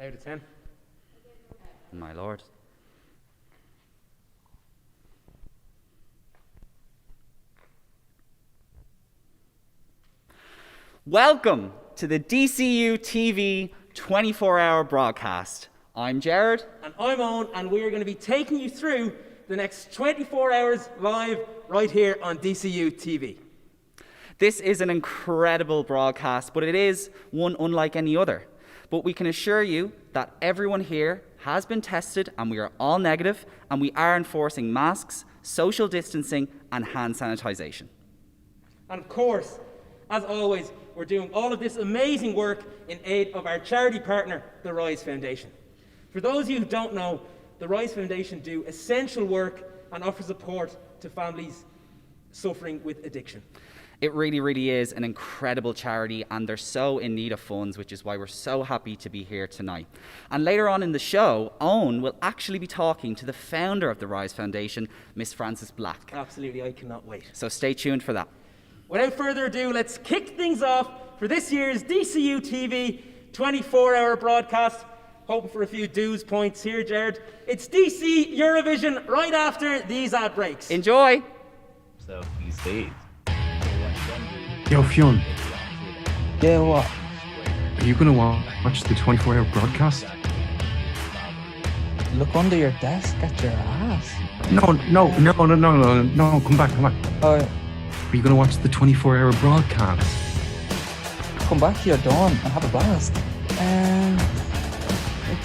Out of 10. My lord. Welcome to the DCU TV 24-hour broadcast. I'm Jared. And I'm Owen, and we are going to be taking you through the next 24 hours live right here on DCU TV. This is an incredible broadcast, but it is one unlike any other. But we can assure you that everyone here has been tested and we are all negative, and we are enforcing masks, social distancing and hand sanitization. And of course, as always, we're doing all of this amazing work in aid of our charity partner, the Rise Foundation. For those of you who don't know, the Rise Foundation do essential work and offer support to families suffering with addiction. It really, really is an incredible charity, and they're so in need of funds, which is why we're so happy to be here tonight. And later on in the show, Owen will actually be talking to the founder of the Rise Foundation, Miss Frances Black. Absolutely, I cannot wait. So stay tuned for that. Without further ado, let's kick things off for this year's DCU TV 24-hour broadcast. Hoping for a few dues points here, Jared. It's DC Eurovision right after these ad breaks. Enjoy! So he stays. Yo, Fionn, Yeah, what? are you going to watch the 24-hour broadcast? Look under your desk at your ass. No, come back. Oh, Are you going to watch the 24-hour broadcast? come back to your dorm and have a blast. I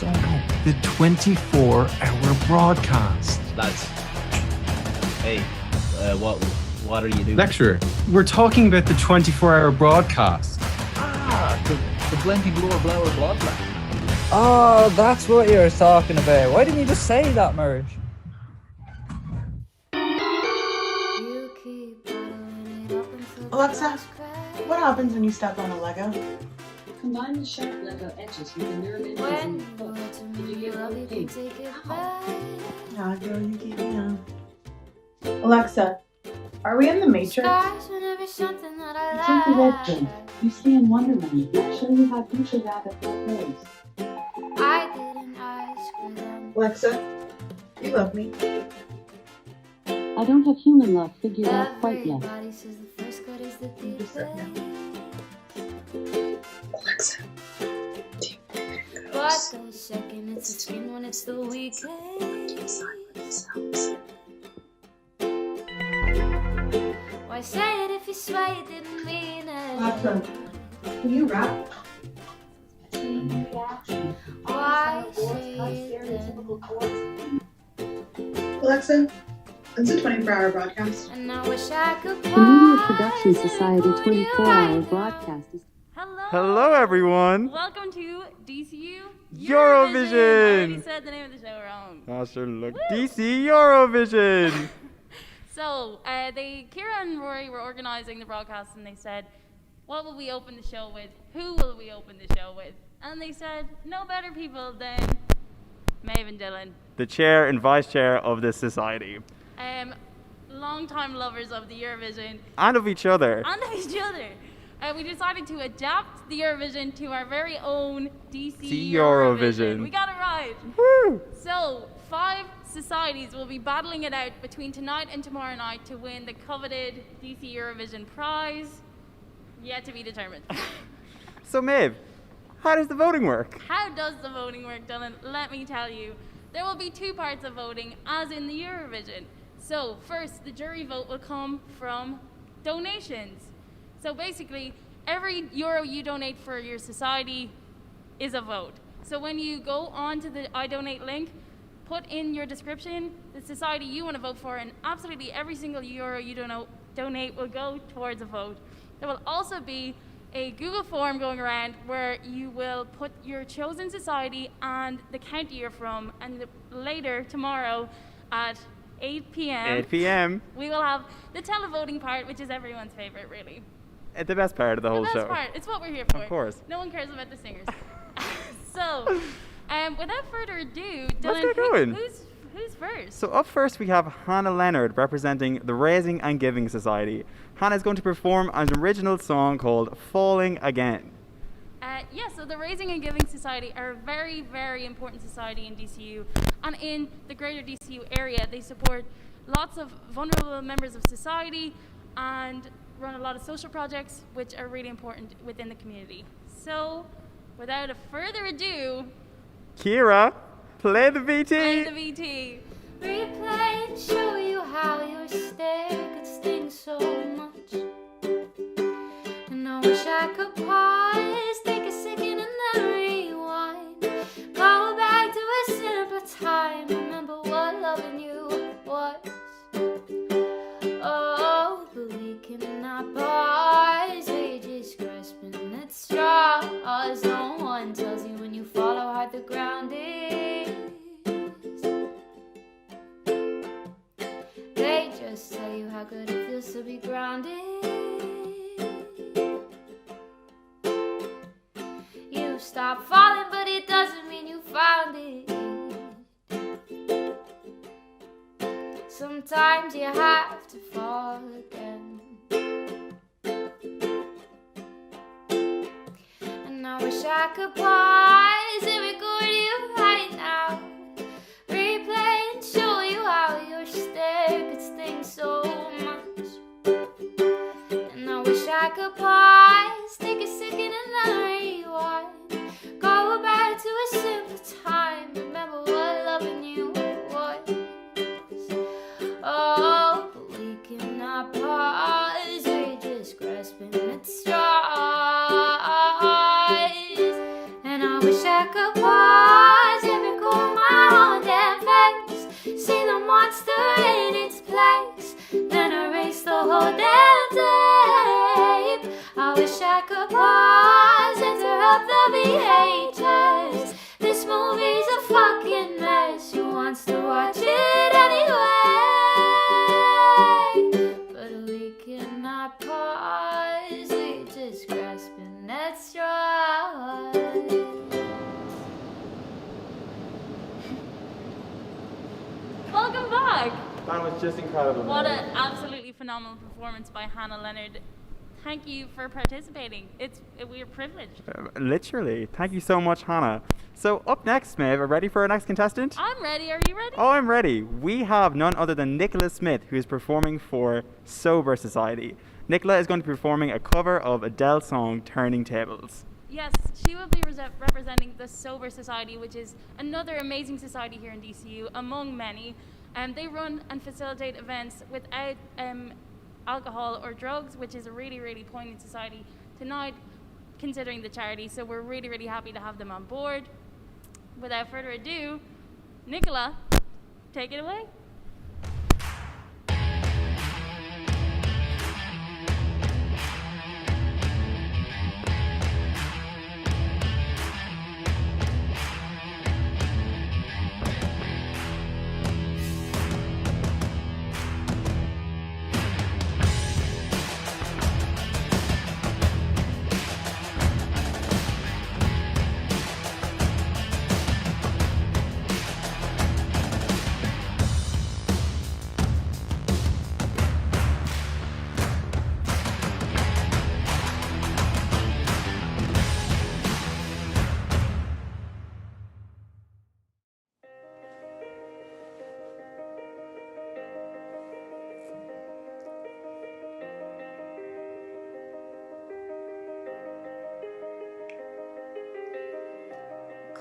don't know. The 24-hour broadcast. Lads. Hey, what are you doing? Lecturer, we're talking about the 24-hour broadcast. The plenty blower bloodlet. Oh, that's what you're talking about. Why didn't you just say that, Merge? Alexa, what happens when you step on a Lego? Combine the sharp Lego edges with the nerve endings in your foot, and you get one pig. Yeah, girl, you keep me on. Alexa, are we in the Matrix? Something red thing. You stay in Wonderland. I'll show you how future rabbit goes. Alexa, you love me. I don't have human love figured out quite yet. You just said no. Alexa, do you think But the second it's the skin when it's the weekend. Why say it if you swear you didn't mean it? Alexa, can you rap? Why say it then? Alexa, it's a 24-hour broadcast. And I wish I could The Media Production Society 24-hour broadcast is... Hello everyone! Welcome to DCU Eurovision. I already said the name of the show wrong. Oh, sure, look. DC Eurovision! So, Kira and Rory were organising the broadcast, and they said, what will we open the show with? Who will we open the show with? And they said, no better people than Maeve and Dylan. The chair and vice chair of this society. Long-time lovers of the Eurovision. And of each other. And of each other. We decided to adapt the Eurovision to our very own DC Eurovision. We got it right. Woo! So, 5 societies will be battling it out between tonight and tomorrow night to win the coveted DC Eurovision prize. Yet to be determined. So Maeve, how does the voting work? How does the voting work, Dylan? Let me tell you. There will be 2 parts of voting, as in the Eurovision. So, first, the jury vote will come from donations. So basically, every euro you donate for your society is a vote. So when you go on to the I Donate link, put in your description the society you want to vote for, and absolutely every single euro you donate will go towards a vote. There will also be a Google form going around where you will put your chosen society and the county you're from, and later tomorrow at 8 p.m. we will have the televoting part, which is everyone's favorite, really. The best part of the whole show. The best part. It's what we're here for. Of course. No one cares about the singers. So, without further ado, Let's Dylan, get going. who's first? So up first we have Hannah Leonard representing the Raising and Giving Society. Hannah is going to perform an original song called Falling Again. So the Raising and Giving Society are a very, very important society in DCU, and in the greater DCU area. They support lots of vulnerable members of society and run a lot of social projects which are really important within the community. So without a further ado, Kira, play the VT. play the VT. Replay and show you how your stare could sting so much. And I wish I could pause, take a second and then rewind. Go back to a simpler time, remember what loving you was. Oh, but we cannot pause, we're just grasping at straws. No one tells you when you fall how hard the ground is. They just tell you how good it feels to be grounded. You stop falling, but it doesn't mean you found it. Sometimes you have to fall again. And I wish I could pause and record you right now. Replay and show you how your stare could sting so much. And I wish I could pause, take a second and then rewind. Go back to a simpler time, remember what loving you was. Oh, but we cannot pause, we're just grasping at straws. And I wish I could pause and record my own damn face. See the monster in its place, then erase the whole damn tape. I wish I could pause, interrupt the VHS. This movie's a fucking mess, who wants to watch it anyway? But we cannot pause, we're just grasping at straws. Welcome back. That was just incredible. What Mary. an absolutely phenomenal performance by Hannah Leonard. Thank you for participating. We're privileged. Literally. Thank you so much, Hannah. So up next, Maeve, are ready for our next contestant? I'm ready. Are you ready? Oh, I'm ready. We have none other than Nicola Smith, who is performing for Sober Society. Nicola is going to be performing a cover of Adele's song, Turning Tables. Yes, she will be representing the Sober Society, which is another amazing society here in DCU, among many. They run and facilitate events without alcohol or drugs, which is a really, really poignant society tonight, considering the charity. So we're really, really happy to have them on board. Without further ado, Nicola, take it away.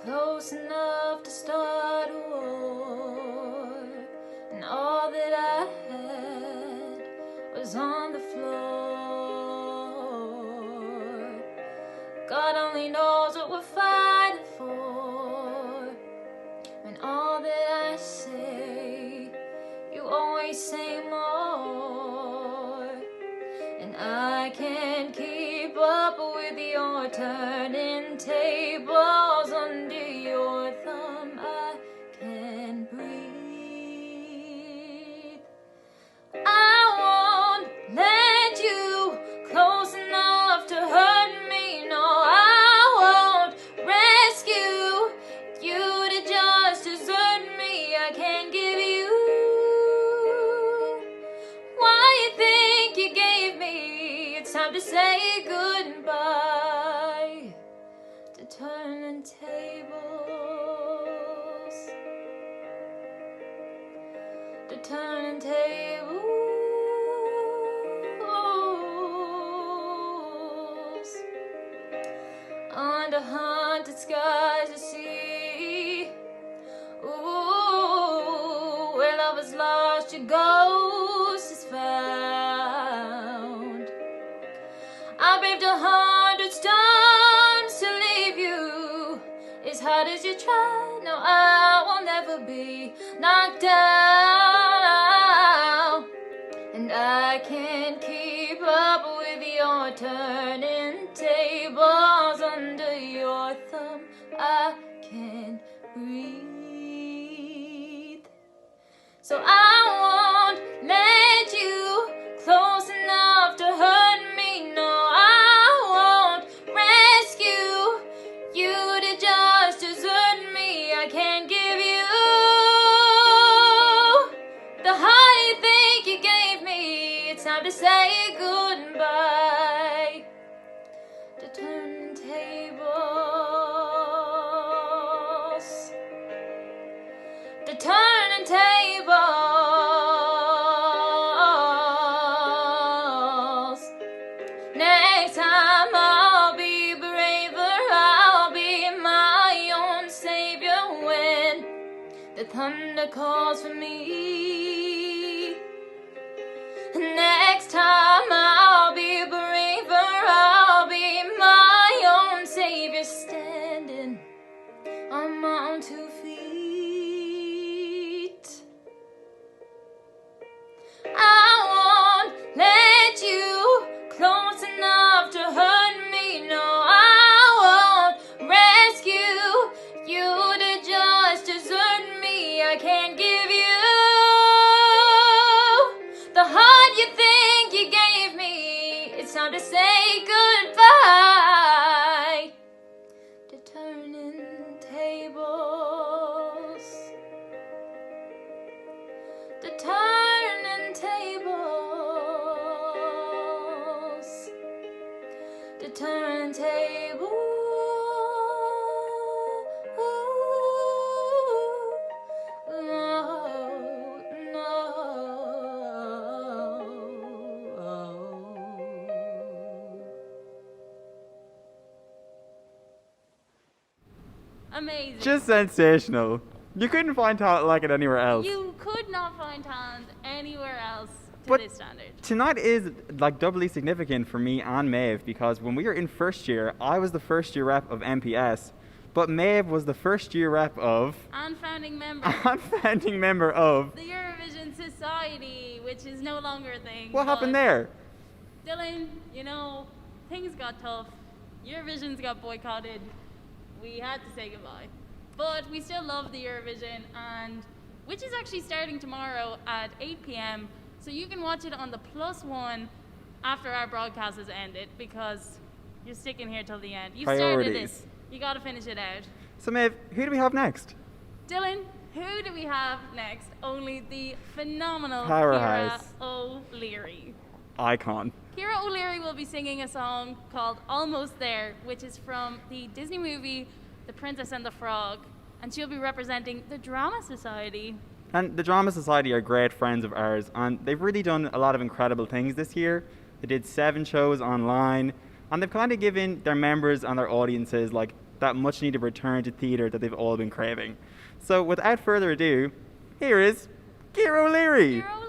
Close enough to start a war, and all that I had was on the floor. God only knows what we're fighting for, and all that I say, you always say more. And I can't keep up with your turning tables under your thumb. I can't breathe. I won't let you close enough to hurt me. No, I won't rescue you to just desert me. I can't give you what you think you gave me. It's time to say goodbye. to turn tables under haunted skies to see. Ooh, where love is lost, your ghost is found. I braved 100 storms to leave you. As hard as you try, no, I will never be knocked down. And I can't keep up with your turning tables under your thumb. I can't breathe. So I won't let you close enough to hurt me. No, I won't rescue you to just desert me. I can't give you the heart you think you gave me. It's time to say goodbye, to turn tables, to turn tables. Next time I'll be braver, I'll be my own savior when the thunder calls for me. Next time I'll be braver, I'll be my own savior, standing on my own 2 feet. I won't let you close enough to hurt me. No, I won't rescue you to just desert me. I can't give you the heart you think you gave me. It's time to say goodbye, to turning tables, to turning tables, to turn tables. Amazing. Just sensational. You couldn't find talent like it anywhere else. You could not find talent anywhere else to But this standard. tonight is like doubly significant for me and Maeve because when we were in first year, I was the first year rep of MPS, but Maeve was the first year rep of And founding member and founding member of. the Eurovision Society, which is no longer a thing. What happened but there? Dylan, you know, things got tough. Eurovisions got boycotted. We had to say goodbye. But we still love the Eurovision, and which is actually starting tomorrow at 8 p.m. So you can watch it on the +1 after our broadcast has ended because you're sticking here till the end. You started Priorities. this. You got to finish it out. So Maeve, who do we have next? Dylan, who do we have next? Only the phenomenal Powerhouse. Ciara O'Leary. Icon. Ciara O'Leary will be singing a song called Almost There, which is from the Disney movie The Princess and the Frog, and she'll be representing the Drama Society. And the Drama Society are great friends of ours, and they've really done a lot of incredible things this year. They did 7 shows online, and they've kind of given their members and their audiences like that much needed return to theatre that they've all been craving. So without further ado, here is Ciara O'Leary. Ciara O'Leary.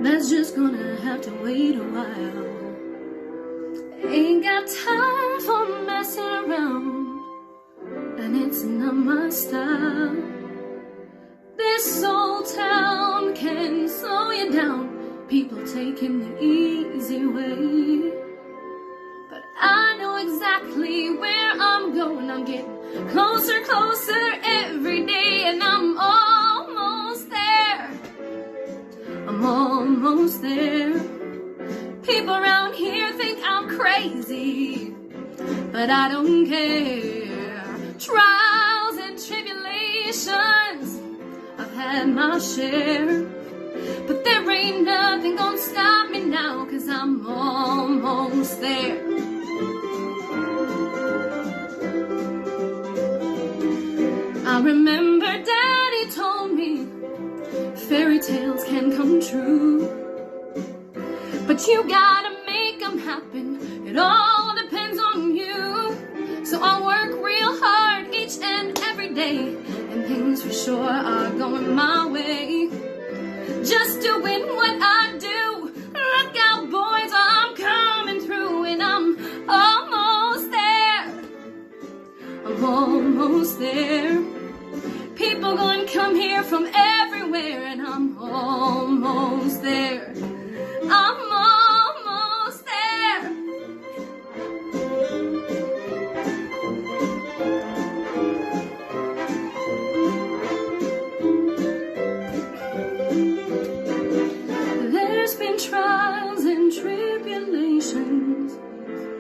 That's just gonna have to wait a while. Ain't got time for messing around, and it's not my style. This old town can slow you down, people taking the easy way. But I know exactly where I'm going. I'm getting closer, closer every day, and I'm almost there. I'm almost there. People around here think I'm crazy, but I don't care. Trials and tribulations, I've had my share, but there ain't nothing gonna stop me now, 'cause I'm almost there. I remember Daddy told me fairy tales can come true, but you gotta make them happen. It all depends on you. So I work real hard each and every day, and things for sure are going my way. Just doing what I do. Look out, boys, I'm coming through, and I'm almost there. I'm almost there. People gonna come here from everywhere, and I'm almost there. I'm almost there. There's been trials and tribulations,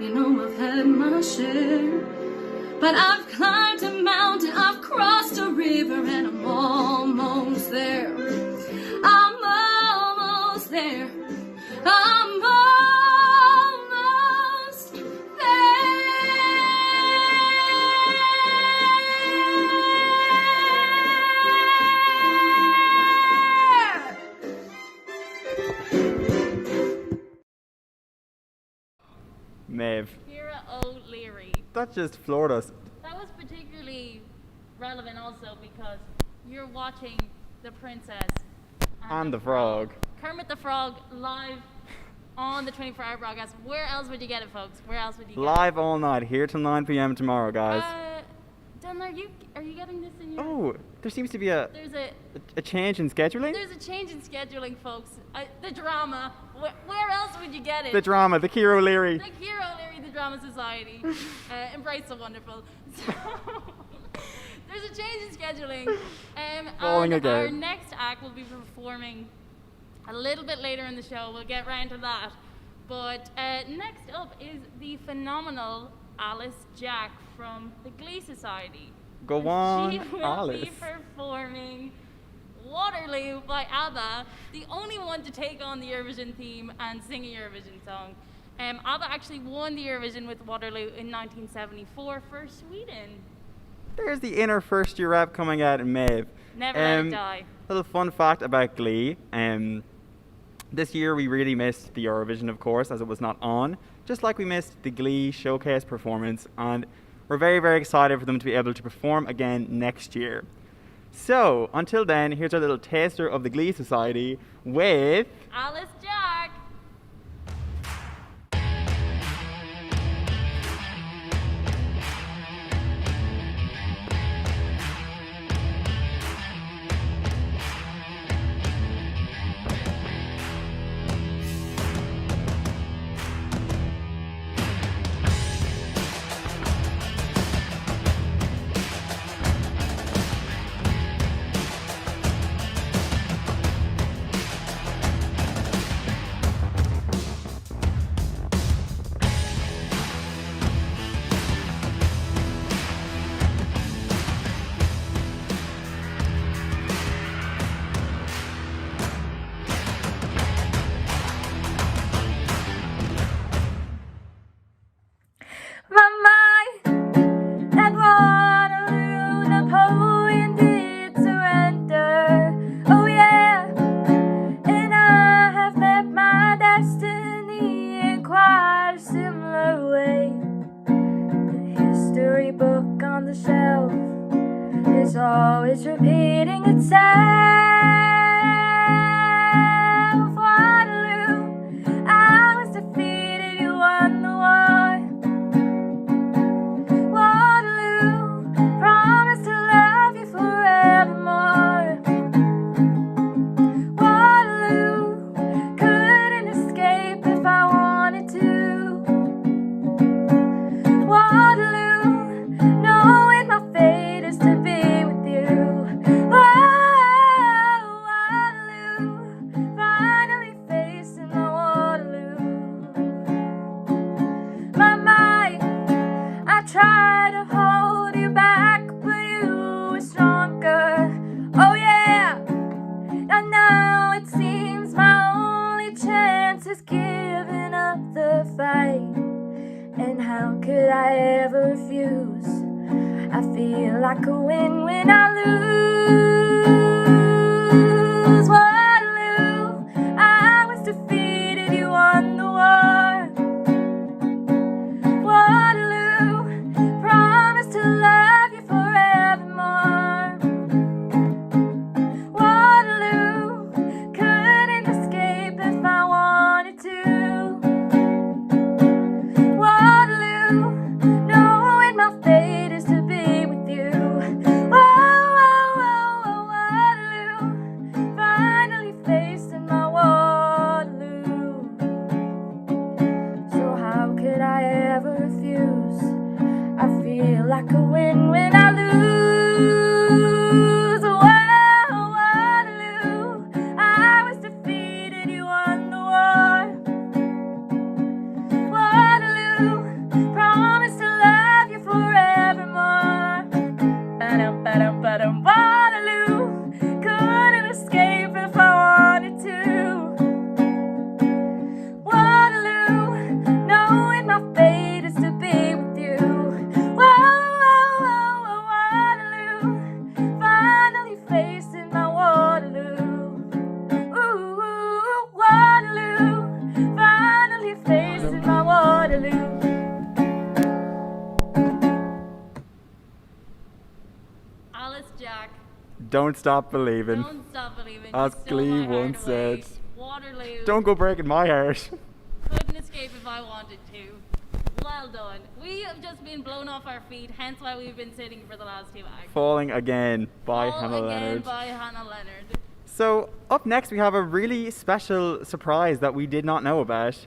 you know I've had my share, but I've climbed a mountain, I've crossed a river, and I'm almost there. I'm almost there. I'm almost Maeve, Kira O'Leary. that just floored us. That was particularly relevant also because you're watching The Princess And the Frog. Kermit the Frog live on the 24-hour broadcast. Where else would you get it, folks? Where else would you get Live all night, here till 9 p.m. tomorrow, it? guys. Dylan, are you getting this in your... Oh, there seems to be a change in scheduling? There's a change in scheduling, folks. The drama. Where else would you get it? The drama, the Kira O'Leary. The Kira O'Leary, the Drama Society. Embrace the wonderful. So, there's a change in scheduling. Falling and our again. next act will be performing a little bit later in the show. We'll get round to that. But next up is the phenomenal Alice Jack from the Glee Society. Go on, She will Alice. be performing Waterloo by ABBA, the only one to take on the Eurovision theme and sing a Eurovision song. ABBA actually won the Eurovision with Waterloo in 1974 for Sweden. There's the inner first year rap coming out in Maeve. Never let it die. Little fun fact about Glee. This year we really missed the Eurovision, of course, as it was not on. Just like we missed the Glee showcase performance, and we're very, very excited for them to be able to perform again next year. So, until then, here's our little taster of the Glee Society with... Alice Jack. always repeating itself. Waterloo, I was defeated, you won the war. Waterloo, promise to love you forevermore. tried to hold you back, but you were stronger. Oh yeah, and now it seems my only chance is giving up the fight. And how could I ever refuse? I feel like a win when I lose. Waterloo, I was defeated, you won the war. Waterloo, promise to love you forevermore. Waterloo, couldn't escape if I wanted to. Waterloo, knowing my fate is to be with you. Waterloo, finally facing my Waterloo. So how could I ever refuse? I feel like a win when I lose. Waterloo, I was defeated, you won the war. Waterloo, promise to love you forevermore. Ba-dum, Waterloo, couldn't escape if I wanted to. Waterloo, knowing my fate is to be with you. Waterloo, finally facing my Waterloo. Ooh, Waterloo, finally facing my Waterloo. Alice Jack, Don't stop believing. don't stop believing. As You stole Glee my heart once away. said. Waterloo. Don't go breaking my heart. Couldn't escape if I wanted to. Well done. We have just been blown off our feet, hence why we've been sitting for the last 2 acts. Falling Again by All Hannah again Leonard. by Hannah Leonard. So, up next, we have a really special surprise that we did not know about.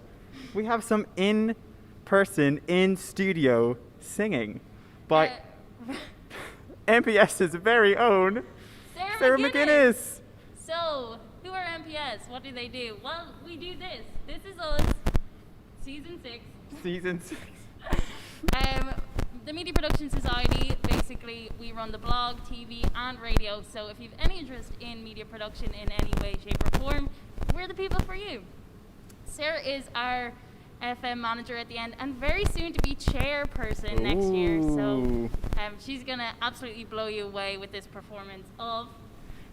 We have some in-person, in-studio singing by MPS's very own Sarah McGuinness. So, who are MPS? What do they do? Well, we do this. This is us, season 6. Season 6. The Media Production Society, basically, we run the blog, TV, and radio. So if you have any interest in media production in any way, shape, or form, we're the people for you. Sarah is our FM manager at the end, and very soon to be chairperson next year. So she's gonna absolutely blow you away with this performance of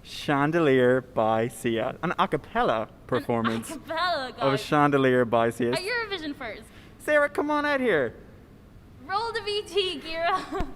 Chandelier by Sia. An a cappella performance An a cappella, of guys. Chandelier by Sia. At Eurovision first. Sarah, come on out here. Roll the VT, Gira.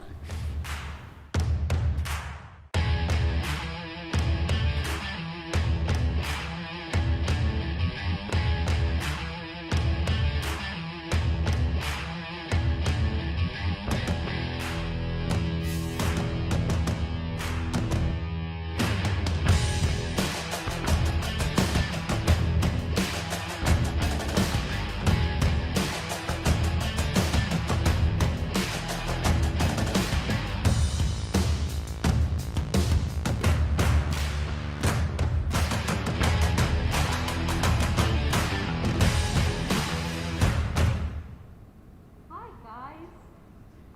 Hi guys,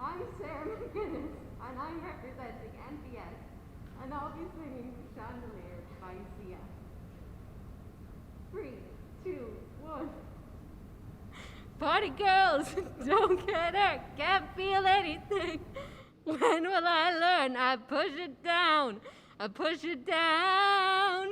I'm Sarah McGuinness and I'm representing MPS and I'll be singing Chandelier by Sia. 3, 2, 1. Party girls, don't get hurt, can't feel anything. When will I learn? I push it down, I push it down.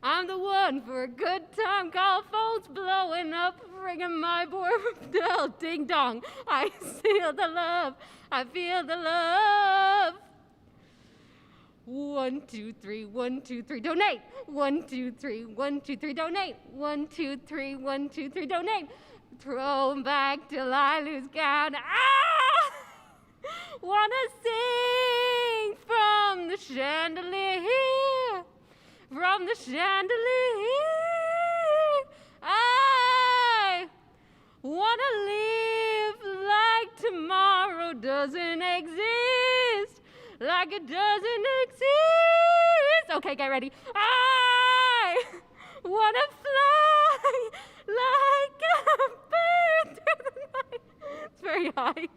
I'm the one for a good time, call phones blowing up, ringing my bell, ding dong. I feel the love, I feel the love. 1, 2, 3, 1, 2, 3, donate. 1, 2, 3, 1, 2, 3, donate. 1, 2, 3, 1, 2, 3, donate. Throw 'em back till I lose count. Ah! Wanna sing from the chandelier, from the chandelier. I wanna live like tomorrow doesn't exist, like it doesn't exist. Okay, get ready. I wanna fly like a bird through the night. It's very eye.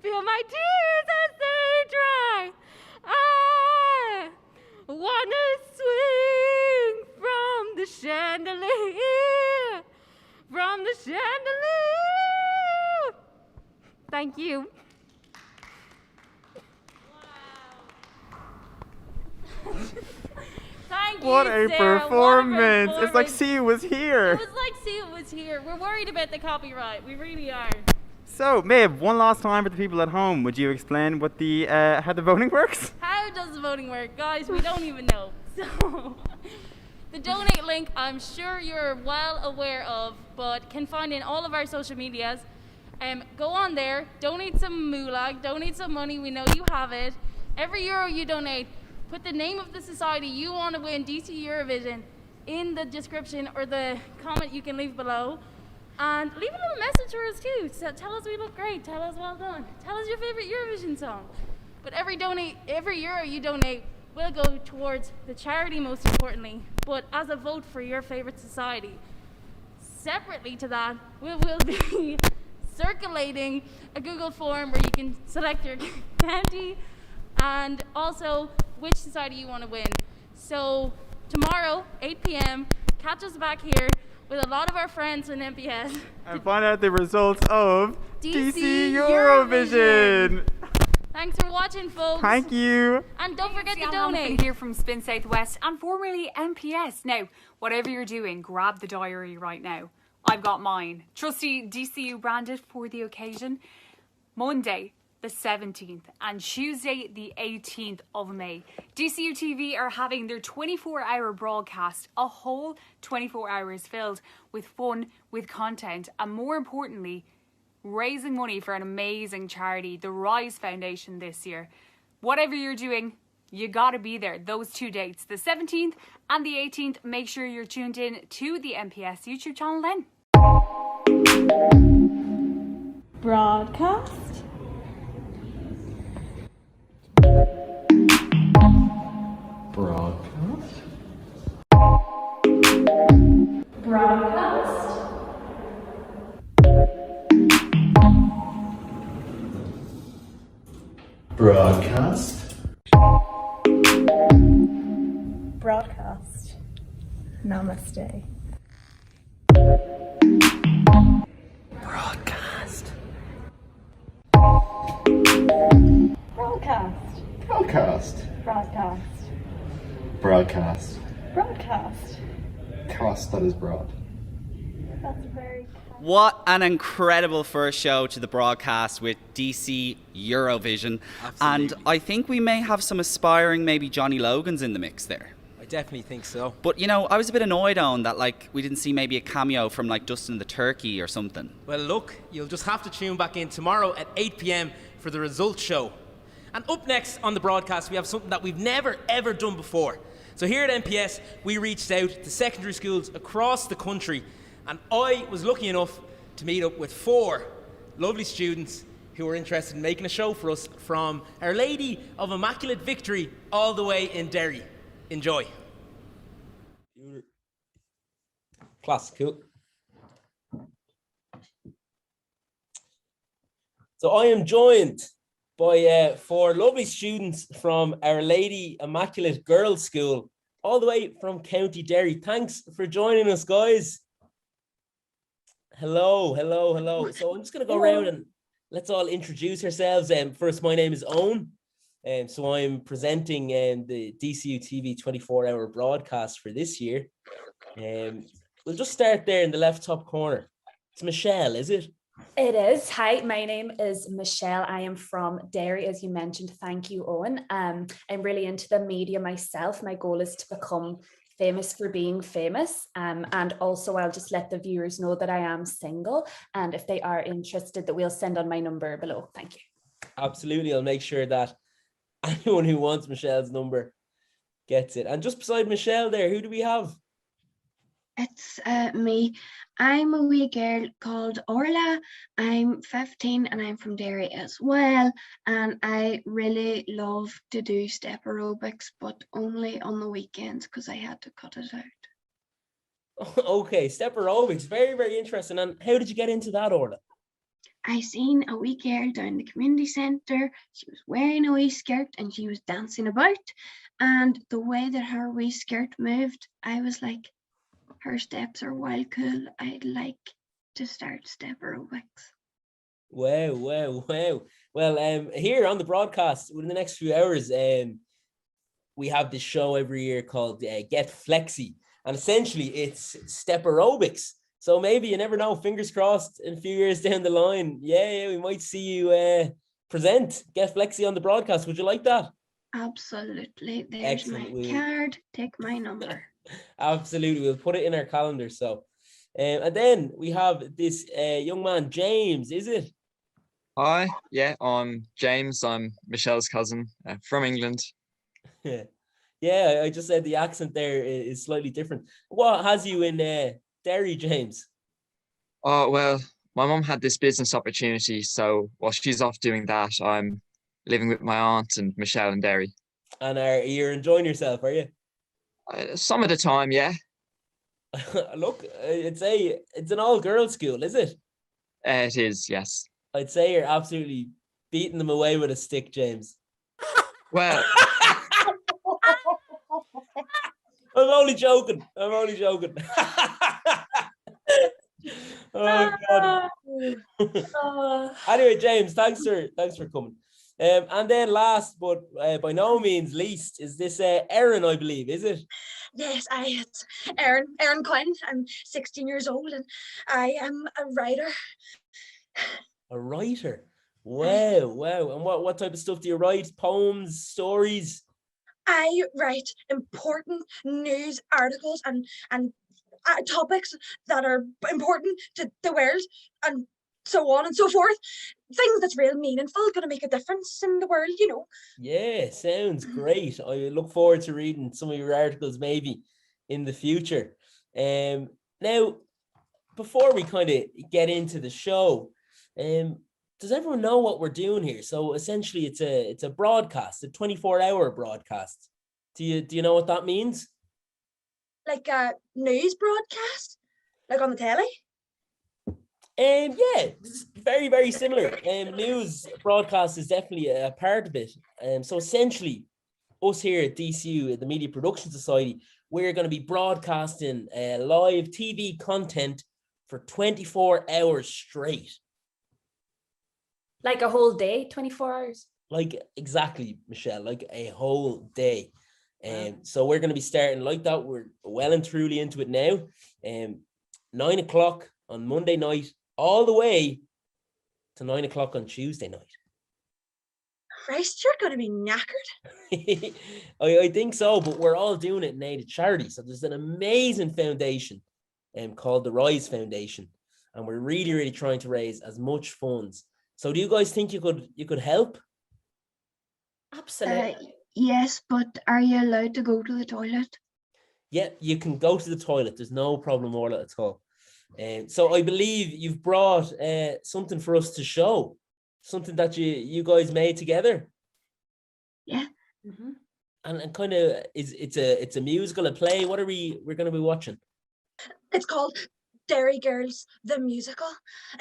Feel my tears as they dry. I wanna swing from the chandelier. From the chandelier. Thank you. Thank you, What a Sarah. performance! What a It's like performance. See was here. It was like See It Was Here. We're worried about the copyright. We really are. So, Maeve, one last time for the people at home, would you explain what the how the voting works? How does the voting work? Guys, we don't even know. So, the donate link, I'm sure you're well aware of, but can find in all of our social medias. Go on there, donate some moolah, donate some money. We know you have it. Every euro you donate, put the name of the society you want to win DCU Eurovision in the description or the comment you can leave below. And leave a little message for us too. So tell us we look great. Tell us well done. Tell us your favorite Eurovision song. But every euro you donate will go towards the charity, most importantly, but as a vote for your favorite society. Separately to that, we will be circulating a Google form where you can select your county and also which society you want to win. So tomorrow, 8 p.m., catch us back here with a lot of our friends in MPS. And find out the results of DC Eurovision. Thanks for watching, folks. Thank you. And don't forget to Hanlon donate. here from Spin Southwest and formerly MPS. Now, whatever you're doing, grab the diary right now. I've got mine. Trusty DCU branded for the occasion. Monday, the 17th and Tuesday, the 18th of May. DCU TV are having their 24-hour broadcast, a whole 24 hours filled with fun, with content, and more importantly, raising money for an amazing charity, the Rise Foundation this year. Whatever you're doing, you gotta be there. Those 2 dates, the 17th and the 18th, make sure you're tuned in to the MPS YouTube channel then. Broadcast. Broadcast. Broadcast. Broadcast. Broadcast. Namaste. Broadcast. Broadcast. Broadcast. Broadcast. Broadcast. Broadcast. Cast that is broad. That's very What an incredible first show to the broadcast with DC Eurovision. And I think we may have some aspiring maybe Johnny Logans in the mix there. I definitely think so. But you know, I was a bit annoyed on that, like, we didn't see maybe a cameo from like Dustin the Turkey or something. Well, look, you'll just have to tune back in tomorrow at 8 p.m. for the results show. And up next on the broadcast, we have something that we've never ever done before. So here at MPS, we reached out to secondary schools across the country, and I was lucky enough to meet up with 4 lovely students who were interested in making a show for us from Our Lady of Immaculate Victory all the way in Derry. Enjoy. Class, cool. So I am joined by 4 lovely students from Our Lady Immaculate Girls' School, all the way from County Derry. Thanks for joining us, guys. Hello, hello, hello. So I'm just going to go around and let's all introduce ourselves. First, my name is Owen. So I'm presenting the DCU TV 24-hour broadcast for this year. We'll just start there in the left top corner. It's Michelle, is it? It is. Hi, my name is Michelle. I am from Derry, as you mentioned. Thank you, Owen. I'm really into the media myself. My goal is to become famous for being famous. And also I'll just let the viewers know that I am single. And if they are interested, that we'll send on my number below. Thank you. Absolutely. I'll make sure that anyone who wants Michelle's number gets it. And just beside Michelle there, who do we have? It's me. I'm a wee girl called Orla. I'm 15 and I'm from Derry as well. And I really love to do step aerobics, but only on the weekends because I had to cut it out. Okay, step aerobics. Very, very interesting. And how did you get into that, Orla? I seen a wee girl down the community centre. She was wearing a wee skirt and she was dancing about. And the way that her wee skirt moved, I was like, her steps are wild cool. I'd like to start step aerobics. Wow, wow, wow. Well, here on the broadcast, within the next few hours, we have this show every year called Get Flexi. And essentially, it's step aerobics. So maybe, you never know, fingers crossed, in a few years down the line, yeah, we might see you present Get Flexi on the broadcast. Would you like that? Absolutely. There's Excellent. my card. Take my number. Absolutely. We'll put it in our calendar. So, and then we have this young man, James, is it? Hi, yeah, I'm James. I'm Michelle's cousin from England. Yeah, I just said the accent there is slightly different. What has you in Derry, James? Oh, well, my mum had this business opportunity, so while she's off doing that, I'm living with my aunt and Michelle in Derry. And you're enjoying yourself, are you? Some of the time, yeah. Look, I'd say it's an all-girls school, is it? It is, yes. I'd say you're absolutely beating them away with a stick, James. Well, I'm only joking. Oh God. Anyway, James, thanks for coming. And then last but by no means least is this Erin, I believe, is it? Yes, it's Erin Quinn. I'm 16 years old and I am a writer. A writer? Wow, wow. And what type of stuff do you write? Poems, stories? I write important news articles and topics that are important to the world and so on and so forth. Things that's real meaningful, going to make a difference in the world, you know. Yeah, sounds great. I look forward to reading some of your articles maybe in the future. Now, before we kind of get into the show, does everyone know what we're doing here? So essentially it's a broadcast, a 24-hour broadcast. Do you know what that means? Like a news broadcast? Like on the telly? Yeah, it's very, very similar. News broadcast is definitely a part of it. So essentially, us here at DCU, the Media Production Society, we're going to be broadcasting live TV content for 24 hours straight. Like a whole day, 24 hours? Like, exactly, Michelle, like a whole day. So we're going to be starting like that. We're well and truly into it now. 9 o'clock on Monday night, all the way to 9 o'clock on Tuesday night. Christ, you're going to be knackered. I think so, but we're all doing it in aid of charity. So there's an amazing foundation called the Rise Foundation, and we're really, really trying to raise as much funds. So do you guys think you could help? Absolutely. Yes, but are you allowed to go to the toilet? Yeah, you can go to the toilet. There's no problem with it at all. So I believe you've brought something for us to show, something that you guys made together. Yeah. Mm-hmm. And kind of it's a musical, a play. What we're going to be watching? It's called Derry Girls, the musical.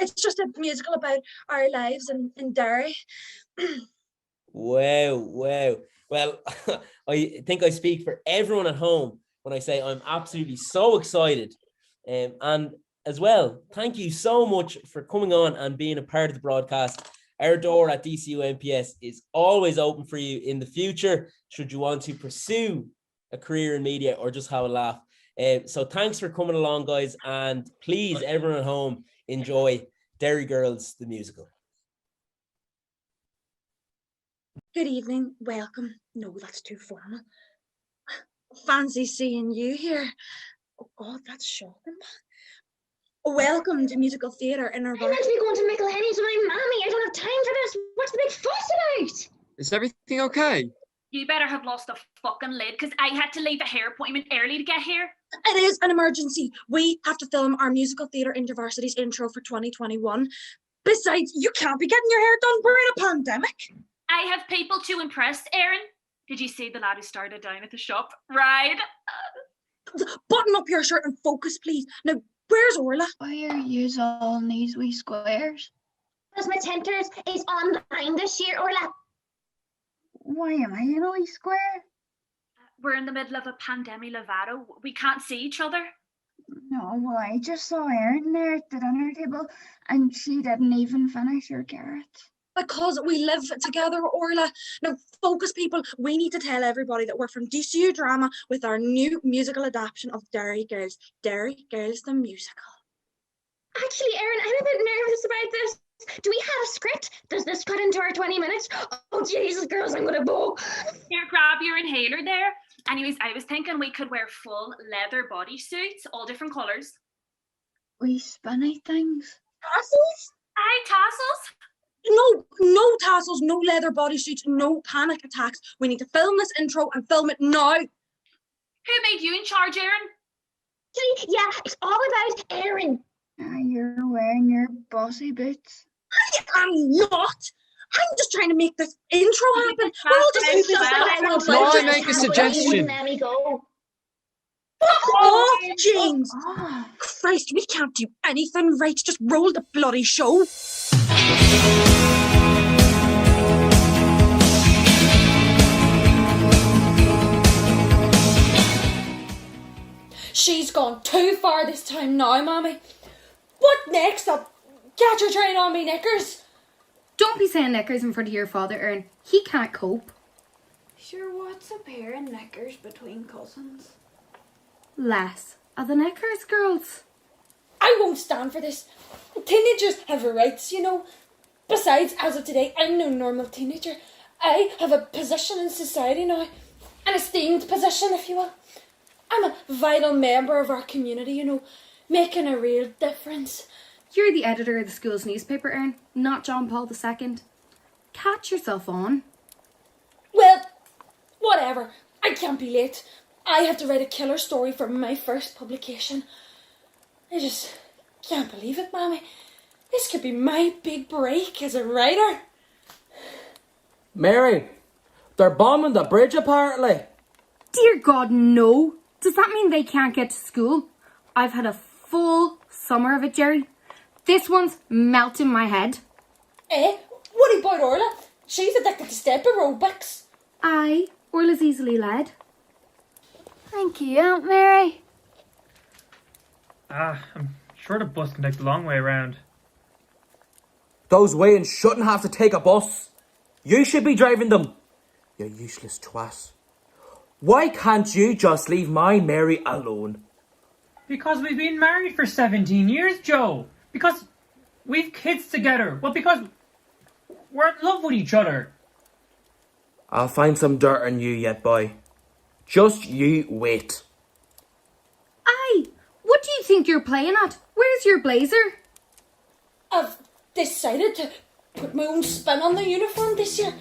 It's just a musical about our lives in Derry. Wow. Well, I think I speak for everyone at home when I say I'm absolutely so excited. And as well, thank you so much for coming on and being a part of the broadcast. Our door at DCU MPS is always open for you in the future, should you want to pursue a career in media or just have a laugh. So thanks for coming along, guys. And please, everyone at home, enjoy Derry Girls, the musical. Good evening, welcome. No, that's too formal. Fancy seeing you here. Oh God, that's shocking. Welcome to musical theatre in our. I'm meant to be going to Michael-Henny's with my mommy. I don't have time for this. What's the big fuss about? Is everything okay? You better have lost a fucking lid because I had to leave a hair appointment early to get here. It is an emergency. We have to film our musical theatre InterVarsity's intro for 2021. Besides, you can't be getting your hair done. We're in a pandemic. I have people to impress, Erin. Did you see the lad who started down at the shop? Right. Button up your shirt and focus, please. Now, where's Orla? Why are you all in these wee squares? Because my centres is online this year, Orla. Why am I in I Square? We're in the middle of a pandemic, Lovato. We can't see each other. No, well, I just saw Erin there at the dinner table and she didn't even finish her carrot. Because we live together, Orla. Now, focus, people. We need to tell everybody that we're from DCU Drama with our new musical adaptation of Derry Girls. Derry Girls, the musical. Actually, Erin, I'm a bit nervous about this. Do we have a script? Does this cut into our 20 minutes? Oh, Jesus, girls, I'm going to bowl. Here, grab your inhaler there. Anyways, I was thinking we could wear full leather bodysuits, all different colours. We spinny things. Tassels? Aye, tassels. No tassels, no leather bodysuits, no panic attacks. We need to film this intro and film it now. Who made you in charge, Erin? Yeah, it's all about Erin. You're wearing your bossy boots. I am not. I'm just trying to make this intro happen. We're all just Can I make a suggestion? Let me go. Fuck off, James. Christ, we can't do anything right. Just roll the bloody show. She's gone too far this time now, Mommy. What next? I'll catch her trying on me knickers. Don't be saying knickers in front of your father, Erin. He can't cope. Sure, what's a pair of knickers between cousins? Less of the knickers, girls. I won't stand for this. Teenagers have rights, you know. Besides, as of today, I'm no normal teenager. I have a position in society now. An esteemed position, if you will. I'm a vital member of our community, you know, making a real difference. You're the editor of the school's newspaper, Erin, not John Paul II. Catch yourself on. Well, whatever. I can't be late. I have to write a killer story for my first publication. I just can't believe it, Mommy. This could be my big break as a writer. Mary, they're bombing the bridge apparently. Dear God, no. Does that mean they can't get to school? I've had a full summer of it, Jerry. This one's melting my head. What about Orla? She's addicted to step aerobics. Aye, Orla's easily led. Thank you, Aunt Mary. I'm sure the bus can take the long way around. Those Wayans shouldn't have to take a bus. You should be driving them. You useless twat. Why can't you just leave my Mary alone? Because we've been married for 17 years, Joe. Because we've kids together. Well, because we're in love with each other. I'll find some dirt on you yet, boy. Just you wait. Aye, what do you think you're playing at? Where's your blazer? I've decided to put my own spin on the uniform this year.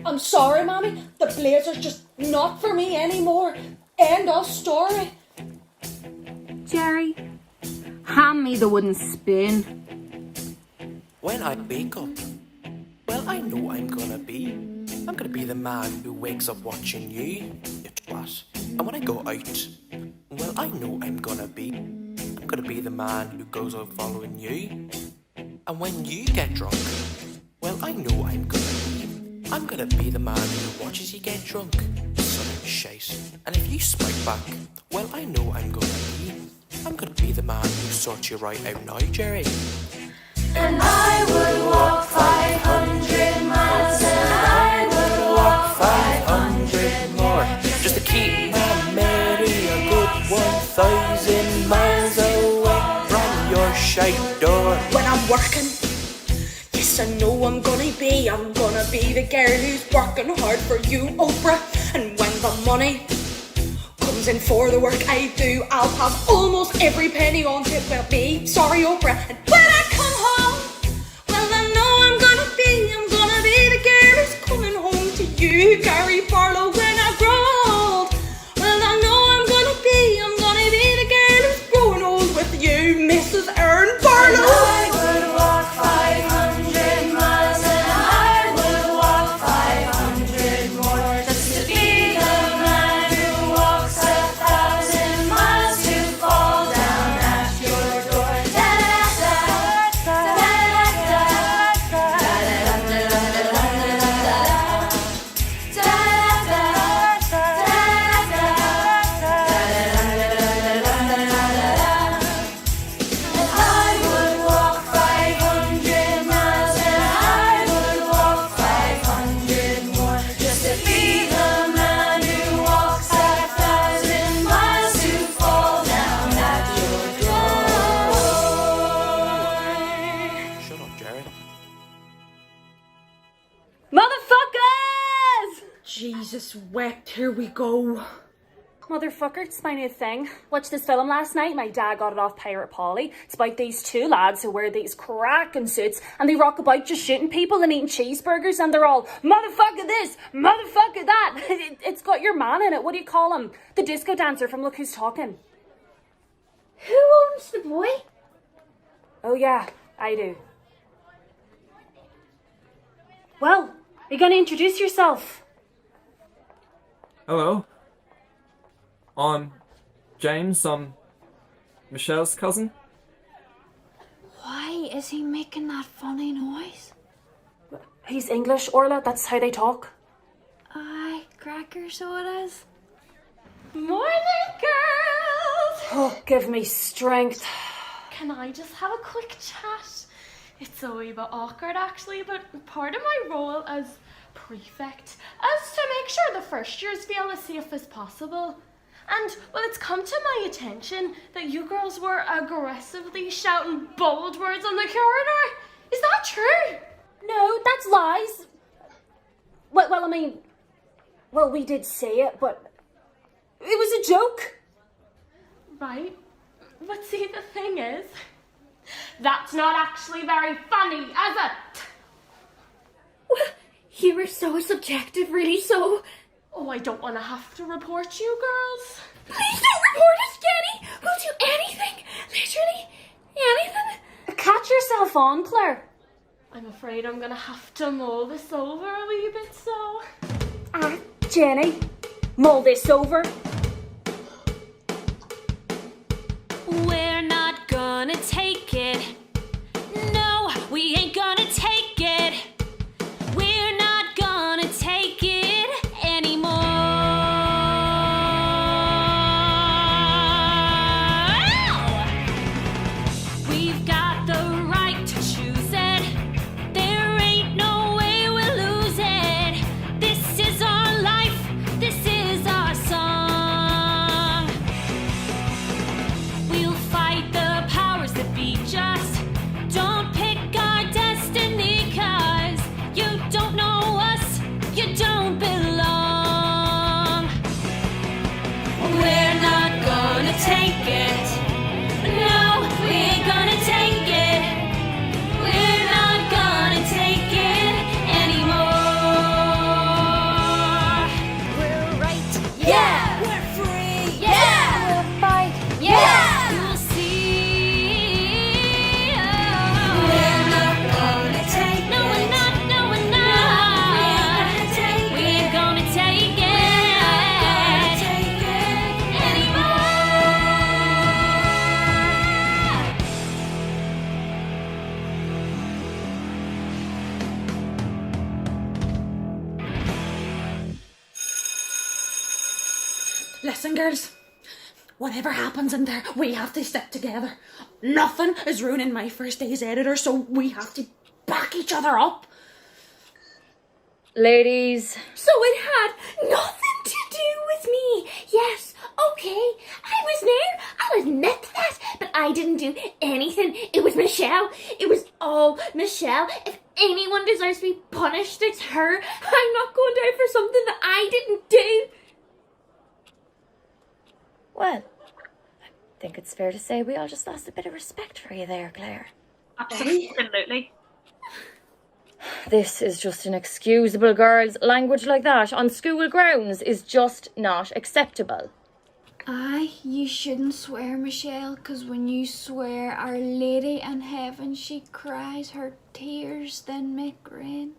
I'm sorry, Mommy. The blazer's just not for me anymore. End of story. Jerry, hand me the wooden spoon. When I wake up, well, I know I'm gonna be the man who wakes up watching you twat. And when I go out, well, I know I'm gonna be the man who goes out following you. And when you get drunk, well, I know I'm gonna be the man who watches you get drunk. Son of shite. And if you spike back, well, I know I'm gonna be the man who sorts you right out now, Jerry. And I would walk 500 miles, and I would walk 500 more, just to keep my Mary a good 1,000 miles away from your shite door. When I'm working, yes, I know I'm gonna be the girl who's working hard for you, Oprah. And when the money comes in for the work I do, I'll have almost every penny on it. Well, be sorry, Oprah. And when I come home, well, I know I'm gonna be the girl who's coming home to you, Gary Barlow. When I grow old, well, I know I'm gonna be the girl who's growing old with you, Mrs. Erin Barlow. I would walk 500 miles, and I would walk 500 more, just to be the man who walks 1,000 miles to fall down at your door. Da, da, da, Jesus wept, here we go. Motherfucker, it's my new thing. Watched this film last night. My dad got it off Pirate Polly. It's about these two lads who wear these cracking suits and they rock about just shooting people and eating cheeseburgers and they're all, motherfucker this, motherfucker that. It's got your man in it. What do you call him? The disco dancer from Look Who's Talking. Who owns the boy? Oh yeah, I do. Well, are you going to introduce yourself? Hello. I'm James. I'm Michelle's cousin. Why is he making that funny noise? He's English, Orla. That's how they talk. Aye, cracker, so it is. Morning, girls! Oh, give me strength. Can I just have a quick chat? It's a wee bit awkward actually, but part of my role as prefect is to make sure the first years feel as safe as possible. And, well, it's come to my attention that you girls were aggressively shouting bold words on the corridor. Is that true? No, that's lies. Well, I mean, well, we did say it, but it was a joke. Right. But see, the thing is, that's not actually very funny, is it? Well, you were so subjective, really so. Oh, I don't want to have to report you girls. Please don't report us, Jenny. We'll do anything. Literally anything. Catch yourself on, Claire. I'm afraid I'm going to have to mull this over a wee bit, so... Jenny, mull this over. We're not gonna take it. No, we ain't gonna take it. We're not gonna take it anymore. We've got the right to choose it. There ain't no way we'll lose it. This is our life. This is our song. We'll fight the powers that be just. Don't pick our destiny, 'cause you don't know us, you don't belong. We're not gonna take it. No, we ain't gonna take it. We're not gonna take it anymore. We're right, yeah. We're free, yeah. We'll fight, yeah. You'll see. We're not gonna take it. No, we're not. No, we're not. We ain't gonna take it. Anymore. Listen, girls. Whatever happens in there, we have to stick together. Nothing is ruining my first day as editor, so we have to back each other up. Ladies. So it had nothing to do with me. Yes, okay, I was there. I'll admit that. But I didn't do anything. It was Michelle. It was all Michelle. If anyone deserves to be punished, it's her. I'm not going down for something that I didn't do. Well, I think it's fair to say we all just lost a bit of respect for you there, Claire. Absolutely. This is just inexcusable, girls. Language like that on school grounds is just not acceptable. Aye, you shouldn't swear, Michelle, 'cause when you swear, Our Lady in heaven, she cries her tears, then make rain.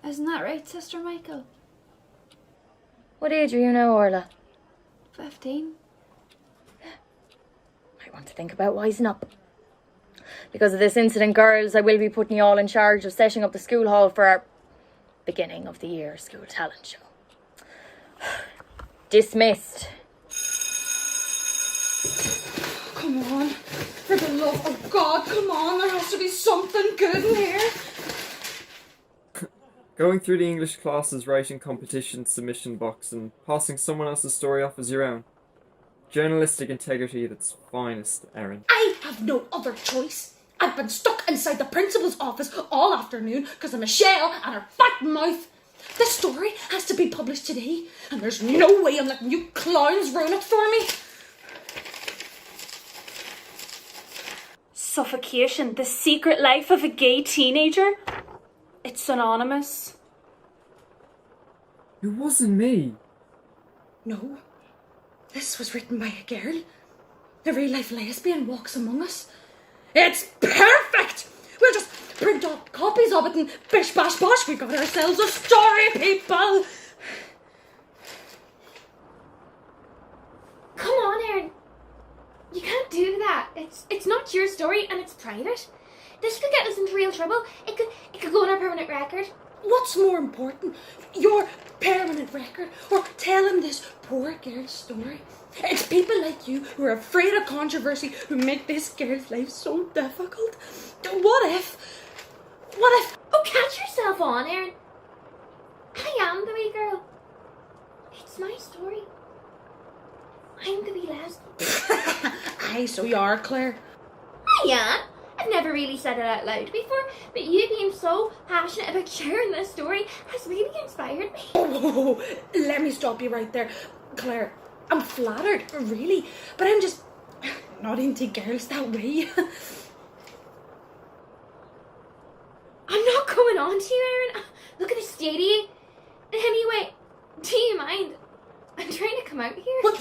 Isn't that right, Sister Michael? What age are you now, Orla? 15. I want to think about wising up. Because of this incident, girls, I will be putting you all in charge of setting up the school hall for our beginning of the year school talent show. Dismissed. Come on. For the love of God, come on. There has to be something good in here. Going through the English classes, writing competition submission box, and passing someone else's story off as your own. Journalistic integrity at its finest, Erin. I have no other choice. I've been stuck inside the principal's office all afternoon because of Michelle and her fat mouth. This story has to be published today, and there's no way I'm letting you clowns ruin it for me. Suffocation, the secret life of a gay teenager. It's anonymous. It wasn't me. No, this was written by a girl. The real-life lesbian walks among us. It's perfect! We'll just print up copies of it and bish bash bosh, we got ourselves a story, people! Come on, Erin. You can't do that. It's not your story and it's private. This could get us into real trouble. It could go on our permanent record. What's more important, your permanent record or telling this poor girl's story? It's people like you who are afraid of controversy who make this girl's life so difficult. What if? Oh, catch yourself on, Erin. I am the wee girl. It's my story. I'm the wee lesbian. Aye, so you are, Claire. I am. I've never really said it out loud before, but you being so passionate about sharing this story has really inspired me. Oh, let me stop you right there. Claire, I'm flattered, really, but I'm just not into girls that way. I'm not going on to you, Erin. Look at the state of you. Anyway, do you mind? I'm trying to come out here. But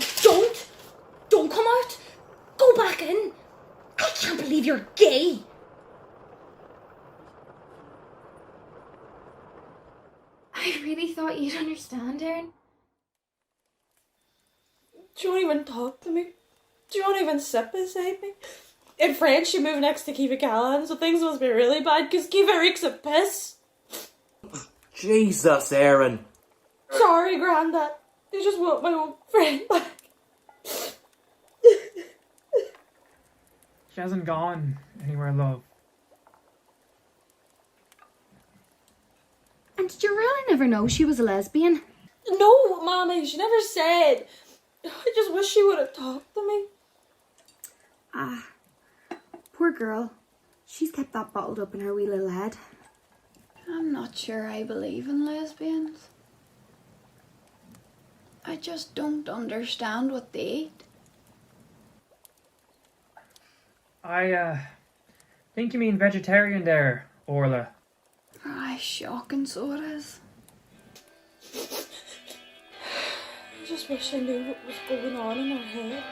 don't come out. Go back in. I can't believe you're gay. I really thought you'd understand, Erin. Do you won't even talk to me? Do you won't even sit beside me? In France, you move next to Kiva Callahan, so things must be really bad because Kiva reeks of piss. Jesus, Erin. Sorry, Grandad. I just want my old friend back. She hasn't gone anywhere, love. And did you really never know she was a lesbian? No, Mommy, she never said. I just wish she would have talked to me. Ah, poor girl. She's kept that bottled up in her wee little head. I'm not sure I believe in lesbians. I just don't understand what they eat. I think you mean vegetarian there, Orla. Aye, shocking, so it is. I just wish I knew what was going on in her head.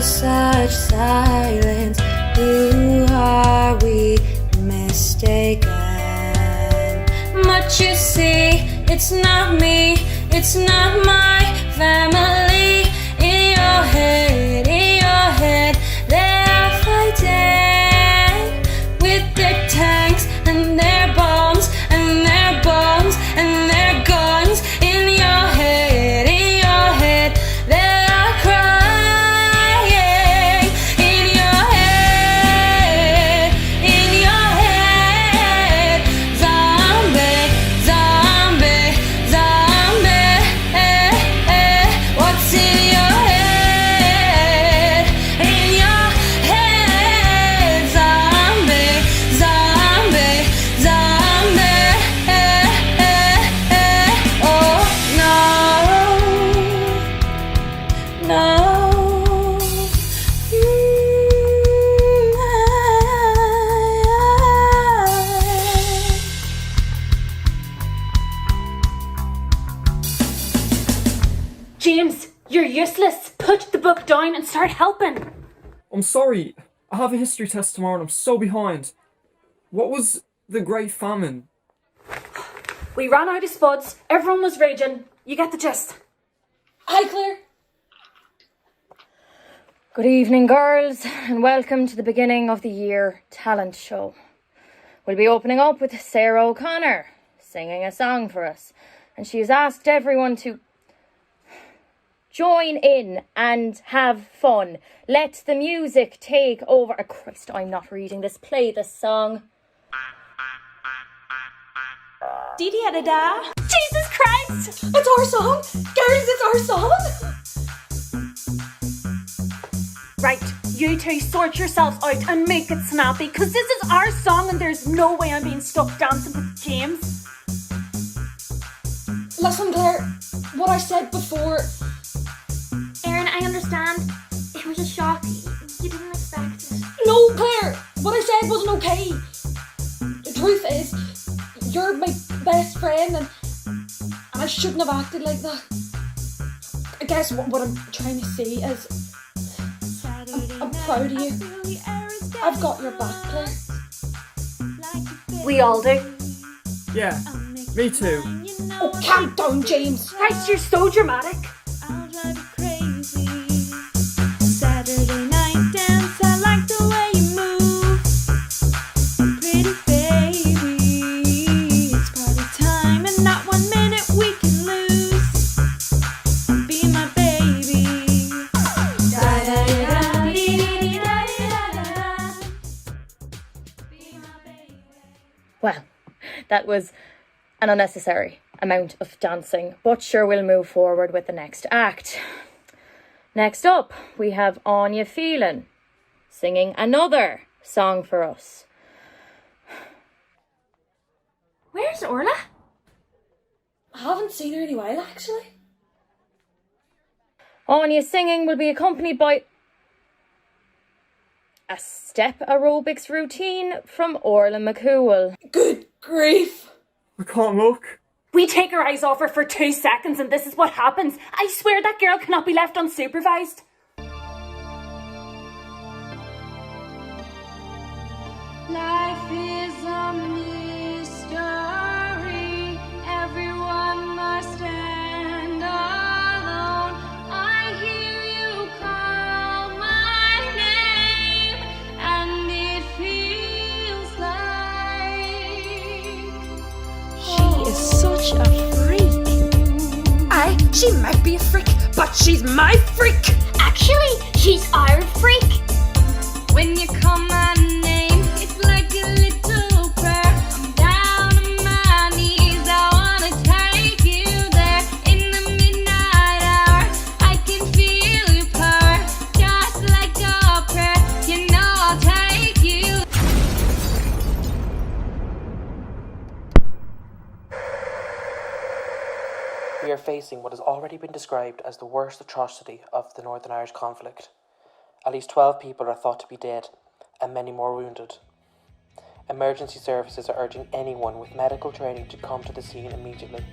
Such silence, who are we mistaken? But you see, it's not me, it's not my family. In your head, they are fighting with their tanks and their bombs and their bombs and their guns. In your head, they are crying. In your head, zombie, zombie, zombie. What's James, you're useless. Put the book down and start helping. I'm sorry. I have a history test tomorrow and I'm so behind. What was the Great Famine? We ran out of spuds. Everyone was raging. You get the gist. Hi, Claire. Good evening, girls, and welcome to the beginning of the year talent show. We'll be opening up with Sarah O'Connor singing a song for us, and she has asked everyone to join in and have fun. Let the music take over. Oh, Christ, I'm not reading this. Play the song. Dee da da. Jesus Christ! It's our song! Girls, it's our song! Right, you two sort yourselves out and make it snappy, because this is our song and there's no way I'm being stuck dancing with James. Listen, Claire, what I said before... Erin, I understand. It was a shock. You didn't expect it. No, Claire! What I said wasn't okay. The truth is, you're my best friend and I shouldn't have acted like that. I guess what I'm trying to say is I'm proud of you. I've got your back, Claire. We all do. Yeah, me too. Oh, calm down, James. Christ, you're so dramatic. Saturday night dance, I like the way you move. Pretty baby, it's party time and not 1 minute we can lose. Be my baby. Well, that was an unnecessary amount of dancing, but sure, we'll move forward with the next act. Next up, we have Anya Phelan singing another song for us. Where's Orla? I haven't seen her in a while, actually. Anya's singing will be accompanied by a step aerobics routine from Orla McCool. Good grief! I can't look. We take our eyes off her for 2 seconds and this is what happens. I swear that girl cannot be left unsupervised. Life is a mystery. Everyone must end alone. I hear you call my name, and it feels like She is such a freak. She might be a freak, but she's my freak. Actually, she's our freak. when you call my name. It's like a little prayer. I'm down on my knees. I wanna take you there in the midnight hour. I can feel you purr, just like a prayer. You know I'll take you. We are facing what has already been described as the worst atrocity of the Northern Irish conflict. At least 12 people are thought to be dead, and many more wounded. Emergency services are urging anyone with medical training to come to the scene immediately.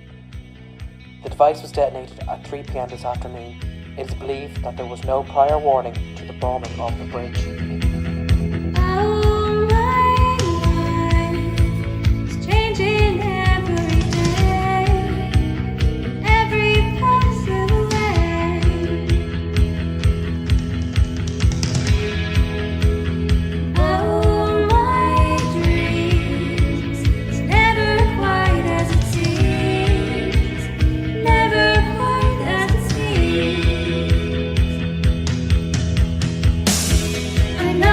The device was detonated at 3 p.m. this afternoon. It is believed that there was no prior warning to the bombing of the bridge. Changing every day, every possible way. Oh, my dreams, it's never quite as it seems, never quite as it seems. I know.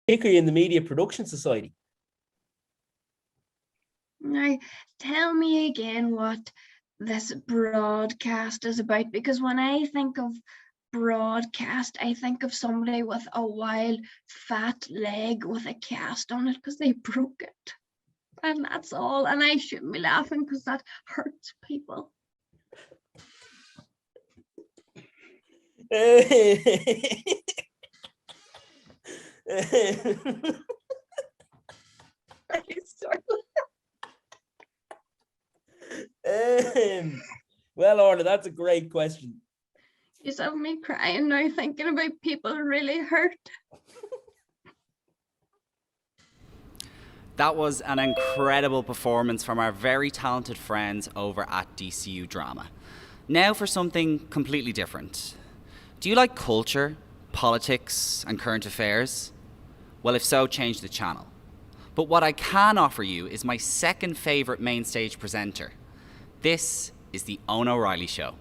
particularly in the Media Production Society. Now, tell me again what this broadcast is about, because when I think of broadcast, I think of somebody with a wild fat leg with a cast on it because they broke it. And that's all. And I shouldn't be laughing because that hurts people. Well, Orla, that's a great question. You have me crying now thinking about people really hurt. That was an incredible performance from our very talented friends over at DCU Drama. Now for something completely different. Do you like culture, politics, and current affairs? Well, if so, change the channel. But what I can offer you is my second favourite main stage presenter. This is the Owen O'Reilly Show.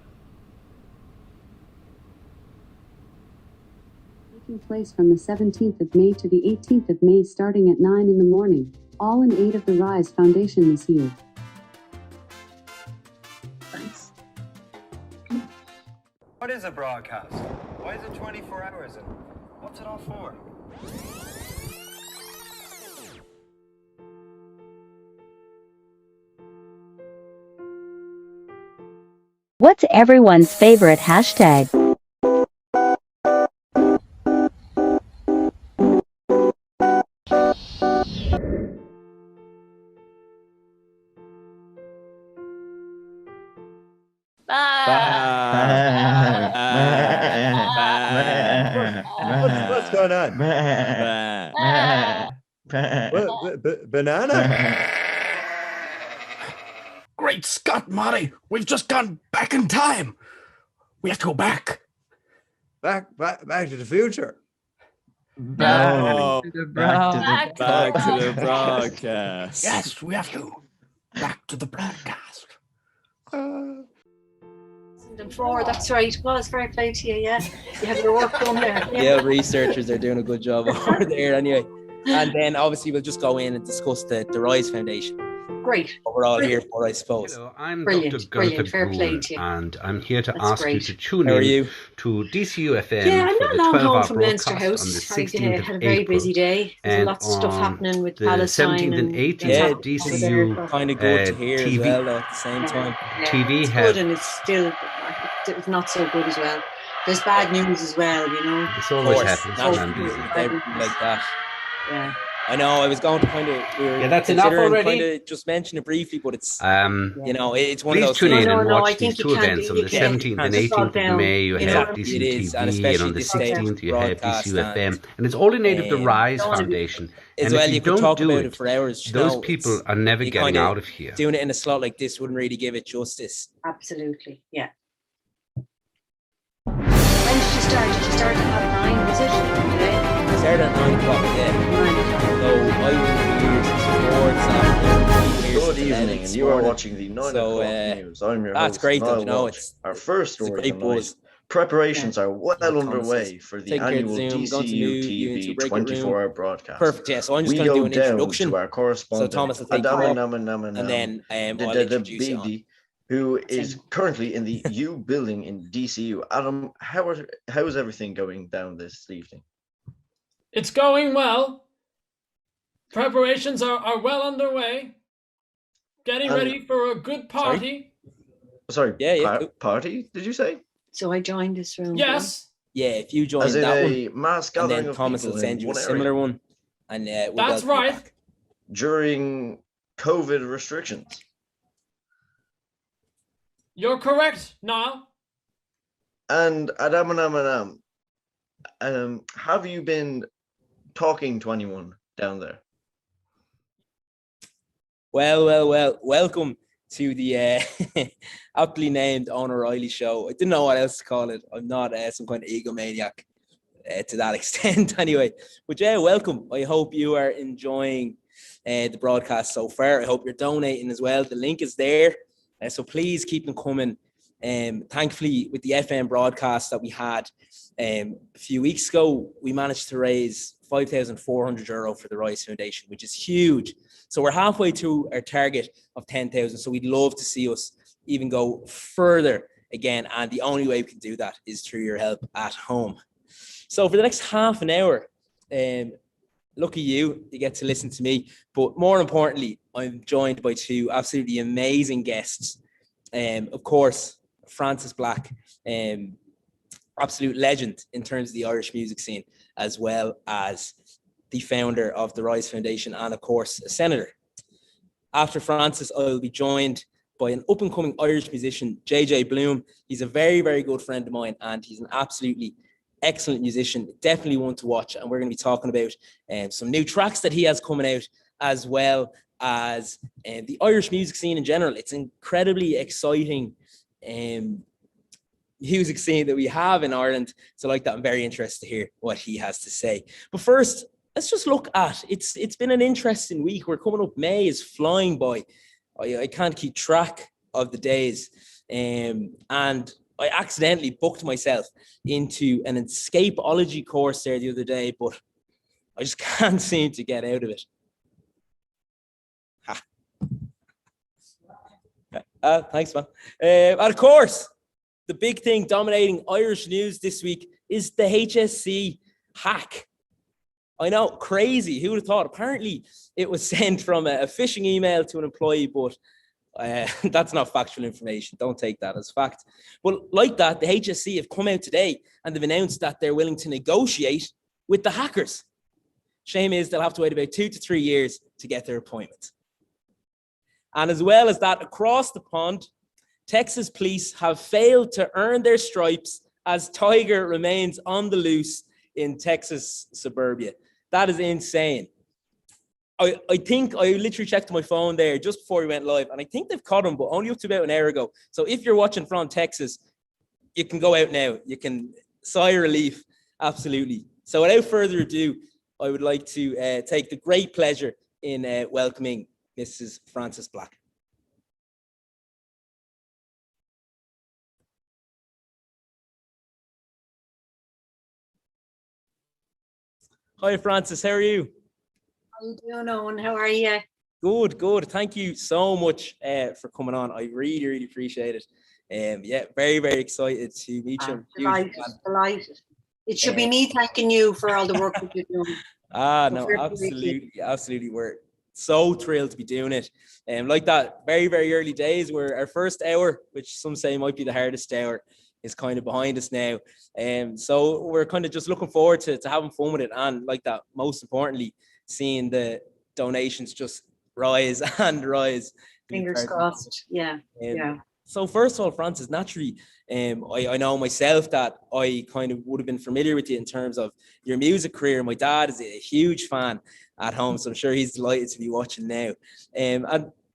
Taking place from the 17th of May to the 18th of May starting at 9 in the morning, all in aid of the RISE Foundation this year. Thanks. What is a broadcast? Why is it 24 hours and what's it all for? What's everyone's favorite hashtag? What's going on? Banana? Great Scott, Marty! We've just gone back in time. We have to go back. Back to the future. Back to the broadcast. Yes, we have to. Back to the broadcast. Before, that's right. Well, it's very play to you, yeah. You have your work done there. Yeah, researchers are doing a good job over there anyway. And then obviously we'll just go in and discuss the Rise Foundation. Great. What we're all here for, I suppose. Hello, I'm Brilliant, Dr. brilliant. Gunther Fair play Gould, to you. and I'm here to That's ask you great. to tune How are in you? to DCU FM Yeah, I'm for not the long 12-hour home from Leinster broadcast House. on the I 16th had a of very April. busy day. There's And lots of stuff on happening with the Palestine 17th and and 18th Yeah, of over there. DCU Kind of good to hear TV as well though, at the same time. TV it's have good and it's still it's not so good as well. There's bad news as well, you know. This always Course, happens naturally, when I'm busy. with everything like that. Yeah. I know. I was going to kind of. Yeah, that's enough already. Kind of just mention it briefly, but it's you know it's one Please of those tune things. in and No, I watch think these you two can't events do- on you the can't- 17th you and can't 18th down. of May. You You have know, it is, and DCTV, and especially on the this stage 16th you have broadcast DCU and, FM, and it's all in aid of the RISE don't wanna be- Foundation. As And well, if you you could don't talk do about it for hours. you those know, people it's- are never you getting kinda- out of here. Doing it in a slot like this wouldn't really give it justice. Absolutely, yeah. When did you start? Did you start at half 9, was it? Today? Started at 9 o'clock a day. So I went for years in sports Good evening, and you are watching the 9 o'clock news. I'm your that's host, great though, Niall you know, Walsh. it's Our first it's a story great of the night. buzz. Preparations are well Comments underway for the taking care of annual Zoom, going to DCU move, you TV into a breakout room. 24-hour broadcast. Perfect, yeah. So I'm just We going to do go an down introduction. to our correspondent, So Thomas will take you Adama up, Nama and then I'll introduce you on. who is currently in the U building in DCU. Adam, how is everything going down this evening? It's going well. Preparations are well underway. Getting ready for a good party. Sorry, yeah. Party, did you say? So I joined this room. Yes. Yeah, if you join As in that a one, mass and gathering then of Thomas will people send in you a one similar area. one, and we'll That's welcome you right. back. During COVID restrictions. You're correct, Niall. And Adam, have you been talking to anyone down there? Well, welcome to the aptly named Owen O'Reilly Show. I didn't know what else to call it. I'm not some kind of egomaniac to that extent anyway. But yeah, welcome. I hope you are enjoying the broadcast so far. I hope you're donating as well. The link is there. So please keep them coming. Thankfully, with the FM broadcast that we had A few weeks ago, we managed to raise €5,400 for the Rise Foundation, which is huge. So we're halfway to our target of 10,000. So we'd love to see us even go further again. And the only way we can do that is through your help at home. So for the next half an hour, lucky you get to listen to me. But more importantly, I'm joined by two absolutely amazing guests. Of course, Francis Black, absolute legend in terms of the Irish music scene, as well as the founder of the Rise Foundation and, of course, a senator. After Francis, I will be joined by an up-and-coming Irish musician, JJ Bloom. He's a very, very good friend of mine, and he's an absolutely excellent musician, definitely one to watch. And we're going to be talking about some new tracks that he has coming out, as well as the Irish music scene in general. It's incredibly exciting music scene that we have in Ireland. So like that, I'm very interested to hear what he has to say. But first, let's just look at, it's been an interesting week. We're coming up, May is flying by. I can't keep track of the days. And I accidentally booked myself into an escapeology course there the other day, but I just can't seem to get out of it. Thanks, man. And of course, the big thing dominating Irish news this week is the HSC hack. I know, crazy. Who would have thought? Apparently, it was sent from a phishing email to an employee, but that's not factual information. Don't take that as fact. But like that, the HSC have come out today and they've announced that they're willing to negotiate with the hackers. Shame is they'll have to wait about 2 to 3 years to get their appointment. And as well as that, across the pond, Texas police have failed to earn their stripes as Tiger remains on the loose in Texas suburbia. That is insane. I think I literally checked my phone there just before we went live, and I think they've caught him, but only up to about an hour ago. So if you're watching from Texas, you can go out now. You can sigh of relief, absolutely. So without further ado, I would like to take the great pleasure in welcoming Mrs. Francis Black. Hi, Francis. How are you? How you doing, Owen? How are you? Good, good. Thank you so much for coming on. I really, really appreciate it. Yeah, very, very excited to meet you. Delighted. It should be me thanking you for all the work that you're doing. No, absolutely, absolutely. We're so thrilled to be doing it. Like that, very, very early days where our first hour, which some say might be the hardest hour, is kind of behind us now. So we're kind of just looking forward to having fun with it. And like that, most importantly, seeing the donations just rise and rise. Fingers crossed. Yeah. Yeah. So first of all, Francis, naturally, I know myself that I kind of would have been familiar with you in terms of your music career. My dad is a huge fan at home, so I'm sure he's delighted to be watching now. And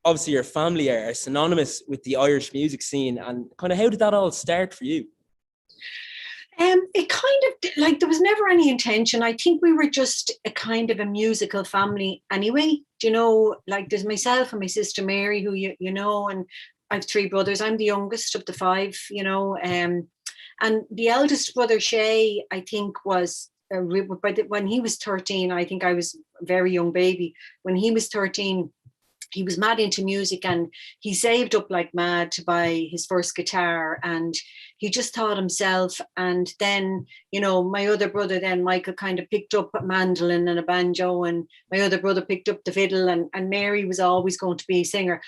obviously your family are synonymous with the Irish music scene, and kind of how did that all start for you? It kind of, like, there was never any intention. I think we were just a kind of a musical family anyway. Do you know, like there's myself and my sister Mary, who you know, and I have 3 brothers. I'm the youngest of the 5, you know, and the eldest brother, Shay, I think was, when he was 13, I think I was a very young baby. When he was 13, he was mad into music and he saved up like mad to buy his first guitar, and he just taught himself. And then, you know, my other brother then, Michael, kind of picked up a mandolin and a banjo, and my other brother picked up the fiddle, and Mary was always going to be a singer.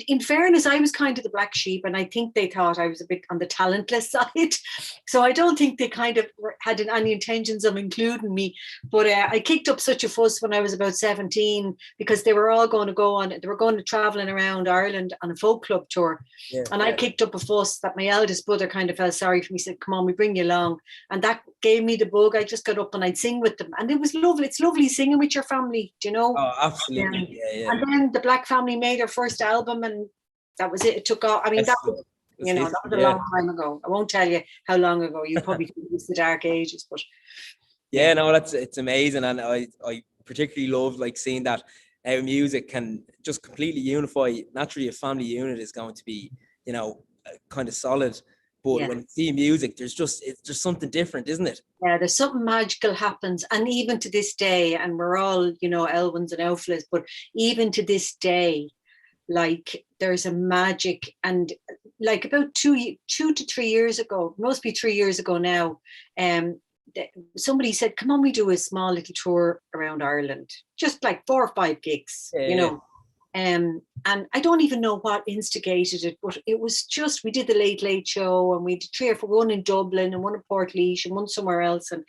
In fairness, I was kind of the black sheep, and I think they thought I was a bit on the talentless side. So I don't think they kind of had any intentions of including me. But I kicked up such a fuss when I was about 17 because they were all going to go on, they were going to traveling around Ireland on a folk club tour. Yeah, and I kicked up a fuss that my eldest brother kind of felt sorry for me, said, come on, we bring you along. And that gave me the bug. I just got up and I'd sing with them. And it was lovely. It's lovely singing with your family, do you know? Oh, absolutely. Yeah. And then the Black family made their first album, and that was it. It took off. I mean, that was a long time ago. I won't tell you how long ago. You probably think it's the dark ages, but yeah, no, it's amazing. And I particularly love like seeing that how music can just completely unify. Naturally, a family unit is going to be, you know, kind of solid But Yeah. when you see music, it's just something different, isn't it? Yeah, there's something magical happens. And even to this day, and we're all, Elvins and Elflas, but even to this day, like there's a magic. And like about 2 to 3 years ago, must be 3 years ago now, somebody said, come on, we do a small little tour around Ireland, just like 4 or 5 gigs, and I don't even know what instigated it, but it was just, we did the Late Late Show, and we did 3 or 4, one in Dublin and one in Portlaoise and one somewhere else. And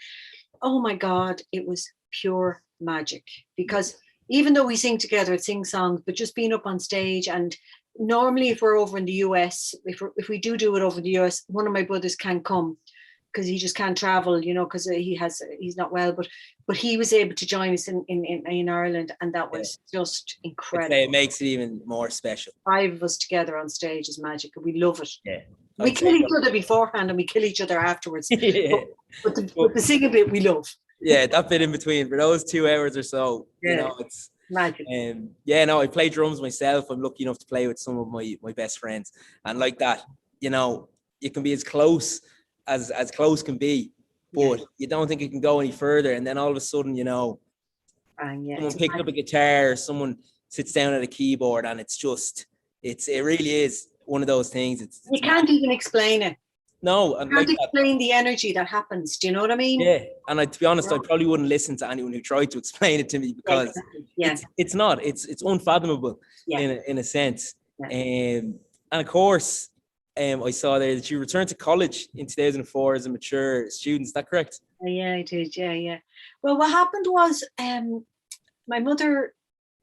oh my God, it was pure magic, because even though we sing together, sing songs, but just being up on stage. And normally if we're over in the US, if we do it over in the US, one of my brothers can't come because he just can't travel, because he's not well, but he was able to join us in Ireland, and that was just incredible. It makes it even more special. 5 of us together on stage is magic, and we love it. Yeah. We kill each other beforehand and we kill each other afterwards. But the singing bit we love. Yeah, that bit in between for those 2 hours or so, it's magic. I play drums myself. I'm lucky enough to play with some of my best friends, and like that, you can be as close as close can be, but you don't think it can go any further. And then all of a sudden, someone picked up a guitar, or someone sits down at a keyboard, and it really is one of those things. You can't even explain it. No, and you can't explain the energy that happens. Do you know what I mean? Yeah, and to be honest, I probably wouldn't listen to anyone who tried to explain it to me, because it's not. It's unfathomable in a sense. And of course, I saw there that you returned to college in 2004 as a mature student. Is that correct? Yeah, I did. Yeah. Well, what happened was, my mother,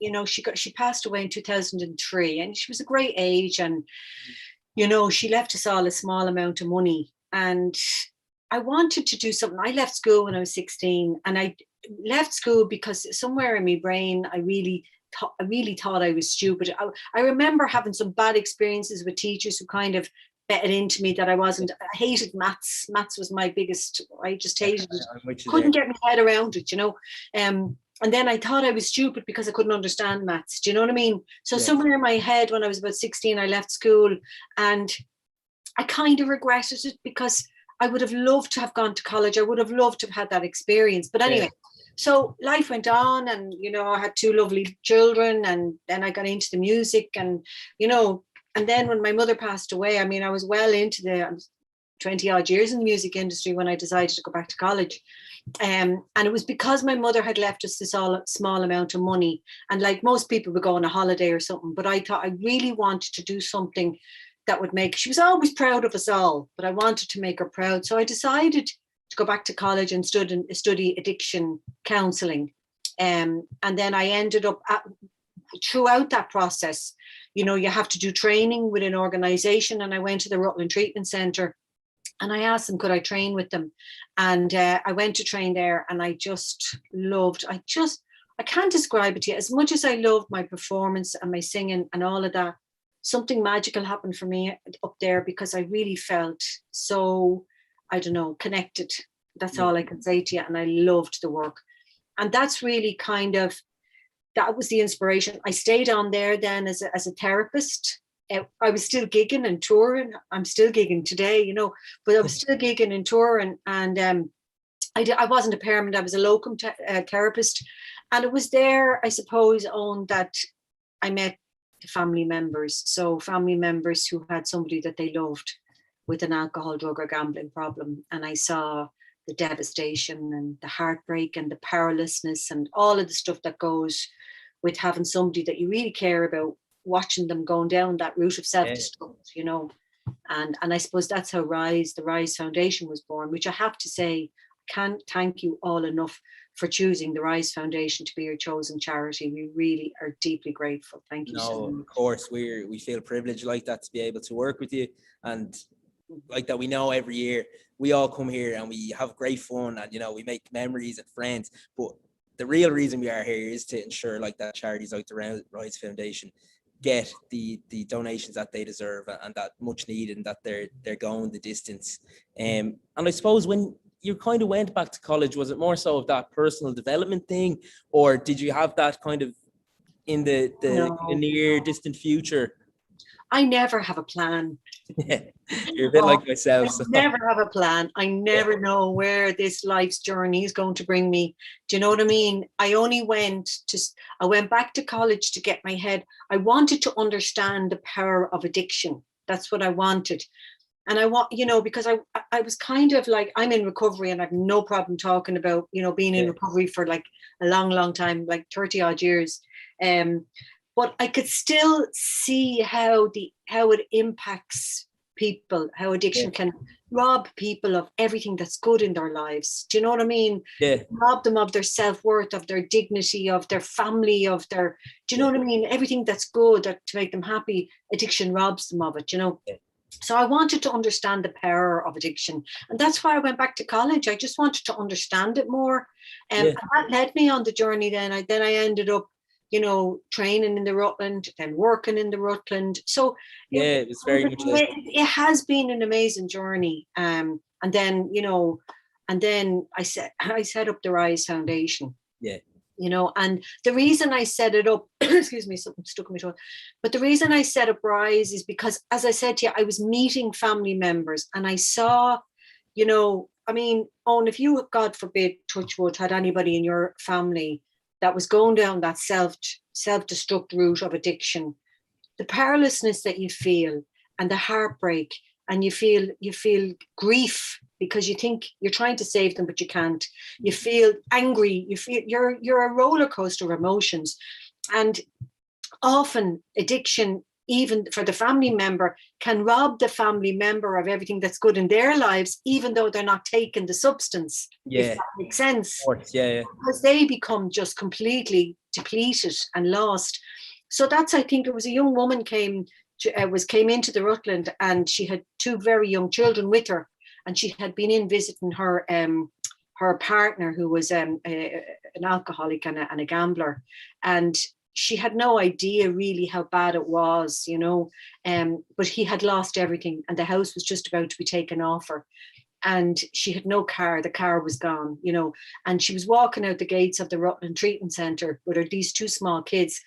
she passed away in 2003, and she was a great age, and she left us all a small amount of money, and I wanted to do something. I left school when I was 16, and I left school because somewhere in my brain, I really thought I was stupid. I remember having some bad experiences with teachers who kind of betted into me that I wasn't. I hated maths. Maths was my biggest. I just hated it. Couldn't get my head around it, And then I thought I was stupid because I couldn't understand maths. Do you know what I mean? So somewhere in my head, when I was about 16, I left school, and I kind of regretted it, because I would have loved to have gone to college. I would have loved to have had that experience. But anyway. So life went on, and, I had 2 lovely children, and then I got into the music, and, and then when my mother passed away, I was well into the 20 odd years in the music industry when I decided to go back to college. And it was because my mother had left us this small amount of money, and like most people would go on a holiday or something, but I thought I really wanted to do something that would make, she was always proud of us all, but I wanted to make her proud. So I decided to go back to college and study addiction counselling. And then I ended up throughout that process, you have to do training with an organisation, and I went to the Rutland Treatment Centre, and I asked them, could I train with them? And I went to train there, and I just loved, I can't describe it to you. As much as I loved my performance and my singing and all of that, something magical happened for me up there, because I really felt so, I don't know, connected. That's all I can say to you. And I loved the work. And that's really that was the inspiration. I stayed on there then as a therapist. I was still gigging and touring. I'm still gigging today, but I was still gigging and touring. And I wasn't a permanent, I was a locum therapist. And it was there, I suppose, that I met the family members. So family members who had somebody that they loved with an alcohol, drug or gambling problem. And I saw the devastation and the heartbreak and the powerlessness and all of the stuff that goes with having somebody that you really care about, watching them going down that route of self-destruct, And I suppose that's how the Rise Foundation was born, which I have to say, I can't thank you all enough for choosing the Rise Foundation to be your chosen charity. We really are deeply grateful. Thank you so much. Of course, we feel privileged like that to be able to work with you, and like that we know every year we all come here and we have great fun, and we make memories and friends. But the real reason we are here is to ensure like that charities like the Rise Foundation get the donations that they deserve and that much needed, and that they're going the distance. And I suppose when you kind of went back to college, was it more so of that personal development thing, or did you have that kind of in the near distant future? I never have a plan. You're a bit like myself. I So. never have a plan. I never know where this life's journey is going to bring me. Do you know what I mean? I went back to college to get my head. I wanted to understand the power of addiction. That's what I wanted. And I want, because I was kind of like, I'm in recovery and I've no problem talking about, being in recovery for like a long, long time, like 30 odd years. But I could still see how it impacts people, how addiction can rob people of everything that's good in their lives. Do you know what I mean? Yeah. Rob them of their self-worth, of their dignity, of their family, do you know what I mean? Everything that's good to make them happy, addiction robs them of it, Yeah. So I wanted to understand the power of addiction. And that's why I went back to college. I just wanted to understand it more. And that led me on the journey then. I ended up, training in the Rutland, then working in the Rutland. So it was very much. It has been an amazing journey. And then I set up the Rise Foundation. Yeah. And the reason I set it up, excuse me, something stuck in my throat. But the reason I set up Rise is because, as I said to you, I was meeting family members and I saw, Owen, if you, God forbid, touch wood, had anybody in your family that was going down that self-destruct route of addiction, the powerlessness that you feel and the heartbreak, and you feel grief because you think you're trying to save them, but you can't. You feel angry. You feel you're a roller coaster of emotions. And often addiction, even for the family member, can rob the family member of everything that's good in their lives, even though they're not taking the substance. Yeah. If that makes sense. Of course, yeah. Because they become just completely depleted and lost. So I think it was a young woman came into the Rutland, and she had two very young children with her, and she had been in visiting her partner, who was an alcoholic and a gambler, and she had no idea really how bad it was, but he had lost everything and the house was just about to be taken off her. And she had no car. The car was gone, and she was walking out the gates of the Rutland Treatment Centre with these two small kids.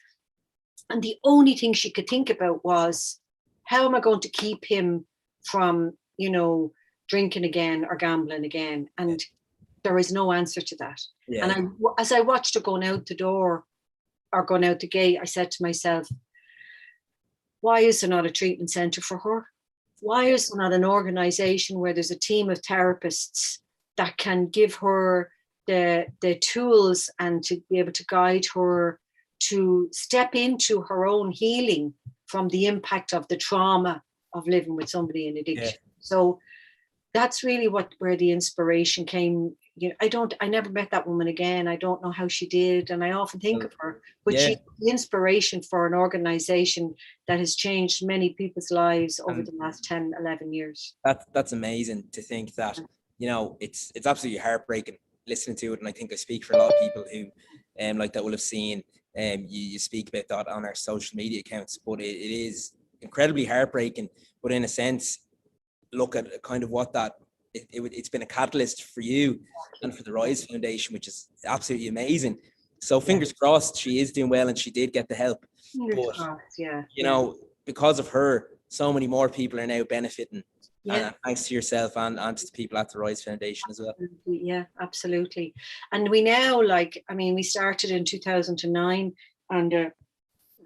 And the only thing she could think about was, how am I going to keep him from, drinking again or gambling again? And there is no answer to that. Yeah. And as I watched her going out the door or going out the gate, I said to myself, why is there not a treatment centre for her? Why is there not an organisation where there's a team of therapists that can give her the tools and to be able to guide her to step into her own healing from the impact of the trauma of living with somebody in addiction? Yeah. So that's really where the inspiration came. I never met that woman again. I don't know how she did. And I often think of her, but she's the inspiration for an organization that has changed many people's lives over the last 10, 11 years. That's amazing to think that, it's absolutely heartbreaking listening to it. And I think I speak for a lot of people who like that will have seen you speak about that on our social media accounts, but it is incredibly heartbreaking. But in a sense, look at kind of what it's been a catalyst for you and for the Rise Foundation, which is absolutely amazing. So fingers crossed she is doing well and she did get the help. Fingers crossed, yeah. Because of her, so many more people are now benefiting. Yeah. And thanks to yourself and to the people at the Rise Foundation as well. Yeah, absolutely. And we now, we started in 2009, and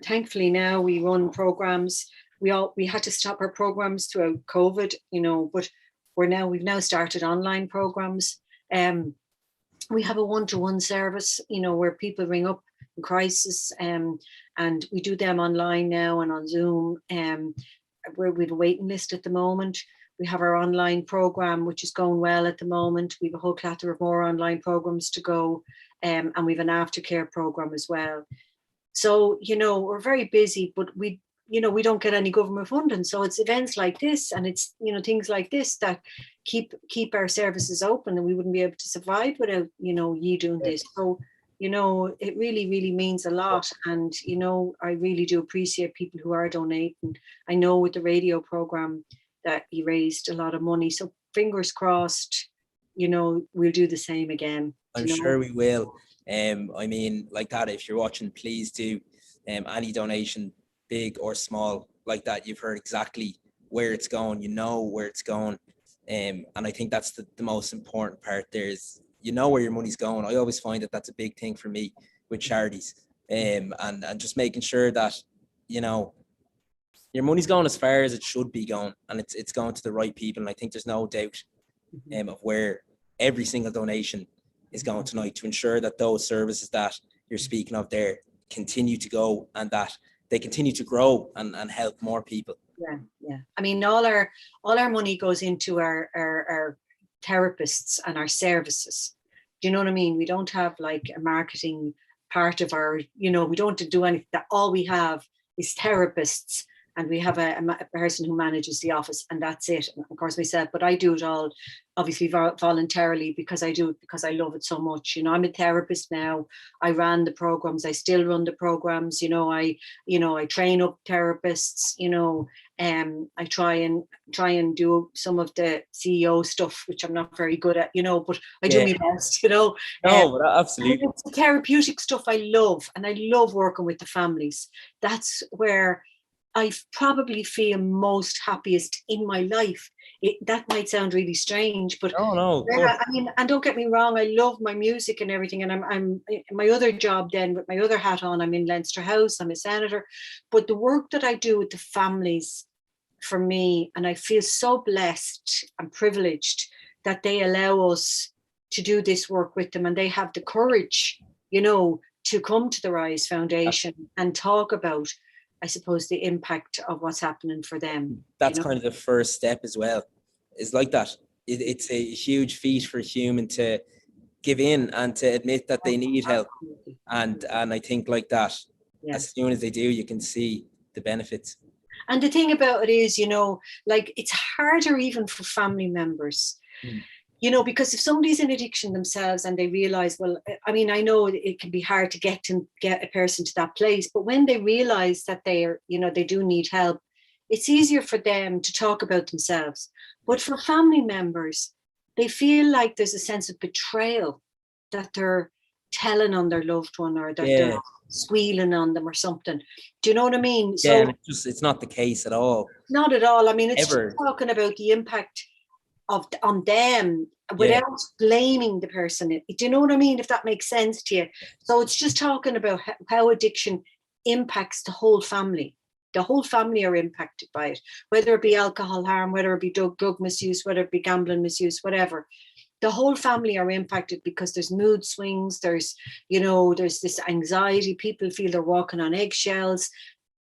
thankfully now we run programs. We had to stop our programs throughout COVID, but we've now started online programs. We have a one-to-one service, where people ring up in crisis, and we do them online now and on Zoom. We have a waiting list at the moment. We have our online program, which is going well at the moment. We have a whole clatter of more online programs to go, and we have an aftercare program as well. So, we're very busy, but we don't get any government funding. So it's events like this, and it's, things like this that keep our services open, and we wouldn't be able to survive without, you doing this. So, it really, really means a lot. And, I really do appreciate people who are donating. I know with the radio program that he raised a lot of money. So fingers crossed, we'll do the same again. I'm sure we will. Like that, if you're watching, please do any donation, big or small, like that. You've heard exactly where it's going. You know where it's going, and I think that's the most important part. There is, you know where your money's going. I always find that that's a big thing for me with charities, and just making sure that, you know, your money's going as far as it should be going, and it's going to the right people. And I think there's no doubt of where every single donation is going tonight, to ensure that those services that you're speaking of there continue to go, and that they continue to grow and help more people. Yeah. I mean, all our money goes into our therapists and our services. Do you know what I mean? We don't have like a marketing part of our, we don't do anything. That all we have is therapists, and we have a person who manages the office, and that's it. And of course myself, but I do it all obviously voluntarily, because I do it because I love it so much. I'm a therapist now. I ran the programs. I still run the programs. I train up therapists. I try and do some of the CEO stuff, which I'm not very good at. But I do my best. No, but absolutely. It's the therapeutic stuff I love, and I love working with the families. That's where I probably feel most happiest in my life. That might sound really strange, but no. I mean, and don't get me wrong, I love my music and everything, and I'm my other job then, with my other hat on, I'm in Leinster House, I'm a senator, but the work that I do with the families, for me, and I feel so blessed and privileged that they allow us to do this work with them, and they have the courage, to come to the Rise Foundation and talk about, I suppose, the impact of what's happening for them. That's kind of the first step as well. It's like that. It's a huge feat for a human to give in and to admit that they need help. And I think like that, as soon as they do, you can see the benefits. And the thing about it is, like, it's harder even for family members. Because if somebody's in addiction themselves and they realize, well, I mean, I know it can be hard to get a person to that place, but when they realize that they do need help, it's easier for them to talk about themselves. But for family members, they feel like there's a sense of betrayal, that they're telling on their loved one, or that they're squealing on them or something. Do you know what I mean? So it's not the case at all. Not at all. I mean, it's just talking about the impact on them without blaming the person. Do you know what I mean? If that makes sense to you. So it's just talking about how addiction impacts the whole family. The whole family are impacted by it, whether it be alcohol harm, whether it be drug misuse, whether it be gambling misuse, whatever. The whole family are impacted, because there's mood swings, there's this anxiety, people feel they're walking on eggshells,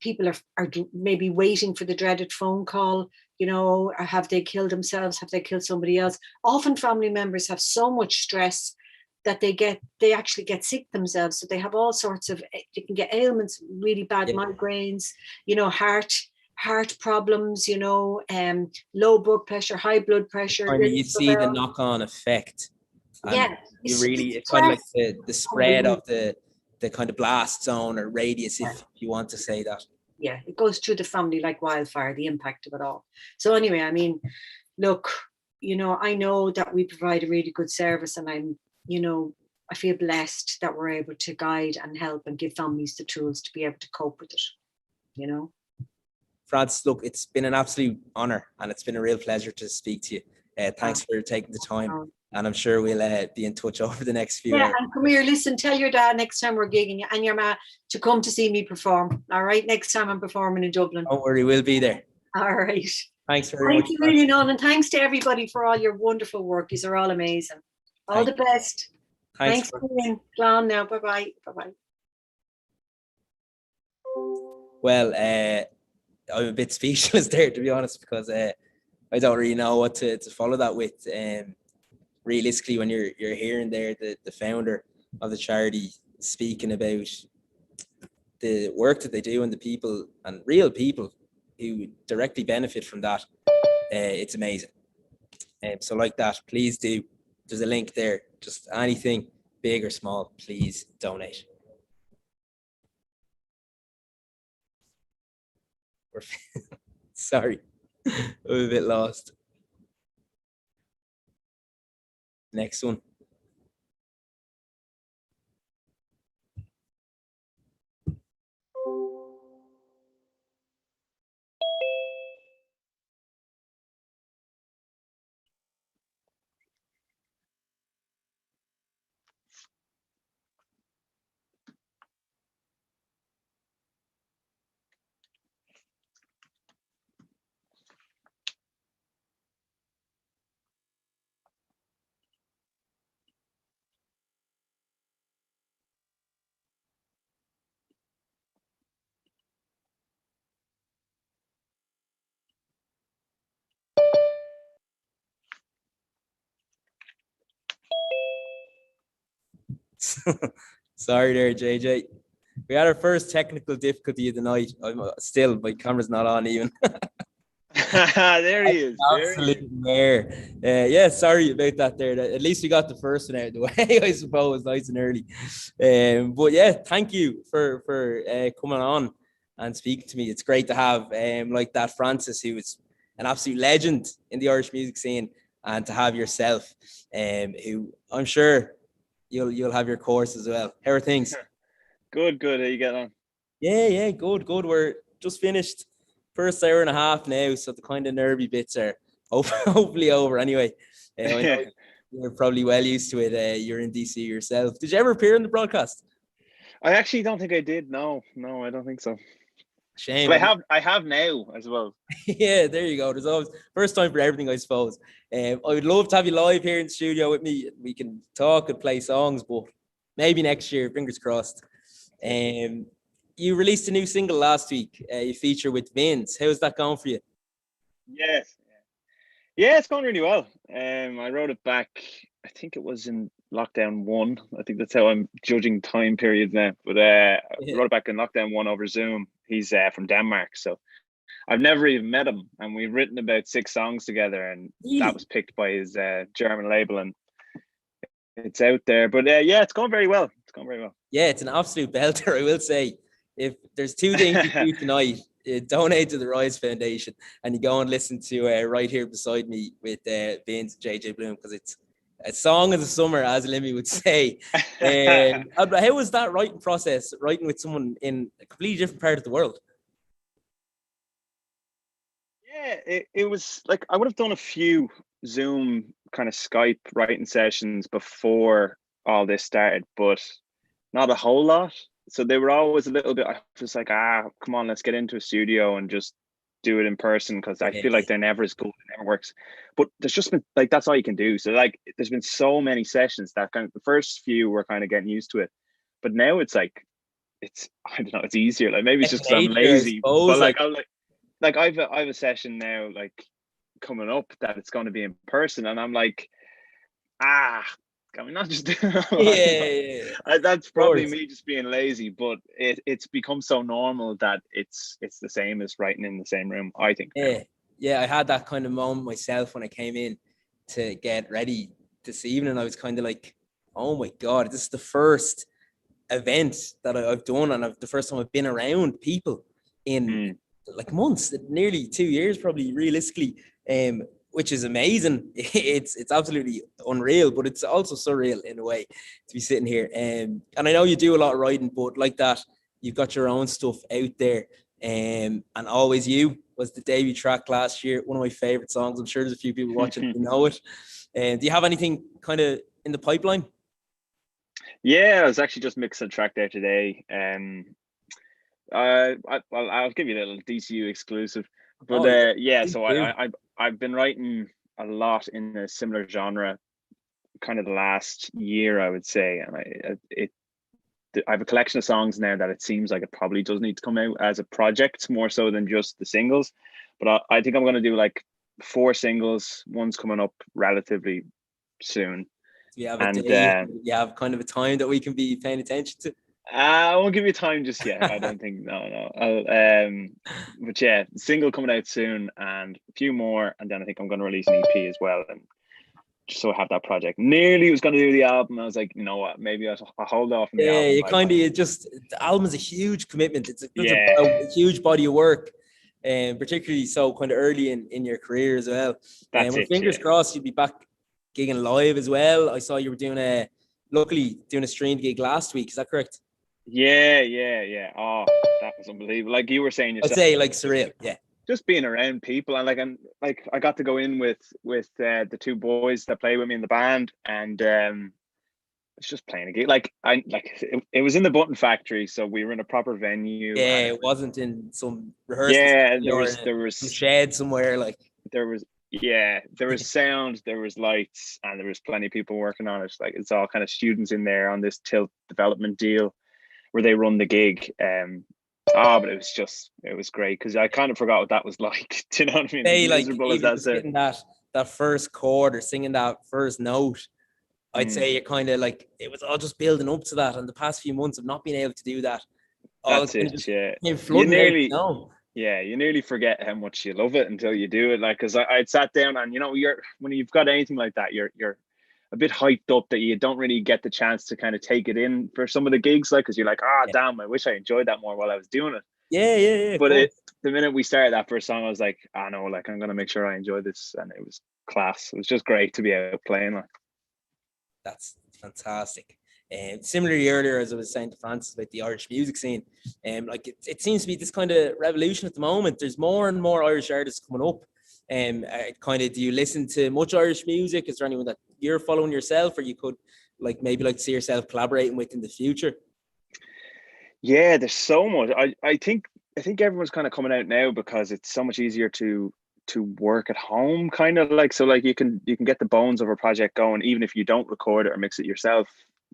people are maybe waiting for the dreaded phone call, or have they killed themselves? Have they killed somebody else? Often family members have so much stress that they actually get sick themselves. So they have all sorts of, they can get ailments, really bad migraines, heart problems, low blood pressure, high blood pressure. I mean, you see the knock-on effect. And it's kind of like the spread of the kind of blast zone or radius, if you want to say that. Yeah, it goes through the family like wildfire, the impact of it all. So anyway, I mean, look, I know that we provide a really good service, and I feel blessed that we're able to guide and help and give families the tools to be able to cope with it, Frances, look, it's been an absolute honor, and it's been a real pleasure to speak to you. Thanks for taking the time, and I'm sure we'll be in touch over the next few hours. And come here, listen, tell your dad next time we're gigging you and your ma to come to see me perform. All right, next time I'm performing in Dublin. Don't worry, we'll be there. All right. Thanks very much. Thank you, really, Nolan, and thanks to everybody for all your wonderful work. You're all amazing. All the best. Thanks for being on now. Bye-bye. Bye-bye. Well, I'm a bit speechless there, to be honest, because I don't really know what to follow that with. Realistically, when you're hearing there the founder of the charity speaking about the work that they do and the people and real people who directly benefit from that, it's amazing. So like that, please do. There's a link there. Just anything, big or small, please donate. Sorry, I'm a bit lost. Next one. Sorry there, JJ. We had our first technical difficulty of the night. Still, my camera's not on even. There he is. Absolute mare. Yeah, sorry about that there. At least we got the first one out of the way, I suppose, nice and early. But yeah, thank you for coming on and speaking to me. It's great to have like that Francis, who is an absolute legend in the Irish music scene, and to have yourself, who I'm sure you'll have your course as well. How are things? Good. How you getting on? Yeah, good. We're just finished first hour and a half now, so the kind of nervy bits are hopefully over anyway. I know you're probably well used to it. You're in DC yourself. Did you ever appear in the broadcast? I actually don't think I did. No, I don't think so. Shame. But I have now as well. Yeah, there you go. There's always first time for everything, I suppose. I would love to have you live here in the studio with me. We can talk and play songs, but maybe next year, fingers crossed. You released a new single last week. You feature with Vince. How's that going for you? Yes. Yeah, it's going really well. I wrote it back, I think it was in lockdown 1. I think that's how I'm judging time periods now. But I wrote it back in lockdown 1 over Zoom. He's from Denmark, so I've never even met him. And we've written about 6 songs together, and that was picked by his German label, and it's out there. But yeah, it's going very well. Yeah, it's an absolute belter, I will say. If there's 2 things you do tonight, donate to the Rise Foundation, and you go and listen to Right Here Beside Me with Vince and JJ Bloom, because it's a song of the summer, as Lemmy would say. How was that writing process, writing with someone in a completely different part of the world? Yeah, it was like I would have done a few Zoom kind of Skype writing sessions before all this started, but not a whole lot. So they were always a little bit, I was like, come on, let's get into a studio and just do it in person, because I feel like they're never as good, it never works. But there's just been like, that's all you can do. So like, there's been so many sessions that kind of the first few were kind of getting used to it. But now it's like, I don't know, it's easier. Like maybe it's just because I'm lazy. But like, I've a session now like coming up that it's going to be in person, and I'm like, can we not just do it? That's probably me just being lazy, but it's become so normal that it's the same as writing in the same room, I think. Yeah, I had that kind of moment myself when I came in to get ready this evening. I was kind of like, oh my God, this is the first event that I've done, and the first time I've been around people in like months, nearly 2 years probably, realistically, which is amazing. It's absolutely unreal, but it's also surreal in a way to be sitting here. And I know you do a lot of writing, but like that, you've got your own stuff out there. And Always You was the debut track last year. One of my favorite songs. I'm sure there's a few people watching who know it. Do you have anything kind of in the pipeline? Yeah, I was actually just mixing a track there today. I'll give you a little DCU exclusive. But so I've been writing a lot in a similar genre kind of the last year, I would say. And I have a collection of songs now that it seems like it probably does need to come out as a project more so than just the singles. But I think I'm going to do like 4 singles. One's coming up relatively soon. Do you have a day? You have kind of a time that we can be paying attention to? I won't give you time just yet. I don't think. No. But yeah, single coming out soon, and a few more, and then I think I'm going to release an EP as well, and just so I have that project. Nearly was going to do the album. I was like, you know what? Maybe I'll hold off on the album. You kind of the album is a huge commitment. It's a huge body of work, and particularly so kind of early in your career as well. Fingers crossed you'll be back gigging live as well. I saw you were doing a streamed gig last week. Is that correct? Yeah. Oh, that was unbelievable. Like you were saying yourself. I'd say like surreal. Yeah. Just being around people, and I got to go in with the 2 boys that play with me in the band, and it's just playing a gig. It was in the Button Factory, so we were in a proper venue. Yeah, it wasn't in some rehearsal. Yeah, there was some shed somewhere. Like there was sound, there was lights, and there was plenty of people working on it. Like it's all kind of students in there on this Tilt development deal where they run the gig. But it was great because I kind of forgot what that was like. Do you know what I mean? Hey, like even getting that first chord or singing that first note, I'd say you're kind of like, it was all just building up to that. And the past few months of not being able to do that. That's it, yeah. You nearly forget how much you love it until you do it. Like, because I'd sat down and, when you've got anything like that, you're a bit hyped up that you don't really get the chance to kind of take it in for some of the gigs, like, because you're like, damn, I wish I enjoyed that more while I was doing it. Yeah. But the minute we started that first song, I was like, no, like, I'm gonna make sure I enjoy this, and it was class. It was just great to be out playing. Like, that's fantastic. And similarly, earlier, as I was saying to Francis about the Irish music scene, like it seems to be this kind of revolution at the moment. There's more and more Irish artists coming up. Do you listen to much Irish music? Is there anyone that you're following yourself, or you could maybe like to see yourself collaborating with in the future? Yeah, there's so much. I think everyone's kind of coming out now because it's so much easier to work at home, kind of like, so like you can get the bones of a project going, even if you don't record it or mix it yourself.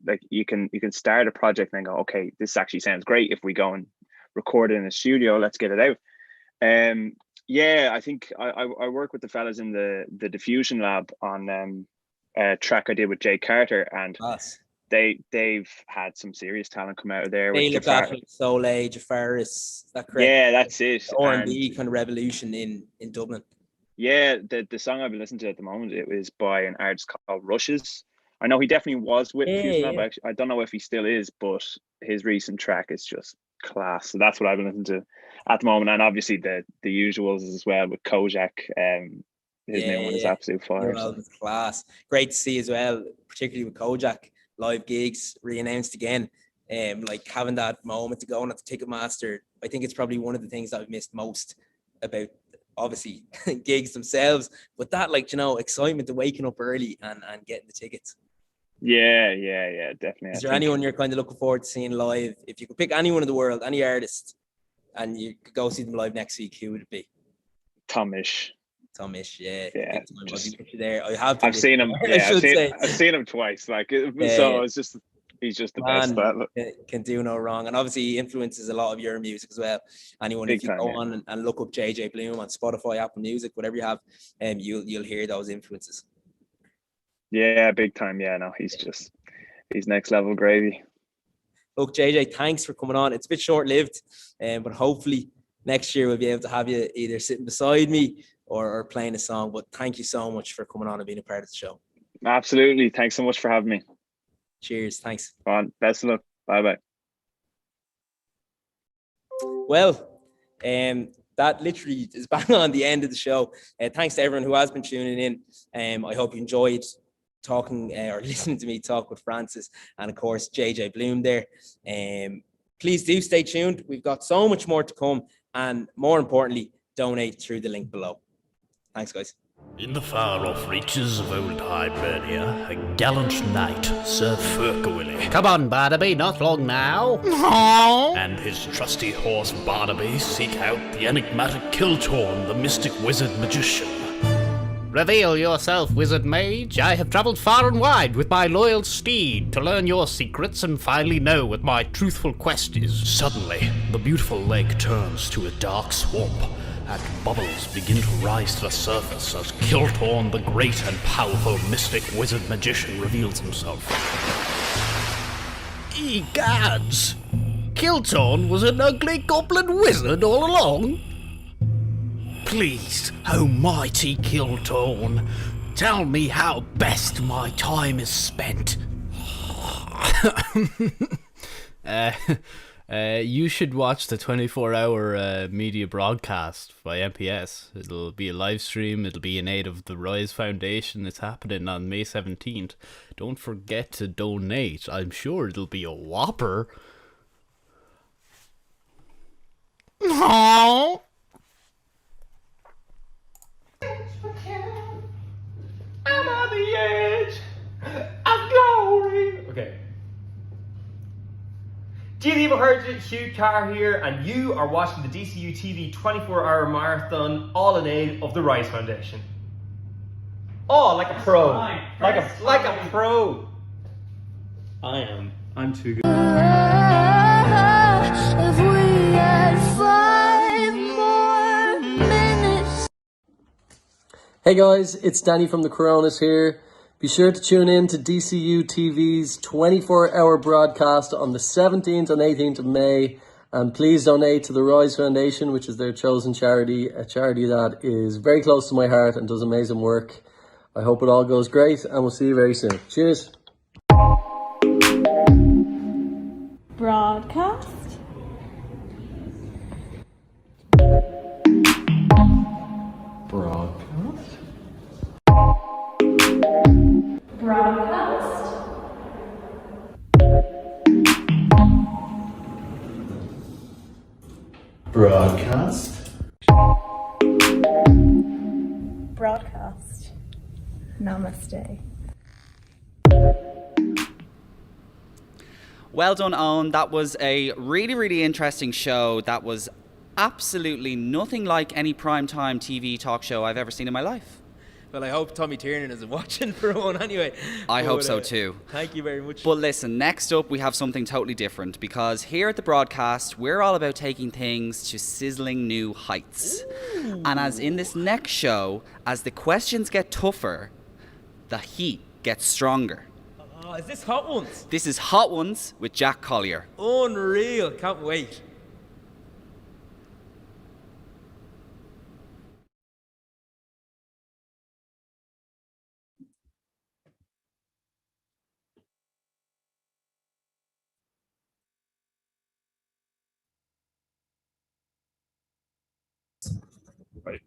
Like you can start a project and then go, okay, this actually sounds great. If we go and record it in a studio, let's get it out. Yeah, I think I work with the fellas in the Diffusion Lab on a track I did with Jay Carter, and they've had some serious talent come out of there. They look after Soleil, Jafaris, is that correct? Yeah, that's it. The R&B kind of revolution in Dublin. Yeah, the song I've been listening to at the moment, it was by an artist called Rushes. I know he definitely was with Diffusion Lab. I don't know if he still is, but his recent track is just class. So that's what I've been listening to at the moment, and obviously the usuals as well with Kojak. His new one is absolute fire. It's class. Great to see as well, particularly with Kojak, live gigs re-announced again. Like having that moment to go on at the Ticketmaster, I think it's probably one of the things that I've missed most about obviously gigs themselves, but that excitement of waking up early and getting the tickets. Yeah, definitely. Is there anyone you're kind of looking forward to seeing live? If you could pick anyone in the world, any artist, and you could go see them live next week, who would it be? Tomish, yeah. Just, there. I've seen him. Yeah, I've seen him twice. Like, so it's just, he's just the best. Can do no wrong, and obviously he influences a lot of your music as well. Anyone, if you go on and look up JJ Bloom on Spotify, Apple Music, whatever you have, you'll hear those influences. Yeah, big time. Yeah, no, he's next level gravy. Look, JJ, thanks for coming on. It's a bit short-lived, but hopefully next year we'll be able to have you either sitting beside me or playing a song. But thank you so much for coming on and being a part of the show. Absolutely. Thanks so much for having me. Cheers. Thanks. Best of luck. Bye-bye. Well, that literally is bang on the end of the show. Thanks to everyone who has been tuning in. I hope you enjoyed talking or listening to me talk with Francis and of course JJ Bloom there. Please do stay tuned. We've got so much more to come, and more importantly, donate through the link below. Thanks, guys. In the far-off reaches of old Hibernia, a gallant knight, Sir Furkawilly. Come on, Barnaby, not long now. And his trusty horse Barnaby seek out the enigmatic Kiltorn, the mystic wizard magician. Reveal yourself, wizard mage. I have travelled far and wide with my loyal steed to learn your secrets and finally know what my truthful quest is. Suddenly, the beautiful lake turns to a dark swamp, and bubbles begin to rise to the surface as Kiltorn, the great and powerful mystic wizard magician, reveals himself. Egads! Kiltorn was an ugly goblin wizard all along? Please, oh mighty Kiltorn, tell me how best my time is spent. You should watch the 24-hour media broadcast by MPS. It'll be a live stream. It'll be in aid of the Rise Foundation. It's happening on May 17th. Don't forget to donate. I'm sure it'll be a whopper. Aww. I'm on the edge of glory. Okay. GZ Mahurjit, Hugh Carr here, and you are watching the DCU TV 24-hour marathon, all in aid of the Rise Foundation. Oh, like a pro. Like a pro. I am. I'm too good. If we had 5 more minutes. Hey guys, it's Danny from the Coronas here. Be sure to tune in to DCU TV's 24-hour broadcast on the 17th and 18th of May. And please donate to the Rise Foundation, which is their chosen charity, a charity that is very close to my heart and does amazing work. I hope it all goes great, and we'll see you very soon. Cheers. Broadcast. Broadcast. Broadcast. Broadcast. Broadcast. Namaste. Well done, Owen. That was a really, really interesting show. That was absolutely nothing like any primetime TV talk show I've ever seen in my life. Well, I hope Tommy Tiernan isn't watching for one anyway. I hope so too. Thank you very much. But listen, next up we have something totally different, because here at the broadcast we're all about taking things to sizzling new heights. Ooh. And as in this next show, as the questions get tougher, the heat gets stronger. Oh, is this Hot Ones? This is Hot Ones with Jack Collier. Unreal. Can't wait. Right.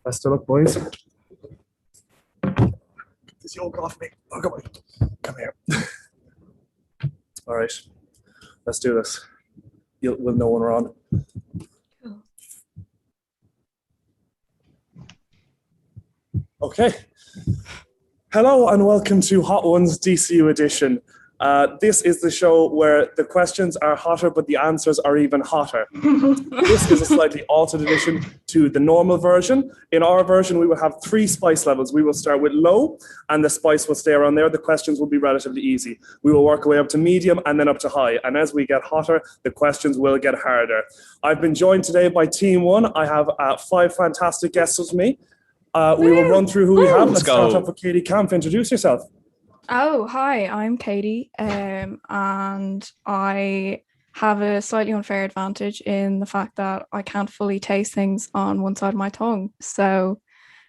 Best of luck, boys. Get this yoke off me. Oh, come on. Come here. All right. Let's do this. We'll know when we're on. Okay. Hello and welcome to Hot Ones DCU edition. This is the show where the questions are hotter, but the answers are even hotter. This is a slightly altered edition to the normal version. In our version, we will have 3 spice levels. We will start with low, and the spice will stay around there. The questions will be relatively easy. We will work our way up to medium and then up to high. And as we get hotter, the questions will get harder. I've been joined today by Team 1. I have 5 fantastic guests with me. We will run through who we have. Let's start off with Katie Camp. Introduce yourself. Oh, hi, I'm Katie, and I have a slightly unfair advantage in the fact that I can't fully taste things on one side of my tongue. So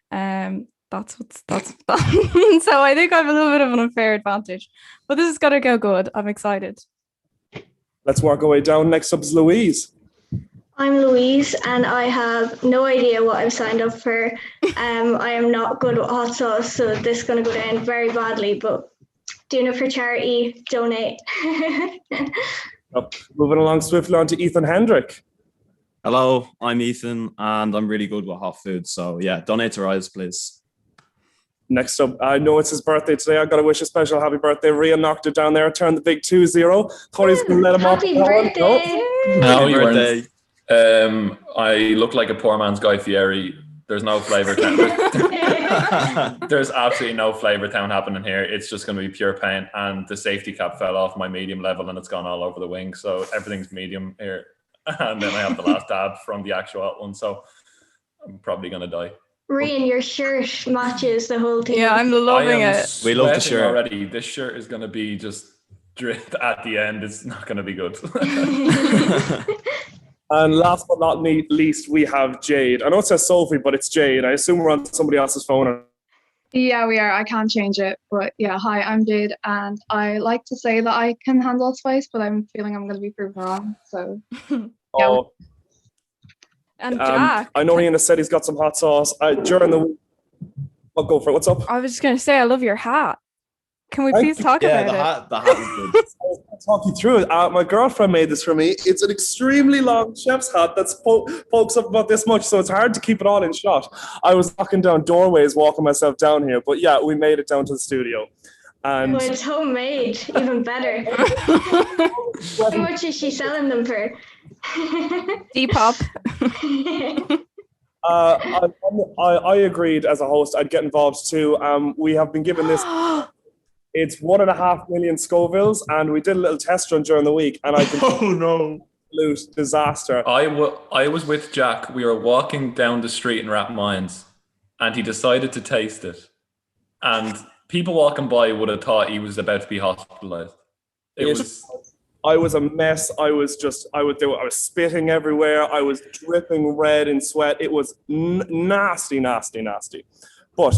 that's so I think I have a little bit of an unfair advantage. But this is gonna go good. I'm excited. Let's work our way down. Next up is Louise. I'm Louise, and I have no idea what I've signed up for. I am not good with hot sauce, so this is going to go down very badly, but doing it for charity, donate. Moving along swiftly on to Ethan Hendrick. Hello, I'm Ethan, and I'm really good with hot food, so yeah, donate to Rise, please. Next up, I know it's his birthday today. I've got to wish a special happy birthday. Rian knocked it down there, turned the big 2-0. Thought he was going to let him off. Happy birthday! No, you weren't. I look like a poor man's Guy Fieri. There's no flavor town. There's absolutely no flavor town happening here. It's just going to be pure pain. And the safety cap fell off my medium level and it's gone all over the wing. So everything's medium here. And then I have the last dab from the actual one. So I'm probably going to die. Rian, your shirt matches the whole thing. Yeah, I'm loving it. We love the shirt already. This shirt is going to be just dripped at the end. It's not going to be good. And last but not least, we have Jade. I know it says Sophie, but it's Jade. I assume we're on somebody else's phone. Yeah, we are. I can't change it. But yeah, hi, I'm Jade. And I like to say that I can handle spice, but I'm feeling I'm going to be proven wrong. So, yeah. Oh. And Jack. I know Rihanna said he's got some hot sauce. During the week, I'll go for it. What's up? I was just going to say, I love your hat. Can we please talk about it? The hat is good. I'll talk you through it. My girlfriend made this for me. It's an extremely long chef's hat that's pokes up about this much, so it's hard to keep it all in shot. I was knocking down doorways, walking myself down here, but yeah, we made it down to the studio. And well, it's homemade, even better. How much is she selling them for? Depop. I agreed as a host. I'd get involved too. We have been given this. It's 1.5 million Scovilles, and we did a little test run during the week, and I can absolute disaster. I was with Jack. We were walking down the street in Rathmines, and he decided to taste it. And people walking by would have thought he was about to be hospitalized. I was a mess. I was spitting everywhere. I was dripping red in sweat. It was nasty. But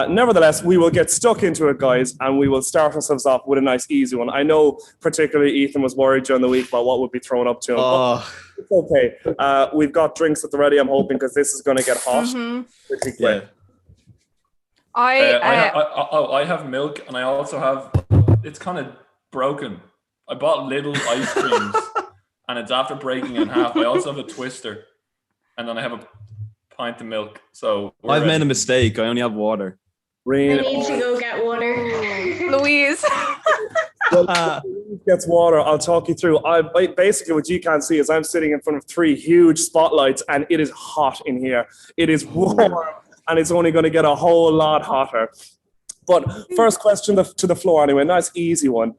nevertheless, we will get stuck into it, guys, and we will start ourselves off with a nice, easy one. I know particularly Ethan was worried during the week about what would be thrown up to him. But it's okay. We've got drinks at the ready, I'm hoping, because this is going to get hot pretty quick. I have milk, and I also have, it's kind of broken. I bought little ice creams, and it's after breaking in half. I also have a twister, and then I have a pint of milk. So I've made a mistake. I only have water. I need to go get water. Louise. Gets water. I'll talk you through. Basically what you can't see is I'm sitting in front of 3 huge spotlights, and it is hot in here. It is warm, and it's only going to get a whole lot hotter. But first question to the floor anyway. Nice easy one.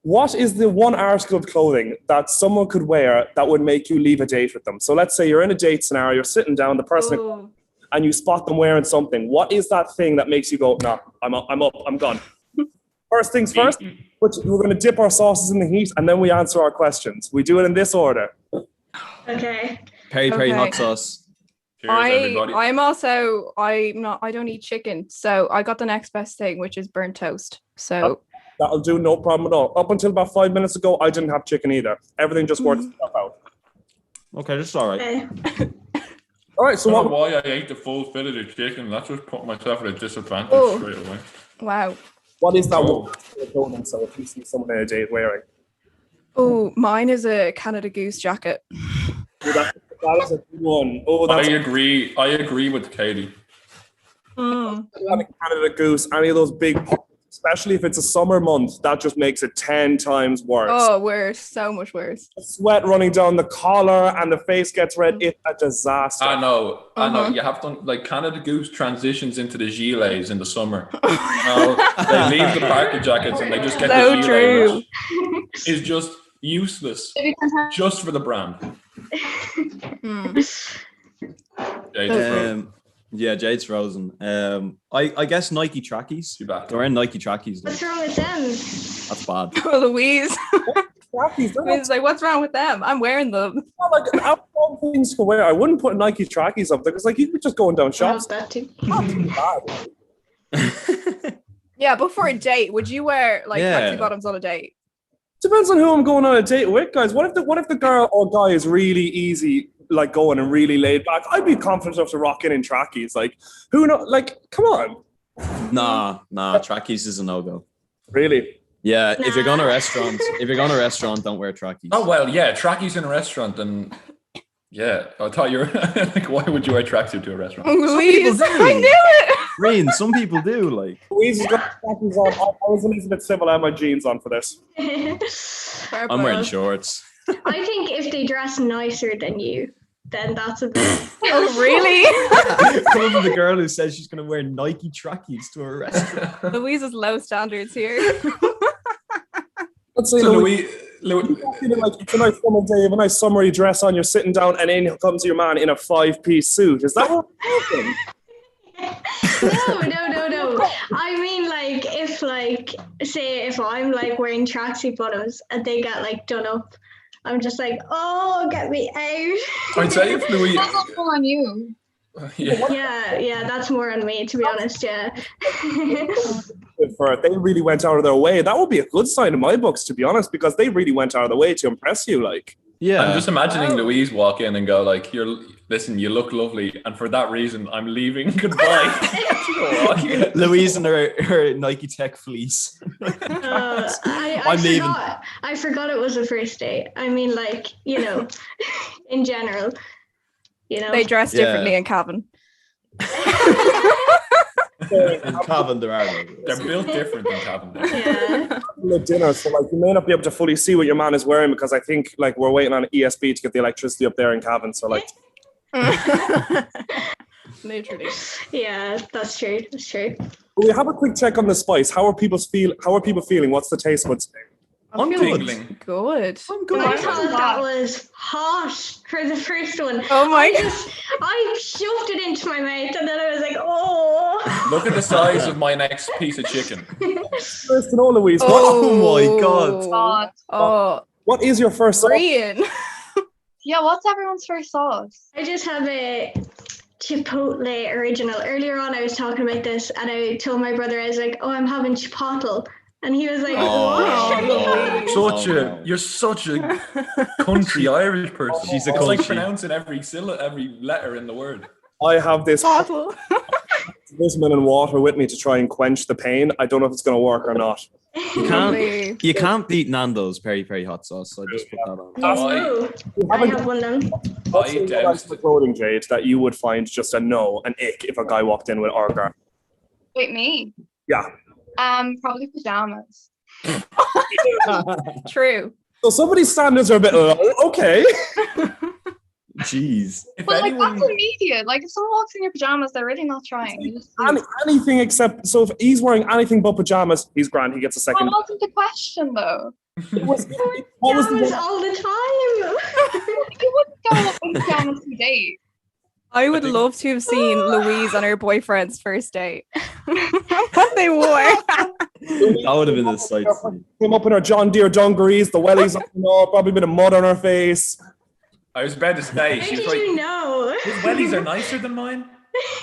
What is the one article of clothing that someone could wear that would make you leave a date with them? So let's say you're in a date scenario, you're sitting down, the person, and you spot them wearing something. What is that thing that makes you go, no, I'm up, I'm gone? First things first, we're going to dip our sauces in the heat, and then we answer our questions. We do it in this order. Okay. Peri hot sauce. I don't eat chicken, so I got the next best thing, which is burnt toast. So that'll do, no problem at all. Up until about 5 minutes ago, I didn't have chicken either. Everything just works itself out. Okay, that's all right. All right, so I don't know why I ate the full fillet of chicken. That just put myself at a disadvantage straight away. Wow. What is that one? So if you see someone in a date wearing? Oh, mine is a Canada Goose jacket. That is a good one. I agree with Katie. Canada Goose, any of those big pockets, especially if it's a summer month, that just makes it 10 times worse. Oh, worse. So much worse. The sweat running down the collar and the face gets red. It's a disaster. I know. You have to, like, Canada Goose transitions into the gilets in the summer. They leave the parka jackets and they just get the gilet. It's just useless. Just for the brand. Yeah, Jade's frozen. I guess Nike trackies. They're wearing Nike trackies. What's wrong with them? That's bad. Oh, Louise. Louise is like, what's wrong with them? I'm wearing them. Out of all things to wear, I wouldn't put Nike trackies up there because, like, you could just go down shops. That too. Not too bad. Yeah, but for a date, would you wear taxi bottoms on a date? Depends on who I'm going on a date with, guys. What if the girl or guy is really easy, like, going and really laid back? I'd be confident enough to rock in trackies. Like, who know? Like, come on. Nah. Trackies is a no-go. Really? Yeah. If you're going to a restaurant, don't wear trackies. Oh well, yeah, trackies in a restaurant, and yeah, I thought you were like, why would you wear tracksuit to a restaurant? Louise, I knew it. Green, some people do. Like, Louise has got trackies on. I was a little bit civil. I had my jeans on for this. I'm wearing shorts. I think if they dress nicer than you, then that's a bit. Oh, really? Coming from the girl who says she's going to wear Nike trackies to a restaurant. Louise's low standards here. Let's say, Louise, like, it's a nice summer day, you have a nice summery dress on, you're sitting down, and in comes your man in a 5-piece suit. Is that what happened? No. I mean, like, if, like, say if I'm, like, wearing tracksuit bottoms and they get, like, done up, I'm just like, oh, get me out. I'd say if Louise... That's all on you. Yeah, that's more on me, to be honest, yeah. They really went out of their way. That would be a good sign in my books, to be honest, because they really went out of the way to impress you, like. Yeah. I'm just imagining Louise walk in and go, like, listen, you look lovely, and for that reason, I'm leaving. Goodbye. Louise and her Nike Tech fleece. I'm leaving. I forgot it was a first date. I mean, like, you know, in general, you know. They dress differently in Cavan. In Cavan, they're built different in Cavan. Yeah. Dinner, so, like, you may not be able to fully see what your man is wearing because I think, like, we're waiting on ESB to get the electricity up there in Cavan. So, like, literally. Yeah, that's true. We have a quick check on the spice. How are people feeling? What's the taste buds today? I I'm feel tingling. Good. I thought that was hot for the first one. Oh my I shoved it into my mouth and then I was like, oh. Look at the size of my next piece of chicken. First and all, Louise. Oh my God. Oh, What is your first sauce? Brian. Yeah, what's everyone's first sauce? I just have a Chipotle original. Earlier on, I was talking about this and I told my brother, I was like, oh, I'm having Chipotle. And he was like, what? You're such a country Irish person. She's a It's like country. pronouncing every letter in the word. I have this Lisman and water with me to try and quench the pain. I don't know if it's going to work or not. You can't beat Nando's peri peri hot sauce. So I just put that on. I have one of them. What's the clothing, Jade, that you would find just an ick if a guy walked in with Argar? Wait, me? Yeah. Probably pajamas. True. So somebody's standards are a bit okay. Jeez. But like that's immediate. Like if someone walks in your pajamas, they're really not trying. Anything except, so if he's wearing anything but pajamas, he's grand. He gets a second. That wasn't the question though. What was Pajamas all the time. You wouldn't go up in pajamas to date. I would love to have seen Louise on her boyfriend's first date. What they wore. That would have been the sight. Came up in her John Deere dungarees, the wellies up and all, probably a bit of mud on her face. I was about to say, How she's did like, you know? his wellies are nicer than mine.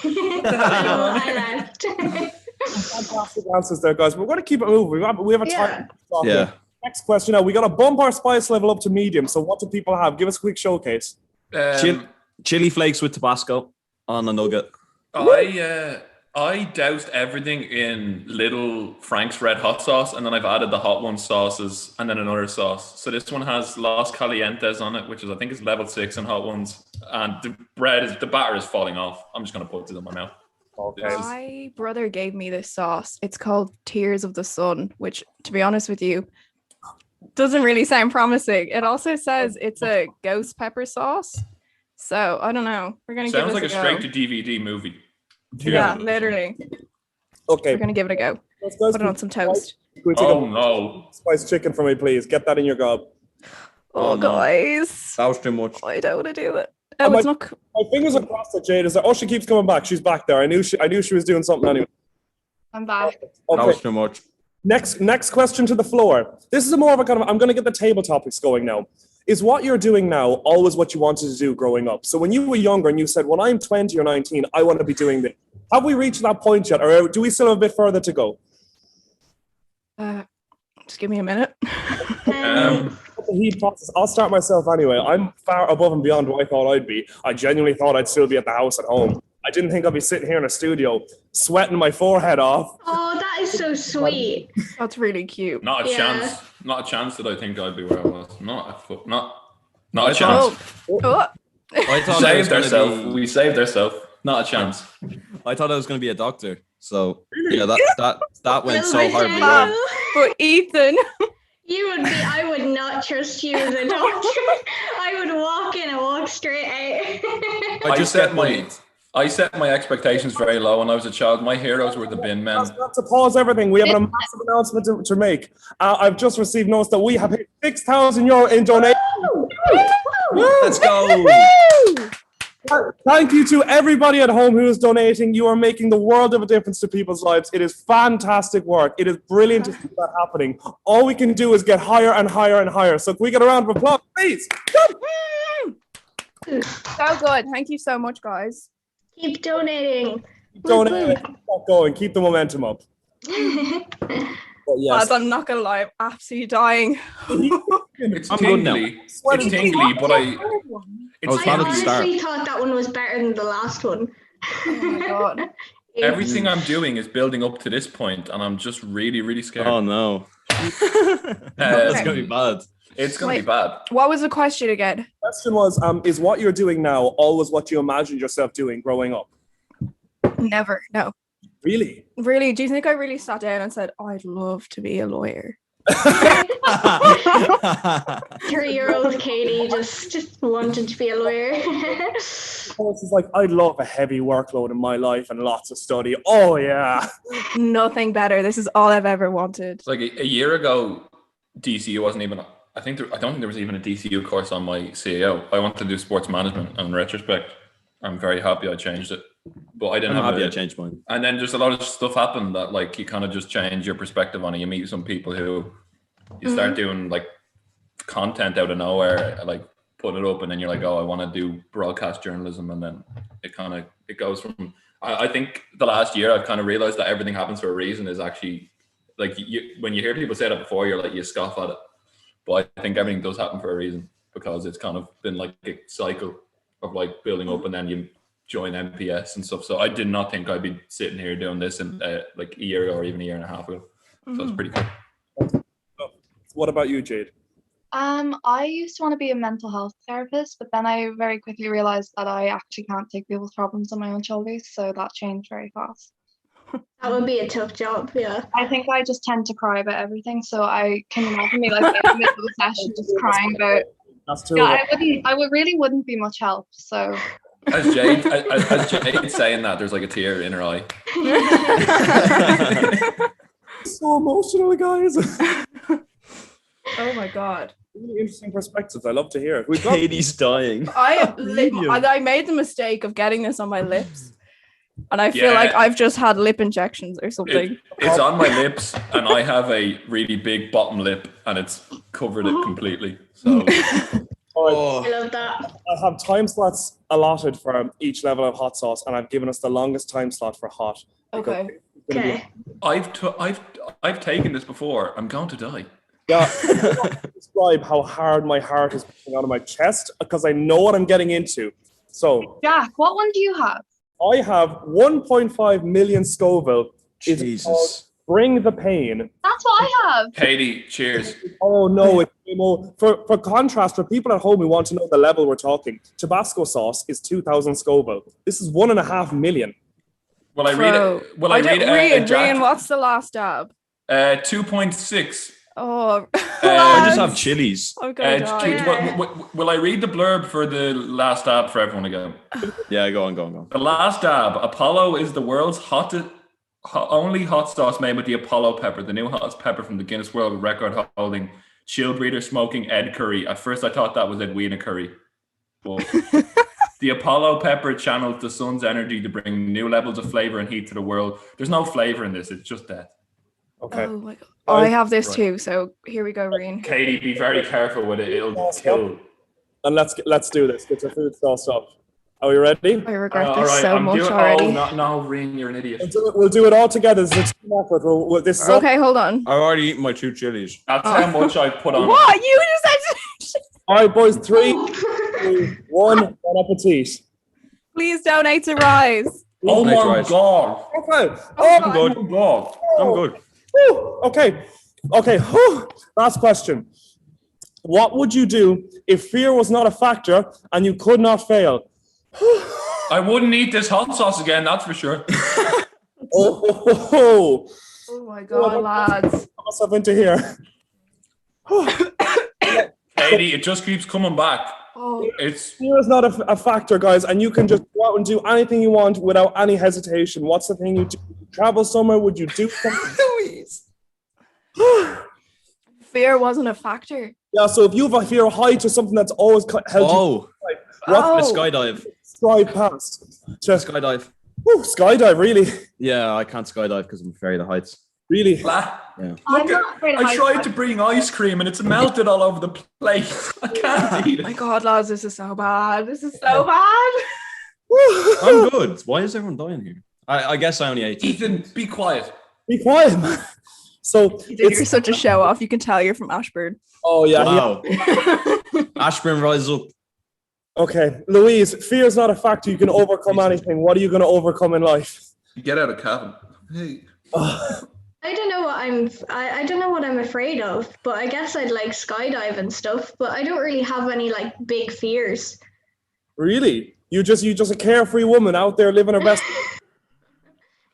I laughed. Fantastic answers there, guys. We're going to keep it moving. We have a time. Yeah. Next question now. We got to bump our spice level up to medium. So what do people have? Give us a quick showcase. Chili flakes with Tabasco on a nugget. I doused everything in little Frank's red hot sauce, and then I've added the hot one sauces and then another sauce. So this one has Los Calientes on it, which is I think is level 6 in hot ones, and the batter is falling off. I'm just gonna put it in my mouth. Okay. My brother gave me this sauce. It's called Tears of the Sun, which, to be honest with you, doesn't really sound promising. It also says it's a ghost pepper sauce. So I don't know. We're gonna Sounds give like this a a go. straight to DVD movie. Yeah, literally. Okay. We're gonna give it a go. Put it on some toast. No. Spice chicken for me, please. Get that in your gob. Oh, guys. That was too much. I don't want to do it. Oh, it's not. My fingers are crossed that Jade is there. Oh, she keeps coming back. She's back there. I knew she was doing something anyway. I'm back. Okay. That was too much. Next question to the floor. This is more of a kind of, I'm going to get the table topics going now. Is what you're doing now always what you wanted to do growing up? So when you were younger and you said, when I'm 20 or 19, I want to be doing this. Have we reached that point yet? Or do we still have a bit further to go? Just give me a minute. The heat process. I'll start myself anyway. I'm far above and beyond what I thought I'd be. I genuinely thought I'd still be at the house at home. I didn't think I'd be sitting here in a studio sweating my forehead off. Oh, that is so sweet. That's really cute. Not a chance. Not a chance that I think I'd be where I was. Not a chance. Oh. I thought saved ourselves. We saved ourselves. Not a chance. I thought I was going to be a doctor. So yeah, that went so hard. But Ethan, I would not trust you as a doctor. I would walk in and walk straight out. I set my expectations very low when I was a child. My heroes were the bin men. Got to pause everything. We have a massive announcement to make. I've just received notice that we have hit €6,000 in donation. Let's go. Thank you to everybody at home who is donating. You are making the world of a difference to people's lives. It is fantastic work. It is brilliant to see that happening. All we can do is get higher and higher and higher. So can we get a round of applause, please? so good. Thank you so much, guys. Keep donating. Keep donating. Keep going. Keep the momentum up. Yes. I'm not gonna lie, I'm absolutely dying. It's tingly. It's tingly, but I honestly thought that one was better than the last one. Oh my god. Everything I'm doing is building up to this point, and I'm just really, really scared. Oh no. It's gonna be bad. It's gonna be bad. What was the question again? The question was, is what you're doing now always what you imagined yourself doing growing up? Never, no. Really? Really? Do you think I really sat down and said, I'd love to be a lawyer? 3-year-old Katie just wanted to be a lawyer. It's like, I'd love a heavy workload in my life and lots of study. Oh, yeah. Nothing better. This is all I've ever wanted. Like a year ago, DCU wasn't even. I don't think there was even a DCU course on my CAO. I wanted to do sports management, and in retrospect, I'm very happy I changed it. But I didn't I'm have happy a, I changed mine. And then just a lot of stuff happened that like you kind of just change your perspective on it. You meet some people who you start doing like content out of nowhere, like putting it up, and then you're like, oh, I want to do broadcast journalism, and then it goes from. I think the last year I've kind of realized that everything happens for a reason. Is actually like when you hear people say that before, you're like you scoff at it, but I think everything does happen for a reason because it's kind of been like a cycle of like building up, and then you join MPS and stuff. So I did not think I'd be sitting here doing this in like a year ago or even a year and a half ago. So it's pretty cool. What about you, Jade? I used to want to be a mental health therapist, but then I very quickly realized that I actually can't take people's problems on my own shoulders, so that changed very fast. That would be a tough job, yeah. I think I just tend to cry about everything, so I can imagine me like in the middle of the session just crying about. I really wouldn't be much help. So. As Jade saying that, there's like a tear in her eye. So emotional, guys. Oh my god. Really interesting perspectives. I love to hear it. Katie's dying. I made the mistake of getting this on my lips, and I feel like I've just had lip injections or something. It's on my lips, and I have a really big bottom lip, and it's covered it completely. So. I love that. I have time slots allotted for each level of hot sauce, and I've given us the longest time slot for hot. Okay. I've taken this before. I'm going to die. Yeah, describe how hard my heart is pushing out of my chest because I know what I'm getting into. So, Jack, what one do you have? I have 1.5 million Scoville. Jesus. Called Bring the Pain. That's what I have. Katie, cheers. Oh no! For contrast, for people at home who want to know the level we're talking, Tabasco sauce is 2,000 Scoville. This is 1.5 million. Will I read it? Will I read it? Rian, what's the last dab? 2.6. Oh, I just have chilies. I'm gonna die. Will I read the blurb for the last dab for everyone again? Yeah, go on. The last dab. Apollo is the world's only hot sauce made with the Apollo pepper, the new hottest pepper from the Guinness World Record holding chilled reader smoking Ed Curry. At first I thought that was Edwina Curry. But the Apollo pepper channels the sun's energy to bring new levels of flavor and heat to the world. There's no flavor in this, it's just death. Okay. Oh my god. Oh, I have this too, so here we go, Rian. Katie, be very careful with it. It'll kill. And let's do this. Get your food sauce up. Are we ready? I regret this so much already. Oh, no, Rian, you're an idiot. We'll do it all together. This is a team effort. Okay, hold on. I've already eaten my 2 chilies. That's how much I put on. What? You just said. All right, boys. 3, 2, 1. Bon appetit. Please donate to Rise. Oh my god. Okay. I'm good. I'm good. Whew. Okay. Whew. Last question. What would you do if fear was not a factor and you could not fail? I wouldn't eat this hot sauce again, that's for sure. Oh my god, lads. Put myself into here. Katie, it just keeps coming back. Fear is not a factor, guys, and you can just go out and do anything you want without any hesitation. What's the thing you do? Travel somewhere? Would you do something? Louise. Fear wasn't a factor. Yeah, so if you have a fear of heights or something that's always held you... Let's skydive. Stride past. Skydive. Ooh, skydive, really? Yeah, I can't skydive because I'm afraid of heights. Really? Yeah. I tried to bring ice cream and it's melted all over the place. I can't eat it. Oh my god, lads, this is so bad. This is so bad. I'm good. Why is everyone dying here? I guess I only ate. Ethan, be quiet. Be quiet, man. So you're such a show off. You can tell you're from Ashburn. Oh yeah. Wow. Ashburn, rise up. Okay, Louise, fear is not a factor. You can overcome anything. What are you going to overcome in life? Get out of cabin. Hey. I don't know what I'm afraid of, but I guess I'd like skydive and stuff, but I don't really have any like big fears. Really? You just a carefree woman out there living her best.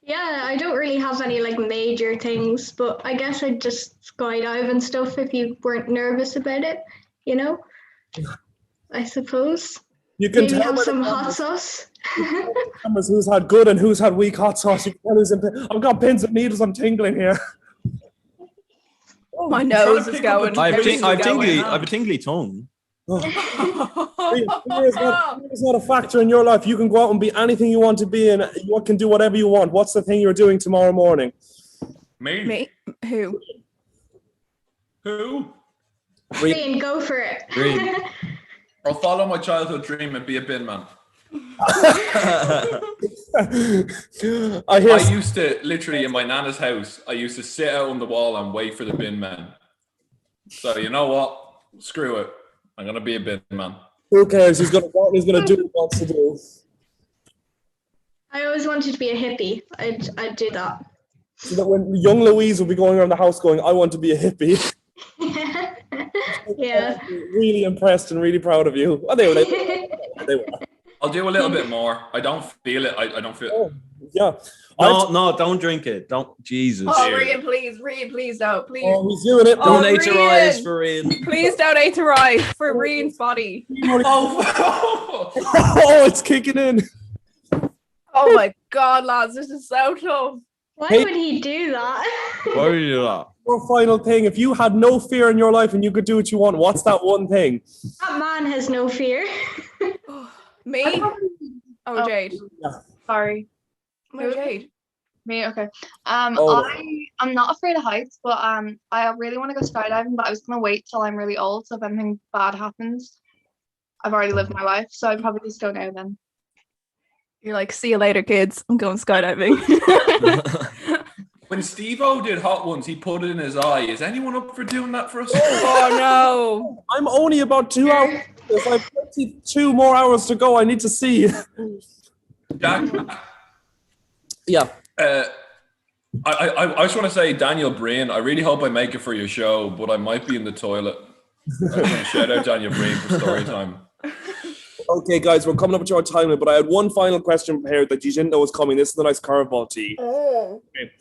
Yeah, I don't really have any like major things, but I guess I'd just skydive and stuff if you weren't nervous about it, you know? I suppose. You can maybe tell have some hot sauce. Who's had good and who's had weak hot sauce. You can tell I've got pins and needles. I'm tingling here. Oh, my nose is going. I have a tingly tongue. Fear is not a factor in your life. You can go out and be anything you want to be, and you can do whatever you want. What's the thing you're doing tomorrow morning? Me? Who? Green, go for it. Green. I'll follow my childhood dream and be a bin man. I used to literally in my nana's house. I used to sit out on the wall and wait for the bin man. So you know what? Screw it. I'm gonna be a bin man. Who cares? He's gonna do what he wants to do. I always wanted to be a hippie. I'd do that. So that when young Louise will be going around the house going, I want to be a hippie. Yeah. Really impressed and really proud of you. Well, they were. I'll do a little bit more. I don't feel it. I don't feel it. Yeah. No, don't drink it. Don't. Jesus. Oh, Rian, please don't. Please. Oh, he's doing it. Donate to Rise for Rian. Please donate to Rise for Rian's body. Oh, it's kicking in. Oh my God, lads, this is so tough. Why would he do that? Why would you do that? Your final thing, if you had no fear in your life and you could do what you want, what's that one thing? That man has no fear. Me? Oh, Jade. Yeah. Sorry. Who's Jade? Me, okay. Oh. I'm not afraid of heights, but I really want to go skydiving, but I was gonna wait till I'm really old, so if anything bad happens, I've already lived my life, so I'd probably just go now then. You're like, see you later, kids. I'm going skydiving. When Steve-O did Hot Ones, he put it in his eye. Is anyone up for doing that for us? Oh no! I'm only about 2 hours. There's like 22 more hours to go. I need to see. Jack. Yeah. I just want to say, Daniel Breen, I really hope I make it for your show, but I might be in the toilet. I want to shout out Daniel Breen for story time. Okay, guys, we're coming up to our time limit, but I had one final question prepared that you didn't know was coming. This is a nice curveball to you. Okay.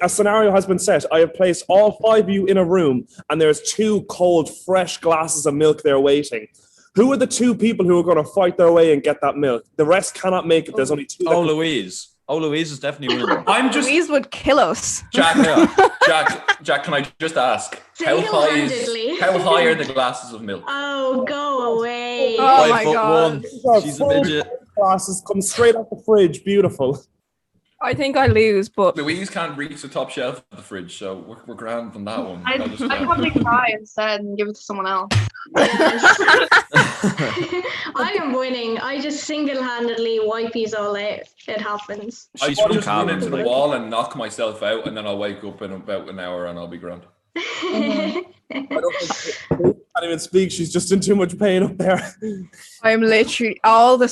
A scenario has been set. I have placed all 5 of you in a room, and there's 2 cold, fresh glasses of milk there waiting. Who are the 2 people who are going to fight their way and get that milk? The rest cannot make it. There's only 2. Louise. Louise is definitely winning. Louise would kill us. Jack, can I just ask, how high are the glasses of milk? Oh, go away. Oh my God. She's a midget. Glasses come straight off the fridge. Beautiful. I think I lose, but Louise can't reach the top shelf of the fridge, so we're grand on that one. I'd probably cry instead and give it to someone else. I am winning. I just single-handedly wipe these all out. It happes. I just run into the wall and knock myself out, and then I'll wake up in about an hour and I'll be grand. I don't think she can't even speak. She's just in too much pain up there. I'm literally all the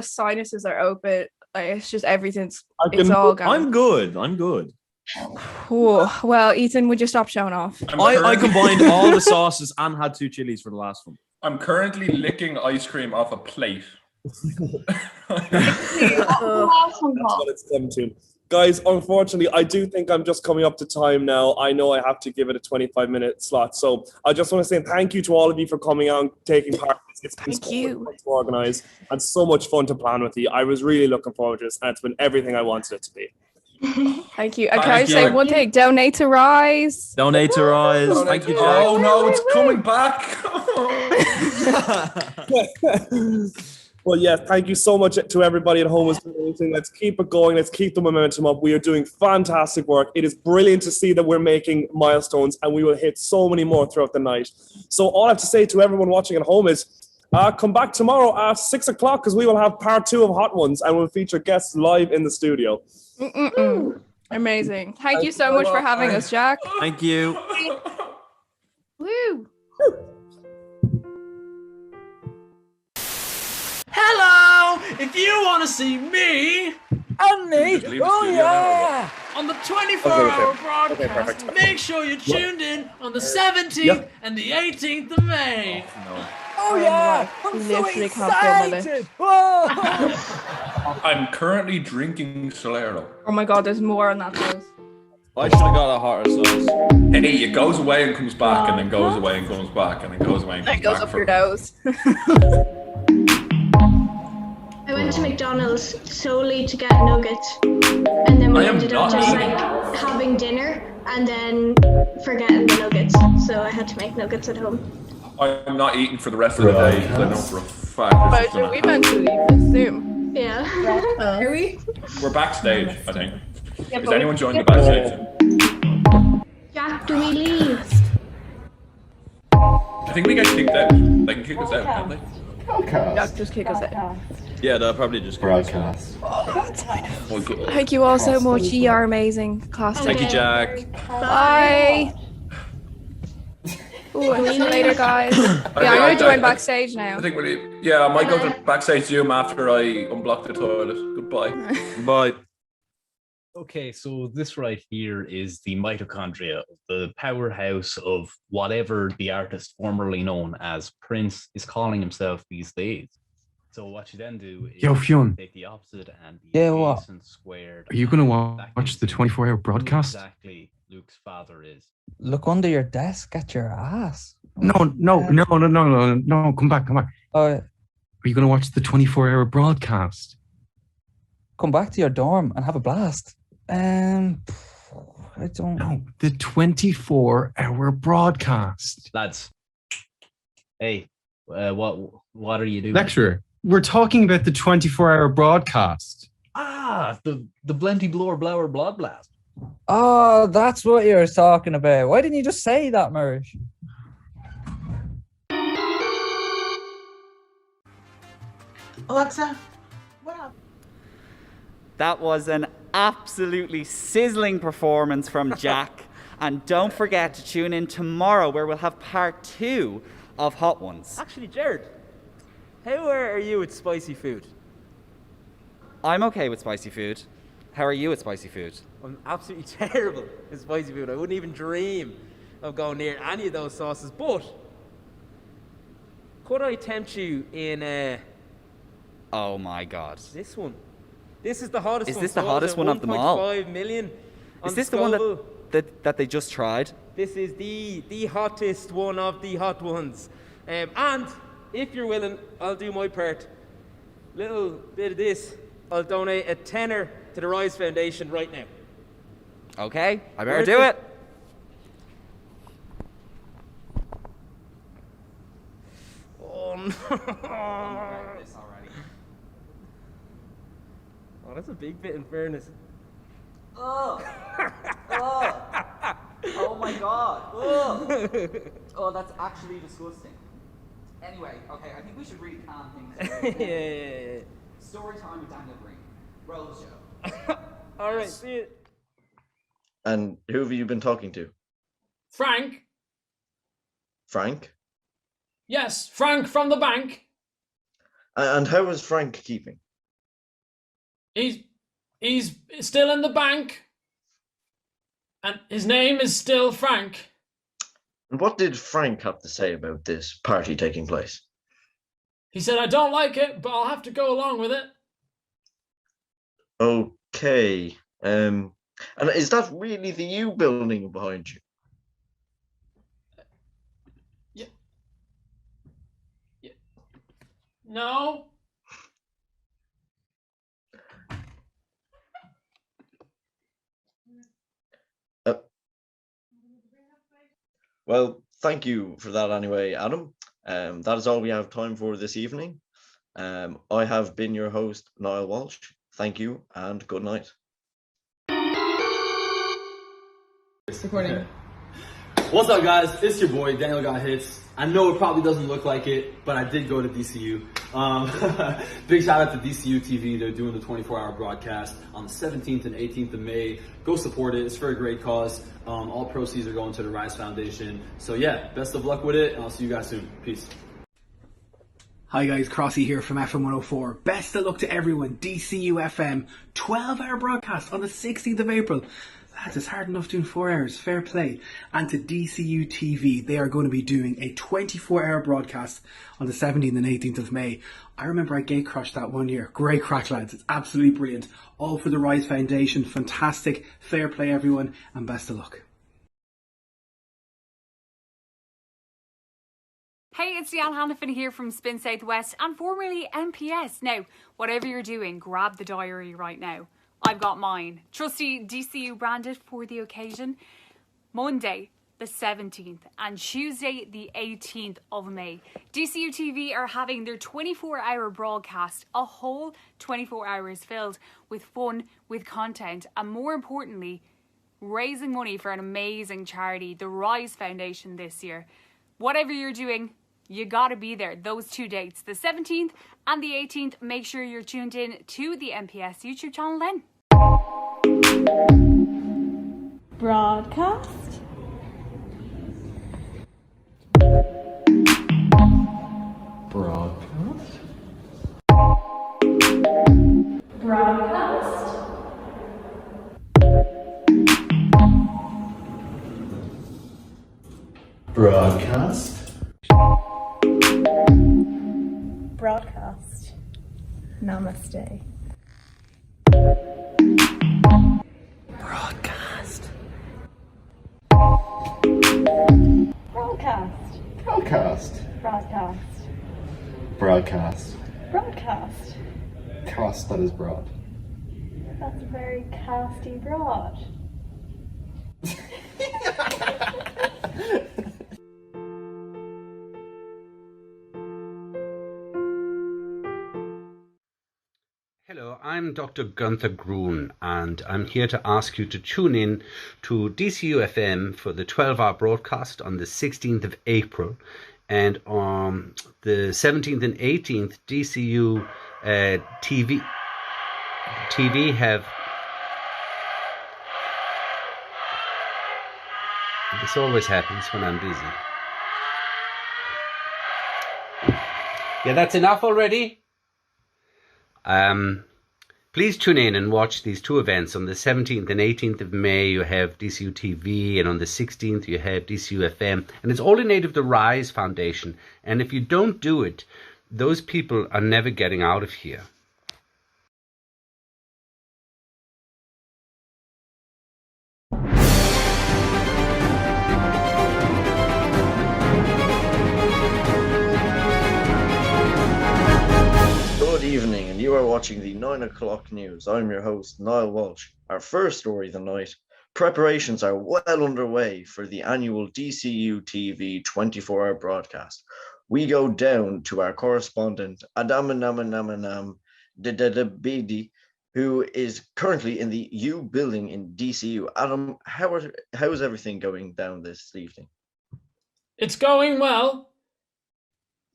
sinuses are open. Like, it's just everything's. It's all gone. I'm good. Oh, well, Ethan, would you stop showing off? I combined all the sauces and had 2 chilies for the last one. I'm currently licking ice cream off a plate. That's what it's come to. Guys, unfortunately, I do think I'm just coming up to time now. I know I have to give it a 25-minute slot. So I just want to say thank you to all of you for coming out and taking part. It's been so much fun to organize and so much fun to plan with you. I was really looking forward to this, and it's been everything I wanted it to be. Thank you. Can I say one thing? Donate to Rise. Donate to Rise. Thank you, Jack. Oh no, it's coming back. Well, yeah, thank you so much to everybody at home who's been donating. Let's keep it going. Let's keep the momentum up. We are doing fantastic work. It is brilliant to see that we're making milestones, and we will hit so many more throughout the night. So all I have to say to everyone watching at home is come back tomorrow at 6 o'clock because we will have part 2 of Hot Ones, and we'll feature guests live in the studio. Amazing. Thank you so much for having us, Jack. Thank you. Woo. Hello! If you want to see me and me, oh yeah, on the 24-hour broadcast, make sure you're tuned in on the 17th and the 18th of May. Oh yeah, I'm so excited. I'm currently drinking Solero. Oh my God, there's more on that sauce. I should have got a hotter sauce. Hey, it goes away and comes back, and then goes away and comes back, and then goes away and comes It goes back. up your nose. I went to McDonald's solely to get nuggets, and then we ended up just like having dinner, and then forgetting the nuggets. So I had to make nuggets at home. I'm not eating for the rest of the day because I know for a fact. this is But gonna we meant to leave Zoom. Yeah. Are we? We're backstage, I think. Yeah, Is but anyone joining the backstage? Jack, do we leave? I think we get kicked out. They can kick us out, can't they? Yeah, just kick us out. Yeah, they'll probably just Broadcast. Thank you all so much. You are amazing. Class. Thank you, Jack. Bye. Ooh, see you later, guys. Yeah, I'm going to join backstage now. I think we'll leave. Yeah, I might go to backstage Zoom after I unblock the toilet. Goodbye. Bye. Okay, so this right here is the mitochondria, the powerhouse of whatever the artist formerly known as Prince is calling himself these days. So what you then do is Yo, Fionn. take the opposite and the What? adjacent squared. Are you going to watch the 24-hour broadcast? Exactly, Luke's father is. Look under your desk at your ass. No. Come back. Are you going to watch the 24-hour broadcast? Come back to your dorm and have a blast. I don't know. The 24-hour broadcast. Lads, hey, what are you doing? Lecturer, we're talking about the 24-hour broadcast. The Blenty Blower Blower Blood Blast. Oh, that's what you're talking about. Why didn't you just say that, Murish? Alexa, what up? That was an absolutely sizzling performance from Jack. And don't forget to tune in tomorrow where we'll have part 2 of Hot Ones. Actually, Jared, how are you with spicy food? I'm okay with spicy food. How are you with spicy food? I'm absolutely terrible with spicy food. I wouldn't even dream of going near any of those sauces. But could I tempt you in Oh my God. this one? This is the hottest Is one. this the hottest one of them all? 1.5 million. Is this the one that they just tried? This is the hottest one of the hot ones. And if you're willing, I'll do my part. Little bit of this. I'll donate a tenner to the Rise Foundation right now. Okay, I better do it. Oh no. Oh, that's a big bit in fairness. Oh my God. Oh, that's actually disgusting. Anyway, okay, I think we should really calm things down. Yeah. Story time with Daniel Green. Roll the show. All right, see it. And who have you been talking to? Frank. Frank? Yes, Frank from the bank. And how is Frank keeping? He's still in the bank. And his name is still Frank. And what did Frank have to say about this party taking place? He said, I don't like it, but I'll have to go along with it. Okay. And is that really the U building behind you? Yeah. No. Well, thank you for that anyway, Adam. That is all we have time for this evening. I have been your host, Niall Walsh. Thank you and good night. Recording. What's up, guys? It's your boy, Daniel Got Hits. I know it probably doesn't look like it, but I did go to DCU. Big shout out to DCU TV. They're doing the 24-hour broadcast on the 17th and 18th of May. Go support it. It's for a great cause. All proceeds are going to the Rise Foundation. So yeah, best of luck with it, and I'll see you guys soon. Peace. Hi guys, Crossy here from FM 104. Best of luck to everyone. DCU FM 12-hour broadcast on the 16th of April. Lads, it's hard enough doing 4 hours. Fair play. And to DCU TV, they are going to be doing a 24-hour broadcast on the 17th and 18th of May. I remember I gate crashed that one year. Great crack, lads. It's absolutely brilliant. All for the Rise Foundation. Fantastic. Fair play, everyone. And best of luck. Hey, it's Deanne Hannafin here from Spin Southwest and formerly MPS. Now, whatever you're doing, grab the diary right now. I've got mine. Trusty DCU branded for the occasion. Monday, the 17th, and Tuesday, the 18th of May. DCU TV are having their 24-hour broadcast, a whole 24 hours filled with fun, with content, and more importantly, raising money for an amazing charity, the Rise Foundation, this year. Whatever you're doing, you gotta be there. Those 2 dates, the 17th and the 18th, make sure you're tuned in to the MPS YouTube channel then. Broadcast. Broadcast. Broadcast. Broadcast. Broadcast. Namaste. Broadcast. Broadcast. Broadcast. Broadcast. Broadcast. Broadcast. Cast that is broad. That's very casty broad. Hello, I'm Dr. Gunther Grun, and I'm here to ask you to tune in to DCU FM for the 12-hour broadcast on the 16th of April, and on the 17th and 18th, DCU TV have... This always happens when I'm busy. Yeah, that's enough already. Please tune in and watch these two events. On the 17th and 18th of May, you have DCU TV, and on the 16th, you have DCU FM. And it's all in aid of the Rise Foundation. And if you don't do it, those people are never getting out of here. Good evening, and you are watching the 9 o'clock news. I'm your host, Niall Walsh. Our first story of the night: preparations are well underway for the annual DCU TV 24-hour broadcast. We go down to our correspondent, Adamanamanamanam Dedebidi, who is currently in the U building in DCU. Adam, how is everything going down this evening? It's going well.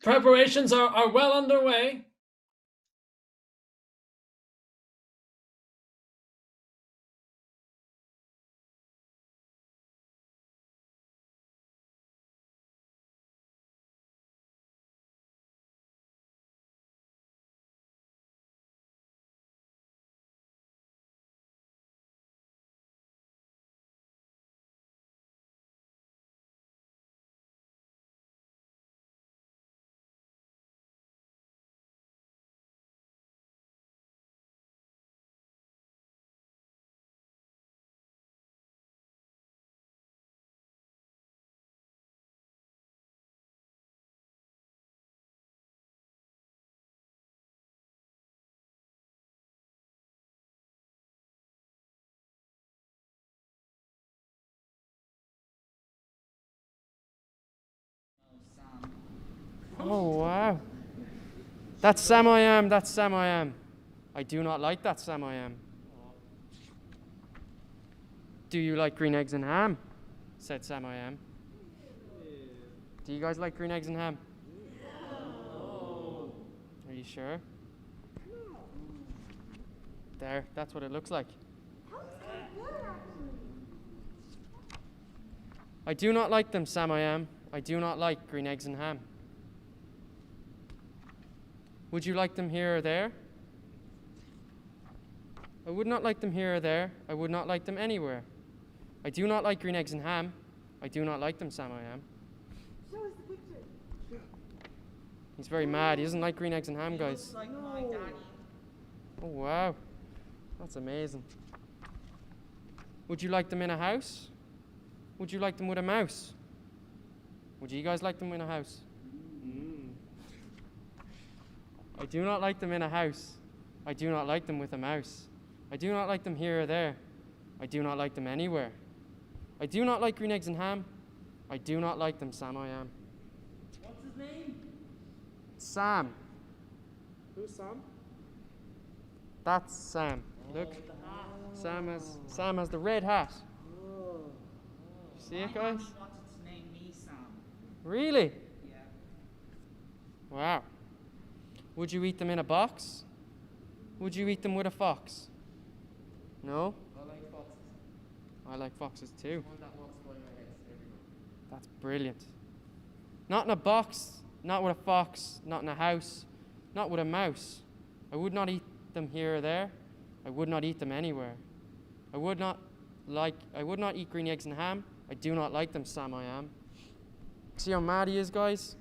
Preparations are well underway. Oh, wow. That's Sam I Am, that's Sam I Am. I do not like that Sam I Am. Do you like green eggs and ham? Said Sam I Am. Do you guys like green eggs and ham? No. Are you sure? There, that's what it looks like. I do not like them, Sam I Am. I do not like green eggs and ham. Would you like them here or there? I would not like them here or there. I would not like them anywhere. I do not like green eggs and ham. I do not like them, Sam I Am. Show us the picture. He's very mad. He doesn't like green eggs and ham, guys. Like my daddy. Oh, wow. That's amazing. Would you like them in a house? Would you like them with a mouse? Would you guys like them in a house? I do not like them in a house. I do not like them with a mouse. I do not like them here or there. I do not like them anywhere. I do not like green eggs and ham. I do not like them, Sam. I am. What's his name? Sam. Who's Sam? That's Sam. Look. Sam has the red hat. See it, guys? He wanted to name me Sam. Really? Yeah. Wow. Would you eat them in a box? Would you eat them with a fox? No? I like foxes. I like foxes too. One that walks by my house everywhere. That's brilliant. Not in a box, not with a fox, not in a house, not with a mouse. I would not eat them here or there. I would not eat them anywhere. I would not eat green eggs and ham. I do not like them, Sam. I am. See how mad he is, guys?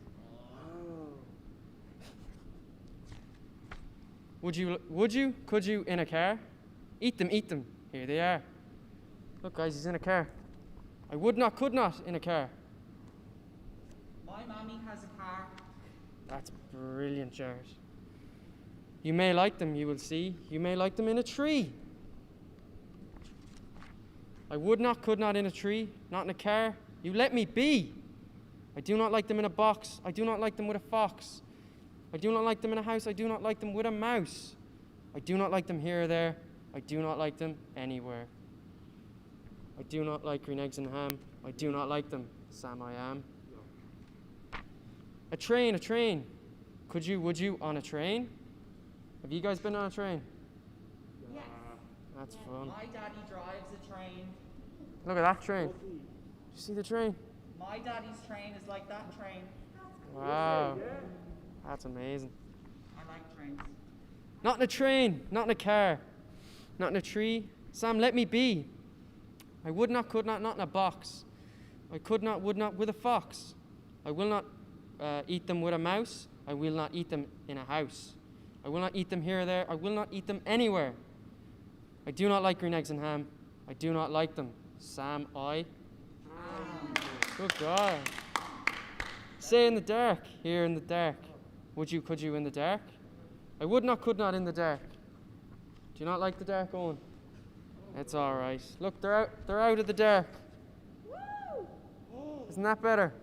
Could you, in a car? Eat them. Here they are. Look, guys, he's in a car. I could not in a car. My mommy has a car. That's brilliant, Jared. You may like them, you will see. You may like them in a tree. I could not in a tree, not in a car. You let me be. I do not like them in a box. I do not like them with a fox. I do not like them in a house. I do not like them with a mouse. I do not like them here or there. I do not like them anywhere. I do not like green eggs and ham. I do not like them, Sam. I am. A train. Would you on a train? Have you guys been on a train? Yes. That's fun. My daddy drives a train. Look at that train. You see the train? My daddy's train is like that train. Wow. That's amazing. I like trains. Not in a train, not in a car, not in a tree. Sam, let me be. I could not, not in a box. I would not with a fox. I will not eat them with a mouse. I will not eat them in a house. I will not eat them here or there. I will not eat them anywhere. I do not like green eggs and ham. I do not like them. Sam, I. Good God. Say in the dark, here in the dark. Could you in the dark? I could not in the dark. Do you not like the dark, Owen? It's all right. Look, they're out of the dark. Isn't that better?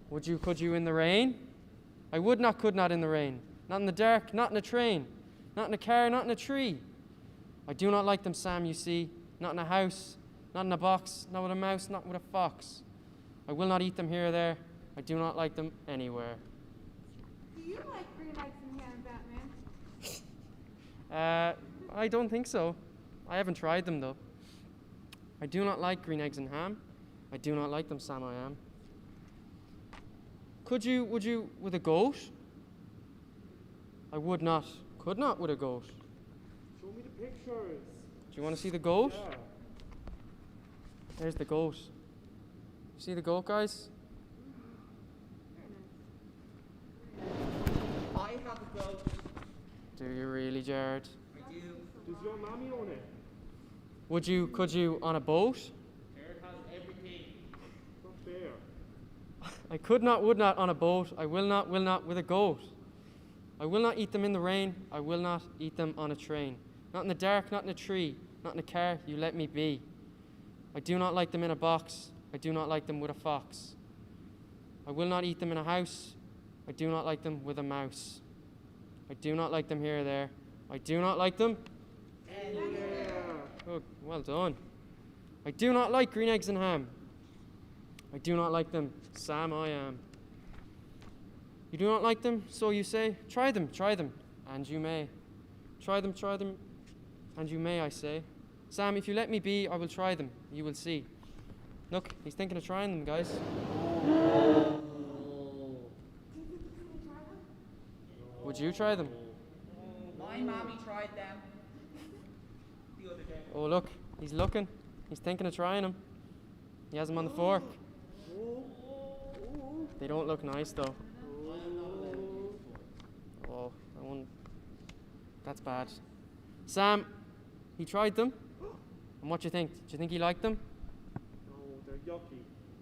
Could you in the rain? I could not in the rain. Not in the dark, not in a train, not in a car, not in a tree. I do not like them, Sam, you see. Not in a house, not in a box, not with a mouse, not with a fox. I will not eat them here or there. I do not like them anywhere. Do you like green eggs and ham, Batman? I don't think so. I haven't tried them though. I do not like green eggs and ham. I do not like them, Sam. I am. Would you with a goat? I could not with a goat. Show me the pictures. Do you want to see the goat? Yeah. There's the goat. See the goat, guys? I have a goat. Do you really, Jared? I do. Does your mommy own it? Could you on a boat? Jared has everything. Not fair. I would not on a boat. I will not with a goat. I will not eat them in the rain. I will not eat them on a train. Not in the dark, not in a tree, not in a car. You let me be. I do not like them in a box. I do not like them with a fox. I will not eat them in a house. I do not like them with a mouse. I do not like them here or there. I do not like them anywhere. Oh, well done. I do not like green eggs and ham. I do not like them. Sam, I am. You do not like them, so you say? Try them, and you may. Try them, and you may, I say. Sam, if you let me be, I will try them. You will see. Look, he's thinking of trying them, guys. Would you try them? My mommy tried them the other day. Oh, look, he's looking. He's thinking of trying them. He has them on the fork. They don't look nice, though. Oh, I won't. That's bad. Sam, he tried them. And what do you think? Do you think he liked them? No, they're yucky.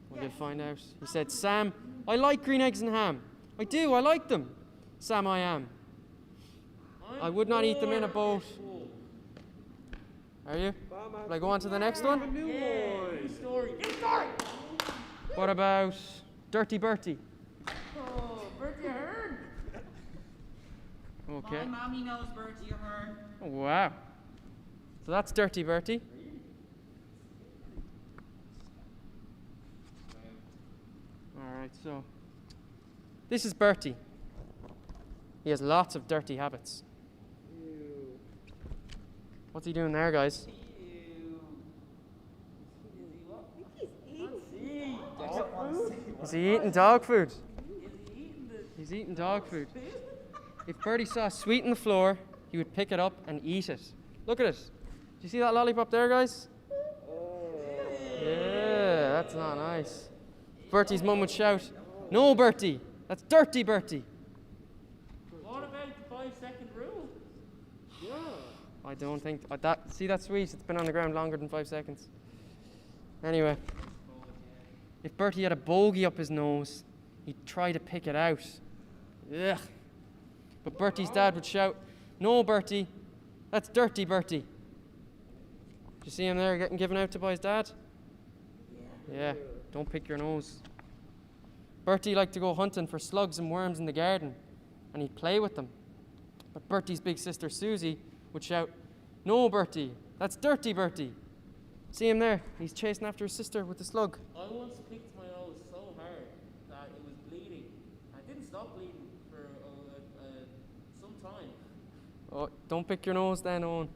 Well, you'll find out. He said, Sam, I like green eggs and ham. I do, I like them. Sam, I am. I would not eat them in a boat. Are you? Will I go on to the next one? New story. What about Dirty Bertie? Oh, Bertie Ahern. Okay. My mommy knows Bertie Ahern. Oh, wow. So that's Dirty Bertie. Alright, so this is Bertie. He has lots of dirty habits. What's he doing there, guys? Is he eating dog food? He's eating dog food. If Bertie saw a sweet on the floor, he would pick it up and eat it. Look at it. Do you see that lollipop there, guys? Yeah, that's not nice. Bertie's mum would shout, "No, Bertie, that's dirty Bertie." What about the 5-second rule? Yeah. I don't think see that sweet? It's been on the ground longer than 5 seconds. Anyway, if Bertie had a bogey up his nose, he'd try to pick it out. Ugh. But Bertie's dad would shout, "No, Bertie, that's dirty Bertie." Do you see him there getting given out to by his dad? Yeah, don't pick your nose. Bertie liked to go hunting for slugs and worms in the garden, and he'd play with them. But Bertie's big sister Susie would shout, "No, Bertie, that's dirty Bertie." See him there? He's chasing after his sister with the slug. I once picked my nose so hard that it was bleeding. I didn't stop bleeding for some time. Oh, don't pick your nose then, Owen.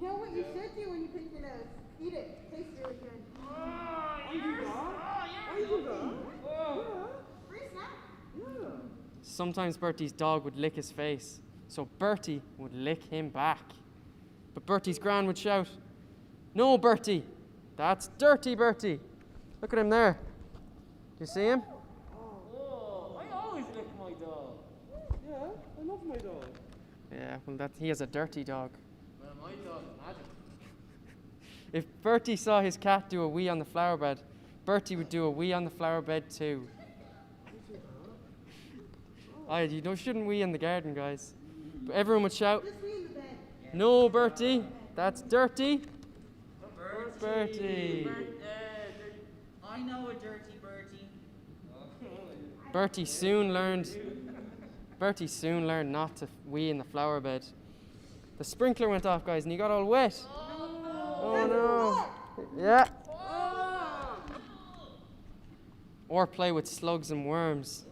You know what you should do when you pick your nose? Eat it. Tastes really good. Free snack. Sometimes Bertie's dog would lick his face, so Bertie would lick him back. But Bertie's gran would shout, "No, Bertie, that's dirty Bertie." Look at him there. Do you see him? Oh, I always lick my dog. Yeah, I love my dog. Yeah, well, he has a dirty dog. Well, my dog is magic. If Bertie saw his cat do a wee on the flower bed, Bertie would do a wee on the flower bed too. You shouldn't wee in the garden, guys. But everyone would shout, "No, Bertie, that's dirty Bertie." I know a dirty Bertie. Bertie soon learned not to wee in the flower bed. The sprinkler went off, guys, and he got all wet. Oh no. Yeah. Or play with slugs and worms.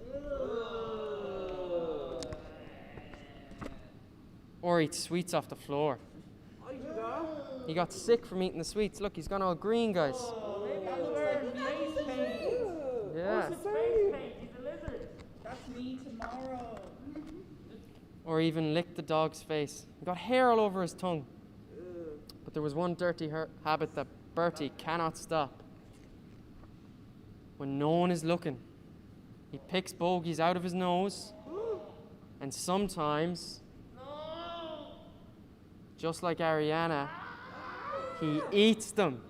Or eat sweets off the floor. He got sick from eating the sweets. Look, he's gone all green, guys. Yeah. That's me tomorrow. Or even licked the dog's face. He got hair all over his tongue. But there was one dirty habit that Bertie cannot stop. When no one is looking, he picks bogies out of his nose, and sometimes, just like Ariana, he eats them.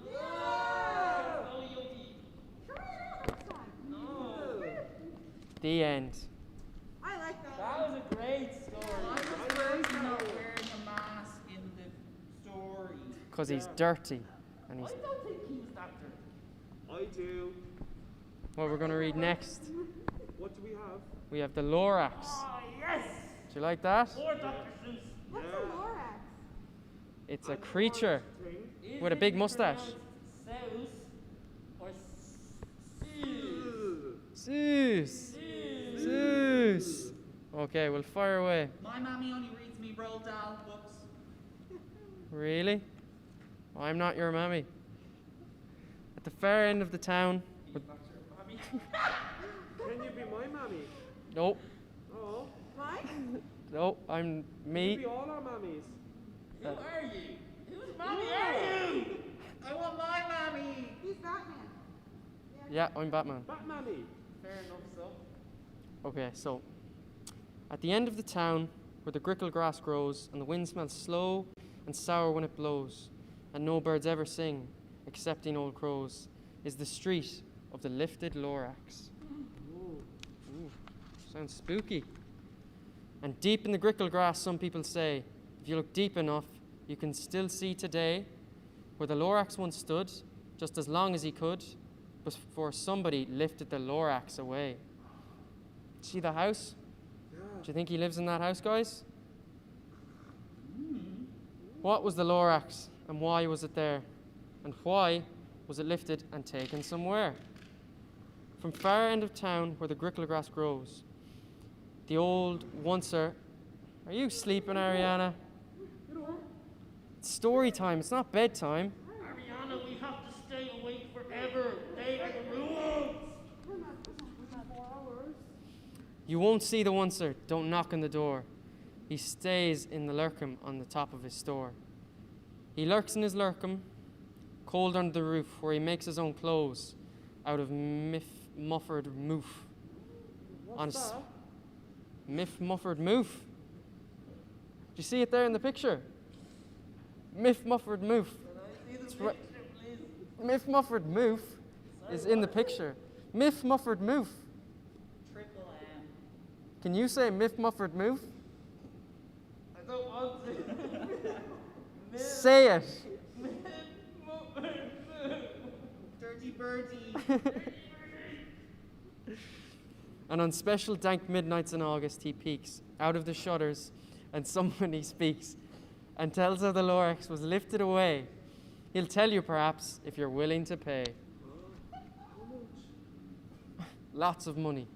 The end. I like that. That was a great story. I was worried you're not wearing a mask in the story. Because he's dirty. And he's. I don't think he's that dirty. I do. What we're going to read next. What do we have? We have the Lorax. Oh, yes! Do you like that? More Dr. Seuss. What's a Lorax? It's a creature with a big mustache. Zeus or Zeus. Zeus. Okay, we'll fire away. My mommy only reads me Roald Dahl books. Really? I'm not your mammy. At the far end of the town. Can you be my mommy? Nope. Oh. Mike? Nope, I'm me. We all are mummies. Who are you? Whose mommy are you? I want my mommy. He's Batman. Yeah, I'm Batman. Batman-y. Fair enough, so. Okay, so at the end of the town, where the grickle grass grows and the wind smells slow and sour when it blows, and no birds ever sing excepting old crows, is the street of the lifted Lorax. Ooh, sounds spooky. And deep in the grickle grass, some people say, if you look deep enough, you can still see today where the Lorax once stood, just as long as he could, before somebody lifted the Lorax away. See the house? Do you think he lives in that house, guys? What was the Lorax, and why was it there? And why was it lifted and taken somewhere? From far end of town where the grickle grass grows, the old oncer. Are you sleeping, Ariana? It's story time, it's not bedtime. Ariana, we have to stay awake forever. They are the rules. You won't see the oncer, don't knock on the door. He stays in the lurkum on the top of his store. He lurks in his lurkum, cold under the roof, where he makes his own clothes out of muffered moof. Muffered moof. Do you see it there in the picture? Muffered moof. Muffered moof is in the picture. Muffered moof. Can you say muffered moof? I don't want to. Say it. Dirty birdie. And on special dank midnights in August, he peeks out of the shutters, and somebody speaks and tells how the Lorax was lifted away. He'll tell you, perhaps, if you're willing to pay. Lots of money.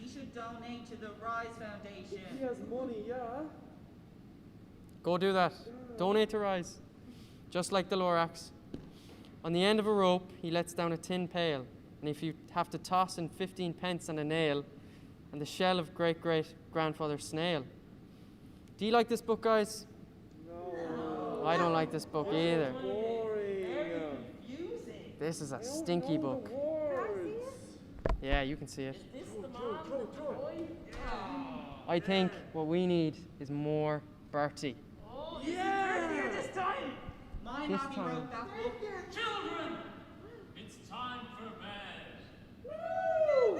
You should donate to the Rise Foundation. He has money, yeah. Go do that. Donate to Rise. Just like the Lorax. On the end of a rope, he lets down a tin pail. And if you have to toss in 15 pence and a nail, and the shell of great-great-grandfather snail. Do you like this book, guys? No. I don't like this book either. This is a stinky book. Yeah, you can see it. I think what we need is more Bertie. Yeah! Here this time! My This mommy time. wrote that book. Children, it's time for bed. No!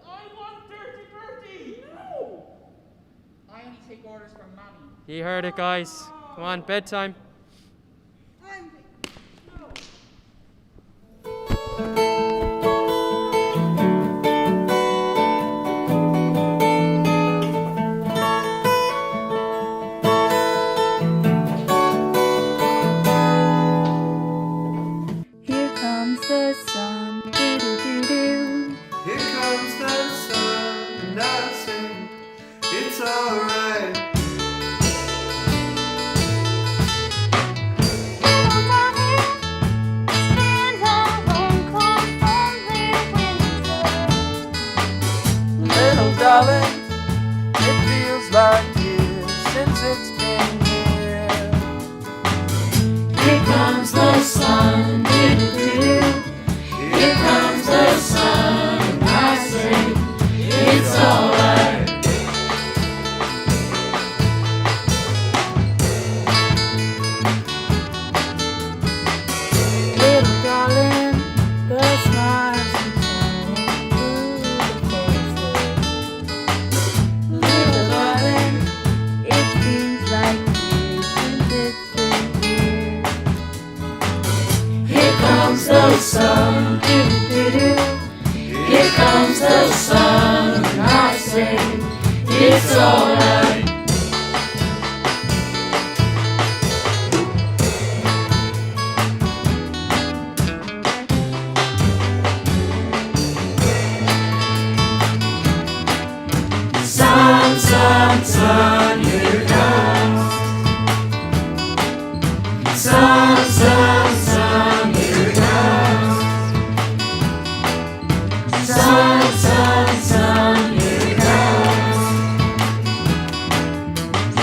I want Dirty Birdie! No! I only take orders from mommy. You heard it, guys. Come on, bedtime. Here comes the sun, doo-doo-doo-doo. Here comes the sun, and I sing, it's alright. Little darling, it feels like years since it's been here. Here comes the sun, doo-doo-doo. Here comes the sun, and I say, it's alright. Little darling, the smiles are turning through the faces. Little darling, it feels like years since it's been here. Here comes the sun, doo-doo-doo. Here comes the sun, and I say, it's alright. Sun, sun, sun, here it comes. Sun, sun, sun, here it comes. Sun, sun, sun, here it comes.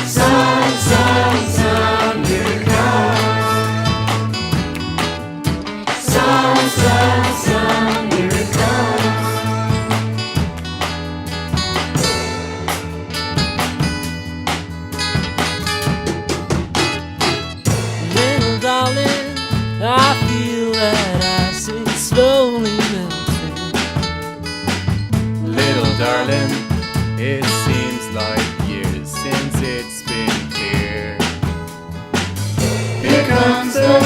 Sun, sun, sun, here it comes. Sun, sun, sun, here it comes. Little darling, I feel that ice is slowly melting. Little darling, it seems like years since it's been here. Here comes the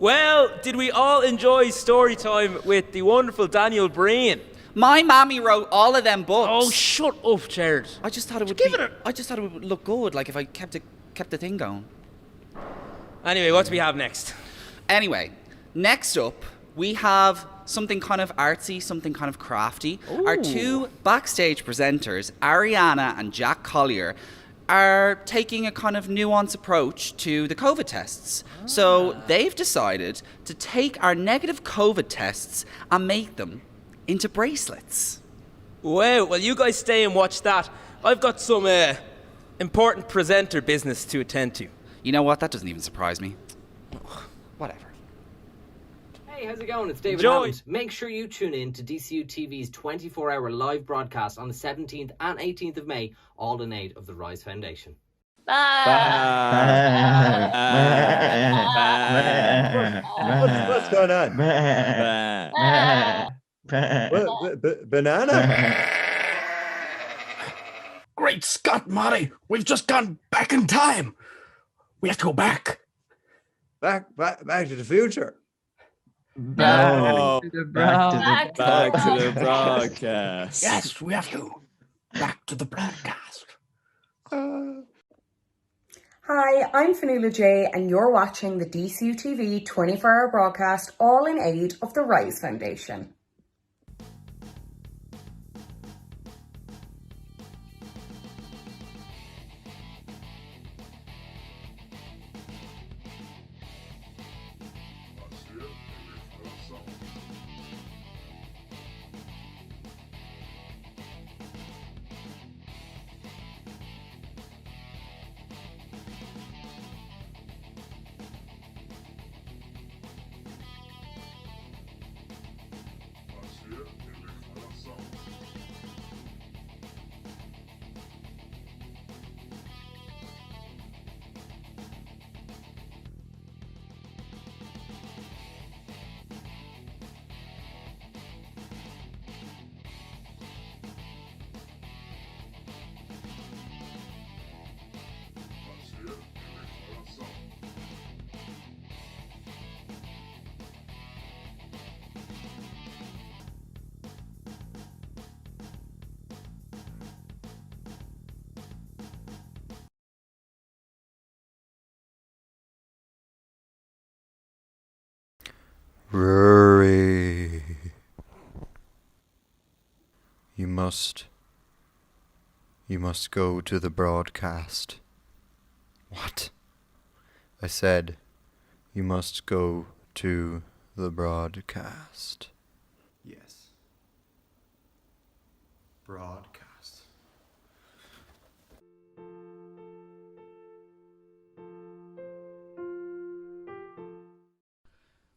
Well, did we all enjoy story time with the wonderful Daniel Breen? My mammy wrote all of them books. Oh, shut up, Jared. I just thought it would I just thought it would look good, like if I kept the thing going. Anyway, what do we have next? Anyway, next up we have something kind of artsy, something kind of crafty. Ooh. Our two backstage presenters, Ariana and Jack Collier, are taking a kind of nuanced approach to the COVID tests. So they've decided to take our negative COVID tests and make them into bracelets. Wow, well, you guys stay and watch that. I've got some important presenter business to attend to. You know what? That doesn't even surprise me. Whatever. Hey, how's it going? It's David Joy. Hammond. Make sure you tune in to DCU TV's 24-hour live broadcast on the 17th and 18th of May, all in aid of the Rise Foundation. What's going on? Banana? Great Scott, Marty! We've just gone back in time. We have to go back. Back to the future. Back to the broadcast. Yes, we have to. Back to the broadcast. Hi, I'm Fanula J, and you're watching the DCU TV 24-hour broadcast, all in aid of the Rise Foundation. Rory, you must go to the broadcast. What? I said, you must go to the broadcast. Yes. Broadcast.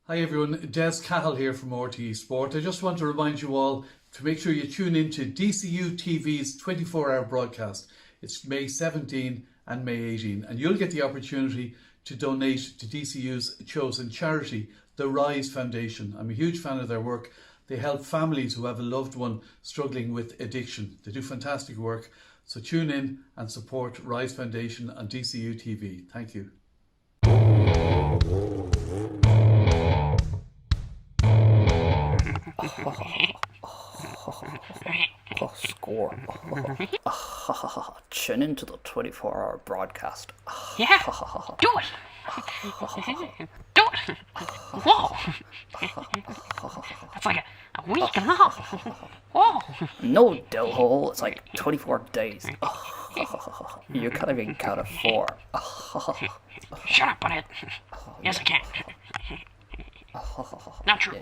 Hi everyone, Des Cahill here from RTE Sport. I just want to remind you all to make sure you tune in to DCU TV's 24-hour broadcast. It's May 17 and May 18, and you'll get the opportunity to donate to DCU's chosen charity, the Rise Foundation. I'm a huge fan of their work. They help families who have a loved one struggling with addiction. They do fantastic work. So tune in and support Rise Foundation on DCU TV. Thank you. Score. Tune into the 24-hour broadcast. Yeah, do it. Do it. Whoa. It's like a week and a half. Whoa. No dill hole, it's like 24 days. You can't even count to 4. Shut up, butthead. Yes, I can. Not true.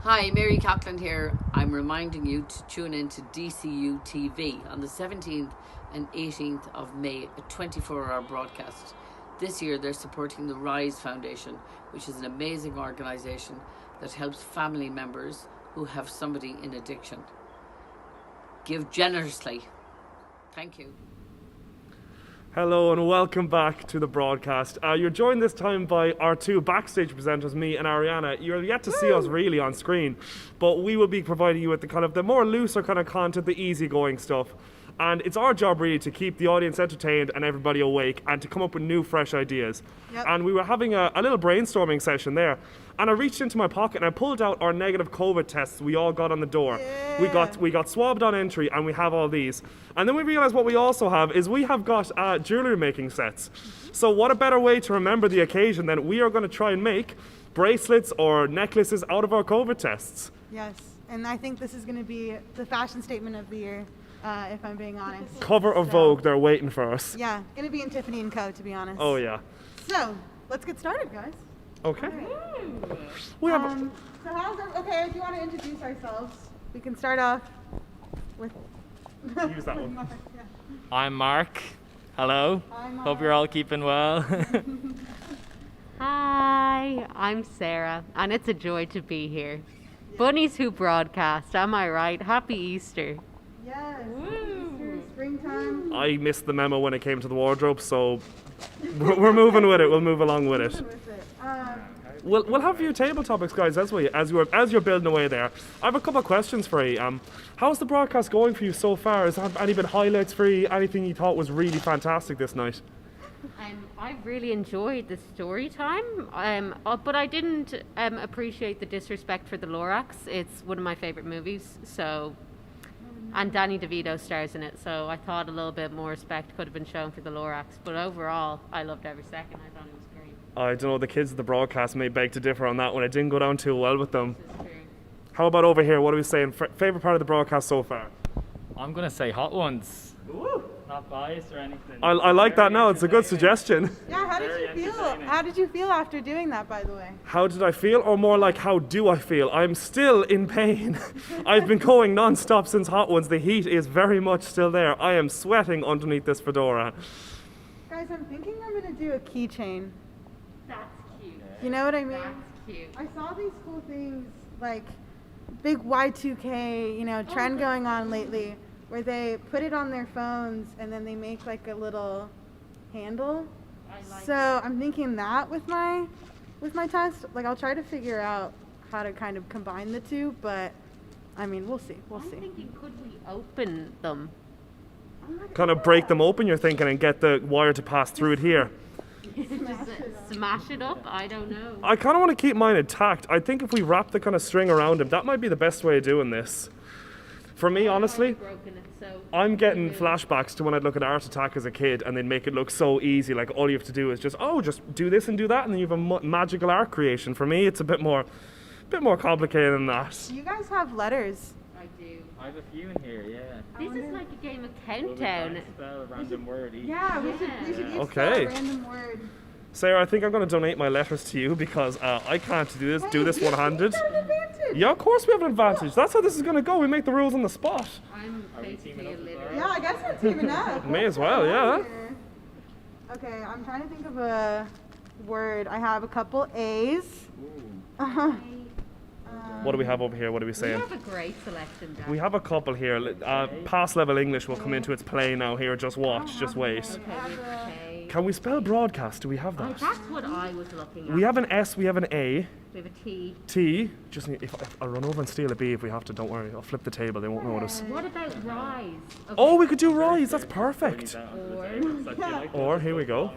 Hi, Mary Kaplan here. I'm reminding you to tune in to DCU TV on the 17th and 18th of May, a 24-hour broadcast. This year they're supporting the Rise Foundation, which is an amazing organisation that helps family members who have somebody in addiction. Give generously. Thank you. Hello and welcome back to the broadcast. You're joined this time by our two backstage presenters, me and Ariana. You're yet to see us really on screen, but we will be providing you with the kind of the more looser kind of content, the easygoing stuff. And it's our job really to keep the audience entertained and everybody awake and to come up with new, fresh ideas. Yep. And we were having a little brainstorming session there. And I reached into my pocket and I pulled out our negative COVID tests we all got on the door. Yeah. We got swabbed on entry and we have all these. And then we realized what we also have is we have got jewelry making sets. So what a better way to remember the occasion than we are going to try and make bracelets or necklaces out of our COVID tests. Yes, and I think this is going to be the fashion statement of the year, if I'm being honest. Cover of Vogue, they're waiting for us. Yeah, going to be in Tiffany & Co, to be honest. Oh yeah. So, let's get started, guys. Okay. We have so how's okay, if you want to introduce ourselves, we can start off with... Use that one. Yeah. I'm Mark. Hello. Hi, Mark. Hope you're all keeping well. Hi, I'm Sarah, and it's a joy to be here. Bunnies who broadcast, am I right? Happy Easter. Yes, Easter, springtime. I missed the memo when it came to the wardrobe, so we're moving with it. We'll move along with it. We'll have a few table topics, guys, as you're building away there. I have a couple of questions for you. How's the broadcast going for you so far? Has there any been highlights for you? Anything you thought was really fantastic this night? I really enjoyed the story time, but I didn't appreciate the disrespect for the Lorax. It's one of my favorite movies, so, and Danny DeVito stars in it, so I thought a little bit more respect could have been shown for the Lorax. But overall, I loved every second. I thought it was great. I don't know, the kids at the broadcast may beg to differ on that one. It didn't go down too well with them. How about over here? What are we saying? Favorite part of the broadcast so far? I'm going to say Hot Ones. Not biased or anything. I like that now. It's a good suggestion. Yeah, how did you feel? How did you feel after doing that, by the way? How did I feel? Or more like, how do I feel? I'm still in pain. I've been going non-stop since Hot Ones. The heat is very much still there. I am sweating underneath this fedora. Guys, I'm thinking I'm going to do a keychain. That's cute. You know what I mean? That's cute. I saw these cool things, like big Y2K, trend going on lately, where they put it on their phones and then they make like a little handle. So I'm thinking that with my test, like I'll try to figure out how to kind of combine the two, but I mean, we'll see. I'm thinking, could we open them? Kind of break them open, you're thinking, and get the wire to pass through it here. Just smash it up? I don't know. I kind of want to keep mine intact. I think if we wrap the kind of string around him, that might be the best way of doing this. For me, honestly, I'm getting flashbacks to when I'd look at Art Attack as a kid and they'd make it look so easy, like all you have to do is just do this and do that, and then you have a magical art creation. For me, it's a bit more complicated than that. Do you guys have letters? I do. I have a few in here, yeah. This is like a game of countdown. Spell a random word each. Yeah, we should each Okay. spell a random word. Sarah, I think I'm going to donate my letters to you because I can't do this one-handed. Yeah, of course we have an advantage. That's how this is going to go. We make the rules on the spot. I'm basically illiterate. Yeah, I guess we're teaming up. May as well, yeah. Okay, I'm trying to think of a word. I have a couple A's. What do we have over here? What are we saying? We have a great selection, Dan. We have a couple here. Pass level English will come into its play now here. Just watch, just wait. Okay. Can we spell broadcast? Do we have that? That's what I was looking at. We have an S, we have an A. We have a T. T. Just if I'll run over and steal a B if we have to. Don't worry. I'll flip the table. They won't notice. What about rise? Okay. Oh, we could do rise. That's perfect. Or here we go.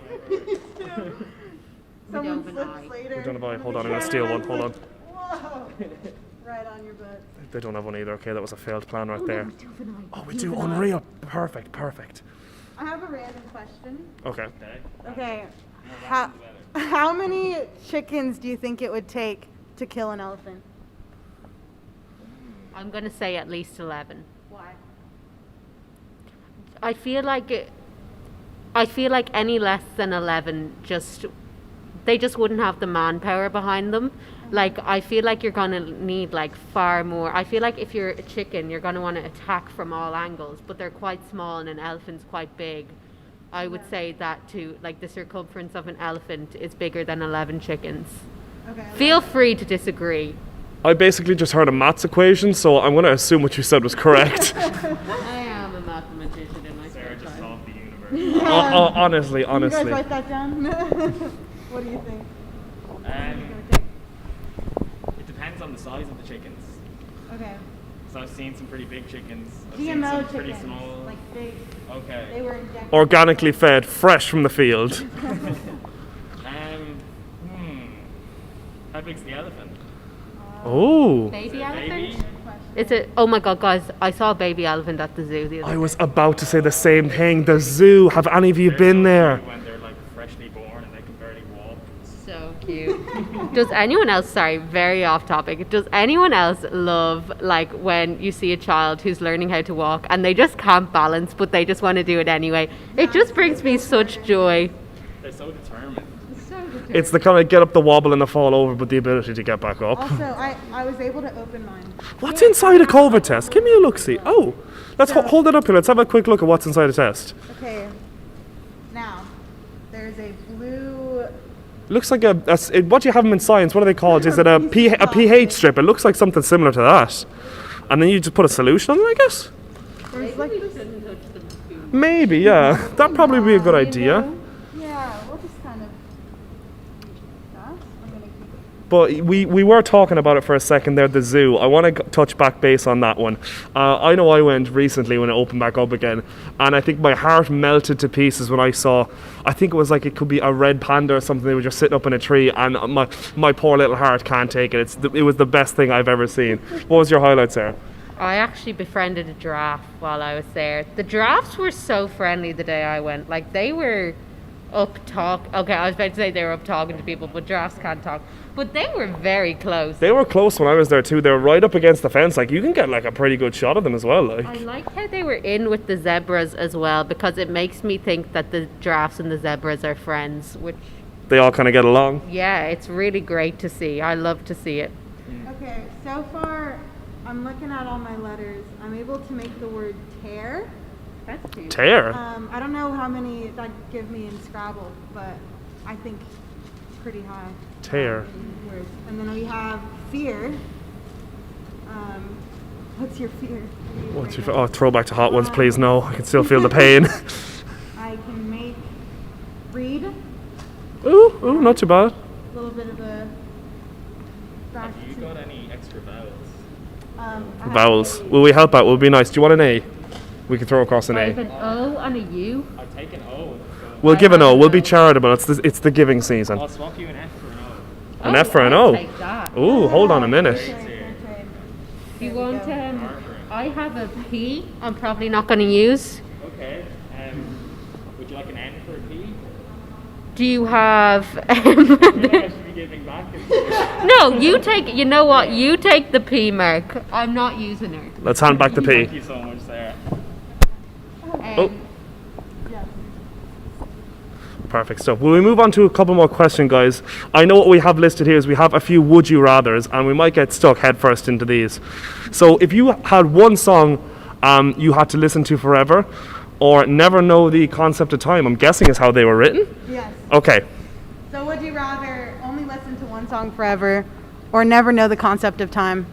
Someone slips later. We don't have I. Hold on, I'm gonna steal one. Hold on. Whoa. Right on your butt. They don't have one either. Okay, that was a failed plan right there. Oh, we do. Unreal. Perfect. I have a random question. Okay. Okay. How many chickens do you think it would take to kill an elephant? I'm going to say at least 11. Why? I feel like any less than 11 they just wouldn't have the manpower behind them. Like, I feel like you're going to need like far more. I feel like if you're a chicken, you're going to want to attack from all angles, but they're quite small and an elephant's quite big. I would say that too, like the circumference of an elephant is bigger than 11 chickens. Okay. Feel free to disagree. I basically just heard a maths equation, so I'm going to assume what you said was correct. I am a mathematician in my Sarah just solved the universe. Honestly. You guys write that down? What do you think? It depends on the size of the chickens. Okay. So I've seen some pretty big chickens. I've GMO seen some chickens, pretty small. like big. Okay. They were injected. Organically fed, fresh from the field. How big's the elephant? Oh. Baby elephant? It's a, oh my god, guys, I saw a baby elephant at the zoo the other I day. was about to say the same thing. The zoo. Have any of you been there? When they're like freshly born and they can barely walk. So cute. Does anyone else, sorry, very off topic, does anyone else love like when you see a child who's learning how to walk and they just can't balance but they just want to do it anyway? It just brings me such joy. They're so determined. It's the kind of get up the wobble and the fall over, but the ability to get back up. Also, I was able to open mine. What's inside a COVID test? Give me a look-see. Oh, let's hold it up here. Let's have a quick look at what's inside a test. Okay. Now, there's a blue. Looks like what do you have them in science? What are they called? Is it a pH strip? It looks like something similar to that. And then you just put a solution on them, I guess? There's like this. Maybe, yeah. That'd probably be a good idea. Yeah, we'll just kind of. But we were talking about it for a second there, the zoo. I want to touch back base on that one. I know I went recently when it opened back up again, and I think my heart melted to pieces when I saw, I think it was like it could be a red panda or something. They were just sitting up in a tree, and my poor little heart can't take it. It was the best thing I've ever seen. What was your highlight, Sarah? I actually befriended a giraffe while I was there. The giraffes were so friendly the day I went. Like, they were okay, I was about to say they were up talking to people, but giraffes can't talk. But they were very close. They were close when I was there too. They were right up against the fence. Like, you can get like a pretty good shot of them as well. Like, I like how they were in with the zebras as well, because it makes me think that the giraffes and the zebras are friends, which they all kind of get along. Yeah, it's really great to see. I love to see it. Okay, so far I'm looking at all my letters. I'm able to make the word tear. That's cute. Tear? I don't know how many that give me in Scrabble, but I think pretty high. Tear. Words. And then we have fear. What's your fear? What's your throwback to Hot Ones, please. No, I can still feel the pain. I can make read. Ooh, not too bad. A little bit of a. Have you got any extra vowels? Vowels. Will we help out? Will it be nice? Do you want an A? We can throw across an I A. have an O and a U. I'll take an O. We'll give an O. We'll be charitable. It's the giving season. I'll swap you an F for an O. An F for an I'll O. take that. Ooh, hold on a minute. Do you want I have a P I'm probably not going to use. Okay. Would you like an N for a P? Do you have... No, you take... You know what? You take the P, Mark. I'm not using her. Let's hand back the P. Thank you so much, Sarah. Oh. Perfect stuff. Will we move on to a couple more questions, guys? I know what we have listed here is we have a few would you rathers, and we might get stuck headfirst into these. So if you had one song you had to listen to forever, or never know the concept of time, I'm guessing is how they were written? Yes. Okay. So would you rather only listen to one song forever, or never know the concept of time?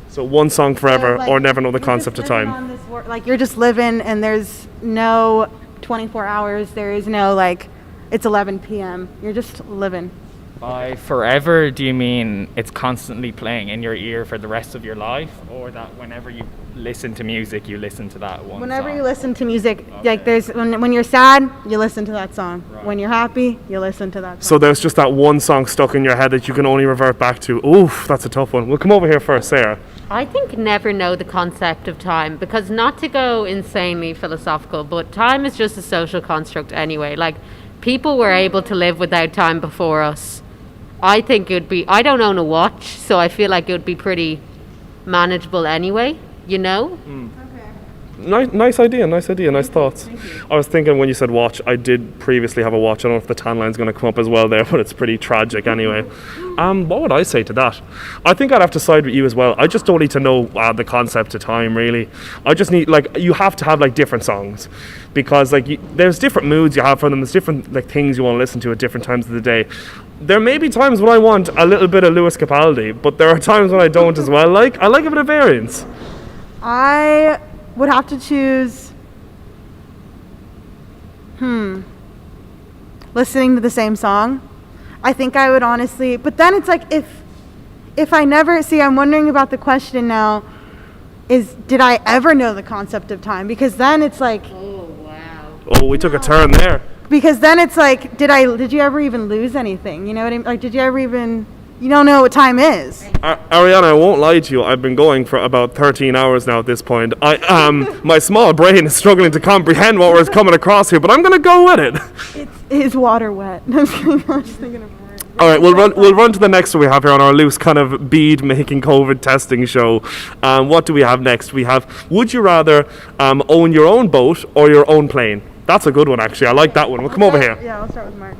So one song forever, So, like, or never know the you're concept just of living time. on this like you're just living, and there's no 24 hours. There is no like, it's 11 p.m. You're just living. By forever, do you mean it's constantly playing in your ear for the rest of your life, or that whenever you listen to music, you listen to that one Whenever song? you listen to music, like there's when you're sad, you listen to that song. When you're happy, you listen to that song. So there's just that one song stuck in your head that you can only revert back to. Oof, that's a tough one. We'll come over here first, Sarah. I think never know the concept of time, because not to go insanely philosophical, but time is just a social construct anyway. Like, people were able to live without time before us. I think it would be, I don't own a watch, so I feel like it would be pretty manageable anyway, you know? Nice idea, nice thoughts. I was thinking when you said watch, I did previously have a watch. I don't know if the tan line's going to come up as well there, but it's pretty tragic anyway. What would I say to that? I think I'd have to side with you as well. I just don't need to know the concept of time, really. I just need, like, you have to have like different songs, because like there's different moods you have for them. There's different like things you want to listen to at different times of the day. There may be times when I want a little bit of Lewis Capaldi, but there are times when I don't as well. Like, I like a bit of variance. I would have to choose Listening to the same song. I think I would honestly, but then it's like if I never, see, I'm wondering about the question now, did I ever know the concept of time? Because then it's like, Oh, we took a turn there. because then it's like, did you ever even lose anything? You know what I mean? Like, did you ever even, you don't know what time is. Ariana, I won't lie to you. I've been going for about 13 hours now at this point. My small brain is struggling to comprehend what was coming across here, but I'm going to go with it. Is water wet? I'm just thinking of words. All right, we'll run to the next one we have here on our loose kind of bead-making COVID testing show. What do we have next? We have, would you rather own your own boat or your own plane? That's a good one, actually. I like that one. We'll come over here. Yeah, I'll start with Mark.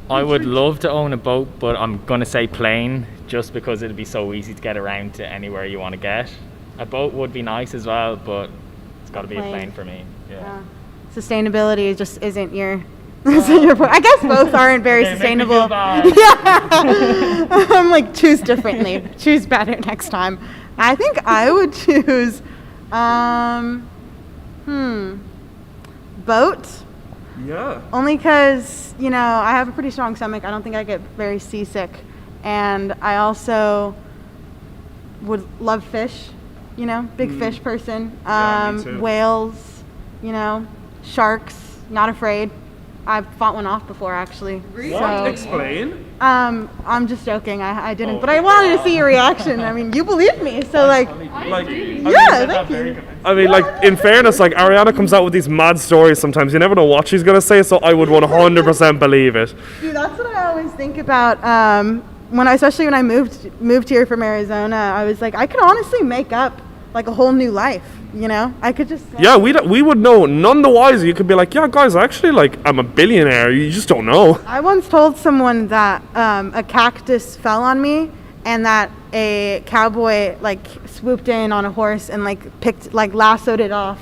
I would love to own a boat, but I'm going to say plane just because it'd be so easy to get around to anywhere you want to get. A boat would be nice as well, but it's got to be a plane for me. Yeah. Sustainability just isn't your point. I guess both aren't very sustainable. Yeah. I'm like, choose differently. Choose better next time. I think I would choose boat. Yeah. Only because, I have a pretty strong stomach. I don't think I get very seasick. And I also would love fish, big fish person. Yeah, me too. Whales, sharks, not afraid. I've fought one off before, actually. What? Explain. I'm just joking. I didn't, but I wanted to see your reaction. I mean, you believed me, so thank you. I mean, like, in fairness, like, Ariana comes out with these mad stories sometimes. You never know what she's going to say, so I would 100% believe it. Dude, that's what I always think about. Especially when I moved here from Arizona, I was like, I could honestly make up like a whole new life. I could just. Yeah, we would know. None the wiser. You could be like, yeah, guys, actually, like, I'm a billionaire. You just don't know. I once told someone that a cactus fell on me, and that a cowboy like swooped in on a horse and lassoed it off,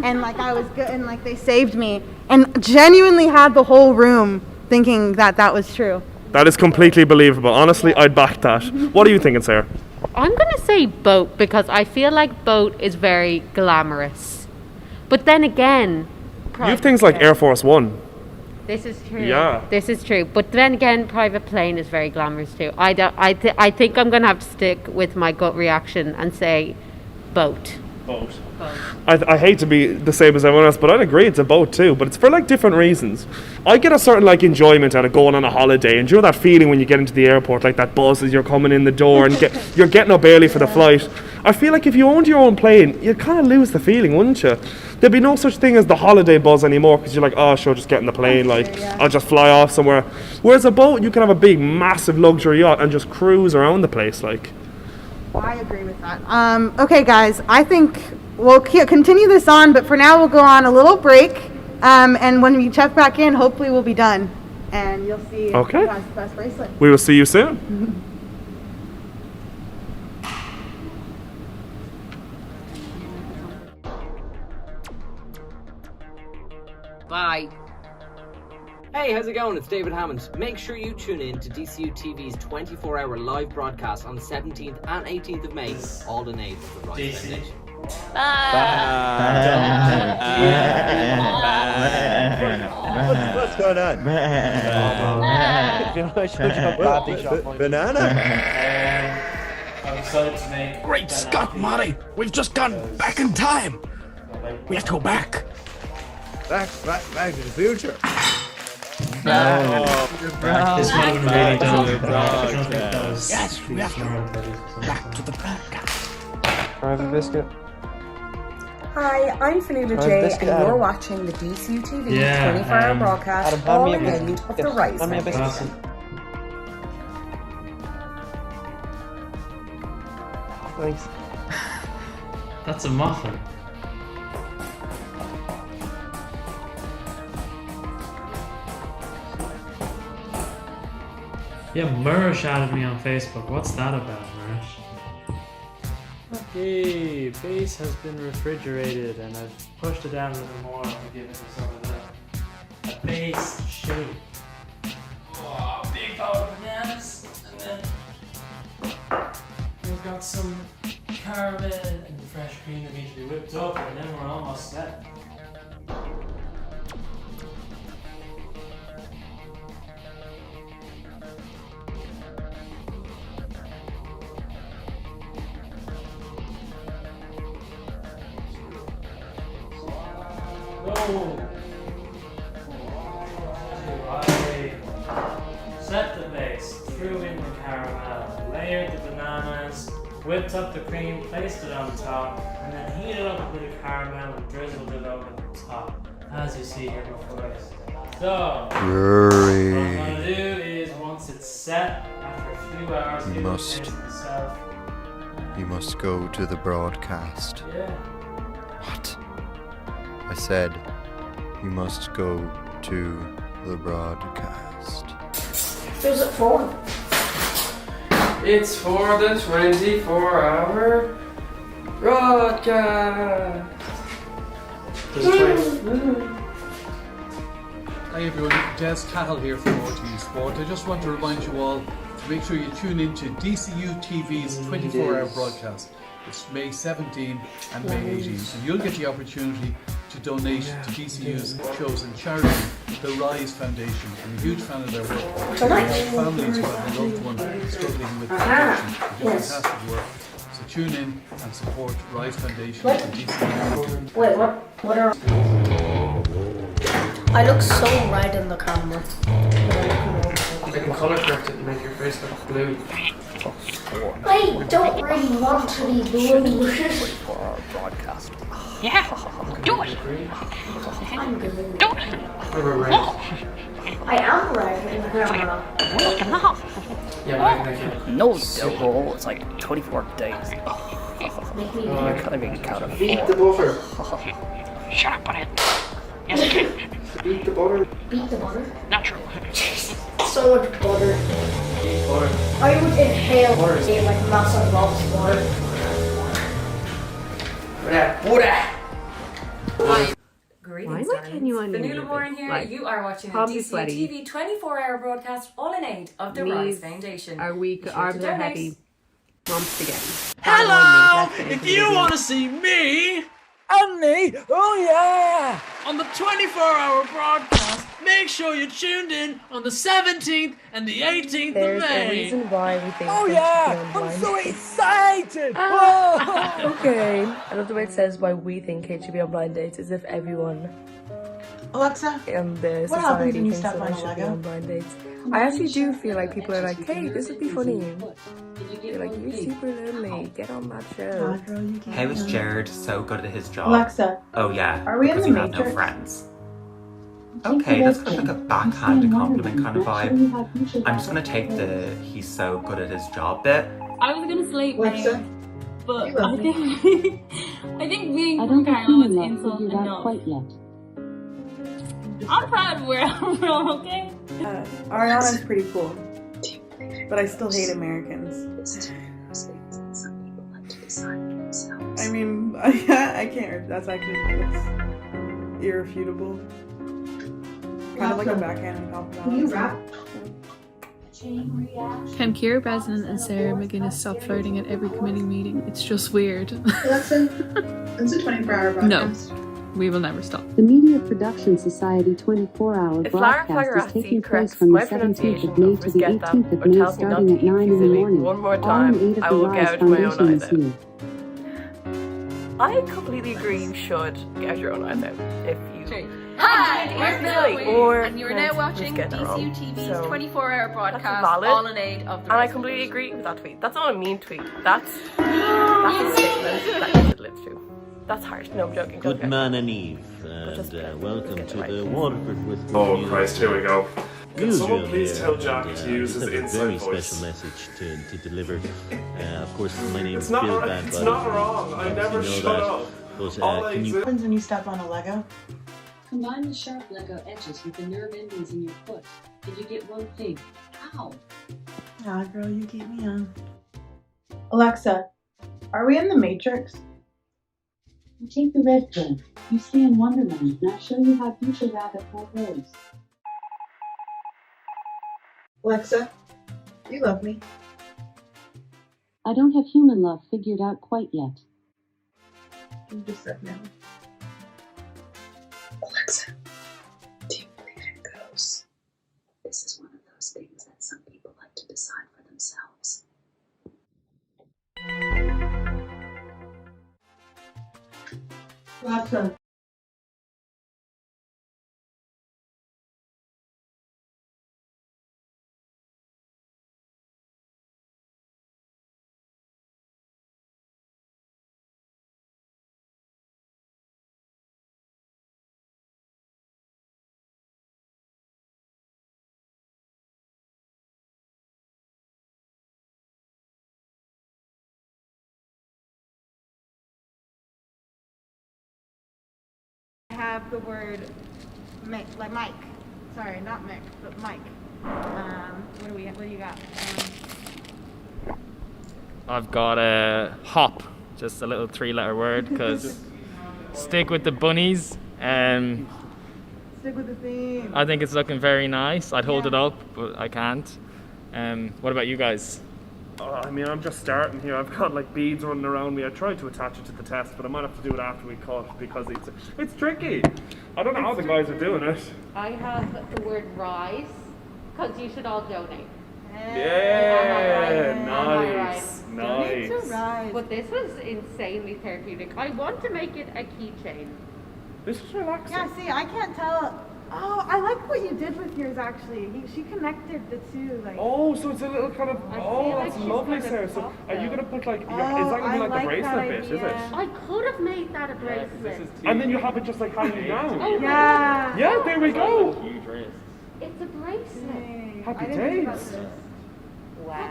and I was good, and they saved me, and genuinely had the whole room thinking that was true. That is completely believable. Honestly, I'd back that. What are you thinking, Sarah? I'm going to say boat because I feel like boat is very glamorous. But then again... You have things like Air Force One. This is true. Yeah. This is true. But then again, private plane is very glamorous too. I think I'm going to have to stick with my gut reaction and say boat. Boat. I hate to be the same as everyone else, but I'd agree it's a boat too, but it's for different reasons. I get a certain enjoyment out of going on a holiday, and you know that feeling when you get into the airport, like that buzz as you're coming in the door and you're getting up early for the flight. I feel like if you owned your own plane, you'd kind of lose the feeling, wouldn't you? There'd be no such thing as the holiday buzz anymore, because you're like, oh sure, just get in the plane, I'll just fly off somewhere. Whereas a boat, you can have a big massive luxury yacht and just cruise around the place I agree with that. Okay, guys, I think we'll continue this on, but for now we'll go on a little break. And when we check back in, hopefully we'll be done. And you'll see who has the best bracelet. We will see you soon. Bye. Hey, how's it going? It's David Hammond. Make sure you tune in to DCU TV's 24-hour live broadcast on the 17th and 18th of May, all in aid of the Rise Foundation. What's going on? Banana? I'm excited to make. Great Scott, Marty! We've just gone back in time. We have to go back. Back to the future. This one really does. Yes, we have to go back to the broadcast. Private biscuit. Hi, I'm Fanula J, and you're watching the DCU TV 24-hour broadcast, Adam, all in aid of the Rise Foundation. Thanks. That's a muffin. Yeah, Mursh added me on Facebook. What's that about, Mursh? Okay, base has been refrigerated and I've pushed it down a little more to give it a sort of a base shape. Oh, big power bananas, and then we've got some caramel and fresh cream that needs to be whipped up, and then we're almost set. whipped up the cream, placed it on top, and then heated up a bit of caramel and drizzled it over the top, as you see here before us. So, what I'm gonna do is once it's set, after a few hours, You must go to the broadcast. Yeah. What? I said, you must go to the broadcast. Who's it for? It's for the 24-hour broadcast. Hi everyone, Des Cahill here from RTE Sport. I just want to remind you all to make sure you tune in to DCU TV's 24-hour broadcast. It's May 17 and May 18, and you'll get the opportunity to donate to DCU's chosen charity, the Rise Foundation. I'm a huge fan of their work. They help families who have a loved one struggling with addiction. They do fantastic work. So tune in and support Rise Foundation and DCU. Wait, what are... I look so red in the camera. They can colour correct it and make your face look blue. I don't really want to be blue. Broadcast. Yeah, do it. I'm good. Do it. I am red in the camera. Yeah, No, double. It's like 24 days. You're kind of being counted. Beat the butter. Shut up on it. Yes, okay. Beat the butter. Beat the butter? Not true. So much butter. I would inhale a like massive lots of butter. Greetings, Why am I genuinely Vanilla Warren here. like, You are watching a probably DCU sweaty. TV 24-hour broadcast, all in aid of the Rise Foundation. Are weak, Be sure arms to are donate. heavy. Mom spaghetti. Hello! If you want to see me, and me, oh yeah! On the 24-hour broadcast, make sure you're tuned in on the 17th and the 18th There's of a May. reason why we think Oh that yeah! Kate should be on I'm blind so dates. excited! Whoa! Okay, I love the way it says why we think Kate should be on blind dates, as if everyone Alexa, in the what happens society when you thinks step that on I a should be Lego? on blind dates. I actually do feel like people are like, hey, this would be funny. They're like, you're super lonely, get on that show. How is Jared so good at his job? Alexa, Oh yeah, are we in because the you have no Matrix? friends. Okay, that's kind of like a backhanded compliment kind of vibe. I'm just gonna take the he's so good at his job bit. I was gonna slate Alexa, May, but you love I think I think being from Carlo is insult enough. I'm proud of where I'm from, okay? Ariana's pretty cool, but I still hate Americans. I mean, I can't. That's irrefutable. Kind of like a backhanded compliment. Can you rap? Can Kira Breslin and Sarah McGuinness stop flirting at every committee meeting? It's just weird. Alexa, it's a 24-hour broadcast. No, we will never stop. The Media Production Society 24-hour If Lara broadcast is Fagarazzi taking place corrects from the my 17th pronunciation of May or to the forget that, 18th of or May, tells me not starting to at eat 9 in the fusilli morning. one more All time, in aid of I the will Rise gouge my own Foundation eyes this out. year. I completely agree you should gouge your own eyes out if you Hi, we're Billy, Billy, or and you are now watching get it wrong. DCU TV's So, 24-hour broadcast, valid. all in aid of the And I Rise completely Foundation. agree with that tweet. That's not a mean tweet. That's a statement that you should live to. That's harsh. No, I'm joking. Good joking. man and Eve, and welcome to the Waterford with Oh News. Christ, here we go. Can someone Usual please here, tell and, Jack to use just his have a inside very voice? special message to deliver. Of course, my name It's is not Bill right- Van it's Buyden. not wrong. I You never know shut that. up. But All can you what happens when you step on a Lego? Combine the sharp Lego edges with the nerve endings in your foot, and you get one pig. Ow! Ah, girl, you keep me on. Alexa, are we in the Matrix? You take the red pill. You stay in Wonderland, and I'll show you how future rabbit hole goes. Alexa, you love me. I don't have human love figured out quite yet. You just said no. Alexa, do you believe in ghosts? This is one of those things that some people like to decide for themselves. Alexa, I have the word Mick, like Mike. Sorry, not Mick, but Mike. What do you got? I've got a hop, just a little 3-letter word, because stick with the bunnies. Stick with the theme. I think it's looking very nice. I'd hold it up, but I can't. What about you guys? I mean, I'm just starting here. I've got like beads running around me. I tried to attach it to the test, but I might have to do it after we cut because it's tricky. I don't know how the guys are doing it. I have the word rise, because you should all donate. Yeah, Nice. Nice. But this was insanely therapeutic. I want to make it a keychain. This is relaxing. Yeah, see, I can't tell. Oh, I like what you did with yours actually. She connected the two. Like. Oh, so it's a little kind of. That's lovely, Sarah. So are you gonna put like? Is that gonna be like the bracelet bit? Is it? I could have made that a bracelet. And then you have it just like hanging down. Oh, yeah. Yeah, there we go. Huge wrist. It's a bracelet. Happy days. Wow.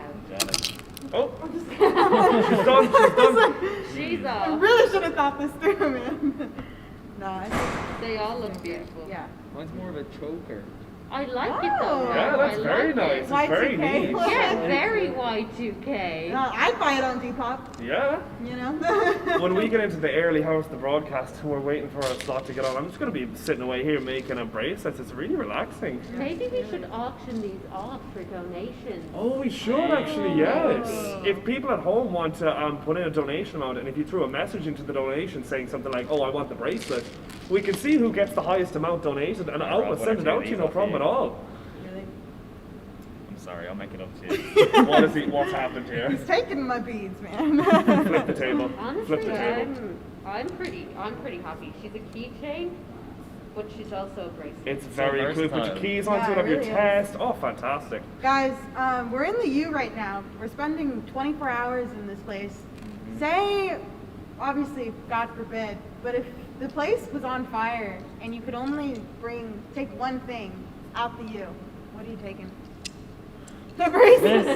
Oh, she's done. She's done. She's I off. really should have thought this through, man. No, I think They all look beautiful. yeah. Mine's more of a choker. I like it though. Yeah, that's I very like nice. It. It's very Y2K. neat. Yeah, very Y2K. No, I'd buy it on Depop. Yeah. You know. When we get into the early hours of the broadcast, we're waiting for our slot to get on. I'm just going to be sitting away here making a bracelet. It's really relaxing. Maybe we should auction these off for donations. Oh, we should actually, yes. If people at home want to put in a donation amount, and if you threw a message into the donation saying something like, "Oh, I want the bracelet," we can see who gets the highest amount donated, and I'll send it out to you, no problem at all. I'm sorry, I'll make it up to you. What's happened here? He's taking my beads, man. Flip the table. Honestly, Flip the table. I'm pretty happy. She's a keychain, but she's also a bracelet. It's very cool. Put your keys onto Yeah, it, have it your really is. test. Oh, fantastic. Guys, we're in the U right now. We're spending 24 hours in this place. Say, obviously, God forbid, but if the place was on fire and you could only take one thing out the U, what are you taking? The bracelet.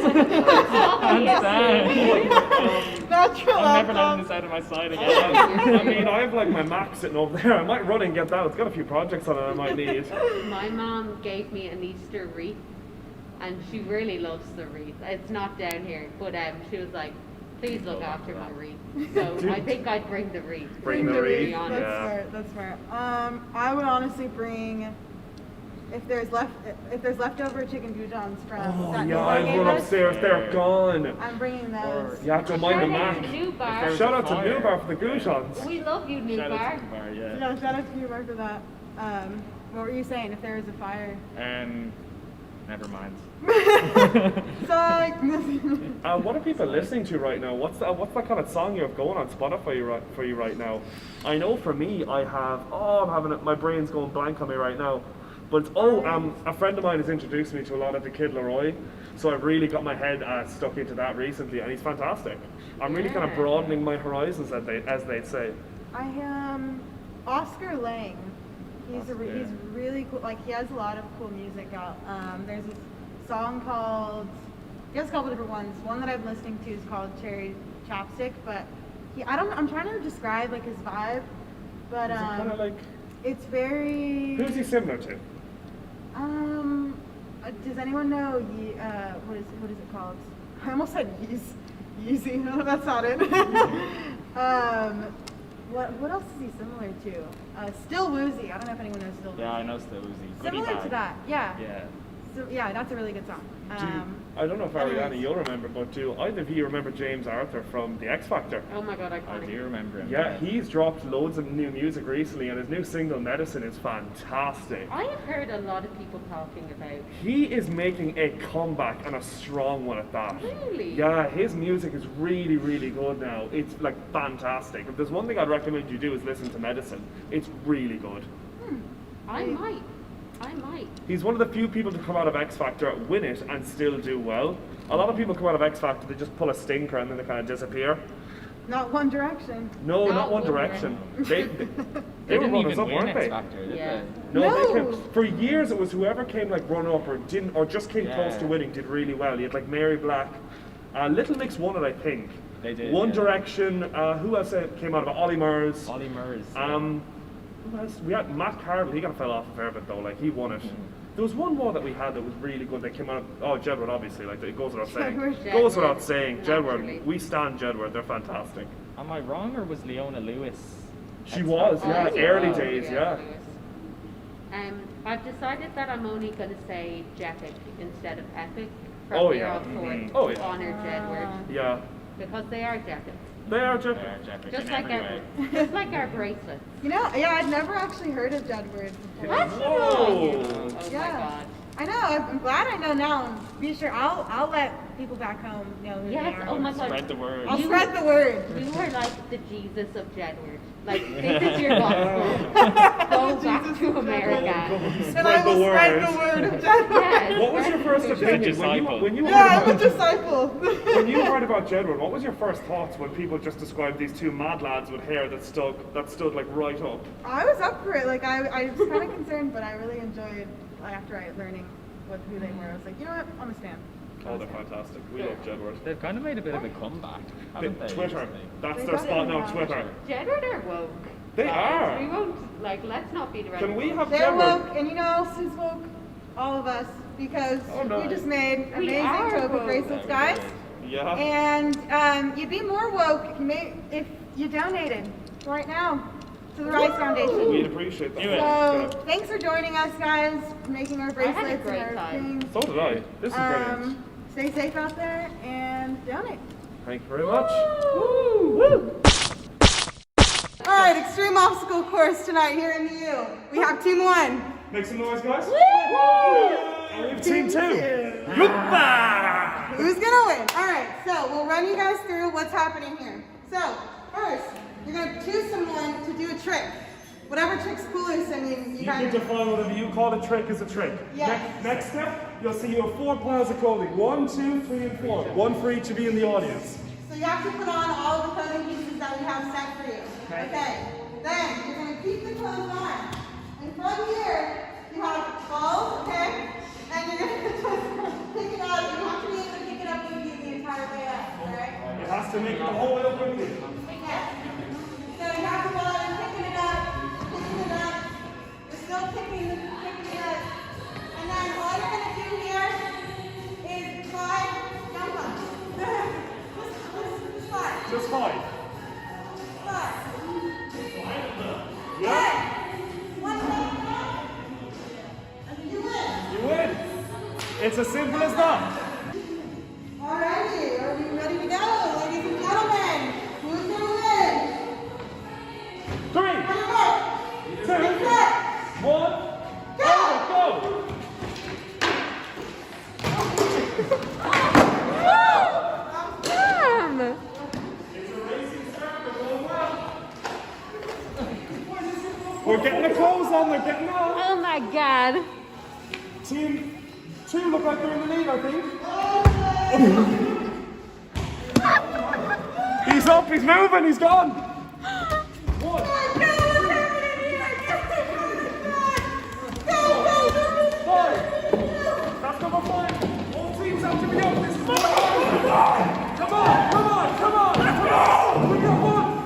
Natural I'm never outcome. letting this out of my side again. I mean, I have like my Mac sitting over there. I might run and get that. It's got a few projects on it I might need. My mom gave me an Easter wreath, and she really loves the wreath. It's not down here, but she was like, please look after my wreath. So I think I'd bring the wreath. Bring the wreath. That's smart. I would honestly bring, if there's leftover chicken goujons from that Yeah, Newbar I've gave run us, upstairs. They're gone. I'm bringing those. You have to mind the Shout out Mac. to Newbar. Shout out to Newbar for the goujons. We love you, Newbar. No, shout out to Newbar for that. What were you saying? If there was a fire? Never mind. What are people listening to right now? What's that kind of song you have going on Spotify for you right now? I know for me, I have. I'm having it. My brain's going blank on me right now. But it's, a friend of mine has introduced me to a lot of the Kid Leroy, so I've really got my head stuck into that recently, and he's fantastic. I'm really kind of broadening my horizons, as they'd say. I am Oscar Lang. He's really cool. Like, he has a lot of cool music out. There's this song called, he has a couple different ones. One that I'm listening to is called Cherry Chapstick, but I'm trying to describe like his vibe, but Is it kind of like, it's very. who's he similar to? Does anyone know what is it called? I almost said Yeezy. No, that's not it. What else is he similar to? Still Woozy. I don't know if anyone knows Still Woozy. Yeah, I know Still Woozy. Similar to that, yeah. Yeah. So yeah, that's a really good song. I don't know if Ariana, you'll remember, but do either of you remember James Arthur from The X Factor? Oh my god, I do remember him. Yeah, he's dropped loads of new music recently, and his new single, Medicine, is fantastic. I have heard a lot of people talking about. He is making a comeback, and a strong one at that. Really? Yeah, his music is really, really good now. It's like fantastic. If there's one thing I'd recommend you do is listen to Medicine. It's really good. I might. He's one of the few people to come out of X Factor, win it, and still do well. A lot of people come out of X Factor, they just pull a stinker and then they kind of disappear. Not One Direction. No, not One Direction. They were didn't runners even up, win weren't X they? Factor, did Yeah. No, No. they came, for years it was whoever came like runner up or didn't, or just came close to winning did really well. You had like Mary Black, Little Mix won it, I think. They did. One yeah. Direction. Who else came out of it? Ollie Murs. Ollie Murs. We had Matt Carville, he got fell off a fair bit though, like he won it. There was one more that we had that was really good that came out. Jedward, obviously, like it goes without saying. Goes without saying. Jedward, we stand Jedward, they're fantastic. Am I wrong, or was Leona Lewis? She was, yeah, early days, yeah. I've decided that I'm only going to say Jepic instead of Epic. Oh, yeah. To honour Jedward. Yeah. Because they are Jepic. They are Jepic. Just like our bracelets. You know, yeah, I'd never actually heard of Jedward before. Whoa! Oh Yeah. my god. I know. I'm glad I know now. And be sure I'll let people back home know who they are. Oh my god. Spread the word. I'll spread the word. You are like the Jesus of Jedward. Like, this is your gospel. Go back to America. And I will spread the word of Jedward. Yes. What was your first opinion when you I'm a disciple. when you heard about Jedward? What was your first thoughts when people just described these two mad lads with hair that stood like right up? I was up for it. Like I was kind of concerned, but I really enjoyed after learning who they were. I was like, you know what, I'm a stand. Oh, they're fantastic. We love Jedward. They've kind of made a bit of a comeback, haven't they? Twitter. That's their spot now, Twitter. Jedward are woke. They are. We won't, let's not be the right. Can we have They're Jedward? woke, and you know who else is woke? All of us, because we just made We amazing are token woke. bracelets, guys. Yeah. And you'd be more woke if you donated right now to the Rise Foundation. We'd appreciate that. So thanks for joining us, guys, for making our bracelets. I had a great and our time. things. So did I. This is brilliant. Stay safe out there and donate. Thank you very much. Woo! All right, extreme obstacle course tonight here in the U. We have Team 1. Make some noise, guys. Woo! And we have Team 2. Who's gonna win? All right, so we'll run you guys through what's happening here. So first, you're gonna choose someone to do a trick. Whatever trick's coolest. I mean, You can define whatever you call a trick as a trick. Yes. Next step, you'll see you have 4 piles of clothing. 1, 2, 3, and 4. One for each of you in the audience. So you have to put on all the clothing pieces that we have set for you. Okay. Then you're going to keep the clothes on. And from here, you have balls, okay? And you're going to just pick it up. You have to be able to pick it up with you the entire way up, alright? It has to make it the whole way up with you. Yes. So you have to go out and picking it up. You're still picking it up. And then all you're going to do here is 5 jump ups. Just 5. Just 5. 5. Yeah. 1 jump up. And you win. You win. It's as simple as that. Alrighty, are we ready to go, ladies and gentlemen? Who's going to win? 3, 2, 1, go! We're getting the clothes on, they're getting on. Oh my god. Team 2 look like they're in the lead, I think. He's up, he's moving, he's gone. 1. That's number 5. All teams have to be up. This is Come on! Come on! Come on! Come on! We got 1.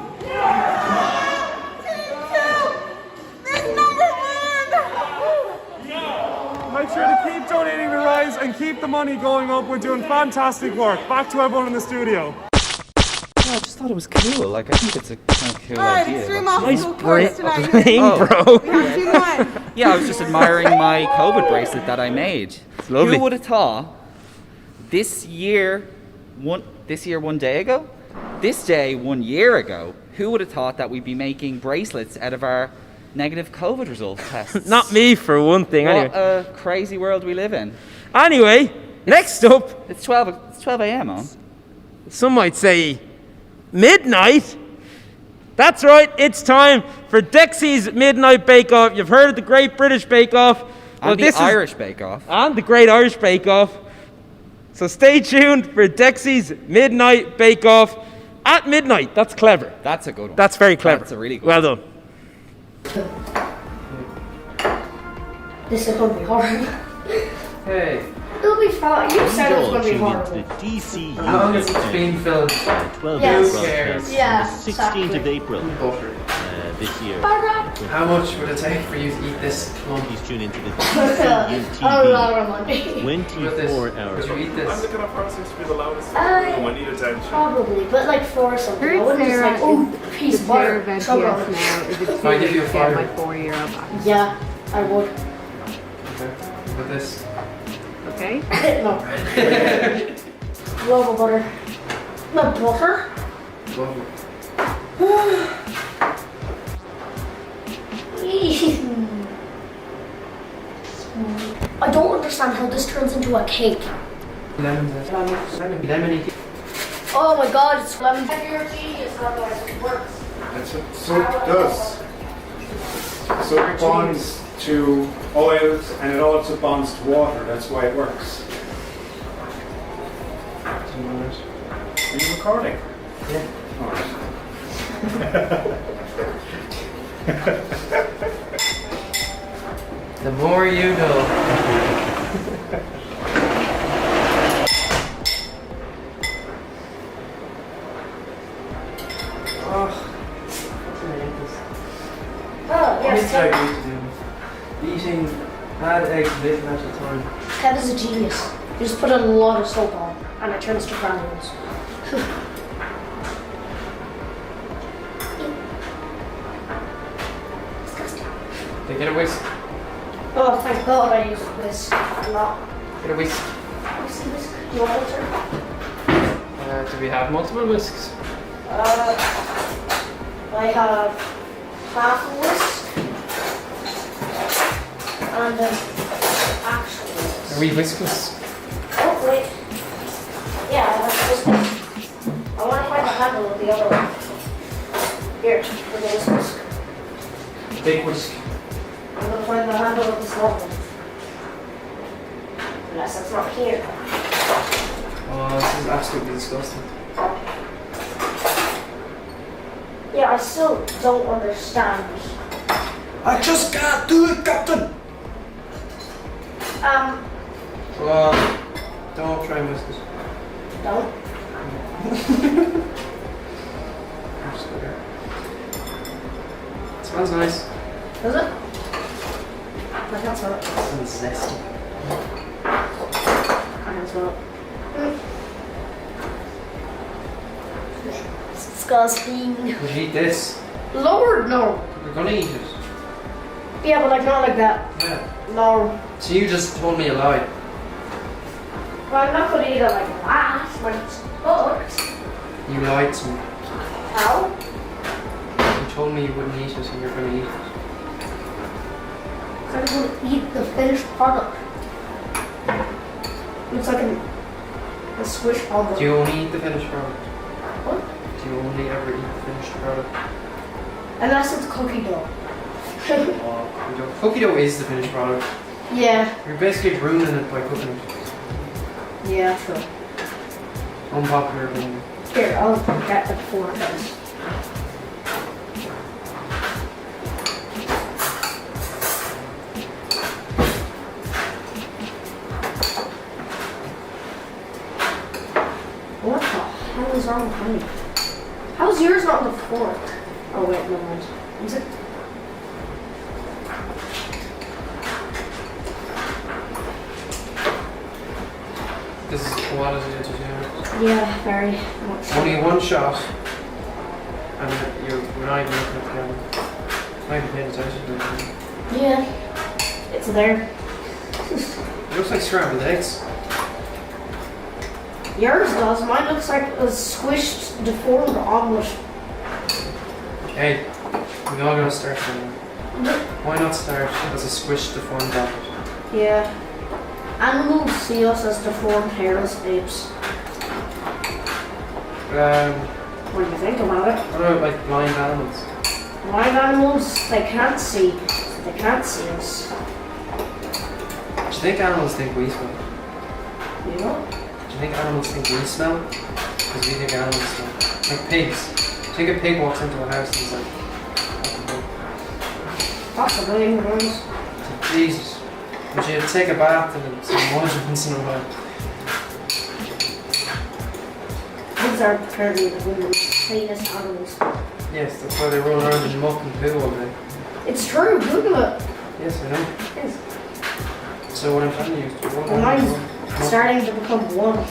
Make sure to keep donating to Rise and keep the money going up. We're doing fantastic work. Back to everyone in the studio. I just thought it was cool. Like, I think it's a kind of cool Alright, idea. extreme Like- obstacle course tonight. bro. We have Team 1. Yeah, I was just admiring my COVID bracelet that I made. It's lovely. Who would have thought this year 1 day ago? This day 1 year ago, who would have thought that we'd be making bracelets out of our negative COVID result tests? Not me, for one thing, What anyway. a crazy world we live in. Anyway, next up. It's 12 a.m. on. Some might say midnight. That's right, it's time for Dexy's Midnight Bake Off. You've heard of the Great British Bake Off. And the Irish Bake Off. And the Great Irish Bake Off. So stay tuned for Dexy's Midnight Bake Off at midnight. That's clever. That's a good one. That's very clever. That's a really good Well done. This is going to be horrible. Hey. It'll be fine. You said it was going to be horrible. The DCU How long is it being filmed? 12 Yes. broadcast Yeah, on the 16th of April. this year. How much would it take for you to eat this plum? Please tune into the A lot of money. 24 hours. Would you eat this? I'm looking up ours seems to be the loudest. I need attention. Probably, but like for something. I Heard wouldn't just Sarah like, oh, piece of butter. of MPS sugar. now is it If I give you a get fiver. my 4-year back? Yeah, I would. Okay. With this. Okay. No. Love of butter. The butter? Love it. I don't understand how this turns into a cake. Lemon. Lemony. Oh my god, it's lemon. You're genius, otherwise it works. So it does. So it bonds to oils and it also bonds to water. That's why it works. Are you recording? Yeah. The more you know. Oh, yes. What I used to do? Eating bad eggs little at a time. Ted is a genius. You just put a lot of soap on and it turns to granules. They get a whisk. Oh, thank God I use this a lot. Get a whisk. Whiskey whisk. You want water? Do we have multiple whisks? I have half a whisk and an actual whisk. Are we whiskless? Oh, wait. Yeah, I have a whisk. I want to find the handle of the other one. Here, for the whisk. Big whisk. I'm going to find the handle of the small one. Unless it's not here. Oh, this is absolutely disgusting. Yeah, I still don't understand. I just can't do it, Captain! Don't try and whisk it. Don't? I'm just gonna- It smells nice. Does it? I can't smell it. It smells zesty. I can't smell it. It's disgusting. Would you eat this? Lord, no. We're gonna eat it. Yeah, but like not like that. Yeah. No. So you just told me a lie. Well, I'm not gonna eat it like that when it's cooked. You lied to me. How? You told me you wouldn't eat it and you're gonna eat it. I'm gonna eat the finished product. Looks like a squish bubble. Do you only eat the finished product? What? Do you only ever eat the finished product? Unless it's cookie dough. Cookie dough is the finished product. Yeah. You're basically ruining it by cooking it. Yeah, true. Unpopular opinion. Here, I'll get the fork then. What the hell is wrong with me? How's yours not on the fork? Oh wait, no mind. Is it? This is quality entertainment. Yeah, very much. Only one shot, and you're not even looking at the camera. Not even paying attention to it. Yeah, it's there. It looks like scrambled eggs. Yours does. Mine looks like a squished, deformed omelet. Hey, we're all gonna start somewhere. Why not start as a squished deformed omelet? Yeah. Animals see us as deformed, hairless apes. What do you think about it? What about like blind animals? Blind animals, they can't see. They can't see us. Do you think animals think we smell? You know? Do you think animals think we smell? Because we think animals smell. Like pigs. Do you think a pig walks into a house and is like, Possibly, who knows? Jesus. Would you take a bath and some water once in a while? Pigs are apparently the world's cleanest animals. Yes, that's why they run around in muck and poo all day. It's true, Google it. Yes, I know. Yes. So what I'm telling you is to run And around in mine's muck. starting to become one.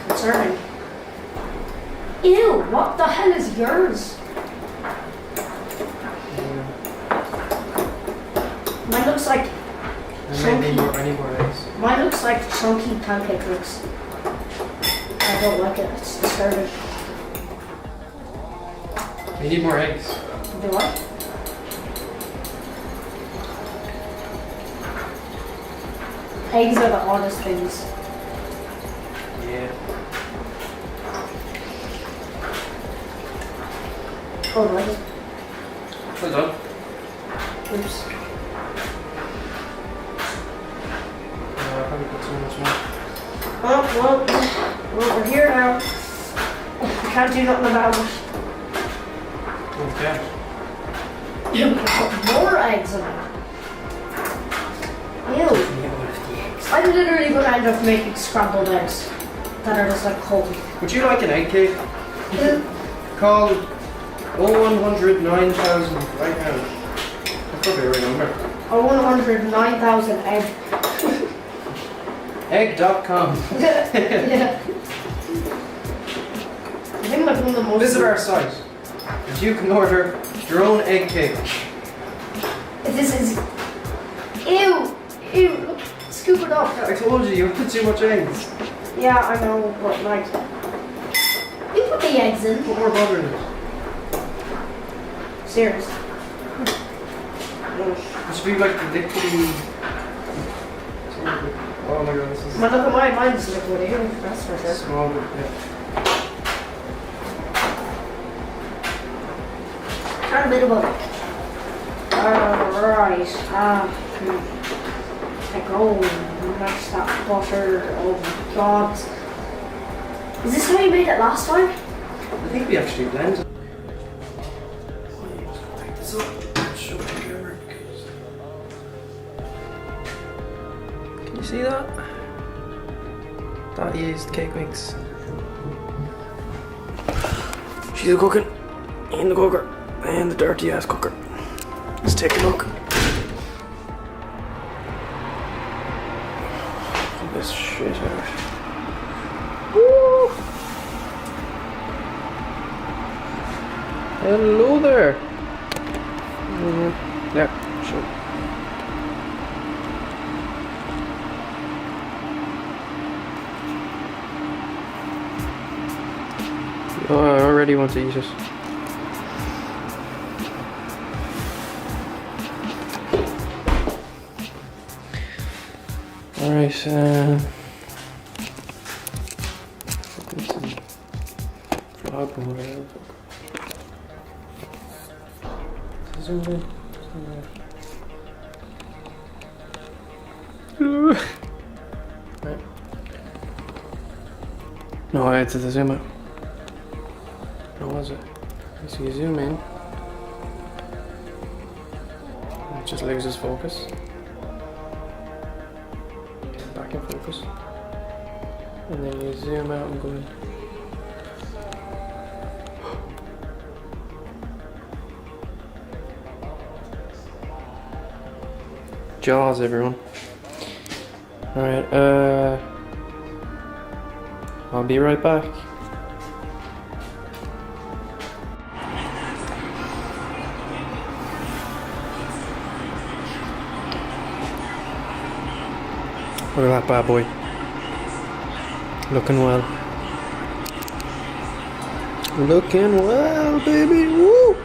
Concerning. Ew, what the hell is yours? Mine looks like chunky. I need more eggs. Mine looks like chunky pancake mix. I don't like it. It's disturbing. You need more eggs. Do what? Eggs are the oddest things. Yeah. Oh, no, I just... Well done. Oops. I probably put too much more. Well, we're here now. We can't do nothing about it. Okay. You can put more eggs in it. Ew. I'm literally going to end up making scrambled eggs that are just like cold. Would you like an egg cake? Yeah. Call 0109000 right now. That's probably a right number. Or 109,000 egg. Egg.com. Yeah. I think like one of the most... Visit our site and you can order your own egg cake. This is... Ew! Ew! Look, scoop it up. I told you put too much eggs. Yeah, I know, but like... You put the eggs in. Put more butter in it. Serious. It should be like the liquidy... Oh my god, this is... But look at mine, mine's liquid here, that's for sure. Small, but yeah. Try a bit about it. Alright, I go match that butter. Oh my god. Is this how you made it last time? I think we actually blended it. So, show the camera. Can you see that? That is cake mix. She's cooking in the cooker. And the dirty ass cooker. Let's take a look. Get this shit out. Woo! Hello there. Yeah, sure. Oh, I already want to eat it. Alright, no, I had to zoom out. Or was it? So you zoom in, it just loses focus. Back in focus. And then you zoom out and go in. Jaws, everyone. Alright, I'll be right back. Look at that bad boy. Looking well. Looking well, baby. Woo!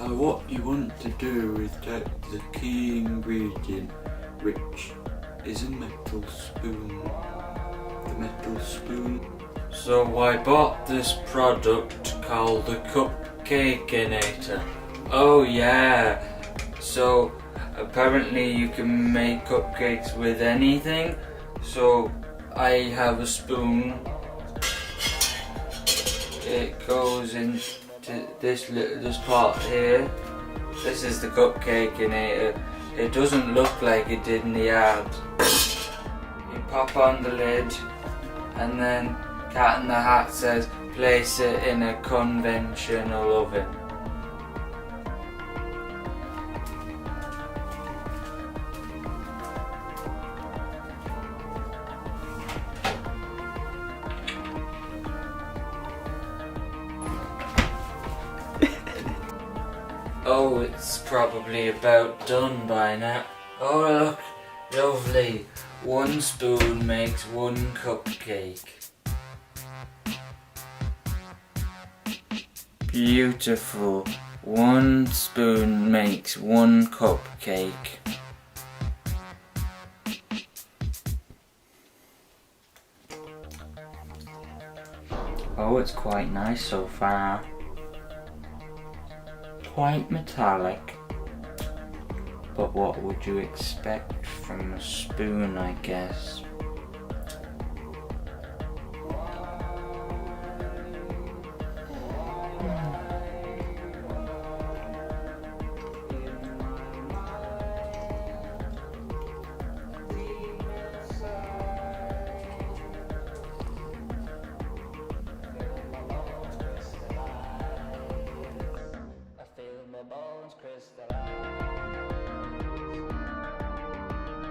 So what you want to do is take the key ingredient, which is a metal spoon. The metal spoon. So I bought this product called the Cupcakeinator. Oh yeah. So apparently you can make cupcakes with anything. So I have a spoon. It goes into this part here. This is the Cupcakeinator. It doesn't look like it did in the ad. You pop on the lid, and then Cat in the Hat says place it in a conventional oven. Oh, it's probably about done by now. Oh look, lovely. One spoon makes one cupcake. Beautiful. One spoon makes one cupcake. Oh, it's quite nice so far. Quite metallic. But what would you expect from a spoon, I guess?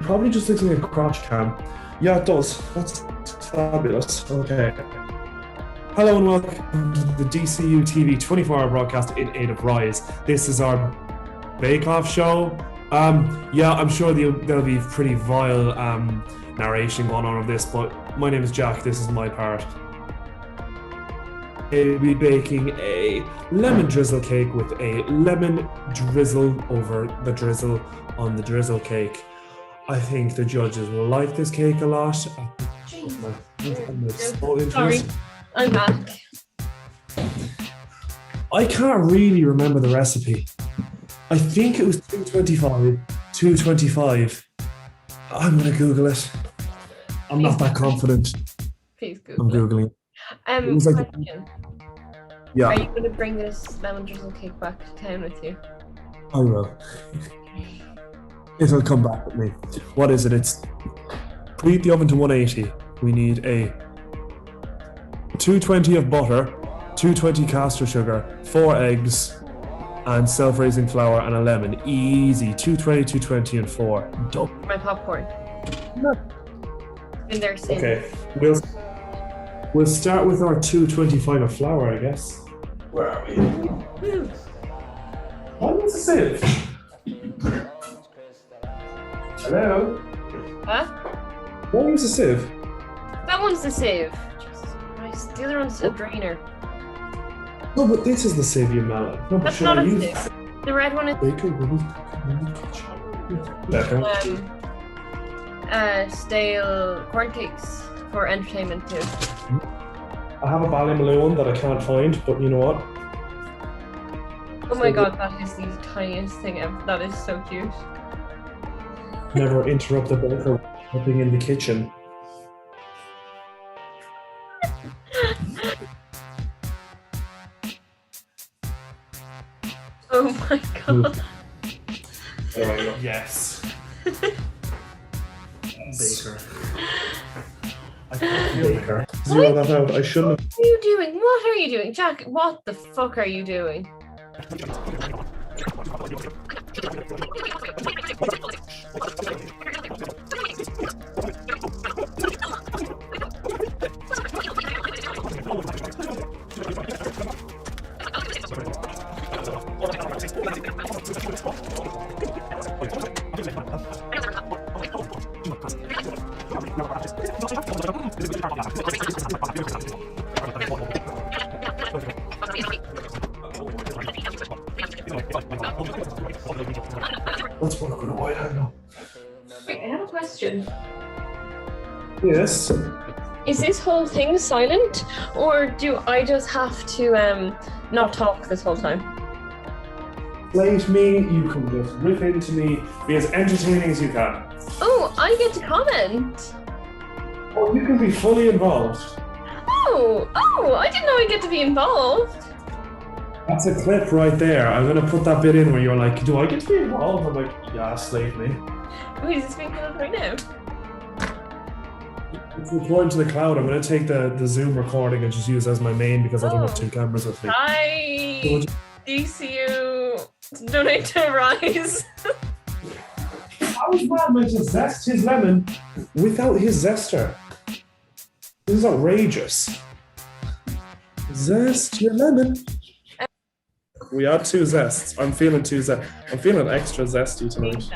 Probably just looks like a crotch cam. Yeah, it does. That's fabulous. Okay. Hello and welcome to the DCU TV 24-hour broadcast in aid of Rise. This is our bake-off show. Yeah, I'm sure there'll be pretty vile narration going on of this, but my name is Jack. This is my part. We'll be baking a lemon drizzle cake with a lemon drizzle over the drizzle on the drizzle cake. I think the judges will like this cake a lot. Sorry, I'm back. I can't really remember the recipe. I think it was 225. I'm gonna Google it. I'm not that confident. Please Google I'm Googling it. It was like, question. yeah. Are you going to bring this lemon drizzle cake back to town with you? I will. It'll come back with me. What is it? It's preheat the oven to 180. We need a 220 of butter, 220 caster sugar, 4 eggs, and self-raising flour and a lemon. Easy. 220, 220, and 4. Done. My popcorn. In there soon. Okay. We'll start with our 225 of flour, I guess. Where are we? What was it? Hello? Huh? What was the sieve? That one's the sieve. Jesus Christ. The other one's a drainer. No, but this is the sieve you melon. No, but That's should not I a use sieve. The red one is baker women's cooking in the kitchen? Better. stale corn cakes for entertainment too. I have a Ballymaloo one that I can't find, but you know what? Oh my god, that is the tiniest thing ever. That is so cute. Never interrupt the baker cooking in the kitchen. Oh my god. Yes. Baker. I can't baker. Zero that out. I shouldn't have. What are you doing? What are you doing? Jack, what the fuck are you doing? Let's work with a wide angle. Wait, I have a question. Yes. Is this whole thing silent, or do I just have to not talk this whole time? Slate me, you can just rip into me, be as entertaining as you can. Oh, I get to comment. Oh, you can be fully involved. Oh, I didn't know I get to be involved. That's a clip right there. I'm gonna put that bit in where you're like, do I get to be involved? I'm like, yeah, slate me. Wait, is this being filmed right now? It's recording to the cloud. I'm gonna take the Zoom recording and just use it as my main because I don't have two cameras with me. Hi, DCU. Donate to Rise. How is man meant to zest his lemon without his zester? This is outrageous. Zest your lemon. We are two zests. I'm feeling I'm feeling extra zesty tonight.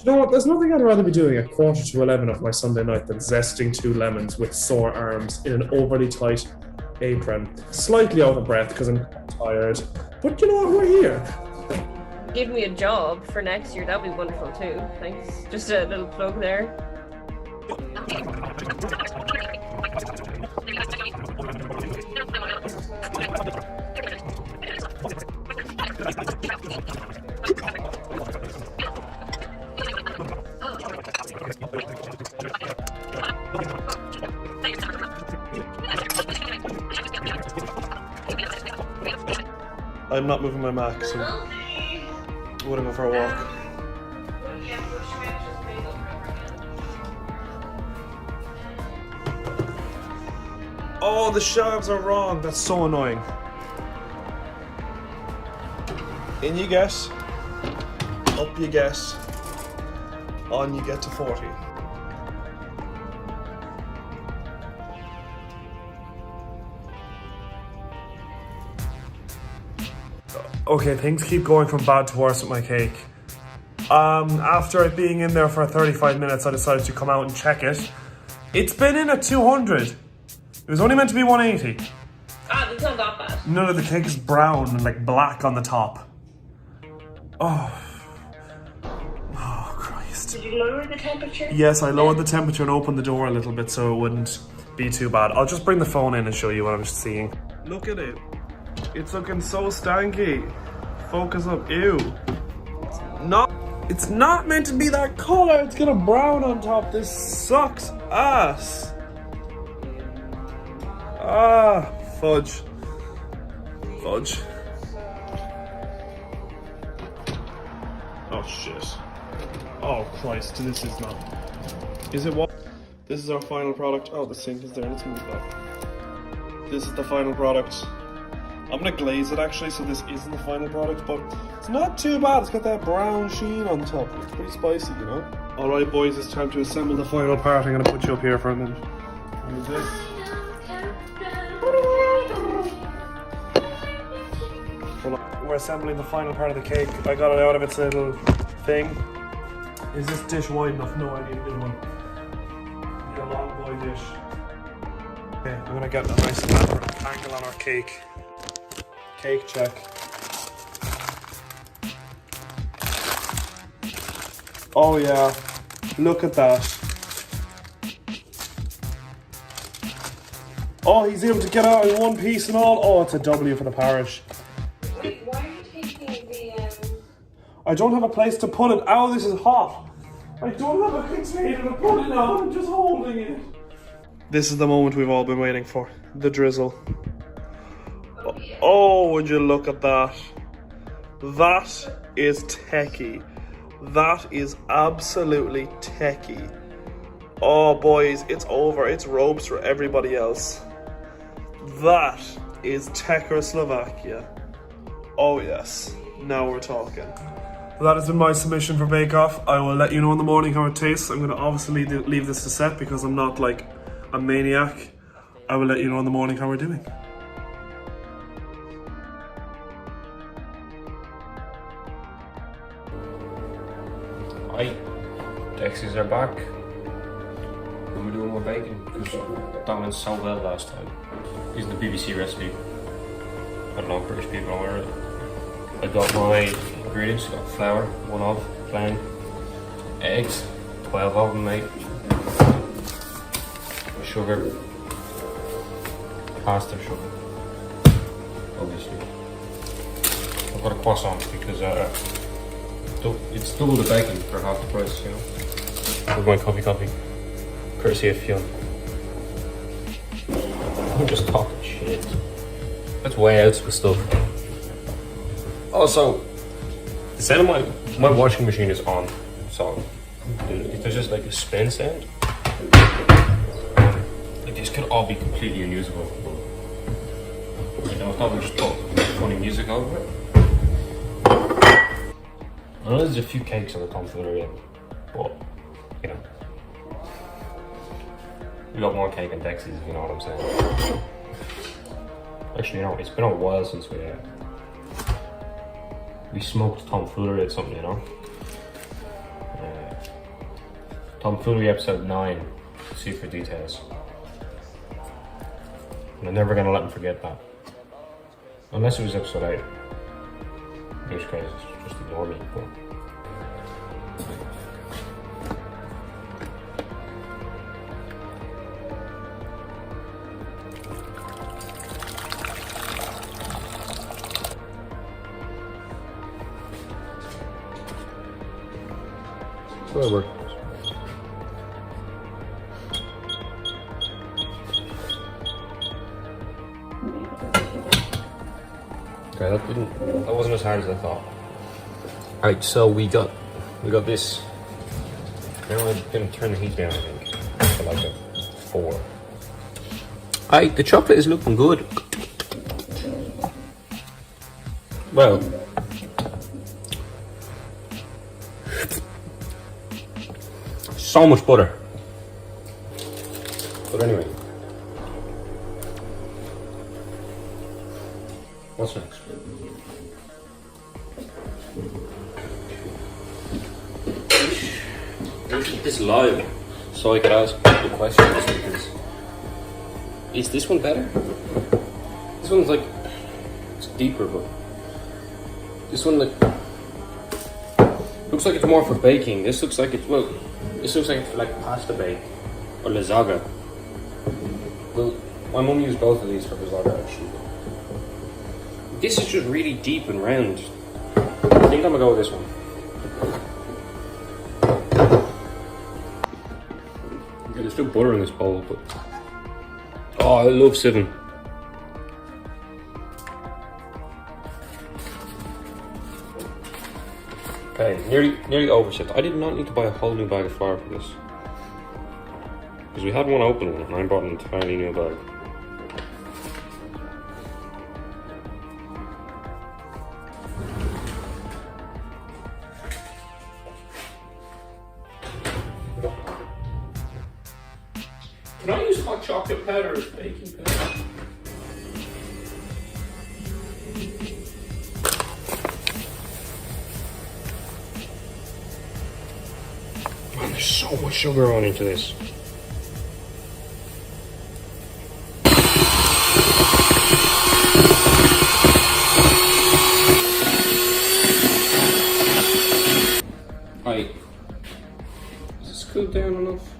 You know what? There's nothing I'd rather be doing at 11:15 of my Sunday night than zesting 2 lemons with sore arms in an overly tight apron. Slightly out of breath because I'm tired. But you know what? We're here. Give me a job for next year. That'd be wonderful too. Thanks. Just a little plug there. I'm not moving my Mac, so I'm gonna go for a walk. Oh, the shelves are wrong. That's so annoying. In you get, up you get, on you get to 40. Okay, things keep going from bad to worse with my cake. After it being in there for 35 minutes, I decided to come out and check it. It's been in at 200. It was only meant to be 180. Ah, it's not that bad. No, the cake is brown and like black on the top. Oh Christ. Did you lower the temperature? Yes, I lowered the temperature and opened the door a little bit so it wouldn't be too bad. I'll just bring the phone in and show you what I'm seeing. Look at it. It's looking so stanky. Focus up. Ew. It's not meant to be that color. It's got a brown on top. This sucks ass. Ah, fudge. Fudge. Oh shit. Oh Christ, this is not. Is it what? This is our final product. Oh, the sink is there. Let's move that. This is the final product. I'm gonna glaze it actually, so this isn't the final product, but it's not too bad. It's got that brown sheen on top. It's pretty spicy, you know? Alright boys, it's time to assemble the final part. I'm gonna put you up here for a minute. What is this? Hold on. We're assembling the final part of the cake. I got it out of its little thing. Is this dish wide enough? No, I need a new one. I need a long boy dish. Okay, I'm gonna get a nice flat angle on our cake. Cake check. Oh yeah, look at that. Oh, he's able to get out in one piece and all. Oh, it's a W for the parish. Wait, why are you taking the I don't have a place to put it. Ow, this is hot. I don't have a container to put it on. I'm just holding it. This is the moment we've all been waiting for. The drizzle. Oh, would you look at that? That is techie. That is absolutely techie. Oh, boys, it's over. It's ropes for everybody else. That is Czechoslovakia. Oh, yes. Now we're talking. That has been my submission for Bake Off. I will let you know in the morning how it tastes. I'm going to obviously leave this to set because I'm not like a maniac. I will let you know in the morning how we're doing. Hi, Dexys are back. And we're doing more bacon because that went so well last time. Using the BBC recipe. I don't know if British people are aware of it. I got my ingredients. Got flour, 1 of, plain. Eggs, 12 of them, mate. Sugar. Pasta sugar. Obviously. I've got a croissant because it's double the bacon for half the price, you know. With my coffee. Courtesy of Fionn. I'm just talking shit. That's way out with stuff. Also, the sound of my washing machine is on, so if there's just like a spin sound, like this could all be completely unusable. You know, it's not just put funny music over it. I know there's a few cakes on the computer yet, but you know, we got more cake than Dexys, if you know what I'm saying. Actually, you know, it's been a while since we smoked tomfoolery at something, you know. Tomfoolery episode 9, see for details. And I'm never gonna let them forget that. Unless it was episode 8. In which case, just ignore me. But whatever. Okay, that wasn't as hard as I thought. Alright, so we got this. Now I'm gonna turn the heat down, I think, to like a 4. Alright, the chocolate is looking good. Well, so much butter. But anyway, what's next? We'll keep this live so I could ask the questions, because is this one better? This one's like, it's deeper, but this one like looks like it's more for baking. This looks like it's, well, this looks like it's for like pasta bake or lasagna. Well, my mum used both of these for lasagna actually. This is just really deep and round. I think I'm gonna go with this one. Okay, there's still butter in this bowl, but oh, I love sieving. Okay, nearly oversipped. I did not need to buy a whole new bag of flour for this, because we had one open and I bought an entirely new bag. Can I use hot chocolate powder as baking powder? Man, there's so much sugar going into this. Right. Is this cooled down enough?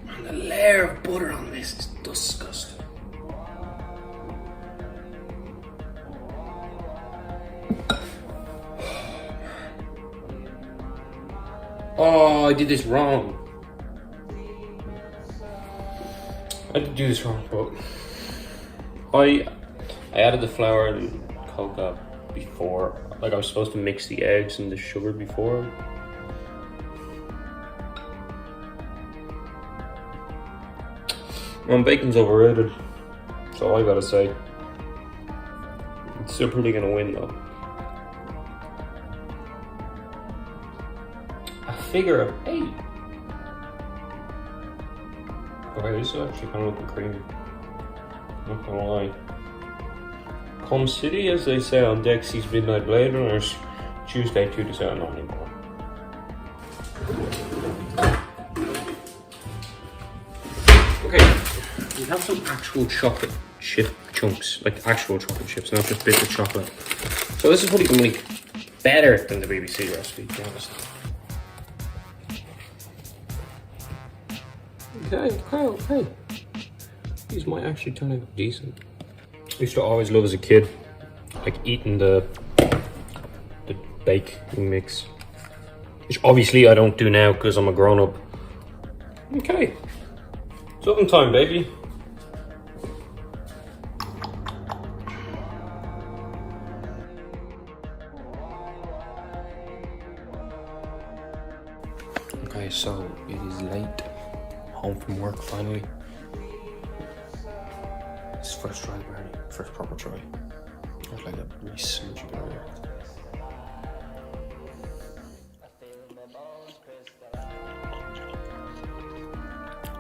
Man, the layer of butter on this is disgusting. Oh, I did this wrong. I did do this wrong, but I added the flour and cocoa before. Like, I was supposed to mix the eggs and the sugar before. Bacon's overrated, that's all I gotta say. It's still probably gonna win though. A figure of 8. Okay, this is actually kind of looking creamy. Not gonna lie. Come City, as they say on Dexy's Midnight Blade Runners, Tuesday 2 to 7, not anymore. Okay, we have some actual chocolate chip chunks, like actual chocolate chips, not just bits of chocolate. So this is probably going to be better than the BBC recipe, to be honest. Okay. These might actually turn out decent. I used to always love as a kid, like eating the baking mix. Which obviously I don't do now because I'm a grown up. Okay. It's oven time, baby. Okay, so it is late. Home from work finally. It's first try, Barney. First proper try. I was like a really smudgy earlier.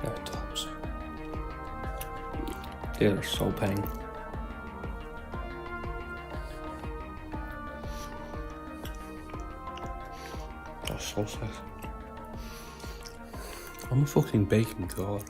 They're tops. They're so pang. That's so sick. I'm a fucking bacon god.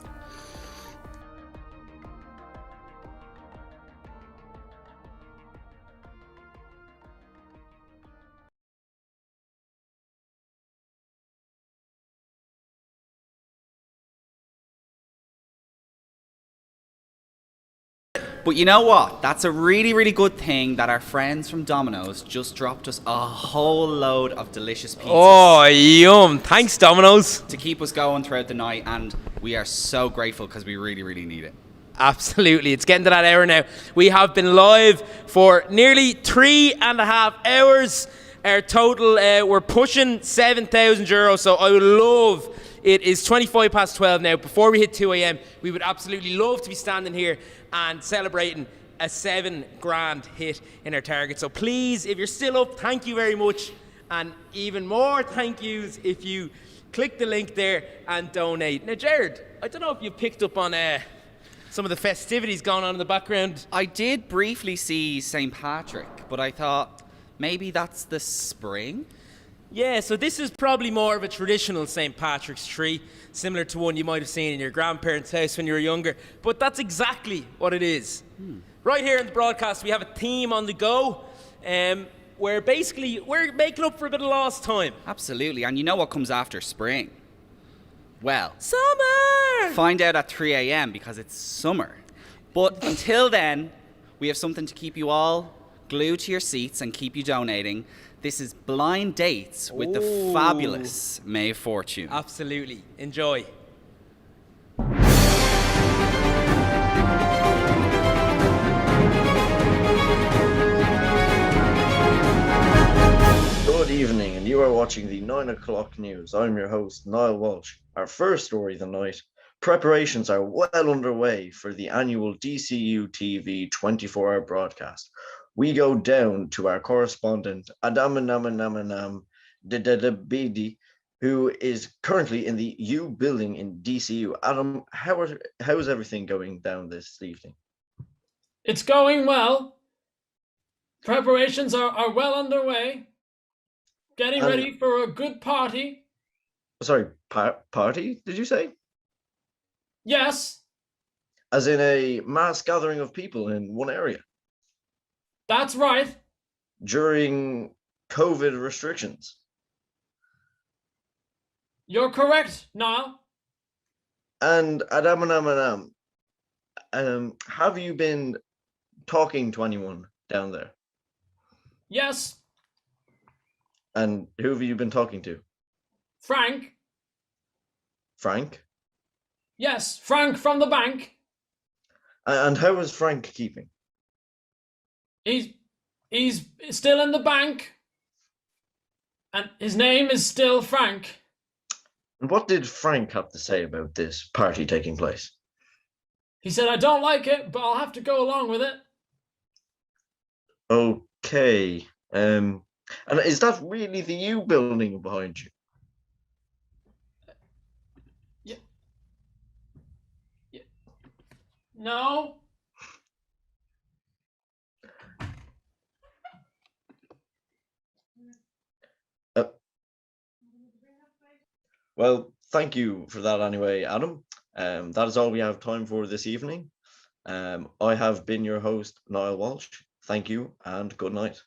But you know what? That's a really, really good thing that our friends from Domino's just dropped us a whole load of delicious pizzas. Oh, yum. Thanks, Domino's. To keep us going throughout the night, and we are so grateful because we really, really need it. Absolutely. It's getting to that hour now. We have been live for nearly 3.5 hours. Our total, we're pushing €7,000. So I would love, it is 12 now. Before we hit 2 a.m., we would absolutely love to be standing here and celebrating a $7,000 hit in our target. So please, if you're still up, thank you very much. And even more thank yous if you click the link there and donate. Now, Jared, I don't know if you picked up on some of the festivities going on in the background. I did briefly see St. Patrick, but I thought maybe that's the spring? Yeah, so this is probably more of a traditional St. Patrick's tree, similar to one you might have seen in your grandparents' house when you were younger. But that's exactly what it is. Right here in the broadcast, we have a theme on the go, where basically we're making up for a bit of lost time. Absolutely, and you know what comes after spring? Well, summer! Find out at 3 a.m. because it's summer. But until then, we have something to keep you all glued to your seats and keep you donating. This is Blind Dates with the fabulous May Fortune. Absolutely. Enjoy. Good evening, and you are watching the 9 o'clock news. I'm your host, Niall Walsh. Our first story of the night. Preparations are well underway for the annual DCU TV 24-hour broadcast. We go down to our correspondent, Adam Bedi, who is currently in the U building in DCU. Adam, how is everything going down this evening? It's going well. Preparations are well underway. Getting ready for a good party. Sorry, party, did you say? Yes. As in a mass gathering of people in one area? That's right. During COVID restrictions? You're correct, Niall. And Adam, have you been talking to anyone down there? Yes. And who have you been talking to? Frank. Frank? Yes, Frank from the bank. And how is Frank keeping? He's still in the bank. And his name is still Frank. And what did Frank have to say about this party taking place? He said, I don't like it, but I'll have to go along with it. Okay. And is that really the U building behind you? Yeah. No. Well, thank you for that anyway, Adam. That is all we have time for this evening. I have been your host, Niall Walsh. Thank you and good night.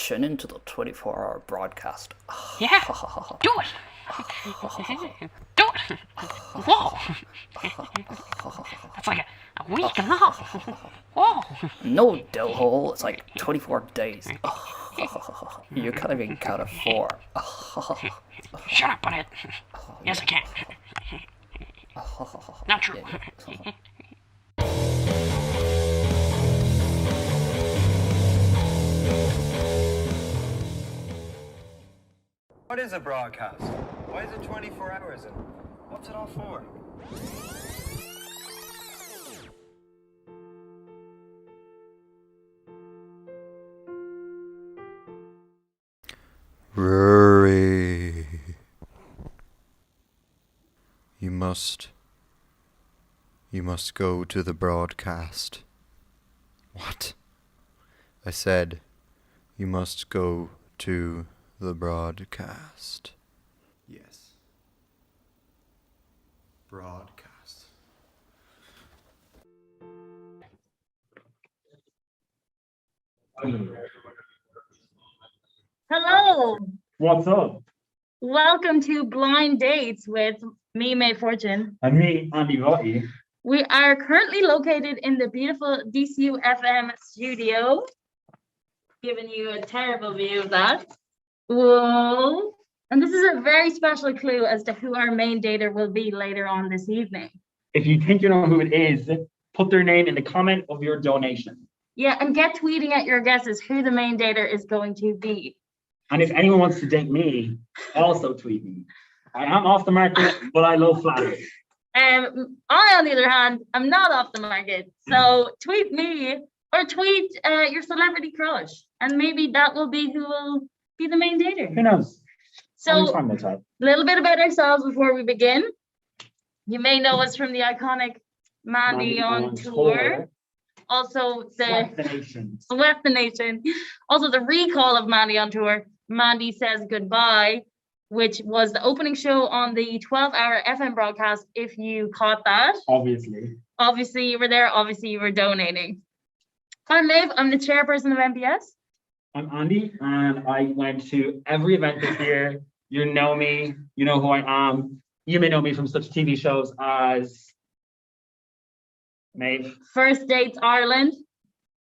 tune into the 24-hour broadcast. Yeah, do it. Do it. Whoa. That's like a week long. Whoa. No dill hole, it's like 24 days. You can't even count a 4. Shut up, butthead. Yes, I can. Not true. What is a broadcast? Why is it 24 hours and what's it all for? Rory. You must go to the broadcast. What? I said, you must go to the broadcast. Yes. Broadcast. Hello. What's up? Welcome to Blind Dates with me, May Fortune. And me, Andy Rotti. We are currently located in the beautiful DCU FM studio. Giving you a terrible view of that. Whoa. And this is a very special clue as to who our main dater will be later on this evening. If you think you know who it is, put their name in the comment of your donation. Yeah, and get tweeting at your guesses who the main dater is going to be. And if anyone wants to date me, also tweet me. I am off the market, but I love flattery. I, on the other hand, am not off the market. So tweet me or tweet your celebrity crush. And maybe that will be who will be the main dater. Who knows? So, a little bit about ourselves before we begin. You may know us from the iconic Mandy on Tour. Also, Swept the Nation. Swept the Nation. Also, the recall of Mandy on Tour. Mandy Says Goodbye, which was the opening show on the 12-hour FM broadcast, if you caught that. Obviously. Obviously, you were there. Obviously, you were donating. I'm Liv. I'm the chairperson of MPS. I'm Andy, and I went to every event this year. You know me. You know who I am. You may know me from such TV shows as Maeve. First Dates Ireland.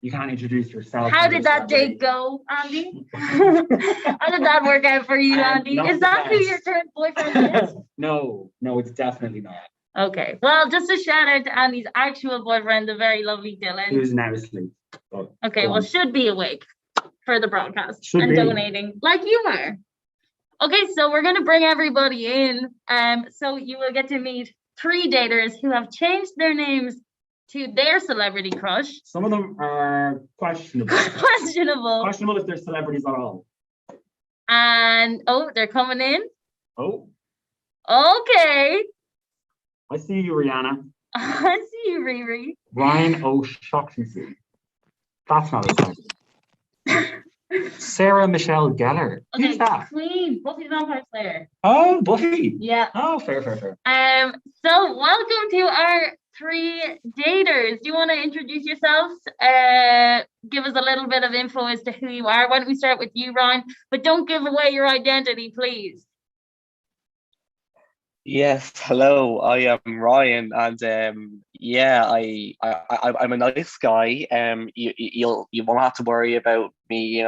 You can't introduce yourself. How did that date go, Andy? How did that work out for you, Andy? Is that who your current boyfriend is? No, it's definitely not. Okay, well, just a shout out to Andy's actual boyfriend, the very lovely Dylan. Who's now asleep. Okay, well, should be awake for the broadcast Should and be. donating like you are. Okay, so we're going to bring everybody in. So you will get to meet 3 daters who have changed their names to their celebrity crush. Some of them are questionable. Questionable if they're celebrities at all. And, oh, they're coming in. Oh. Okay. I see you, Rihanna. I see you, Riri. Ryan O'Shaughnessy. That's not a celebrity. Sarah Michelle Gellar. Okay, Who's that? Queen, Buffy the Vampire Slayer. Oh, Buffy. Yeah. Oh, fair. So welcome to our 3 daters. Do you want to introduce yourselves? Give us a little bit of info as to who you are. Why don't we start with you, Ryan? But don't give away your identity, please. Yes, hello. I am Ryan, and I'm a nice guy. You won't have to worry about me,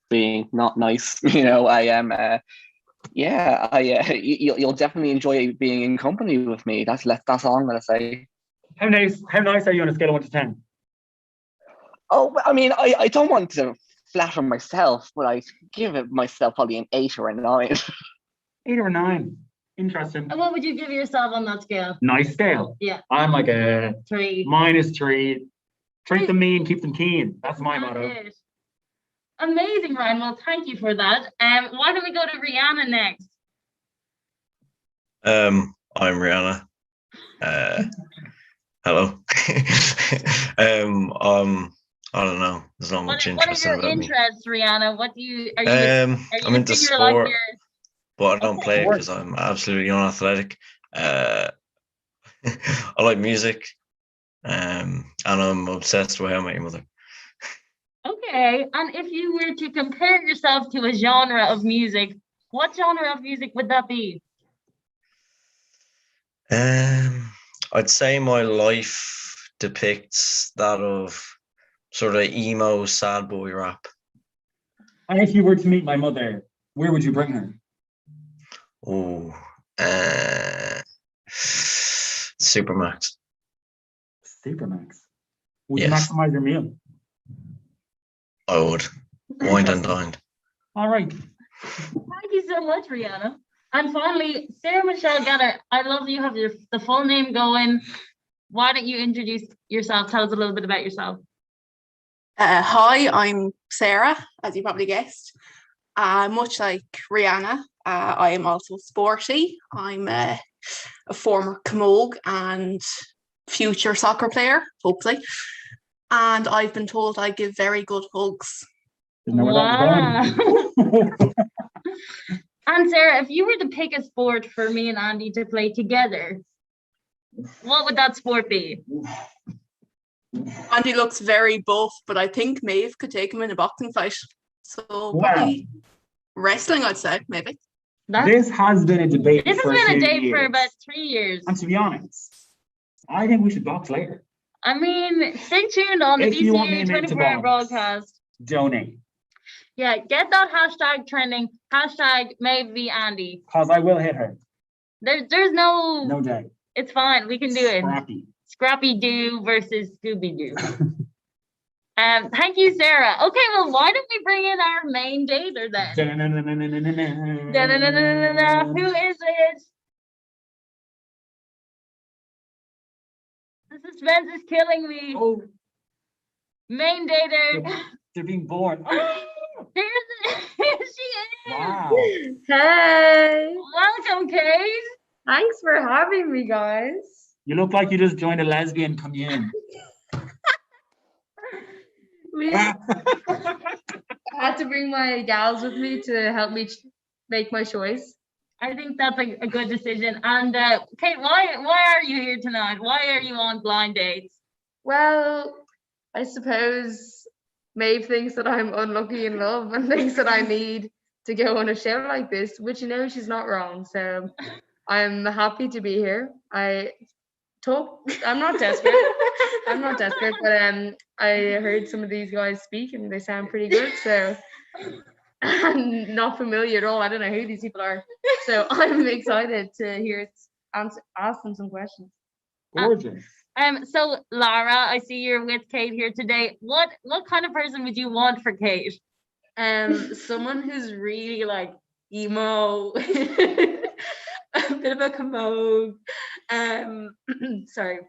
being not nice. I am. You'll definitely enjoy being in company with me. That's all I'm gonna say. How nice are you on a scale of 1 to 10? Oh, I mean, I don't want to flatter myself, but I give it myself probably an 8 or a 9. 8 or 9. Interesting. And what would you give yourself on that scale? Nice scale. Yeah. I'm like a 3. -3. Treat them mean, keep them keen. That's my motto. It. Amazing, Ryan. Well, thank you for that. Why don't we go to Rihanna next? I'm Rihanna. Hello. I don't know. There's not much interest What are about your me. interests, Rihanna? What do you? Are you? I'm into figure sport, like you're- but I don't play it because I'm absolutely unathletic. I like music, and I'm obsessed with How I Met Your Mother. Okay, and if you were to compare yourself to a genre of music, what genre of music would that be? I'd say my life depicts that of sort of emo, sad boy rap. And if you were to meet my mother, where would you bring her? Oh, Supermax. Supermax. Would Yes. you maximize your meal? I would. Wined and dined. All right. Thank you so much, Rihanna. And finally, Sarah Michelle Geller, I love you have the full name going. Why don't you introduce yourself? Tell us a little bit about yourself. Hi, I'm Sarah, as you probably guessed. Much like Rihanna, I am also sporty. I'm a former camogue and future soccer player, hopefully. And I've been told I give very good hugs. Wow. And Sarah, if you were to pick a sport for me and Andy to play together, what would that sport be? Andy looks very buff, but I think Maeve could take him in a boxing fight. So probably wrestling, I'd say, maybe. This has been a debate. This has been a date for about 3 years. And to be honest, I think we should box later. I mean, stay tuned on the If you want me DCU and Maeve to 24-hour box, broadcast. Donate. Yeah, get that hashtag trending. Hashtag maybe Andy. Because I will hit her. There's no. No doubt. It's fine. We can do it. Scrappy. Scrappy Doo versus Scooby Doo. Thank you, Sarah. Okay, well, why don't we bring in our main dater then? Who is it? The suspense is killing me. Oh. Main dater. They're being born. Here she is. Wow. Hey. Welcome, Kate. Thanks for having me, guys. You look like you just joined a lesbian commune. I had to bring my gals with me to help me make my choice. I think that's a good decision. And Kate, why are you here tonight? Why are you on blind dates? Well, I suppose Maeve thinks that I'm unlucky in love and thinks that I need to go on a show like this, which she's not wrong. So I'm happy to be here. I'm not desperate. I'm not desperate, but I heard some of these guys speak and they sound pretty good. So I'm not familiar at all. I don't know who these people are. So I'm excited to ask them some questions. Gorgeous. So Lara, I see you're with Kate here today. What kind of person would you want for Kate? Someone who's really like emo, a bit of a commode, sorry,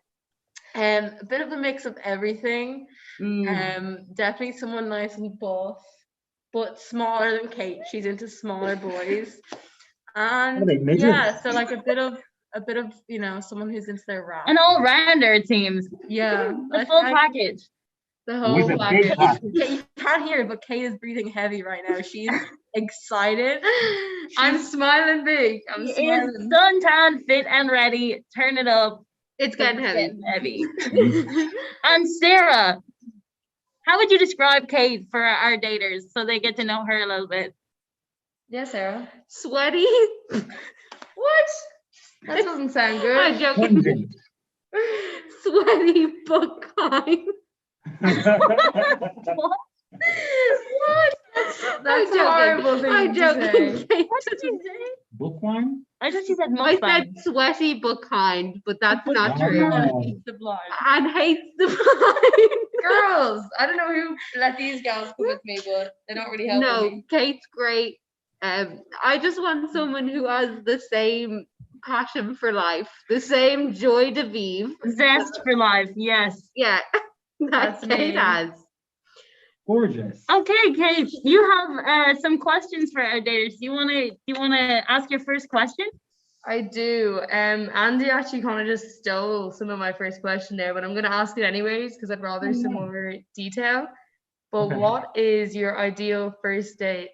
a bit of a mix of everything. Definitely someone nice and buff, but smaller than Kate. She's into smaller boys, and yeah, so like a bit of someone who's into their rap. An all-rounder, it seems. Yeah, the full package. The whole package. You can't hear it, but Kate is breathing heavy right now. She's excited. I'm smiling big. I'm smiling. Suntan, fit and ready. Turn it up. It's getting heavy. And Sarah, how would you describe Kate for our daters so they get to know her a little bit? Yeah, Sarah. Sweaty. What? That doesn't sound good. I'm joking. Sweaty but kind. What? That's a horrible thing I'm to joking. say. What did you say? Bookworm? I thought she said I mukbang. said sweaty but kind, but that's not Wow. true. Hates the blind. And hates the blind. Girls, I don't know who let these gals come with me, but they're not really helping No, me. Kate's great. I just want someone who has the same passion for life, the same joy de vivre. Zest for life, yes. Yeah, That's that Kate me. has. Gorgeous. Okay, Kate, you have some questions for our daters. Do you wanna ask your first question? I do. Andy actually kind of just stole some of my first question there, but I'm gonna ask it anyways because I'd rather some more detail. But Okay. what is your ideal first date?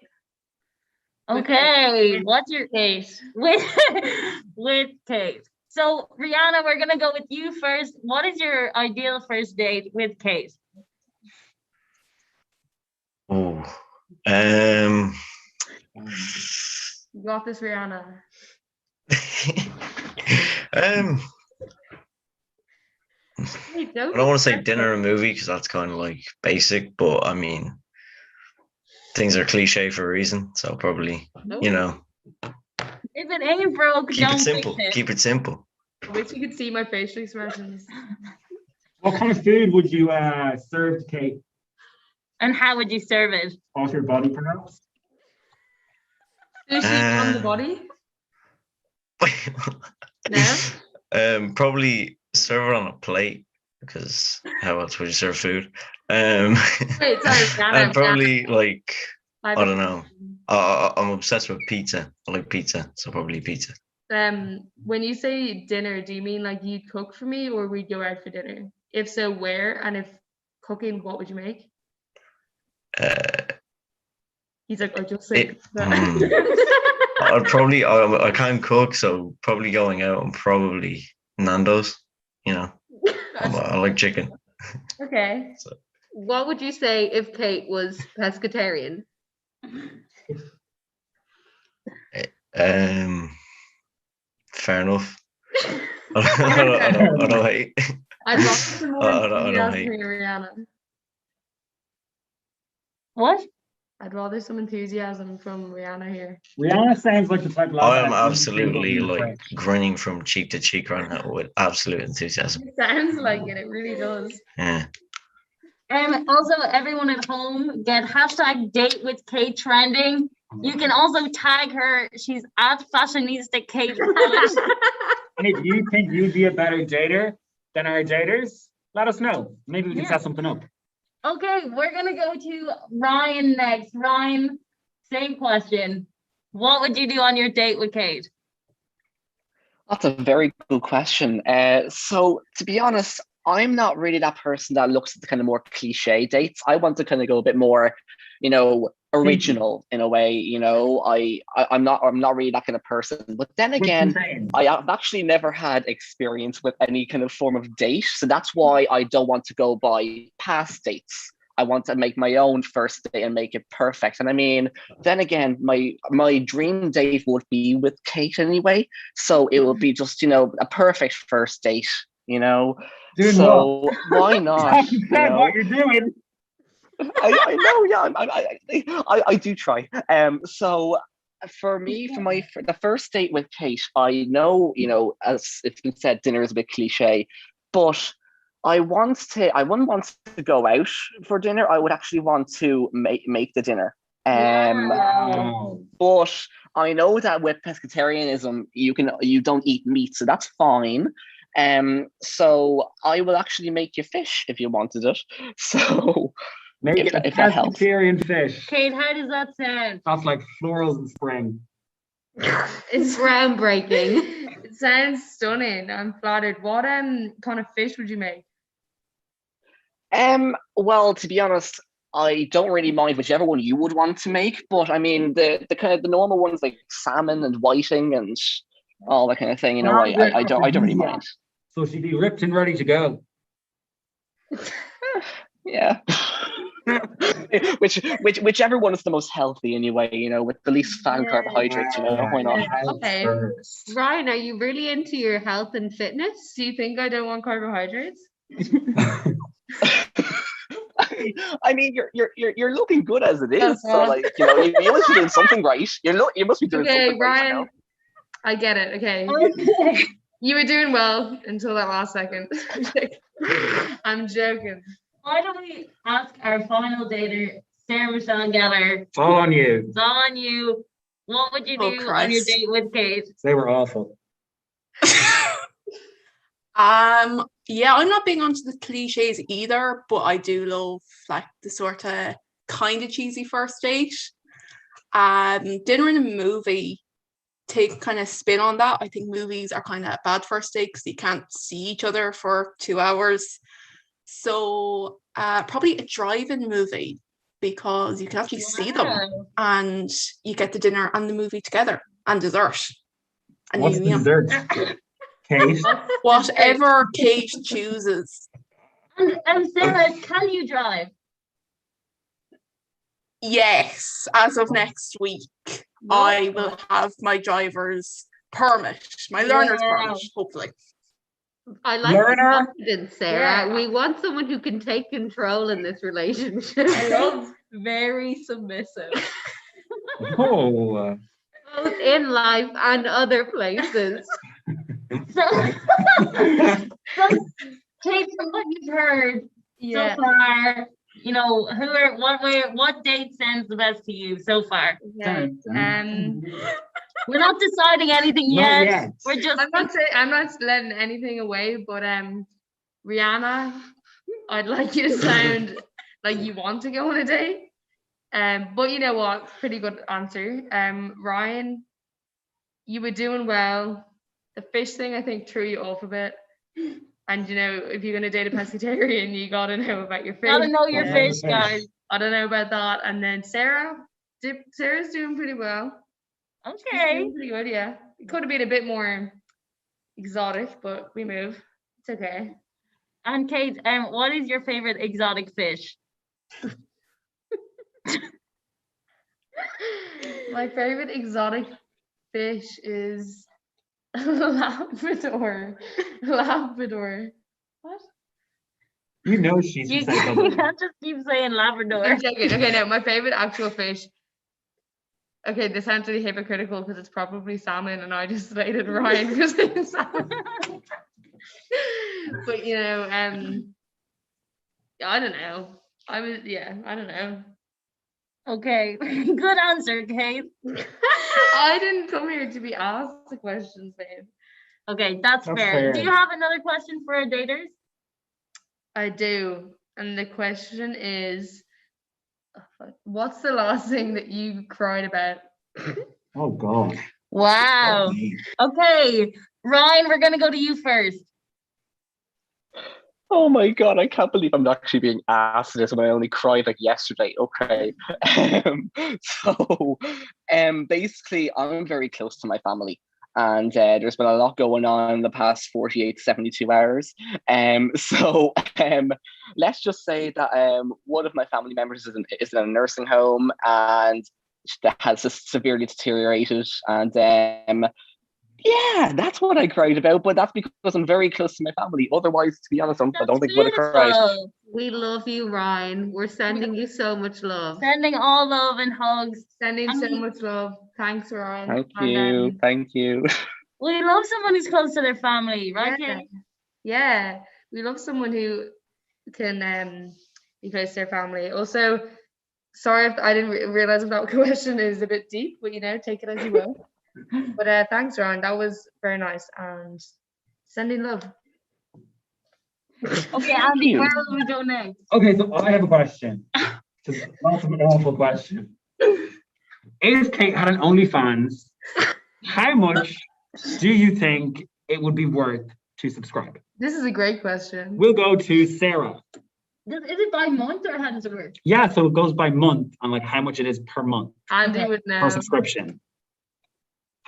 Okay, what's your Kate? with Kate? So Rihanna, we're gonna go with you first. What is your ideal first date with Kate? You got this, Rihanna. I don't want to say dinner and movie because that's kind of like basic, but I mean, things are cliche for a reason, so probably, you know, If it ain't broke, keep don't it simple. fix it. Keep it simple. I wish you could see my facial expressions. What kind of food would you serve to Kate? And how would you serve it? Off your body, perhaps? Sushi on the body? No? Probably serve it on a plate because how else would you serve food? Wait, sorry, And probably like I I don't know. I'm obsessed with pizza. I like pizza, so probably pizza. When you say dinner, do you mean like you'd cook for me or we'd go out for dinner? If so, where? And if cooking, what would you make? He's like, I just say I'd probably I can't cook, so probably going out and probably Nando's. You know, I like chicken. Okay. What would you say if Kate was pescatarian? Fair enough. I don't hate. I'd love some more I don't enthusiasm hate. from Rihanna. What? I'd rather some enthusiasm from Rihanna here. Rihanna sounds like the type of I am lad that absolutely would like grinning from cheek to cheek right now with absolute enthusiasm. It sounds like it really does. Yeah. Also, everyone at home, get hashtag date with Kate trending. You can also tag her. She's at Fashionista Kate. And if you think you'd be a better dater than our daters, let us know. Maybe we can set something up. Okay, we're gonna go to Ryan next. Ryan, same question. What would you do on your date with Kate? That's a very good question. So to be honest, I'm not really that person that looks at the kind of more cliche dates. I want to kind of go a bit more, you know, original in a way. You know, I'm not really that kind of person. But then again, I have actually never had experience with any kind of form of date, so that's why I don't want to go by past dates. I want to make my own first date and make it perfect. And I mean, then again, my dream date would be with Kate anyway, so it would be just, you know, a perfect first date. You know, Doing so what? why not? You said what you're doing. I know, yeah, I do try. So for me, for the first date with Kate, I know, you know, as it's been said, dinner is a bit cliche, but I wouldn't want to go out for dinner. I would actually want to make the dinner. But I know that with pescatarianism, you don't eat meat, so that's fine. So I will actually make you fish if you wanted it. So Make it a if that helps. pescatarian fish. Kate, how does that sound? That's like florals in spring. It's groundbreaking. It sounds stunning. I'm flattered. What kind of fish would you make? Well, to be honest, I don't really mind whichever one you would want to make, but I mean the kind of the normal ones like salmon and whiting and all that kind of thing. You know, I don't really mind. So she'd be ripped and ready to go. Yeah. Whichever one is the most healthy anyway, you know, with the least fat and carbohydrates, you know, why not? Okay. Ryan, are you really into your health and fitness? Do you think I don't want carbohydrates? I mean, you're looking good as it is, so like, you know, you must be doing something right. You must be doing something Ryan, right. You know? I get it. Okay. You were doing well until that last second. I'm joking. Why don't we ask our final dater, Sarah Michelle Geller? It's all on you. It's all on you. What would you do on your date with Kate? They were awful. Yeah, I'm not being onto the cliches either, but I do love like the sort of kind of cheesy first date. Dinner and a movie take kind of spin on that. I think movies are kind of a bad first date because you can't see each other for 2 hours. So probably a drive-in movie because you can actually see them and you get the dinner and the movie together and dessert. And What's the dessert? Kate? Whatever Kate chooses. And Sarah, can you drive? Yes, as of next week, I will have my driver's permit, my learner's permit, hopefully. I like Learner. the confidence, Sarah. Yeah. We want someone who can take control in this relationship. I love very submissive. Oh. Both in life and other places. So, Kate, from what you've heard Yeah. so far, you know, what date sounds the best to you so far? Okay. We're not deciding anything Not yet. yet. We're just I'm not letting anything away, but Rihanna, I'd like you to sound like you want to go on a date. But you know what? Pretty good answer. Ryan, you were doing well. The fish thing, I think, threw you off a bit. And you know, if you're gonna date a pescatarian, you gotta know about your fish. Gotta know your fish, guys. I don't know about that. And then Sarah's doing pretty well. She's doing pretty good, yeah. It could have been a bit more exotic, but we move. It's okay. And Kate, what is your favorite exotic fish? My favorite exotic fish is Labrador. Labrador. What? You know she's You psycho. can't just keep saying Labrador. I'm joking. Okay, no, my favorite actual fish. Okay, this sounds really hypocritical because it's probably salmon, and I just slated Ryan because it's salmon. But you know, I don't know. I don't know. Okay, good answer, Kate. I didn't come here to be asked the questions, babe. Okay, that's fair. Do you have another question for our daters? I do. And the question is, what's the last thing that you cried about? Oh God. Wow. Okay, Ryan, we're gonna go to you first. Oh my God, I can't believe I'm actually being asked this when I only cried like yesterday. Okay. Basically, I'm very close to my family. And there's been a lot going on in the past 48 to 72 hours. Let's just say that one of my family members is in a nursing home and that has severely deteriorated. And yeah, that's what I cried about, but that's because I'm very close to my family. Otherwise, to be honest, I don't think I would have cried. We love you, Ryan. We're sending you so much love. Sending all love and hugs. Sending so much love. Thanks, Ryan. Thank you. Thank you. We love someone who's close to their family, right, Kate? Yeah, we love someone who can be close to their family. Also, sorry if I didn't realize if that question is a bit deep, but you know, take it as you will. But thanks, Ryan. That was very nice and sending love. Okay, Andy, where will we go next? Okay, so I have a question. That's an awful question. If Kate had an OnlyFans, how much do you think it would be worth to subscribe? This is a great question. We'll go to Sarah. Is it by month or how does it work? Yeah, so it goes by month and like how much it is per month. Andy would know. Per subscription.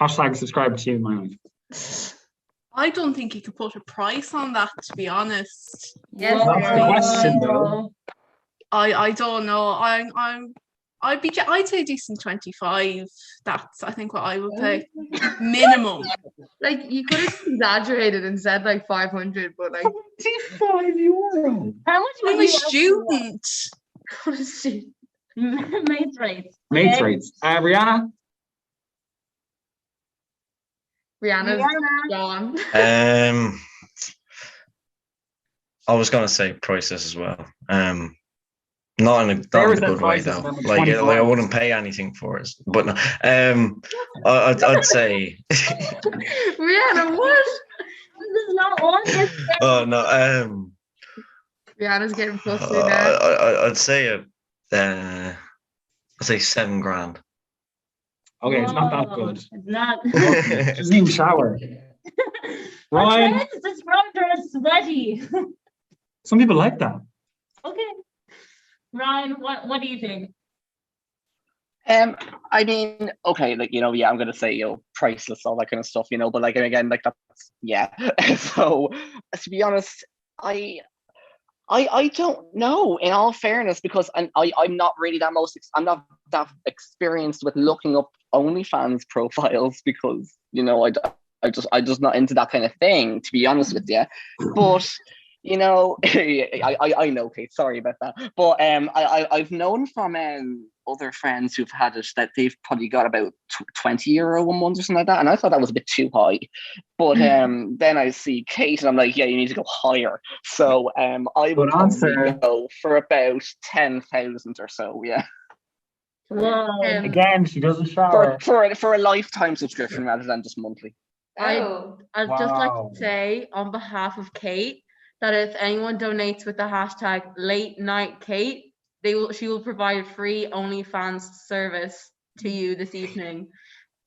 Hashtag subscribe to my life. I don't think you could put a price on that, to be honest. Yes, that's the question, though. I don't know. I'd say decent 25. That's I think what I would pay minimum. Like you could have exaggerated and said like 500, but like €25. How much I'm a student. Mates rates. Mates rates. Rihanna. Rihanna's gone. I was gonna say prices as well. Not in a good way though. Like I wouldn't pay anything for it. But no. I'd say. Rihanna, what? This is not on this. Oh no. Rihanna's getting flustered now. I'd say I'd say $7,000. Okay, it's not that good. It's not. She doesn't even shower. Ryan. This front are sweaty. Some people like that. Okay. Ryan, what do you think? I mean, okay, like, you know, yeah, I'm gonna say, you know, priceless, all that kind of stuff, you know, but like, again, like that's, yeah. So to be honest, I I don't know, in all fairness, because I'm not really I'm not that experienced with looking up OnlyFans profiles, because I just not into that kind of thing, to be honest with you. But I know, Kate. Sorry about that. But I've known from other friends who've had it that they've probably got about €20 a month or something like that, and I thought that was a bit too high. But then I see Kate, and I'm like, yeah, you need to go higher. So I would probably go for about 10,000 or so. Yeah. Wow. Again, she doesn't shower. For a lifetime subscription rather than just monthly. I'd just like to say on behalf of Kate that if anyone donates with the hashtag Late Night Kate, she will provide free OnlyFans service to you this evening.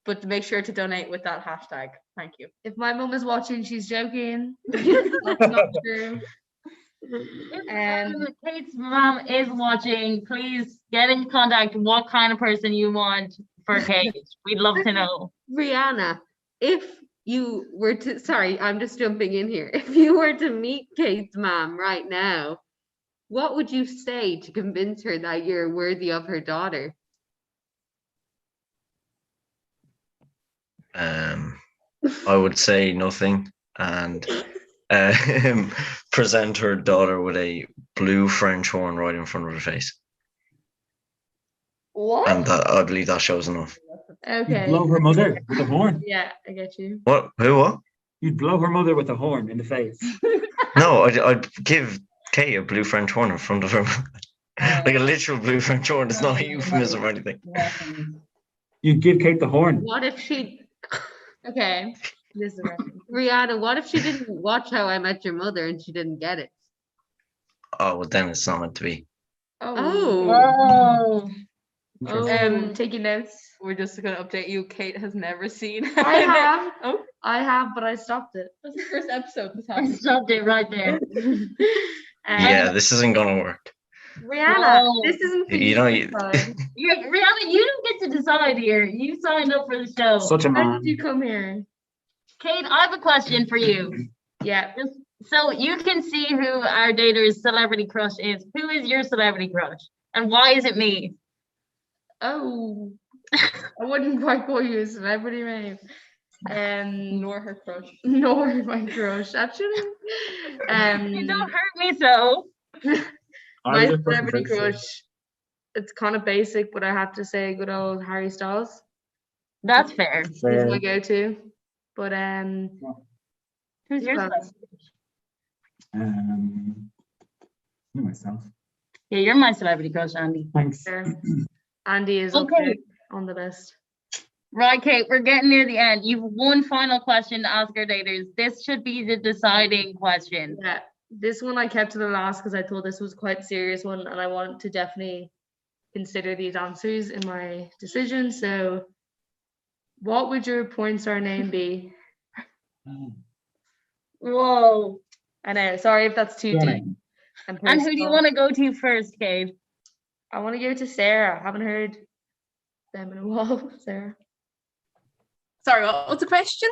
But make sure to donate with that hashtag. Thank you. If my mum is watching, she's joking. That's not true. If Kate's mom is watching, please get in contact what kind of person you want for Kate. We'd love to know. Rihanna, if you were to, sorry, I'm just jumping in here. If you were to meet Kate's mom right now, what would you say to convince her that you're worthy of her daughter? I would say nothing and present her daughter with a blue French horn right in front of her face. What? And I believe that shows enough. Okay. You'd blow her mother with a horn. Yeah, I get you. What? Who? What? You'd blow her mother with a horn in the face. No, I'd give Kate a blue French horn in front of her. Like a literal blue French horn. It's not a euphemism or anything. You'd give Kate the horn. What if she... Okay. Rihanna, what if she didn't watch How I Met Your Mother and she didn't get it? Oh, well, then it's not meant to be. Oh. Taking notes. We're just going to update you. Kate has never seen. I have. I have, but I stopped it. That's the first episode. I stopped it right there. Yeah, this isn't going to work. Rihanna, this isn't for You know, Rihanna, you don't get to decide here. You signed up for the show. Such a How man. did you come here? Kate, I have a question for you. Yeah. So you can see who our dater's celebrity crush is. Who is your celebrity crush? And why is it me? Oh, I wouldn't quite call you a celebrity, mate. Nor her crush. Nor my crush, actually. Don't hurt me so. My celebrity crush, it's kind of basic, but I have to say good old Harry Styles. That's fair. He's my go-to. But who's your celebrity crush? Me myself. Yeah, you're my celebrity crush, Andy. Thanks. Andy is okay on the list. Right, Kate, we're getting near the end. You've one final question to ask our daters. This should be the deciding question. Yeah, this one I kept to the last because I thought this was quite a serious one and I wanted to definitely consider these answers in my decision. So what would your porn star name be? Whoa. I know, sorry if that's too deep. And who do you want to go to first, Kate? I want to go to Sarah. I haven't heard them in a while. Sarah. Sorry, what was the question?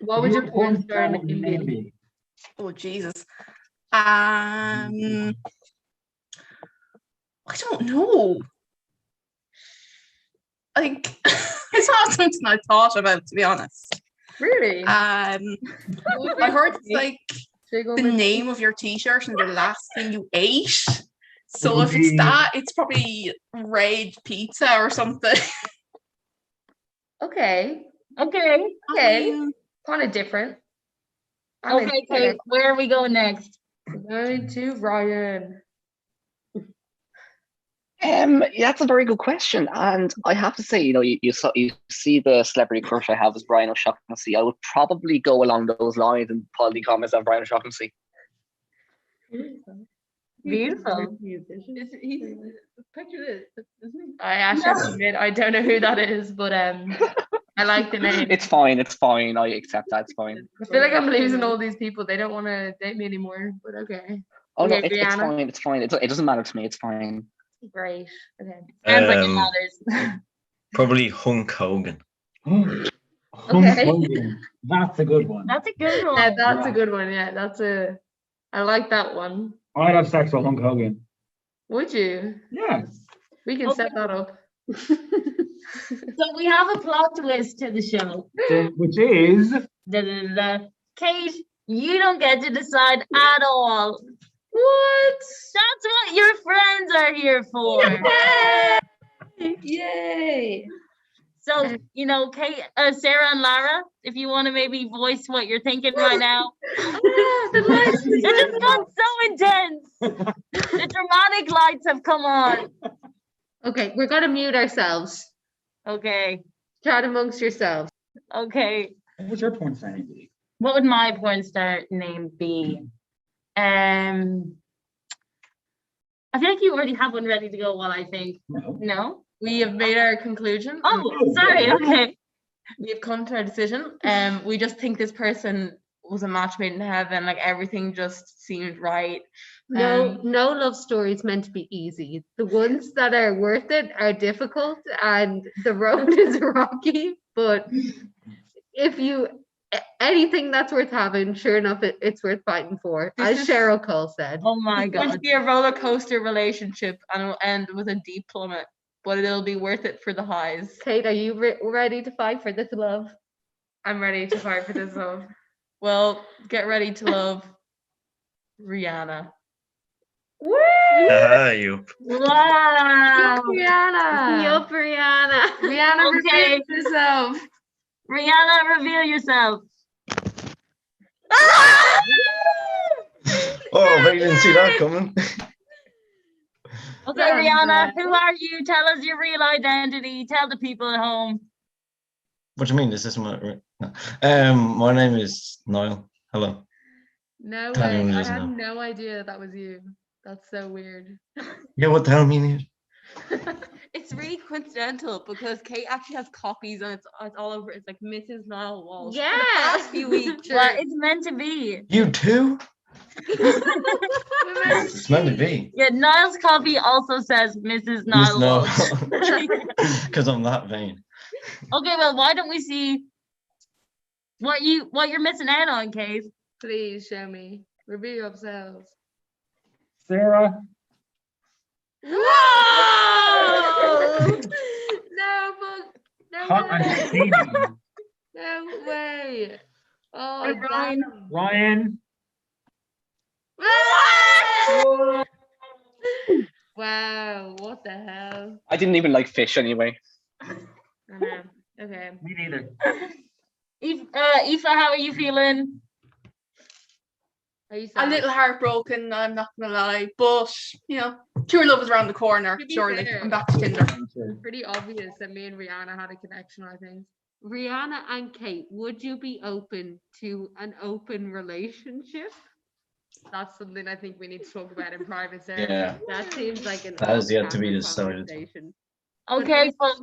What would your porn star name be? Oh, Jesus. I don't know. Like, it's not something I thought about, to be honest. Really? I heard it's like the name of your t-shirt and the last thing you ate. So if it's that, it's probably Rage Pizza or something. Okay. Kind of different. Okay, Kate, where are we going next? We're going to Ryan. Yeah, that's a very good question, and I have to say, you see the celebrity crush I have is Brian O'Shaughnessy. I would probably go along those lines and probably call myself Brian O'Shaughnessy. Beautiful. Picture this, isn't he? I actually have to admit, I don't know who that is, but I like the name. It's fine. I accept that. It's fine. I feel like I'm losing all these people. They don't want to date me anymore, but okay. Oh no, Okay, it's fine. It's fine. It doesn't matter to me. It's fine. Great. Okay. Sounds like it matters. Probably Hulk Hogan. Hulk Hogan. That's a good one. That's a good one. Yeah, that's a good one. Yeah, I like that one. I'd have sex with Hulk Hogan. Would you? Yes. We can set that up. So we have a plot twist to the show. Which is Kate, you don't get to decide at all. What? That's what your friends are here for. Yay! So, Kate, Sarah and Lara, if you want to maybe voice what you're thinking right now. The lights. It just got so intense. The dramatic lights have come on. Okay, we're gonna mute ourselves. Okay. Chat amongst yourselves. Okay. What's your porn star name be? What would my porn star name be? I feel like you already have one ready to go while I think. No? We have made our conclusion. Oh, sorry. Okay. We have come to our decision. We just think this person was a match made in heaven. Like everything just seemed right. No love story is meant to be easy. The ones that are worth it are difficult, and the road is rocky. But if anything that's worth having, sure enough, it's worth fighting for, as Cheryl Cole said. Oh my It's going to God. be a roller coaster relationship, and it'll end with a deep plummet. But it'll be worth it for the highs. Kate, are you ready to fight for this love? I'm ready to fight for this love. Well, get ready to love Rihanna. Woo! You. Wow. Rihanna. Yup, Rihanna. Rihanna, Okay. reveal yourself. Rihanna, reveal yourself. Oh, I didn't see that coming. Okay, Rihanna, who are you? Tell us your real identity. Tell the people at home. What do you mean? This is my. No. My name is Niall. Hello. No Tell way. anyone who I doesn't had know. no idea that was you. That's so weird. Yeah, what the hell mean it? It's really coincidental because Kate actually has copies and it's all over. It's like Mrs. Niall Walsh. Yeah. For the past few weeks. Well, it's meant to be. You too? It's meant to be. Yeah, Niall's copy also says Mrs. Niall No, Walsh. because I'm that vain. Okay, well, why don't we see what you're missing out on, Kate? Please show me. Reveal yourselves. Sarah. Whoa! No, Hot and steamy. no way. Oh, Hey, Ryan. Ryan. Wow, what the hell? I didn't even like fish anyway. I know. Okay. Me neither. Aoife, how are you feeling? Are you A sad? little heartbroken, I'm not gonna lie, but true love is around the corner. To be Surely, fair, I'm back to Tinder. Pretty obvious that me and Rihanna had a connection, I think. Rihanna and Kate, would you be open to an open relationship? That's something I think we need to talk about in private. Sarah. Yeah. That seems like an That has yet to be off-camera decided. conversation. Okay, folks.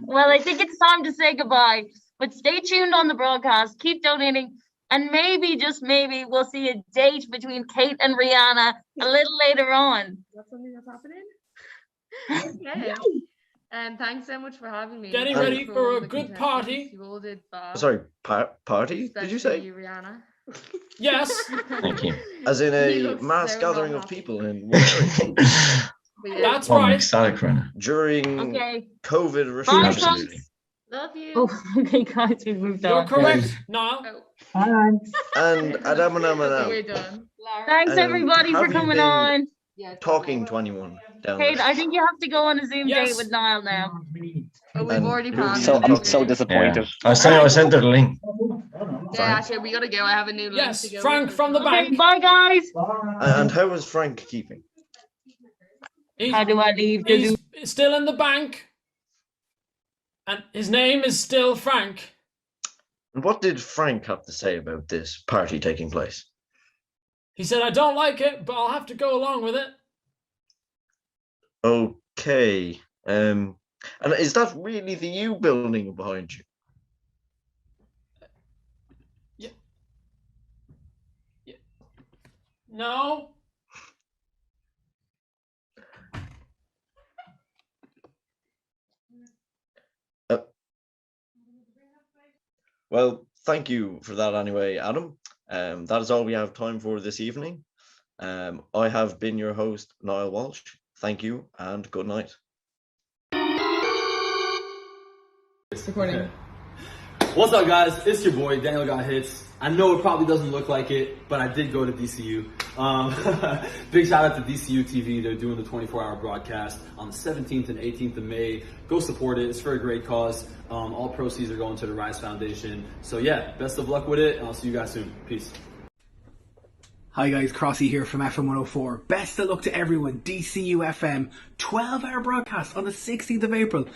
Well, I think it's time to say goodbye. But stay tuned on the broadcast. Keep donating. And maybe, just maybe, we'll see a date between Kate and Rihanna a little later on. Is that something that's happening? Okay. And thanks so much for having me. Getting Um, ready for all a the good contestants. party. You all did fab. Sorry, party? Did you say? Especially Rihanna. Yes. Thank you. As in He a looks mass so gathering not of happy. people in one But yeah. That's I'm right. ecstatic right now. During Okay. COVID Bye, restrictions. folks. Love you. Oh, okay, guys, we've moved You're on. correct, Niall. Thanks. And We're Adam, done. Thanks, everybody, for have you coming been on. talking to anyone down Kate, there? I think you have to go on a Zoom date Yes. with Niall now. Oh, we've And already who have planned you it. I'm so disappointed. Yeah. I sent her the link. Yeah, actually, we gotta go. I have a new link Yes, to go. Frank from the Okay, bank. bye, guys. And how is Frank keeping? How do I leave the Zoom? He's still in the bank. And his name is still Frank. And what did Frank have to say about this party taking place? He said, I don't like it, but I'll have to go along with it. Okay. And is that really the U building behind you? No. Well, thank you for that anyway, Adam. That is all we have time for this evening. I have been your host, Niall Walsh. Thank you and good night. Recording. What's up, guys? It's your boy, Daniel Got Hits. I know it probably doesn't look like it, but I did go to DCU. Big shout out to DCU TV. They're doing the 24-hour broadcast on the 17th and 18th of May. Go support it. It's for a great cause. All proceeds are going to the Rise Foundation. So yeah, best of luck with it, and I'll see you guys soon. Peace. Hi guys, Crossy here from FM 104. Best of luck to everyone. DCU FM, 12-hour broadcast on the 16th of April.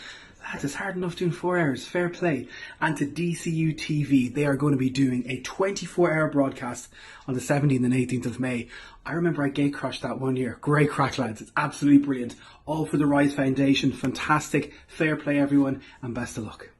Lads, it's hard enough doing 4 hours, fair play. And to DCU TV, they are going to be doing a 24-hour broadcast on the 17th and 18th of May. I remember I gate crashed that one year. Great crack, lads. It's absolutely brilliant. All for the Rise Foundation. Fantastic. Fair play, everyone, and best of luck.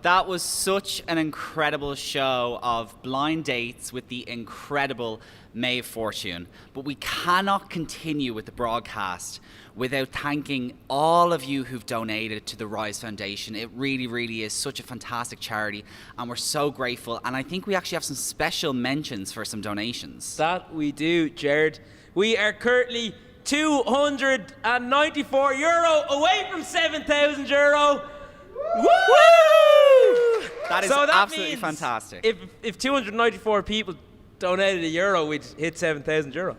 That was such an incredible show of blind dates with the incredible Maeve Fortune. But we cannot continue with the broadcast without thanking all of you who've donated to the Rise Foundation. It really, really is such a fantastic charity, and we're so grateful. And I think we actually have some special mentions for some donations. That we do, Jared. We are currently €294 away from €7,000. Woo! That is so that absolutely means fantastic. If 294 people donated €1, we'd hit €7,000.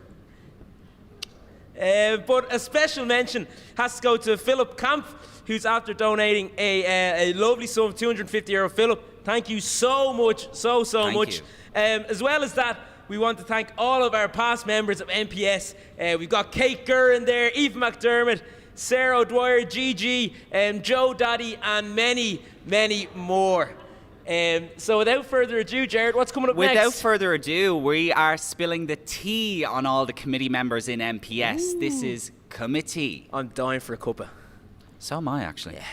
But a special mention has to go to Philip Kampf, who's after donating a lovely sum of €250. Philip, thank you so much, so Thank much. you. As well as that, we want to thank all of our past members of MPS. We've got Kate Gurr there, Eve McDermott, Sarah O'Dwyer, Gigi, Joe Daddy, and many, many more. So without further ado, Jared, what's coming up next? Without further ado, we are spilling the tea on all the committee members in MPS. Ooh. This is committee. I'm dying for a cuppa. So am I, actually. Yeah.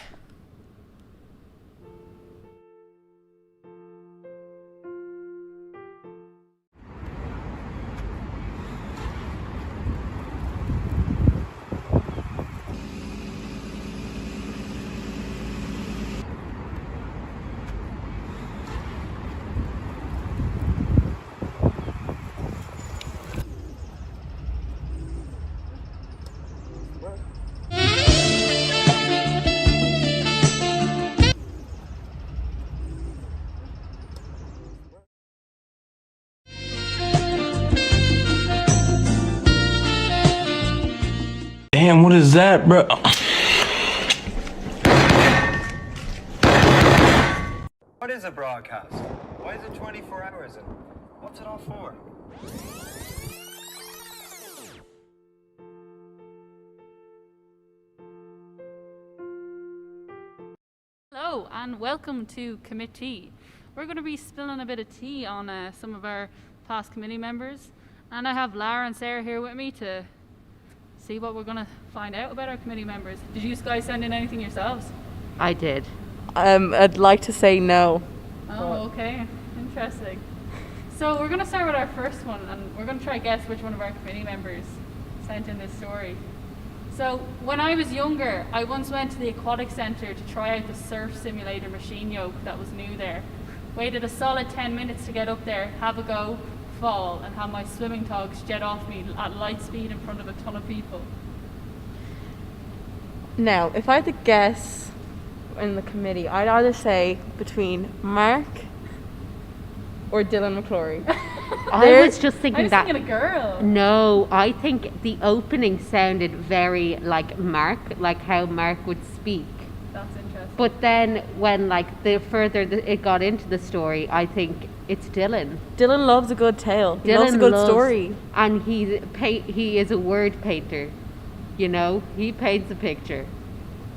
Damn, what is that, bro? What is a broadcast? Why is it 24 hours and what's it all for? Hello and welcome to Committee. We're going to be spilling a bit of tea on some of our past committee members, and I have Lara and Sarah here with me to see what we're going to find out about our committee members. Did you guys send in anything yourselves? I did. I'd like to say no. Oh, okay. Interesting. So we're going to start with our first one, and we're going to try to guess which one of our committee members sent in this story. So when I was younger, I once went to the aquatic centre to try out the surf simulator machine yoke that was new there. Waited a solid 10 minutes to get up there, have a go, fall, and have my swimming togs jet off me at light speed in front of a ton of people. Now, if I had to guess in the committee, I'd either say between Mark or Dylan McClory. I was just thinking I was that. thinking a girl. No, I think the opening sounded very like Mark, like how Mark would speak. That's interesting. But then when like the further it got into the story, I think it's Dylan. Dylan loves a good tale. He loves a good story. And he is a word painter. You know, he paints a picture.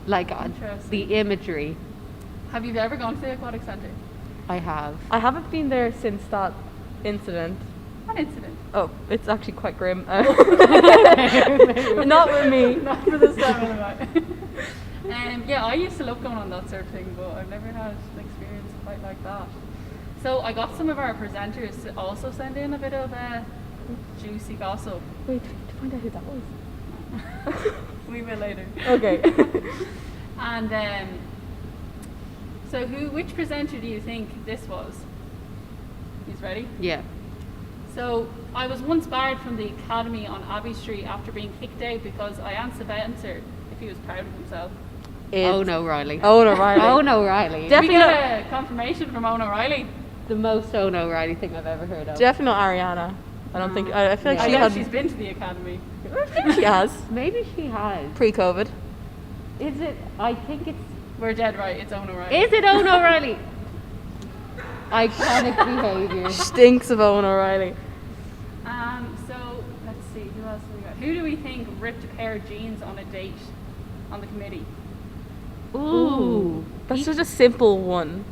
Like the imagery. Have you ever gone to the aquatic centre? I have. I haven't been there since that incident. What incident? Oh, it's actually quite grim. Not with me. Not for this time anyway. Yeah, I used to love going on that sort of thing, but I've never had an experience quite like that. So I got some of our presenters to also send in a bit of juicy gossip. Wait, to find out who that was. We will later. Okay. And So which presenter do you think this was? He's ready? Yeah. So I was once barred from the academy on Abbey Street after being kicked out because I asked the bouncer if he was proud of himself. Owen O'Reilly. Owen O'Reilly. Owen O'Reilly. Did we get a confirmation from Owen O'Reilly? The most Owen O'Reilly thing I've ever heard of. Definitely not Ariana. I don't think. I feel like she's been to the academy. I think she has. Maybe she has. Pre-COVID. Is it? I think it's. We're dead right. It's Owen O'Reilly. Is it Owen O'Reilly? Iconic behaviour. Stinks of Owen O'Reilly. So let's see. Who else have we got? Who do we think ripped a pair of jeans on a date on the committee? Ooh. That's such a simple one.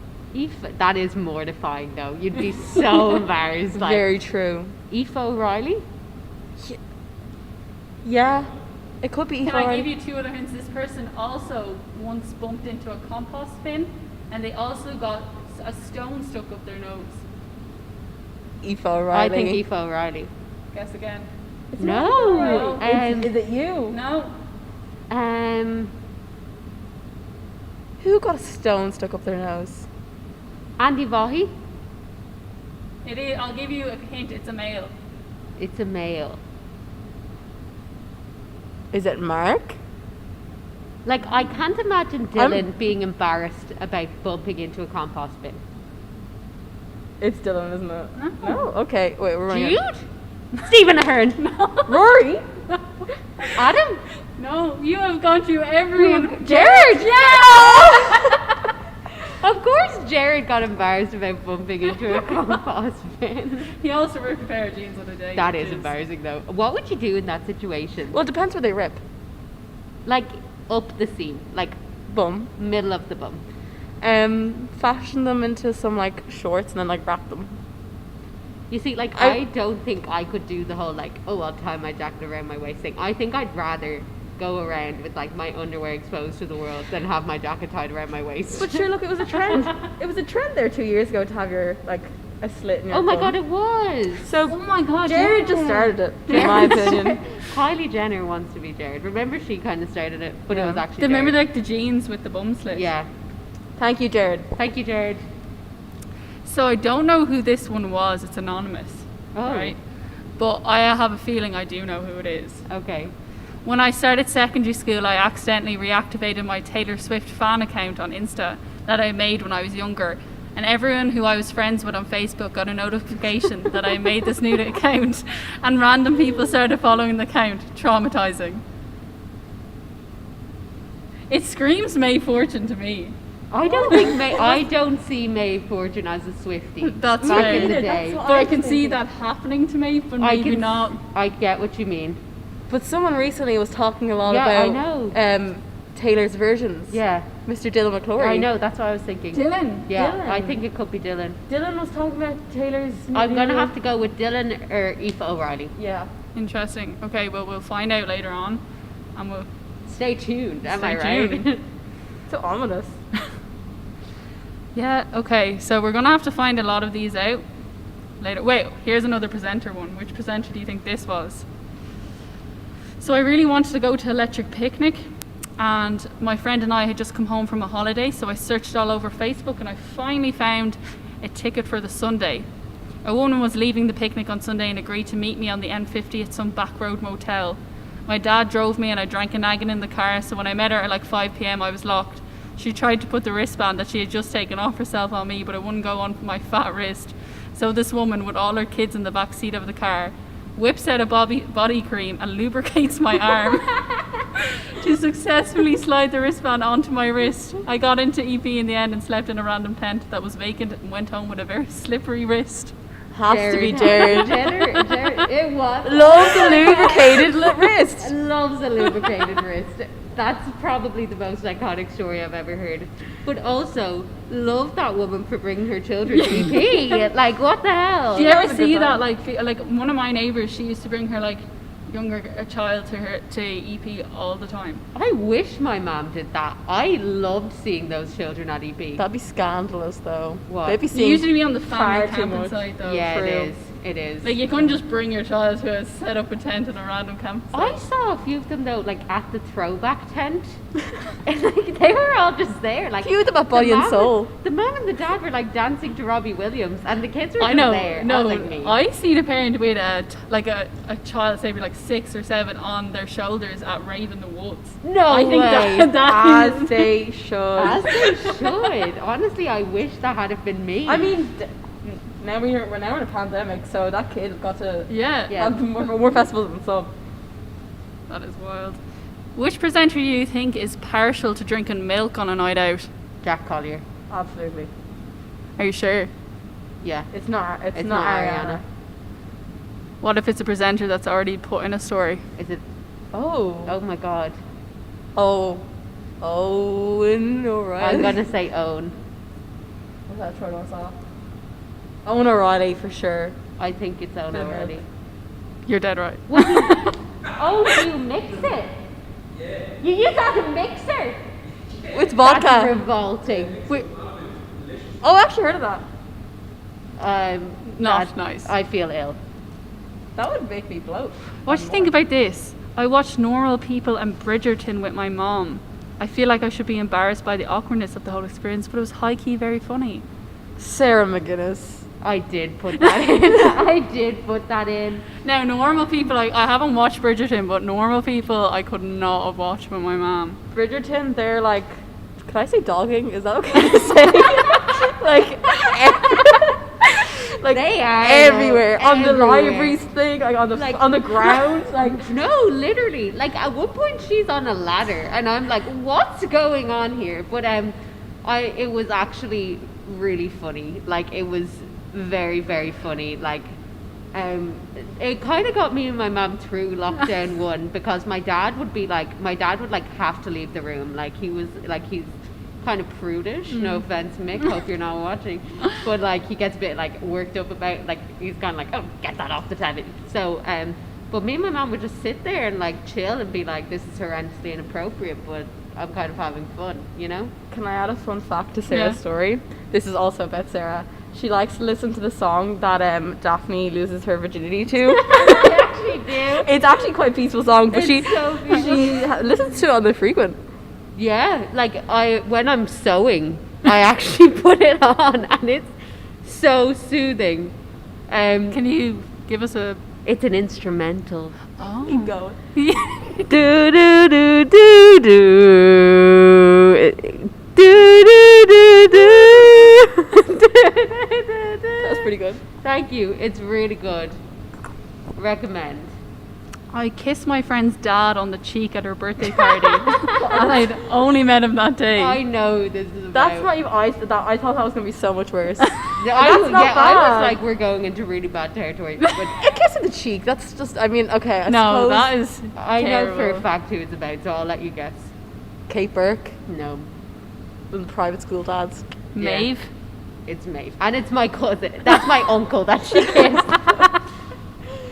That is mortifying though. You'd be so embarrassed. Like, very true. Aoife O'Reilly? Yeah. It could be Aoife Can I O'Reilly. give you 2 other hints? This person also once bumped into a compost bin and they also got a stone stuck up their nose. Aoife O'Reilly. I think Aoife O'Reilly. Guess again. No. Is it you? No. Who got a stone stuck up their nose? Andy Vaughy? It is. I'll give you a hint. It's a male. It's a male. Is it Mark? Like, I can't imagine Dylan being embarrassed about bumping into a compost bin. It's Dylan, isn't it? No. Okay. Wait, we're running. Jude? Stephen Ahern? No. Rory? Adam? No, you have gone through everyone. Jared! Yeah! Of course Jared got embarrassed about bumping into a compost bin. He also ripped a pair of jeans on a day. That is embarrassing though. What would you do in that situation? Well, it depends where they rip. Like up the seam, like bum, middle of the bum. Fashion them into some like shorts and then like wrap them. You see, like I don't think I could do the whole like, oh, I'll tie my jacket around my waist thing. I think I'd rather go around with like my underwear exposed to the world than have my jacket tied around my waist. But sure, look, it was a trend. It was a trend there 2 years ago to have your like a slit in your Oh my bum. god, it was. So oh my god, Jared just started it, in my opinion. Kylie Jenner wants to be Jared. Remember, she kind of started it, but it was actually. Remember Jared. like the jeans with the bum slit? Yeah. Thank you, Jared. Thank you, Jared. So I don't know who this one was. It's anonymous. Oh. Right. But I have a feeling I do know who it is. Okay. When I started secondary school, I accidentally reactivated my Taylor Swift fan account on Insta that I made when I was younger. And everyone who I was friends with on Facebook got a notification that I made this new account, and random people started following the account. Traumatizing. It screams May Fortune to me. I don't think I don't see Maeve Fortune as a Swiftie. That's back fair. in the day. But I can see that happening to me, but maybe not. I get what you mean. But someone recently was talking a lot Yeah, I about know. Taylor's versions. Yeah. Mr. Dylan McClory. I know, that's what I was thinking. Dylan. Yeah, Dylan. I think it could be Dylan. Dylan was talking about Taylor's. I'm gonna have to go with Dylan or Aoife O'Reilly. Yeah. Interesting. Okay, well we'll find out later on, and we'll stay tuned. Am I stay right? tuned. So ominous. Yeah. Okay. So we're gonna have to find a lot of these out later. Wait. Here's another presenter one. Which presenter do you think this was? So I really wanted to go to Electric Picnic, and my friend and I had just come home from a holiday, so I searched all over Facebook and I finally found a ticket for the Sunday. A woman was leaving the picnic on Sunday and agreed to meet me on the M50 at some back road motel. My dad drove me and I drank a naggin in the car, so when I met her at like 5 p.m. I was locked. She tried to put the wristband that she had just taken off herself on me, but it wouldn't go on my fat wrist. So this woman, with all her kids in the back seat of the car, whips out a body cream and lubricates my arm to successfully slide the wristband onto my wrist. I got into EP in the end and slept in a random tent that was vacant and went home with a very slippery wrist. Has to be Jared. Jared, it was. Loves a lubricated wrist. Loves a lubricated wrist. That's probably the most iconic story I've ever heard. But also, love that woman for bringing her children to EP. Like, what the hell? Do you ever see that? Like one of my neighbours, she used to bring her like a child to EP all the time. I wish my mom did that. I loved seeing those children at EP. That'd be scandalous, though. What? They'd be They seeing usually be on the family far too camping much. site though. Yeah, for it real. is. It is. Like you couldn't just bring your child to a set up a tent in a random campsite. I saw a few of them though, like at the throwback tent. And like they were all all just there. Like Cute about body the and mom soul. The mom and the dad were like dancing to Robbie Williams, and the kids were I just know. there. No, I was like, me. I seen a parent with a child, say like 6 or 7, on their shoulders at Raven the Woods. No I think way. that As they should. As they should. Honestly, I wish that had have been me. I mean, now we're now in a pandemic, so that kid got to have more festivals than some. That is wild. Which presenter do you think is partial to drinking milk on a night out? Jack Collier. Absolutely. Are you sure? Yeah. It's not It's not not Ariana. What if it's a presenter that's already put in a story? Is it? Oh. Oh my God. Oh. Owen O'Reilly. I'm gonna say Owen. What's that Troy Law? Owen O'Reilly for sure. I think it's Owen O'Reilly. You're dead right. Oh, you mix it? Yeah. You use that as a mixer? With vodka. That's revolting. Wait. Oh, I actually heard of that. Not nice. I feel ill. That would make me bloat. What do you think about this? I watched Normal People and Bridgerton with my mom. I feel like I should be embarrassed by the awkwardness of the whole experience, but it was high-key very funny. Sarah McGuinness. I did put that in. I did put that in. Now, Normal People, I haven't watched Bridgerton, but Normal People I could not have watched with my mom. Bridgerton, they're like, can I say dogging? Is that okay to say? like they are everywhere on the everywhere. libraries thing, like on the ground, like no, literally. Like at one point, she's on a ladder, and I'm like, "What's going on here?" But it was actually really funny. Like it was very, very funny. Like, it kind of got me and my mum through lockdown 1 because my dad would have to leave the room. Like he's kind of prudish. No offense, Mick. Hope you're not watching. But like he gets a bit like worked up about like he's kind of like, oh, get that off the TV. So but me and my mum would just sit there and like chill and be like, this is horrendously inappropriate, but I'm kind of having fun, you know. Can I add a fun fact to Sarah's story? This is also about Sarah. She likes to listen to the song that Daphne loses her virginity to. I actually do. It's actually quite a peaceful song, but she listens to it on the frequent. Yeah, like when I'm sewing, I actually put it on, and it's so soothing. Can you give us a? It's an instrumental. Oh, keep going. Do do do do do. Do do do do. That's pretty good. Thank you. It's really good. Recommend. I kissed my friend's dad on the cheek at her birthday party, and I'd only met him that day. I know this is about. That's not even. I thought that was gonna be so much worse. I That's not was bad. like, we're going into really bad territory. But A kiss on the cheek. That's just. I mean, okay. I No, suppose that is. I know for terrible. a fact who it's about, so I'll let you guess. Kate Burke No, and private school dads. Maeve. it's Maeve, and it's my cousin. That's my uncle that she kissed.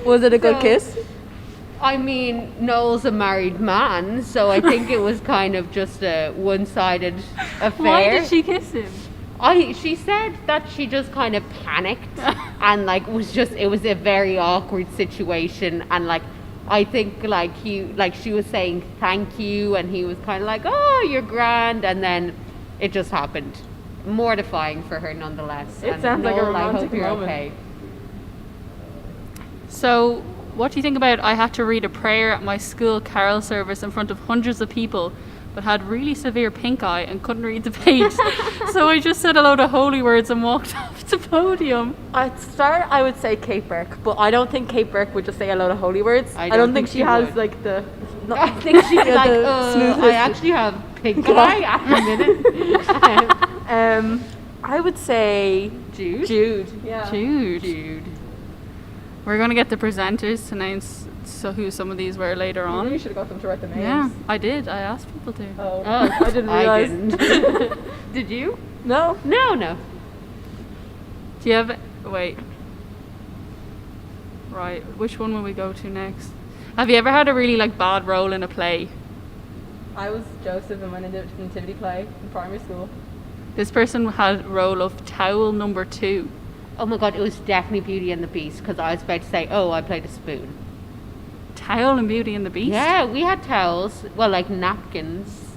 Was it a good So- kiss? I mean, Noel's a married man, so I think it was kind of just a one-sided affair. Why did she kiss him? She said that she just kind of panicked and like it was a very awkward situation, and like I think she was saying thank you, and he was kind of like, oh, you're grand, and then it just happened. Mortifying for her nonetheless. It And sounds like a Noel, I romantic hope you're moment. okay. So, what do you think about I had to read a prayer at my school carol service in front of hundreds of people, but had really severe pink eye and couldn't read the page. So I just said a load of holy words and walked off the podium. At start, I would say Kate Burke, but I don't think Kate Burke would just say a load of holy words. I don't think she has would. like the. I think she's the like, smoothness. I actually have pink eye at the minute. I would say Jude. Yeah. Jude. We're going to get the presenters to name who some of these were later on. You should have got them to write the names. Yeah, I did. I asked people to. Oh, I didn't realize. didn't. Did you? No. No. Do you have... Wait. Right, which one will we go to next? Have you ever had a really bad role in a play? I was Joseph in my nativity play in primary school. This person had role of towel number 2. Oh my god, it was definitely Beauty and the Beast, because I was about to say, oh, I played a spoon. Towel and Beauty and the Beast? Yeah, we had towels. Well, like napkins.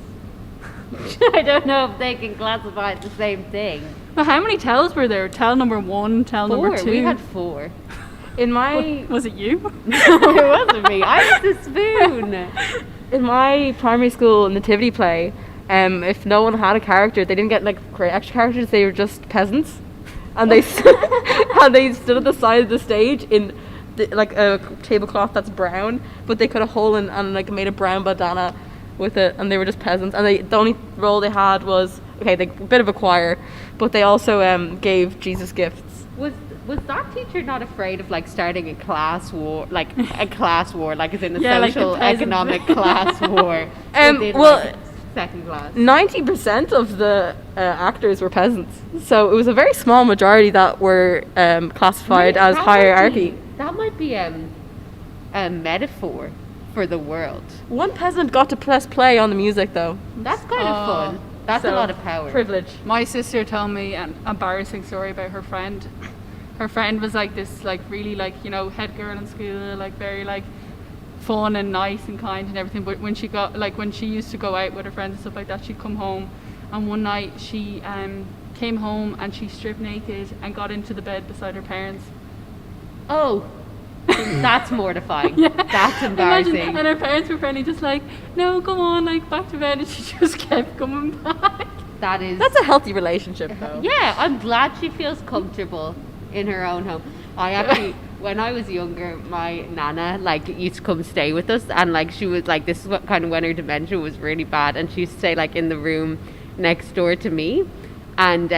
I don't know if they can classify it the same thing. But how many tells were there? Tell number 1, tell number 2. We had 4. In my was it you? No, it wasn't me. I was the spoon. In my primary school nativity play, if no one had a character, they didn't get like extra characters. They were just peasants, and they and they stood at the side of the stage in like a tablecloth that's brown, but they cut a hole in and like made a brown bandana with it, and they were just peasants. And the only role they had was a bit of a choir, but they also gave Jesus gifts. Was that teacher not afraid of like starting a class war, like as in a Yeah, social like a peasant. economic class war? Well, second class. 90% of the actors were peasants, so it was a very small majority that were classified as hierarchy. That might be a metaphor for the world. One peasant got to press play on the music, though. That's kind of fun. That's a lot of power. Privilege. My sister told me an embarrassing story about her friend. Her friend was like this, like really like, you know, head girl in school, like very like fun and nice and kind and everything. But when she used to go out with her friends and stuff like that, she'd come home, and one night she came home and she stripped naked and got into the bed beside her parents. Oh, that's mortifying. Yeah. That's embarrassing. Imagine, and her parents were friendly, just like, no, go on, like back to bed, and she just kept coming back. That's a healthy relationship, though. Yeah, I'm glad she feels comfortable in her own home. I actually, when I was younger, my nana like used to come stay with us, and like she was like, this is what kind of when her dementia was really bad, and she used to stay like in the room next door to me, and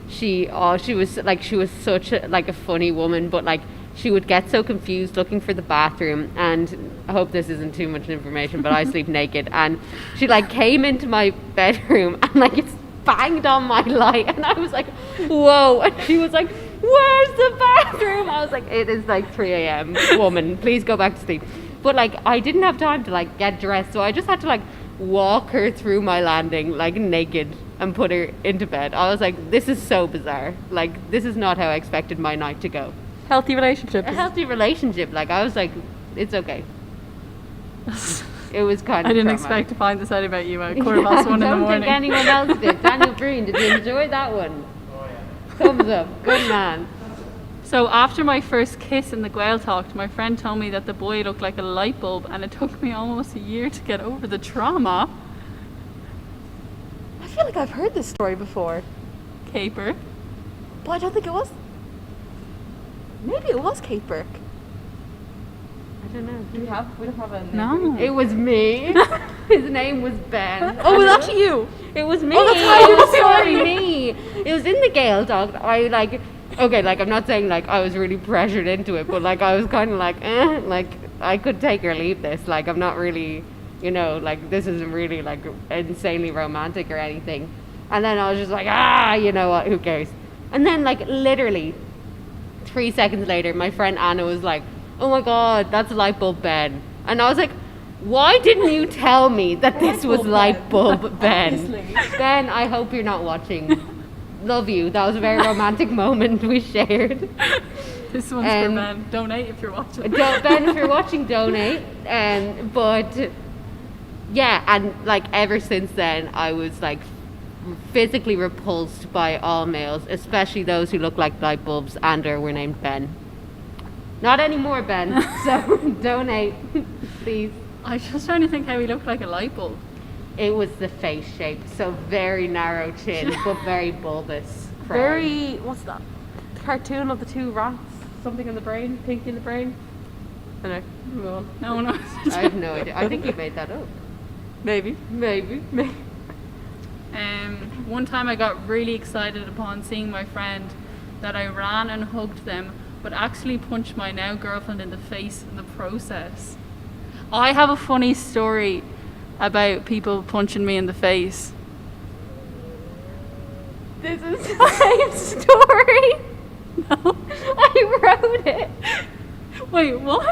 she was such a funny woman, but like she would get so confused looking for the bathroom, and I hope this isn't too much information, but I sleep naked, and she like came into my bedroom and like it's banged on my light, and I was like, whoa, and she was like, where's the bathroom? I was like, it is like 3 a.m. woman, please go back to sleep. But like I didn't have time to like get dressed, so I just had to like walk her through my landing like naked and put her into bed. I was like, this is so bizarre, like this is not how I expected my night to go. Healthy relationship. A healthy relationship. Like I was like, it's okay. It was kind of. I didn't traumatic. expect to find this out about you at 1:15 in the morning. I don't think anyone else did. Daniel Breen, did you enjoy that one? Thumbs up. Good man. So after my first kiss in the Gaeltacht, my friend told me that the boy looked like a light bulb, and it took me almost a year to get over the trauma. I feel like I've heard this story before. Caper. But I don't think it was. Maybe it was Kate Burke. I don't know. We don't have a name. No. It was me. His name was Ben. Oh, was that you? It was me. Oh, that's how you It was sorry. totally me. It was in the Gaeltacht. I like, okay, like I'm not saying like I was really pressured into it, but like I was kind of like, like I could take or leave this. Like I'm not really, you know, like this isn't really like insanely romantic or anything. And then I was just like, you know what? Who cares? And then like literally 3 seconds later, my friend Anna was like, oh my god, that's light bulb Ben. And I was like, why didn't you tell me that this was light bulb Ben? Ben, I hope you're not watching. Love you. That was a very romantic moment we shared. This one's for Ben. Donate if you're watching. Ben, if you're watching, donate. But yeah, and like ever since then, I was like physically repulsed by all males, especially those who look like light bulbs and or were named Ben. Not anymore, Ben. So donate, please. I was just trying to think how he looked like a light bulb. It was the face shape, so very narrow chin, but very bulbous. Very, what's that? The cartoon of the two rats, something in the brain, pink in the brain. Anyway, move on. No one knows. I have no idea. I think you made that up. Maybe. One time I got really excited upon seeing my friend that I ran and hugged them, but actually punched my now girlfriend in the face in the process. I have a funny story about people punching me in the face. This is the same story. No. I wrote it. Wait, what?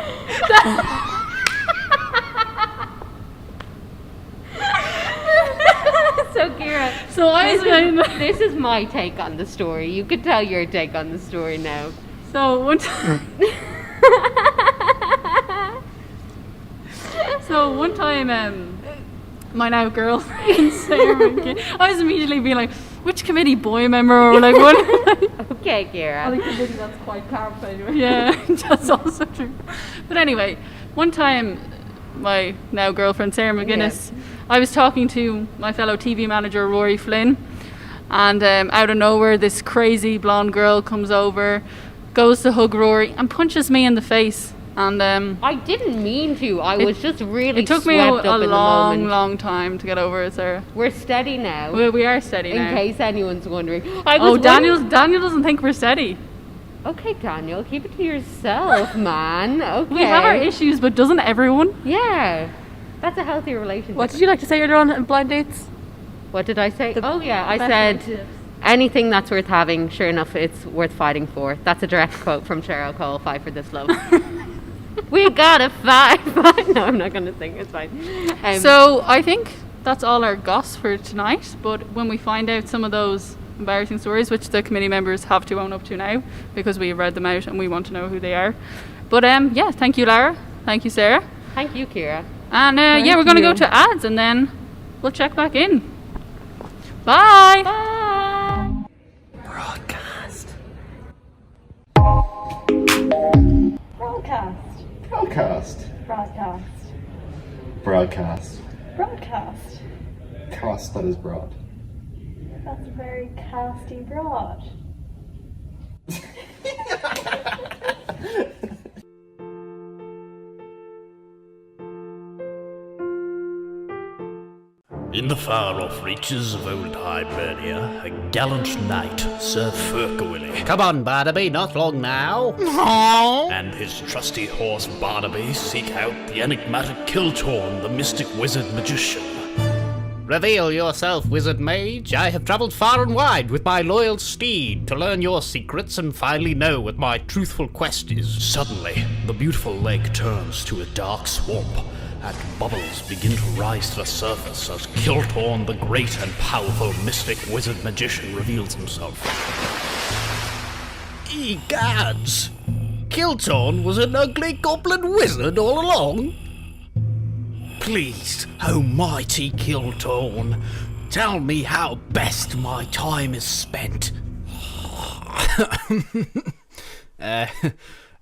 So Kira, this is my take on the story. You could tell your take on the story now. So one time, my now girlfriend Sarah. I was immediately being like, which committee, boy member or like what? Okay, Kira. I think committee, that's quite clarified. Yeah, that's also true. But anyway, one time, my now girlfriend Sarah McGuinness, I was talking to my fellow TV manager Rory Flynn, and out of nowhere, this crazy blonde girl comes over, goes to hug Rory, and punches me in the face. And I didn't mean to. I was just really. It took me swept a up in long, the moment. long time to get over it, Sarah. We're steady now. We are steady now. In case anyone's wondering. Daniel doesn't think we're steady. Okay, Daniel, keep it to yourself, man. Okay. We have our issues, but doesn't everyone? Yeah, that's a healthy relationship. What did you like to say earlier on blind dates? What did I say? I said anything that's worth having. Sure enough, it's worth fighting for. That's a direct quote from Cheryl Cole. Fight for this love. We gotta fight. No, I'm not gonna sing. It's fine. So I think that's all our goss for tonight. But when we find out some of those embarrassing stories, which the committee members have to own up to now, because we read them out and we want to know who they are. But yeah, thank you, Lara. Thank you, Sarah. Thank you, Kira. And we're gonna go to ads and then we'll check back in. Bye. Bye. Broadcast. Broadcast. Broadcast. Broadcast. Broadcast. Broadcast. Cast that is broad. That's a very casty broad. In the far-off reaches of old Hibernia, a gallant knight, Sir Ferkawilly. Come on, Barnaby, not long now. And his trusty horse Barnaby seek out the enigmatic Kiltorn, the mystic wizard magician. Reveal yourself, wizard mage. I have travelled far and wide with my loyal steed to learn your secrets and finally know what my truthful quest is. Suddenly, the beautiful lake turns to a dark swamp, and bubbles begin to rise to the surface as Kiltorn, the great and powerful mystic wizard magician, reveals himself. Egads! Kiltorn was an ugly goblin wizard all along? Please, oh mighty Kiltorn, tell me how best my time is spent.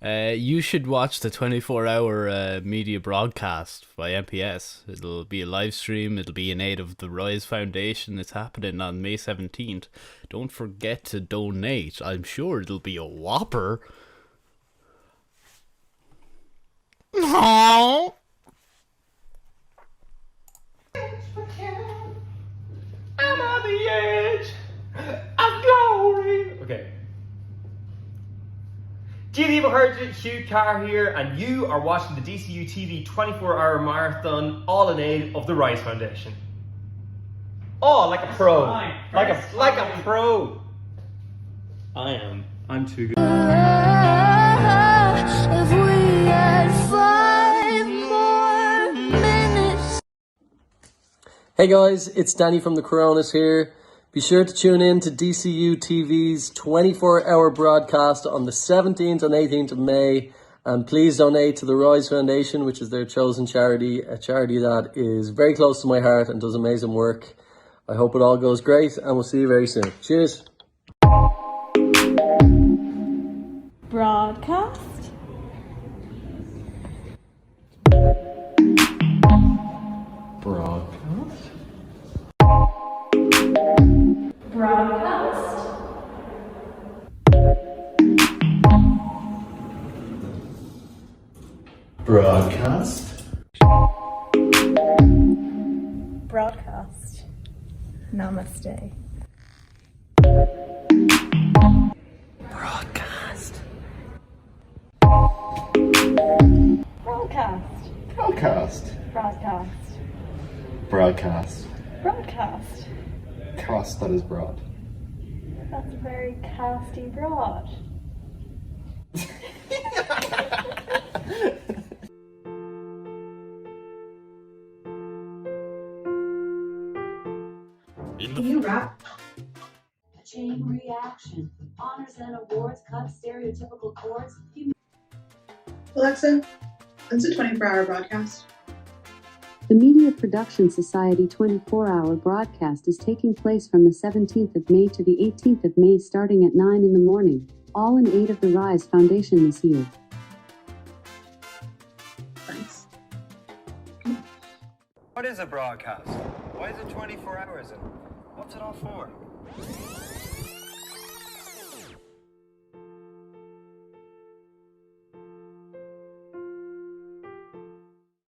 You should watch the 24-hour media broadcast by MPS. It'll be a live stream. It'll be in aid of the Rise Foundation. It's happening on May 17th. Don't forget to donate. I'm sure it'll be a whopper. Aww. I'm on the edge of glory. Okay. GD Emergent, Hugh Carr here, and you are watching the DCU TV 24-hour marathon, all in aid of the Rise Foundation. Oh, like a pro. Like a pro. I am. I'm too good. If we had 5 more minutes. Hey guys, it's Danny from the Coronas here. Be sure to tune in to DCU TV's 24-hour broadcast on the 17th and 18th of May. And please donate to the Rise Foundation, which is their chosen charity, a charity that is very close to my heart and does amazing work. I hope it all goes great, and we'll see you very soon. Cheers. Broadcast. Broadcast. Broadcast. Broadcast. Broadcast. Namaste. Broadcast. Broadcast. Broadcast. Broadcast. Broadcast. Broadcast. Cast that is broad. That's a very casty broad. Can you rap? Chain reaction. Honors and awards, cut stereotypical chords. Alexa, it's a 24-hour broadcast. The Media Production Society 24-hour broadcast is taking place from the 17th of May to the 18th of May starting at 9 in the morning, all in aid of the RISE Foundation this year. Thanks. What is a broadcast? Why is it 24 hours and what's it all for?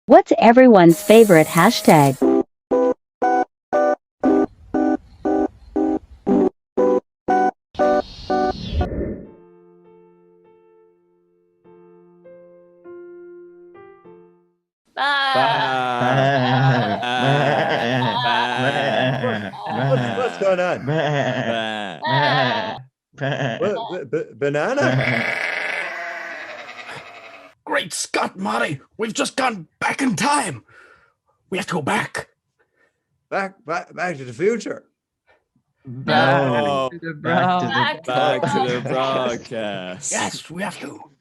What's everyone's favorite hashtag? What's going on? Banana? Great Scott, Marty! We've just gone back in time! We have to go back. Back to the future. Back to the broadcast. Yes, we have to.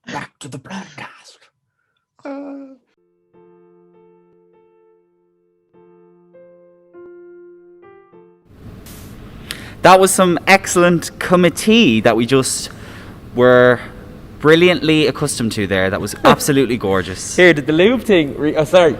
Back to the broadcast. That was some excellent committee that we just were brilliantly accustomed to there. That was absolutely gorgeous. Here, did the lube thing... sorry.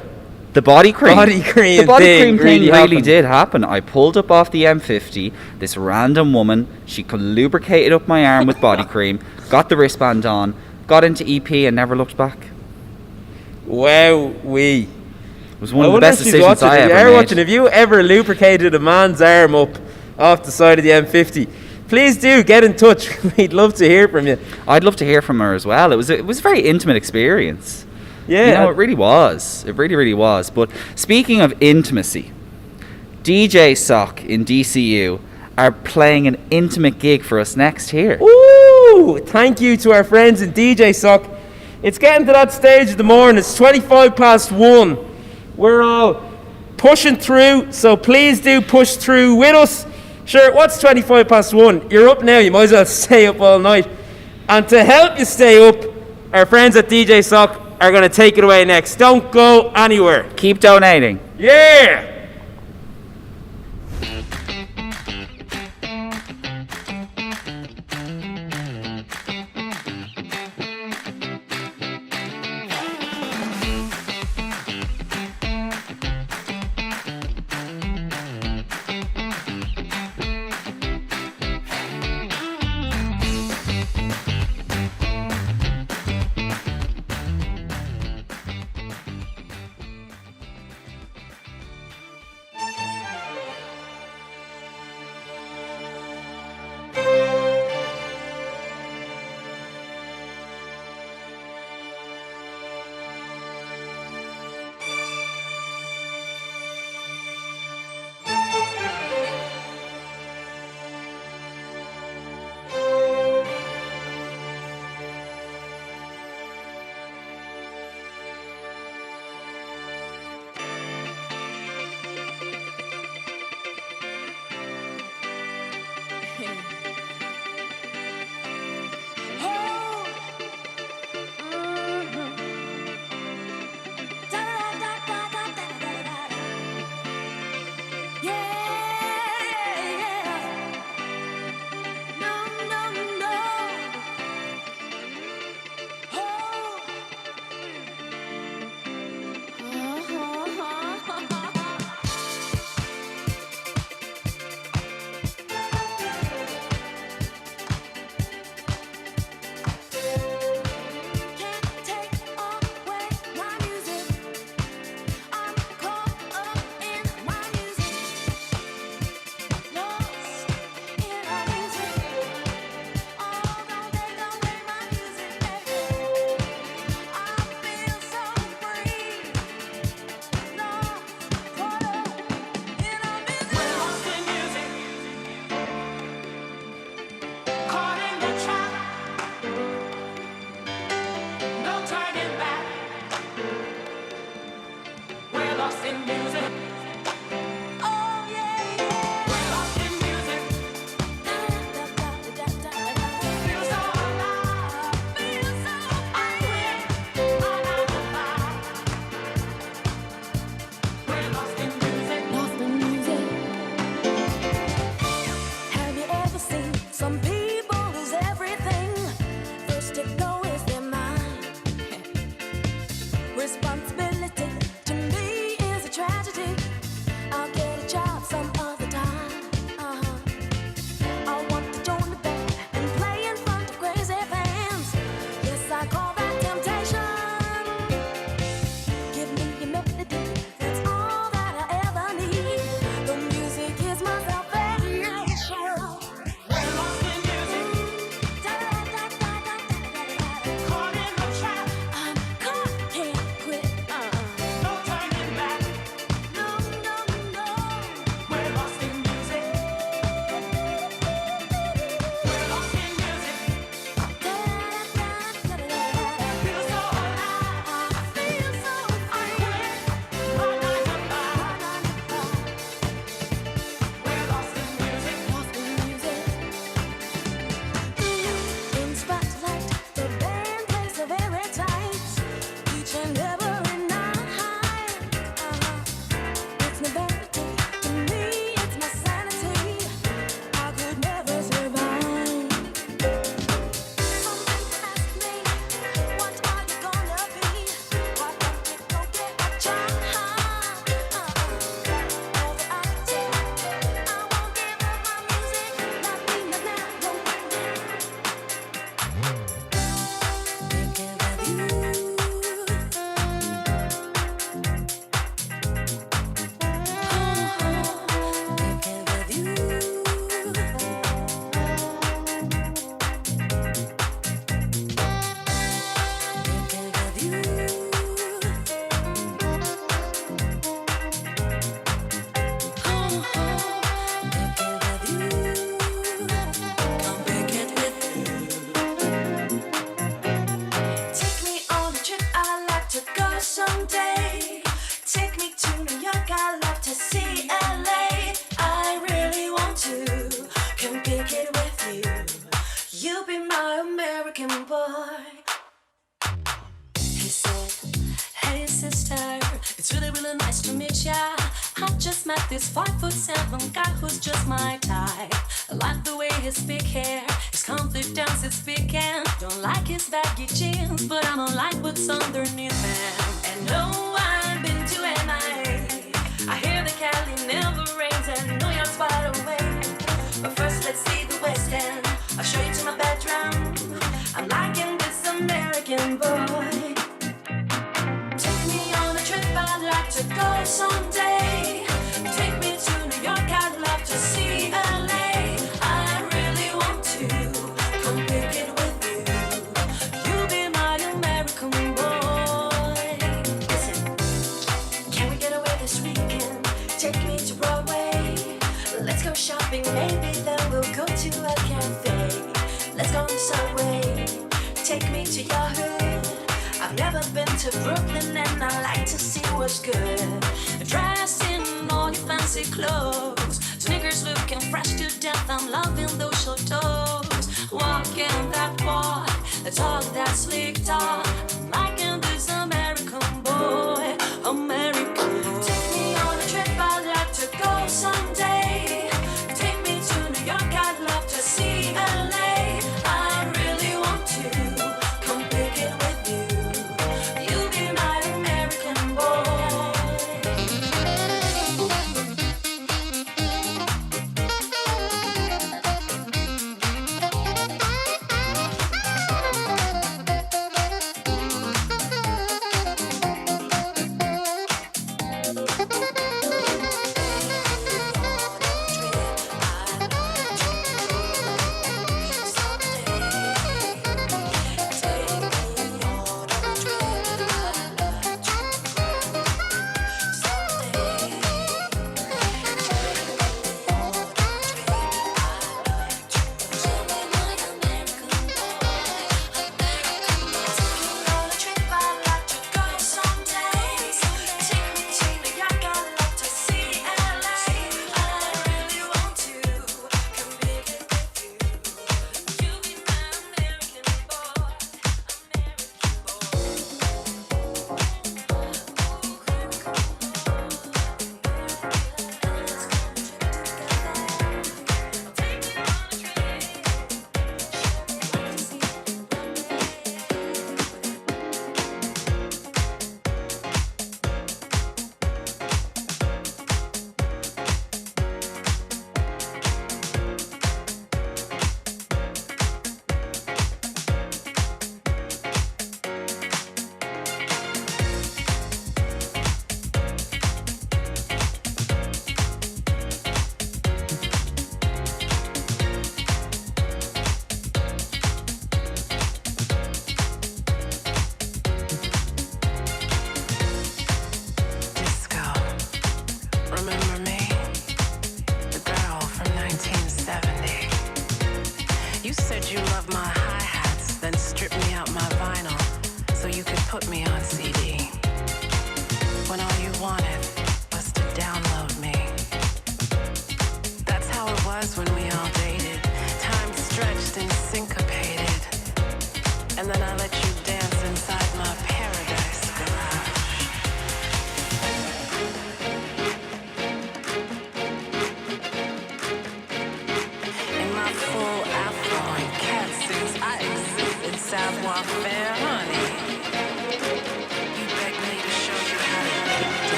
The body cream. The body cream thing really really did happen. I pulled up off the M50. This random woman, she lubricated up my arm with body cream, got the wristband on, got into EP and never looked back. Wow, It was one of the best decisions I ever made. Have you ever lubricated a man's arm up off the side of the M50? Please do get in touch. We'd love to hear from you. I'd love to hear from her as well. It was a very intimate experience. Yeah. You know, it really was. It really, really was. But speaking of intimacy, DJ Sock in DCU are playing an intimate gig for us next here. Ooh! Thank you to our friends in DJ Sock. It's getting to that stage of the morning. It's 1:25. We're all pushing through, so please do push through with us. Sure, what's 1:25? You're up now. You might as well stay up all night. And to help you stay up, our friends at DJ Sock are going to take it away next. Don't go anywhere. Keep donating. Yeah! this 5'7" guy who's just my type. I like the way his big hair, his confidence is speaking. Don't like his baggy jeans, but I don't like what's underneath them. And no, I've been to MIA. I hear the Cali never rains and New York's far away. But first let's see the West End. I'll show you to my bedroom. I'm liking this American boy. Take me on a trip, I'd like to go someday. Take me to New York, I'd love to see LA. I really want to come pick it with you. You be my American boy. Listen, can we get away this weekend? Take me to Broadway. Let's go shopping, maybe then we'll go to a cafe. Let's go on the subway. Take me to your hood. I've never been to Brooklyn and I like to see what's good. Dressed in all your fancy clothes, sneakers looking fresh to death. I'm loving those short toes. Walking that walk, talk that slick talk. I'm liking this American boy, American boy. Take me on a trip, I'd like to go someday. Take me to New York, I'd love to see LA. I really want to come pick it with you. You be my American boy.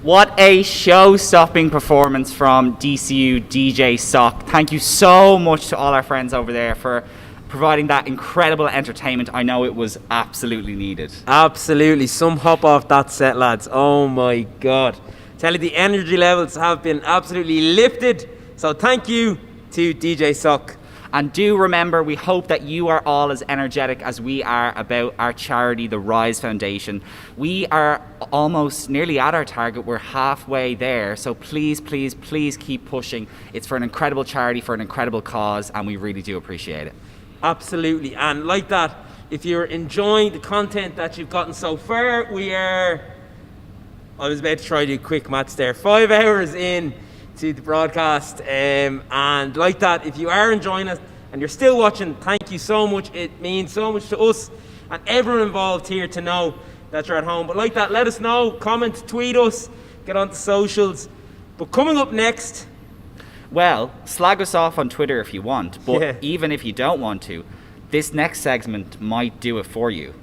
What a show-stopping performance from DCU DJ Sock. Thank you so much to all our friends over there for providing that incredible entertainment. I know it was absolutely needed. Absolutely. Some hop off that set, lads. Oh my God. Tell you, the energy levels have been absolutely lifted. So thank you to DJ Sock. And do remember, we hope that you are all as energetic as we are about our charity, the Rise Foundation. We are almost nearly at our target. We're halfway there. So please, please, please keep pushing. It's for an incredible charity, for an incredible cause, and we really do appreciate it. Absolutely. And like that, if you're enjoying the content that you've gotten so far, I was about to try to do quick maths there, 5 hours in to the broadcast, and like that, if you are enjoying it and you're still watching, thank you so much. It means so much to us and everyone involved here to know that you're at home. But like that, let us know, comment, tweet us, get on the socials. But coming up next, well, slag us off on Twitter if you want, but even if you don't want to, this next segment might do it for you.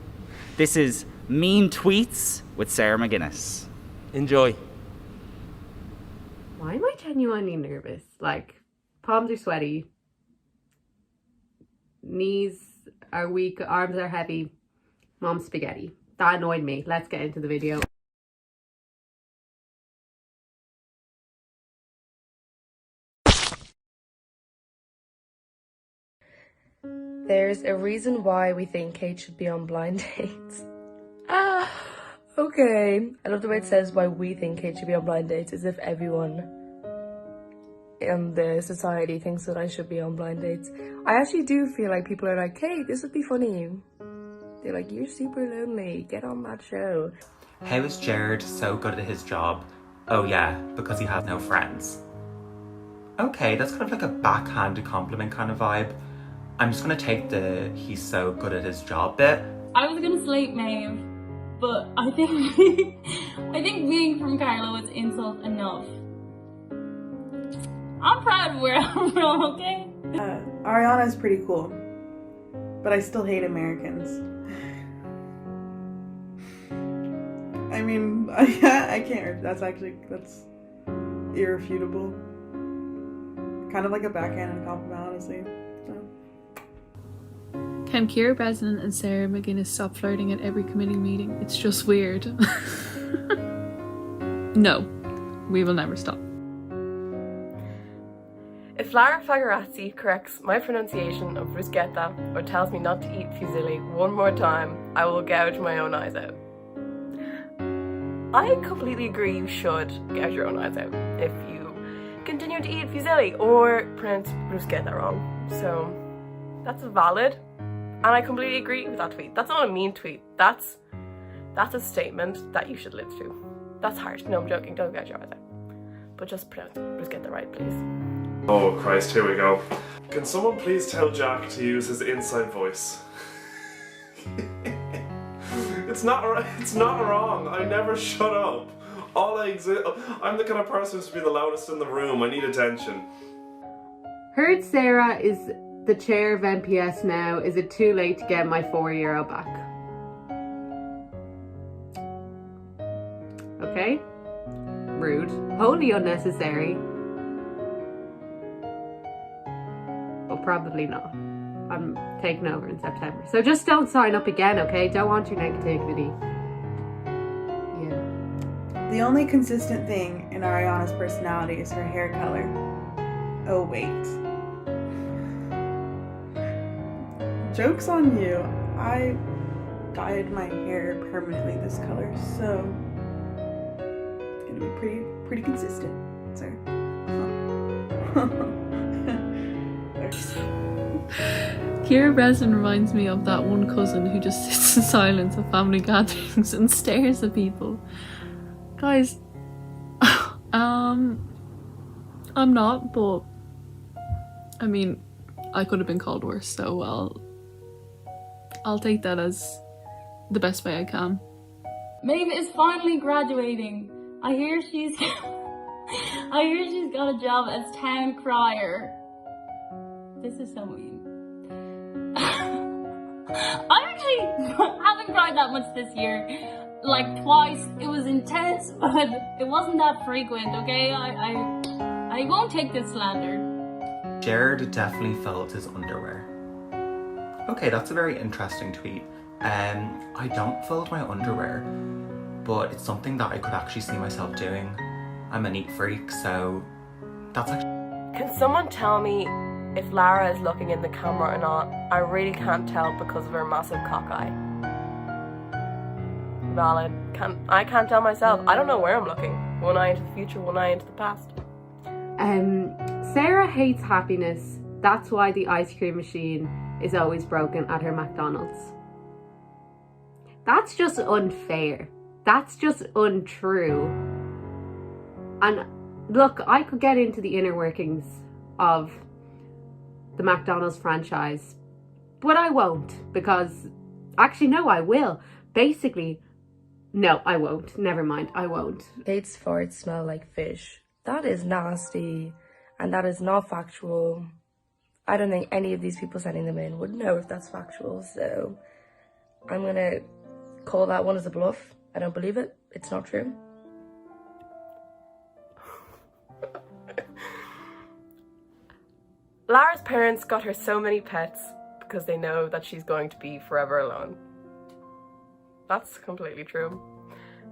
This is Mean Tweets with Sarah McGuinness. Enjoy. Why am I genuinely nervous? Like, palms are sweaty, knees are weak, arms are heavy, mom's spaghetti. That annoyed me. Let's get into the video. There's a reason why we think Kate should be on blind dates. Okay. I love the way it says why we think Kate should be on blind dates, as if everyone in the society thinks that I should be on blind dates. I actually do feel like people are like, Kate, this would be funny. They're like, you're super lonely, get on that show. How is Jared so good at his job? Oh yeah, because he has no friends. Okay, that's kind of like a backhanded compliment kind of vibe. I'm just gonna take the he's so good at his job bit. I was gonna slate Maeve, but I think being from Carlo is insult enough. I'm proud of where I'm from, okay? Ariana's pretty cool, but I still hate Americans. I mean, I can't. That's irrefutable. Kind of like a backhanded compliment, honestly. Can Ciara Breslin and Sarah McGuinness stop flirting at every committee meeting? It's just weird. No, we will never stop. If Lara Fagarazzi corrects my pronunciation of bruschetta or tells me not to eat fusilli one more time, I will gouge my own eyes out. I completely agree you should gouge your own eyes out if you continue to eat fusilli or pronounce bruschetta wrong. So that's valid, and I completely agree with that tweet. That's not a mean tweet. That's a statement that you should live to. That's harsh. No, I'm joking. Don't gouge your eyes out. But just pronounce bruschetta right, please. Oh Christ, here we go. Can someone please tell Jack to use his inside voice? It's not wrong. I never shut up. I'm the kind of person to be the loudest in the room. I need attention. Heard Sarah is the chair of MPS now. Is it too late to get my €4 back? Okay. Rude. Wholly unnecessary. But probably not. I'm taking over in September. So just don't sign up again, okay? Don't want your negativity. Yeah. The only consistent thing in Ariana's personality is her hair color. Oh wait. Joke's on you. I dyed my hair permanently this color, so it's gonna be pretty consistent. So Ciara Breslin reminds me of that one cousin who just sits in silence at family gatherings and stares at people. Guys, I'm not, but I mean, I could have been called worse, so I'll take that as the best way I can. Maeve is finally graduating. I hear she's got a job as town crier. This is so mean. I actually haven't cried that much this year. Like twice. It was intense, but it wasn't that frequent, okay? I won't take this slander. Jared definitely filled his underwear. Okay, that's a very interesting tweet. I don't fold my underwear, but it's something that I could actually see myself doing. I'm a neat freak, so that's actually... Can someone tell me if Lara is looking in the camera or not? I really can't tell because of her massive cock eye. Valid. I can't tell myself. I don't know where I'm looking. One eye into the future, one eye into the past. Sarah hates happiness. That's why the ice cream machine is always broken at her McDonald's. That's just unfair. That's just untrue. And look, I could get into the inner workings of the McDonald's franchise, but I won't, because actually no, I will. Basically, no, I won't. Never mind, I won't. Kate's farts smell like fish. That is nasty, and that is not factual. I don't think any of these people sending them in would know if that's factual, so I'm gonna call that one as a bluff. I don't believe it. It's not true. Lara's parents got her so many pets because they know that she's going to be forever alone. That's completely true.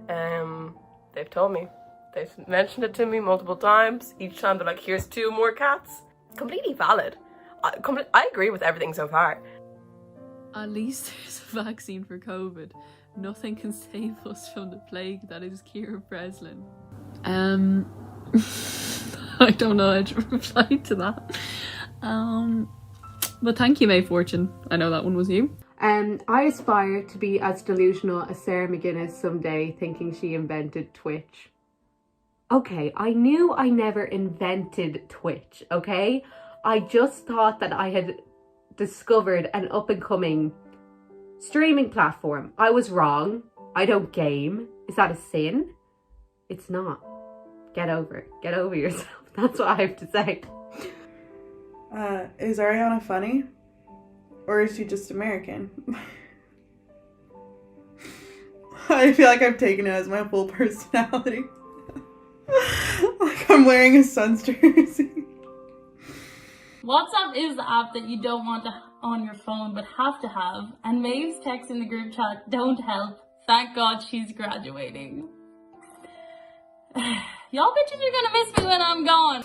They've told me. They've mentioned it to me multiple times. Each time they're like, here's 2 more cats. Completely valid. I agree with everything so far. At least there's a vaccine for COVID. Nothing can save us from the plague that is Kira Breslin. I don't know how to reply to that. But thank you, May Fortune. I know that one was you. I aspire to be as delusional as Sarah McGuinness someday, thinking she invented Twitch. Okay, I knew I never invented Twitch, okay? I just thought that I had discovered an up-and-coming streaming platform. I was wrong. I don't game. Is that a sin? It's not. Get over it. Get over yourself. That's what I have to say. Is Ariana funny? Or is she just American? I feel like I've taken it as my full personality. Like I'm wearing a Suns jersey. WhatsApp is the app that you don't want to on your phone but have to have, and Maeve's texts in the group chat don't help. Thank God she's graduating. Y'all bitches are gonna miss me when I'm gone.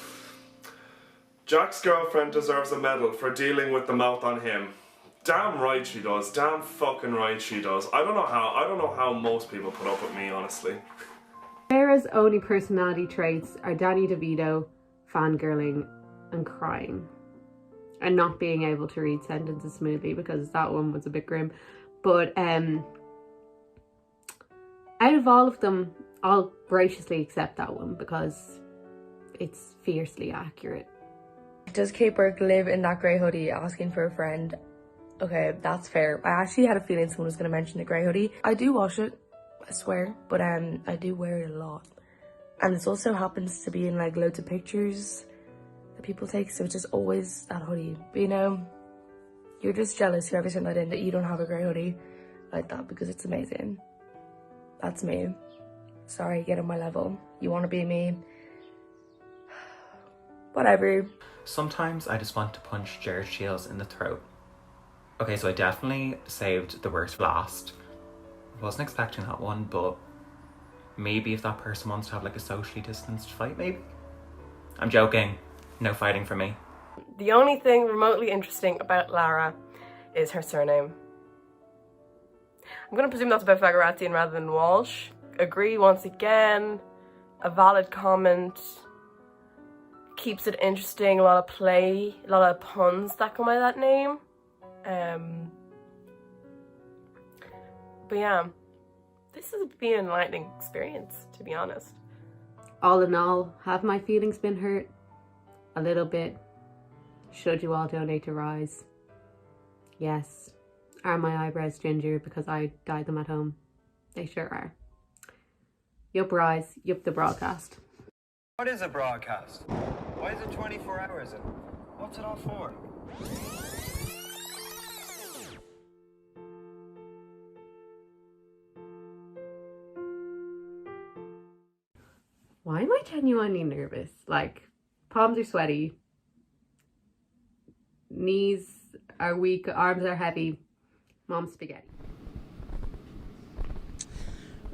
Jack's girlfriend deserves a medal for dealing with the mouth on him. Damn right she does. Damn fucking right she does. I don't know how most people put up with me, honestly. Sarah's only personality traits are Danny DeVito, fangirling, and crying. And not being able to read sentences smoothly, because that one was a bit grim. But out of all of them, I'll graciously accept that one because it's fiercely accurate. Does Kate Burke live in that grey hoodie asking for a friend? Okay, that's fair. I actually had a feeling someone was going to mention the grey hoodie. I do wash it, I swear, but I do wear it a lot. And it also happens to be in like loads of pictures that people take, so it's just always that hoodie. But you know, you're just jealous whoever sent that in that you don't have a grey hoodie like that because it's amazing. That's me. Sorry, get on my level. You want to be me? Whatever. Sometimes I just want to punch Jared Shields in the throat. Okay, so I definitely saved the worst for last. I wasn't expecting that one, but maybe if that person wants to have like a socially distanced fight, maybe? I'm joking. No fighting for me. The only thing remotely interesting about Lara is her surname. I'm going to presume that's about Fagoratian rather than Walsh. Agree once again. A valid comment. Keeps it interesting. A lot of play. A lot of puns that come out of that name. But yeah, this has been an enlightening experience, to be honest. All in all, have my feelings been hurt? A little bit. Should you all donate to Rise? Yes. Are my eyebrows ginger because I dyed them at home? They sure are. Yup, Rise. Yup, the broadcast. What is a broadcast? Why is it 24 hours and what's it all for? Why am I genuinely nervous? Like, palms are sweaty, knees are weak, arms are heavy, mom's spaghetti.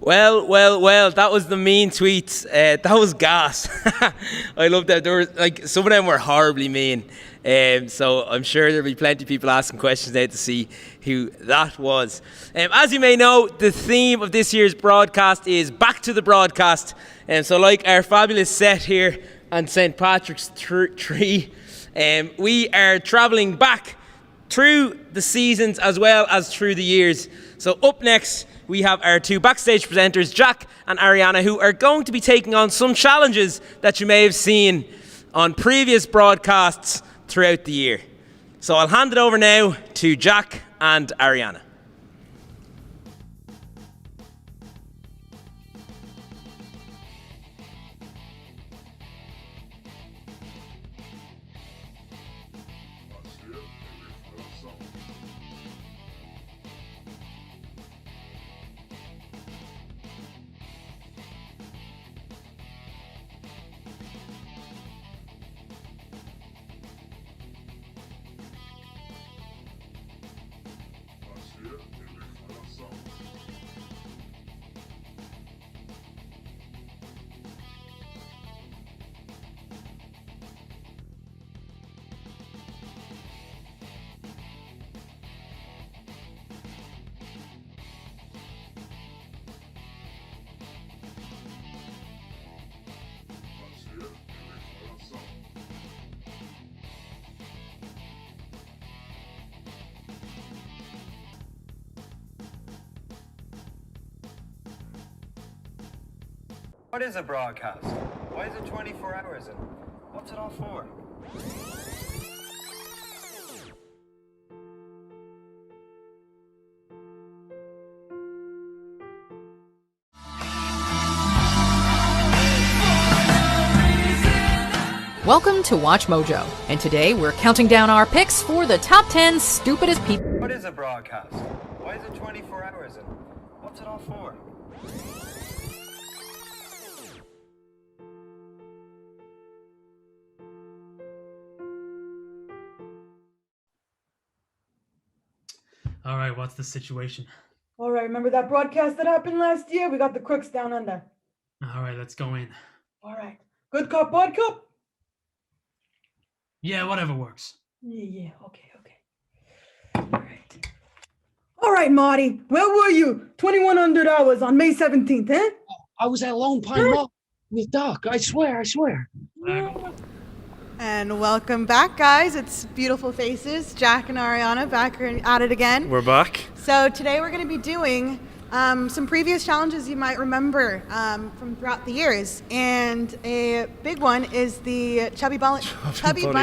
Well, that was the mean tweets. That was gas. I love that. There were, like, some of them were horribly mean. So I'm sure there'll be plenty of people asking questions now to see who that was. As you may know, the theme of this year's broadcast is Back to the Broadcast. So like our fabulous set here on St. Patrick's Tree, we are travelling back through the seasons as well as through the years. So up next, we have our two backstage presenters, Jack and Ariana, who are going to be taking on some challenges that you may have seen on previous broadcasts throughout the year. So I'll hand it over now to Jack and Ariana. What is a broadcast? Why is it 24 hours and what's it all for? Welcome to Watch Mojo, and today we're counting down our picks for the top 10 stupidest people. What is a broadcast? Why is it 24 hours and what's it all for? All right, what's the situation? All right, remember that broadcast that happened last year? We got the crooks down under. All right, let's go in. All right. Good cop, bad cop? Yeah, whatever works. Yeah, okay. All right, Marty, where were you 2100 hours on May 17th, eh? I was at Lone Pine Mall with Doc. I swear. And welcome back, guys. It's Beautiful Faces. Jack and Ariana back at it again. We're back. So today we're going to be doing some previous challenges you might remember from throughout the years. And a big one is the Chubby Bunny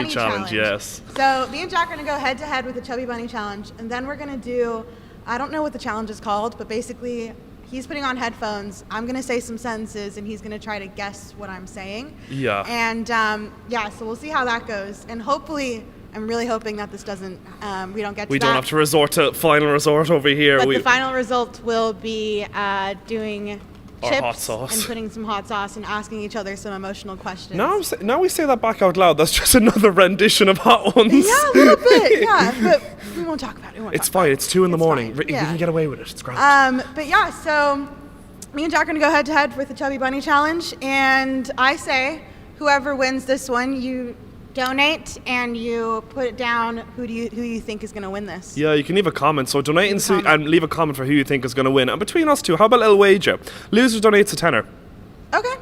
Challenge. Yes. So me and Jack are going to go head to head with the Chubby Bunny Challenge. And then we're going to do, I don't know what the challenge is called, but basically he's putting on headphones. I'm going to say some sentences and he's going to try to guess what I'm saying. Yeah. And so we'll see how that goes. And hopefully, I'm really hoping that this doesn't, we don't get to We that. don't have to resort to final resort over here. But the final result will be doing Our chips hot sauce. and putting some hot sauce and asking each other some emotional questions. Now we say that back out loud. That's just another rendition of Hot Ones. Yeah, a little bit. Yeah, but we won't talk about it. It's fine. It's 2 in the morning. We can get away with it. It's great. But yeah, so me and Jack are gonna go head to head with the Chubby Bunny Challenge, and I say whoever wins this one, you donate and you put it down who you think is gonna win this. Yeah, you can leave a comment. So donate and leave a comment for who you think is going to win. And between us two, how about a little wager? Loser donates a tenner. Okay.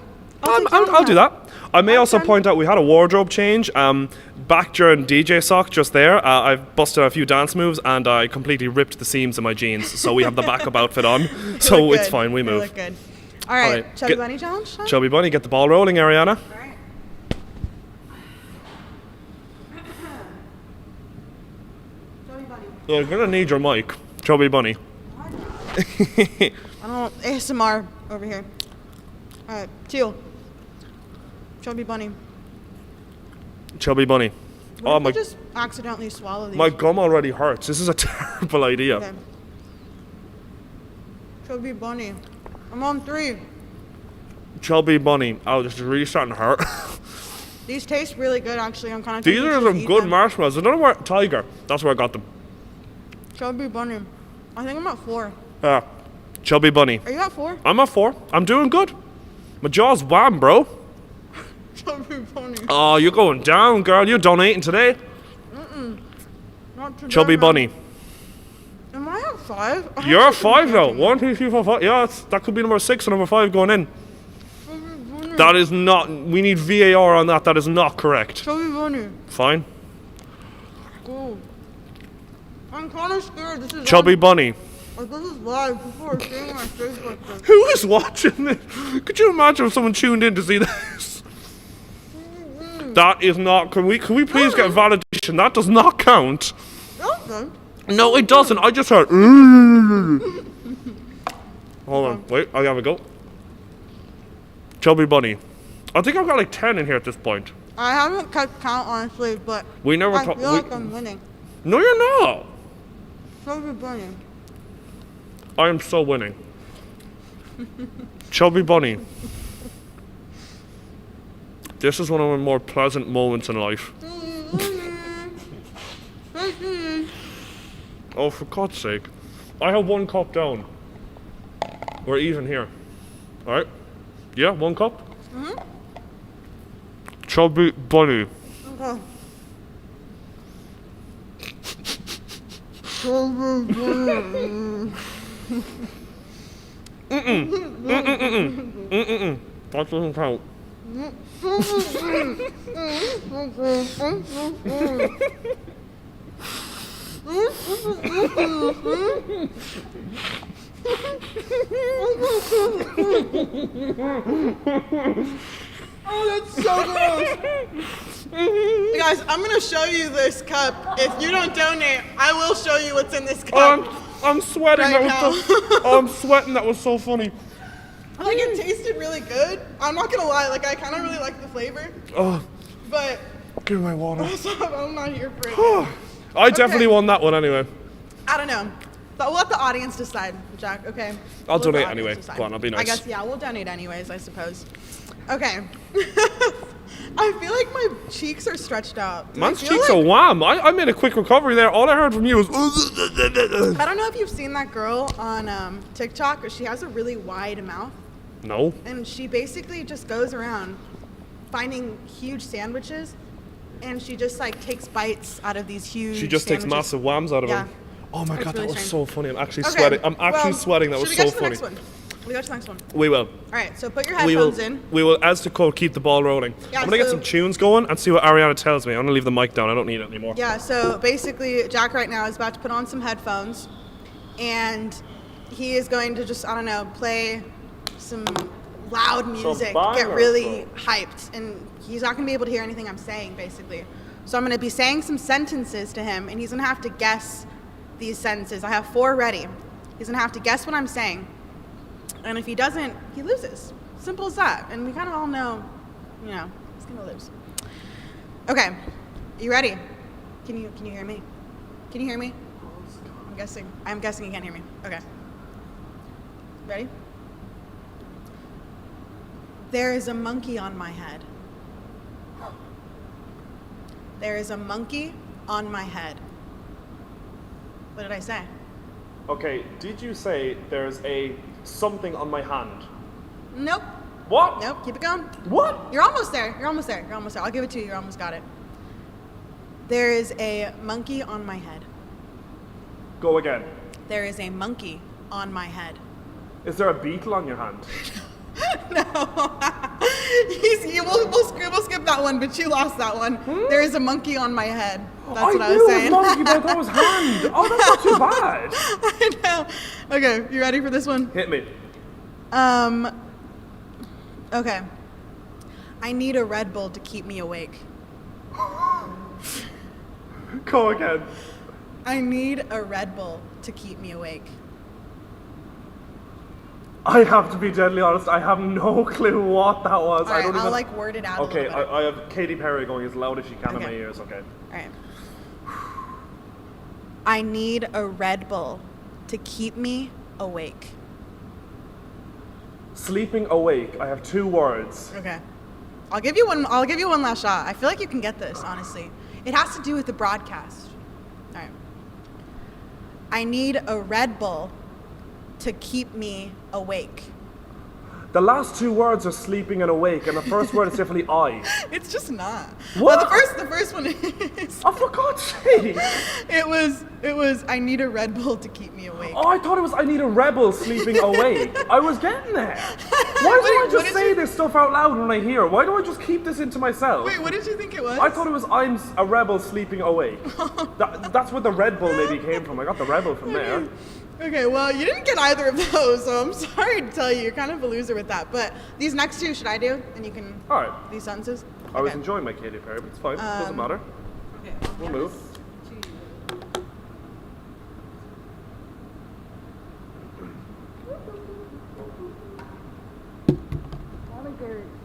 I'll do that. I may also point out we had a wardrobe change. Back during DJ Sock just there, I've busted a few dance moves and I completely ripped the seams in my jeans. So we have the backup outfit on. So it's fine. We move. Look good. All right. Chubby Bunny Challenge. Huh? Chubby Bunny, get the ball rolling, Ariana. You're gonna need your mic, Chubby Bunny. I don't ASMR over here. All right, Teal. Chubby Bunny. Chubby Bunny. What if I just accidentally swallow these? My gum already hurts. This is a terrible idea. Okay. Chubby Bunny. I'm on 3. Chubby Bunny. Oh, this is really starting to hurt. These taste really good, actually. I'm kind of. These are some good marshmallows. I don't know where Tiger. That's where I got them. Chubby Bunny. I think I'm at 4. Chubby Bunny. Are you at 4? I'm at 4. I'm doing good. My jaw's wham, bro. Chubby Bunny. Oh, you're going down, girl. You're donating today. Not today, Chubby man. Bunny. Am I at 5? You're at 5 now. 1, 2, 3, 4, 5. Yeah, that could be number 6 and number 5 going in. That is not. We need VAR on that. That is not correct. Chubby Bunny. Fine. Go. I'm kind of scared. This is Chubby Bunny. Like, this is live. People are seeing my face like this. Who is watching this? Could you imagine if someone tuned in to see this? That is not. Can we please get validation? That does not count. Okay. No, it doesn't. I just heard. Hold on. Wait. I have a go. Chubby Bunny. I think I've got like 10 in here at this point. I haven't kept count, honestly, but We never I talk- feel we- like I'm winning. No, you're not. Chubby Bunny. I am so winning. Chubby Bunny. This is one of my more pleasant moments in life. Oh, for God's sake. I have 1 cup down. We're even here. Alright? Yeah, 1 cup? Mm-hmm. Chubby Bunny. Okay. Chubby Bunny. That doesn't count. Oh, that's so gross. Hey guys, I'm gonna show you this cup. If you don't donate, I will show you what's in this cup. I'm sweating. Right I'm sweating. That was so funny. Like, it tasted really good. I'm not gonna lie, like, I kind of really like the flavor. Oh, But give me my water. I'm not here for it. I definitely won that one anyway. I don't know. But we'll let the audience decide, Jack, okay? I'll We'll let the donate audience anyway. decide. Go on, I'll be nice. I guess, yeah, we'll donate anyways, I suppose. Okay. I feel like my cheeks are stretched out. Man's cheeks are wham. I made a quick recovery there. All I heard from you was. I don't know if you've seen that girl on TikTok, but she has a really wide mouth. No. And she basically just goes around finding huge sandwiches, and she just like takes bites out of these huge She just takes sandwiches. massive whams out of Yeah. them. Oh my It's god, really that was strange. so funny. I'm actually Okay, sweating. I'm actually well, sweating. That should was we so go to the funny. next one? We go to the next one. We will. All right, so put your We will. headphones in. We will, as to code, keep the ball rolling. Yeah, I'm gonna get so- some tunes going and see what Ariana tells me. I'm gonna leave the mic down. I don't need it anymore. Yeah, so basically, Jack right now is about to put on some headphones, and he is going to just, I don't know, play some loud music, bangers, get really hyped, and he's not going to be able to hear anything I'm saying, basically. So I'm going to be saying some sentences to him, and he's going to have to guess these sentences. I have 4 ready. He's going to have to guess what I'm saying, and if he doesn't, he loses. Simple as that, and we kind of all know, you know, he's going to lose. Okay, you ready? Can you hear me? Can you hear me? I'm guessing you can't hear me. Okay. Ready? There is a monkey on my head. There is a monkey on my head. What did I say? Okay, did you say there's a something on my hand? Nope. What? Nope. Keep it going. What? You're almost there. You're almost there. You're almost there. I'll give it to you. You almost got it. There is a monkey on my head. Go again. There is a monkey on my head. Is there a beetle on your hand? We'll skip that one, but you lost that one. There is a monkey on my head. That's what I knew was saying. it was monkey, but I thought it was hand. Oh, that's not too bad. I know. Okay, you ready for this one? Hit me. Okay. I need a Red Bull to keep me awake. Go again. I need a Red Bull to keep me awake. I have to be deadly honest. I have no clue what that was. All right, I don't I'll even. like word it out Okay, a little bit. I have Katy Perry going as loud as she can in my Okay. ears. Okay. All right. I need a Red Bull to keep me awake. Sleeping awake. I have 2 words. Okay. I'll give you one last shot. I feel like you can get this, honestly. It has to do with the broadcast. All right. I need a Red Bull to keep me awake. The last 2 words are sleeping and awake, and the first word is definitely I. It's just not. What? Well, the first one is. Oh, for God's sake! It was. I need a Red Bull to keep me awake. Oh, I thought it was I need a rebel sleeping awake. I was getting there. Why do I just say this stuff out loud when I hear it? Why do I just keep this into myself? Wait, what did you think it was? I thought it was I'm a rebel sleeping awake. That's where the Red Bull maybe came from. I got the rebel from there. Okay, well, you didn't get either of those, so I'm sorry to tell you, you're kind of a loser with that. But these next 2, should I do? And you can. All right. These sentences. I was enjoying my Katy Perry, but it's fine. Doesn't matter. Okay. We'll move.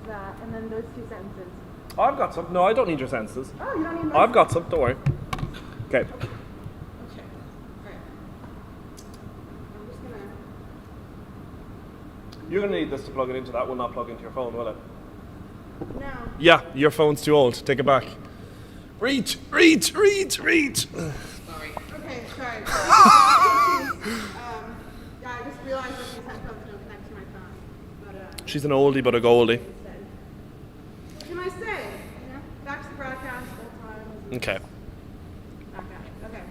That, and then those 2 sentences. I've got some. No, I don't need your sentences. Oh, you don't need mine? I've got some. Don't worry. Okay. Okay. Alright. I'm just gonna. You're gonna need this to plug it into. That will not plug into your phone, will it? No. Yeah, your phone's too old. Take it back. Reach. Okay, sorry. Yeah, I just realized that these headphones don't connect to my phone. But, She's an oldie but a goldie. what can I say? You know, back to the broadcast full time. Okay. Back at it. Okay.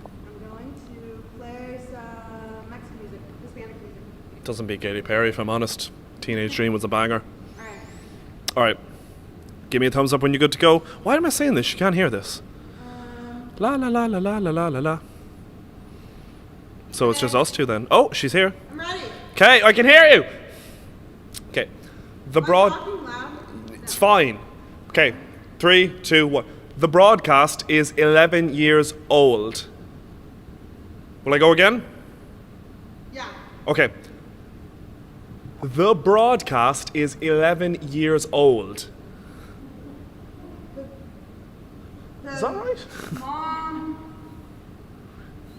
I'm going to play some Mexican music, Hispanic music. Doesn't beat Katy Perry, if I'm honest. Teenage Dream was a banger. Alright. Alright. Give me a thumbs up when you're good to go. Why am I saying this? You can't hear this. La la la la la la la la la. So it's just us two then. Oh, she's here. I'm ready. Okay, I can hear you. Okay. The broad. It's fine. Okay. 3, 2, 1. The broadcast is 11 years old. Will I go again? Yeah. Okay. The broadcast is 11 years old. Is that right?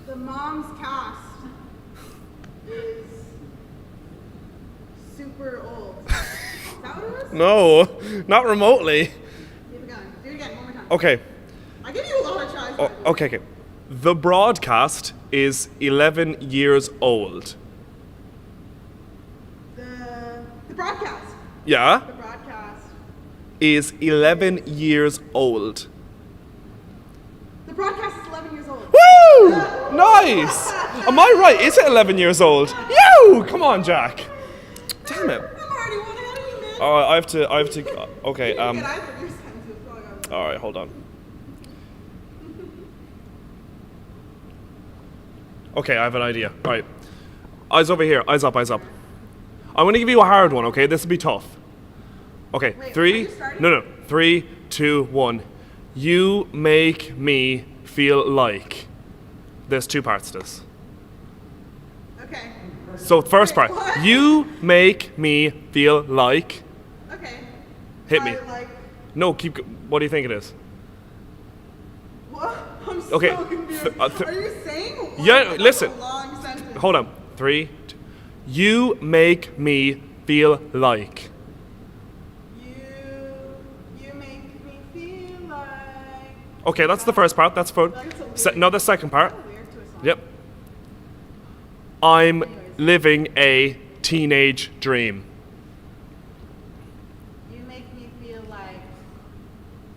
The mom's cast is super old. Is that what it was? No, not remotely. Keep it going. Do it again, one more time. Okay. I give you a lot of tries. Oh, okay. The broadcast is 11 years old. The broadcast. Yeah? The broadcast. Is 11 years old. The broadcast is 11 years old. Woo! Nice! Am I right? Is it 11 years old? You! Come on, Jack. Damn it. Oh, I have to, okay, alright, hold on. Okay, I have an idea. Alright. Eyes over here, eyes up, eyes up. I'm gonna give you a hard one, okay? This will be tough. Okay, Wait, 3, no, 3, 2, 1. You make me feel like. There's 2 parts to this. Okay. So first part, you make me feel like. Okay. Hit me. Like, No, what do you think it is? what? I'm Okay. so confused. Are you saying what? Yeah, That's listen. a long sentence. Hold on. 3, 2. You make me feel like. You make me feel like. Okay, that's the first part. That's for. No, the second part. Yep. I'm living a teenage dream. You make me feel like.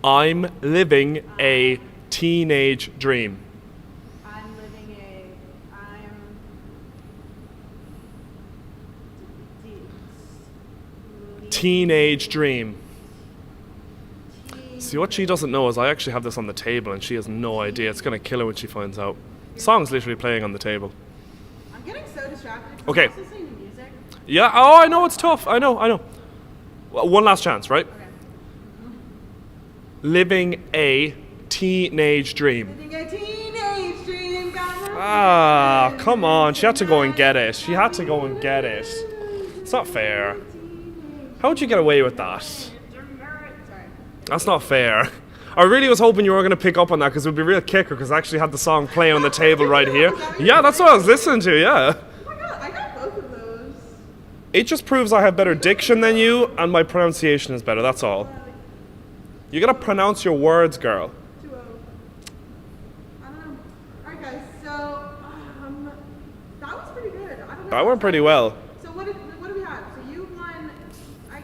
I'm living a teenage dream. I'm living a. Teenage dream. See, what she doesn't know is I actually have this on the table and she has no idea. It's going to kill her when she finds out. The song's literally playing on the table. I'm getting so distracted. Okay. I'm also listening to music. Yeah, oh, I know it's tough. I know. Well, one last chance, right? Okay. Living a teenage dream. Living a teenage dream. Ah, come on. She had to go and get it. It's not fair. How would you get away with that? That's not fair. I really was hoping you were going to pick up on that because it would be a real kicker because I actually had the song playing on the table right here. Yeah, that's what I was listening to, yeah. Oh my god, I got both of those. It just proves I have better diction than you and my pronunciation is better, that's all. You gotta pronounce your words, girl. 2-0. I don't know. Alright guys, so that was pretty good. I don't know. That went pretty well. So what do we have? So you won.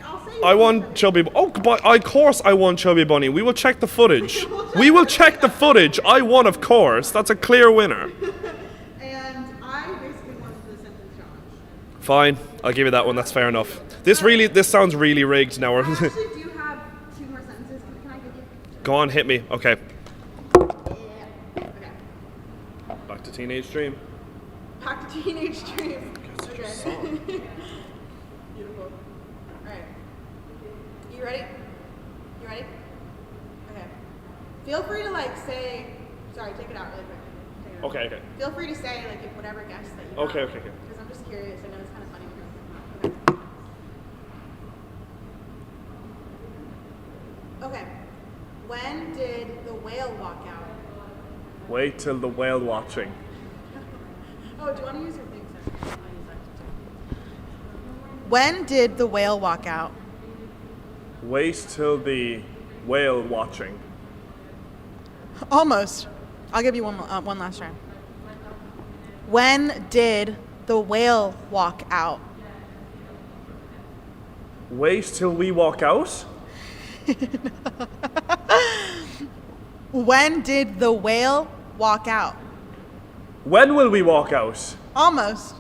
I'll say you I won Chubby. Oh, but of course I won Chubby Bunny. We will check the footage. We will check the footage. I won, of course. That's a clear winner. And I basically won the sentence challenge. Fine, I'll give you that one. That's fair enough. This sounds really rigged now. I actually do have 2 more sentences. Can I give you? Go on, hit me. Okay. Yeah. Okay. Back to Teenage Dream. Back to Teenage Dream. Okay. Beautiful. Alright. You ready? You ready? Okay. Feel free to say. Sorry, take it out really quick. Take it out. Okay. Feel free to say whatever guess that you Okay. Because I'm just curious. I know it's kind of funny. Okay. When did the whale walk out? Wait till the whale watching. Oh, do you want to use your thing, sir? When did the whale walk out? Wait till the whale watching. Almost. I'll give you one last try. When did the whale walk out? Wait till we walk out? When did the whale walk out? When will we walk out? Almost.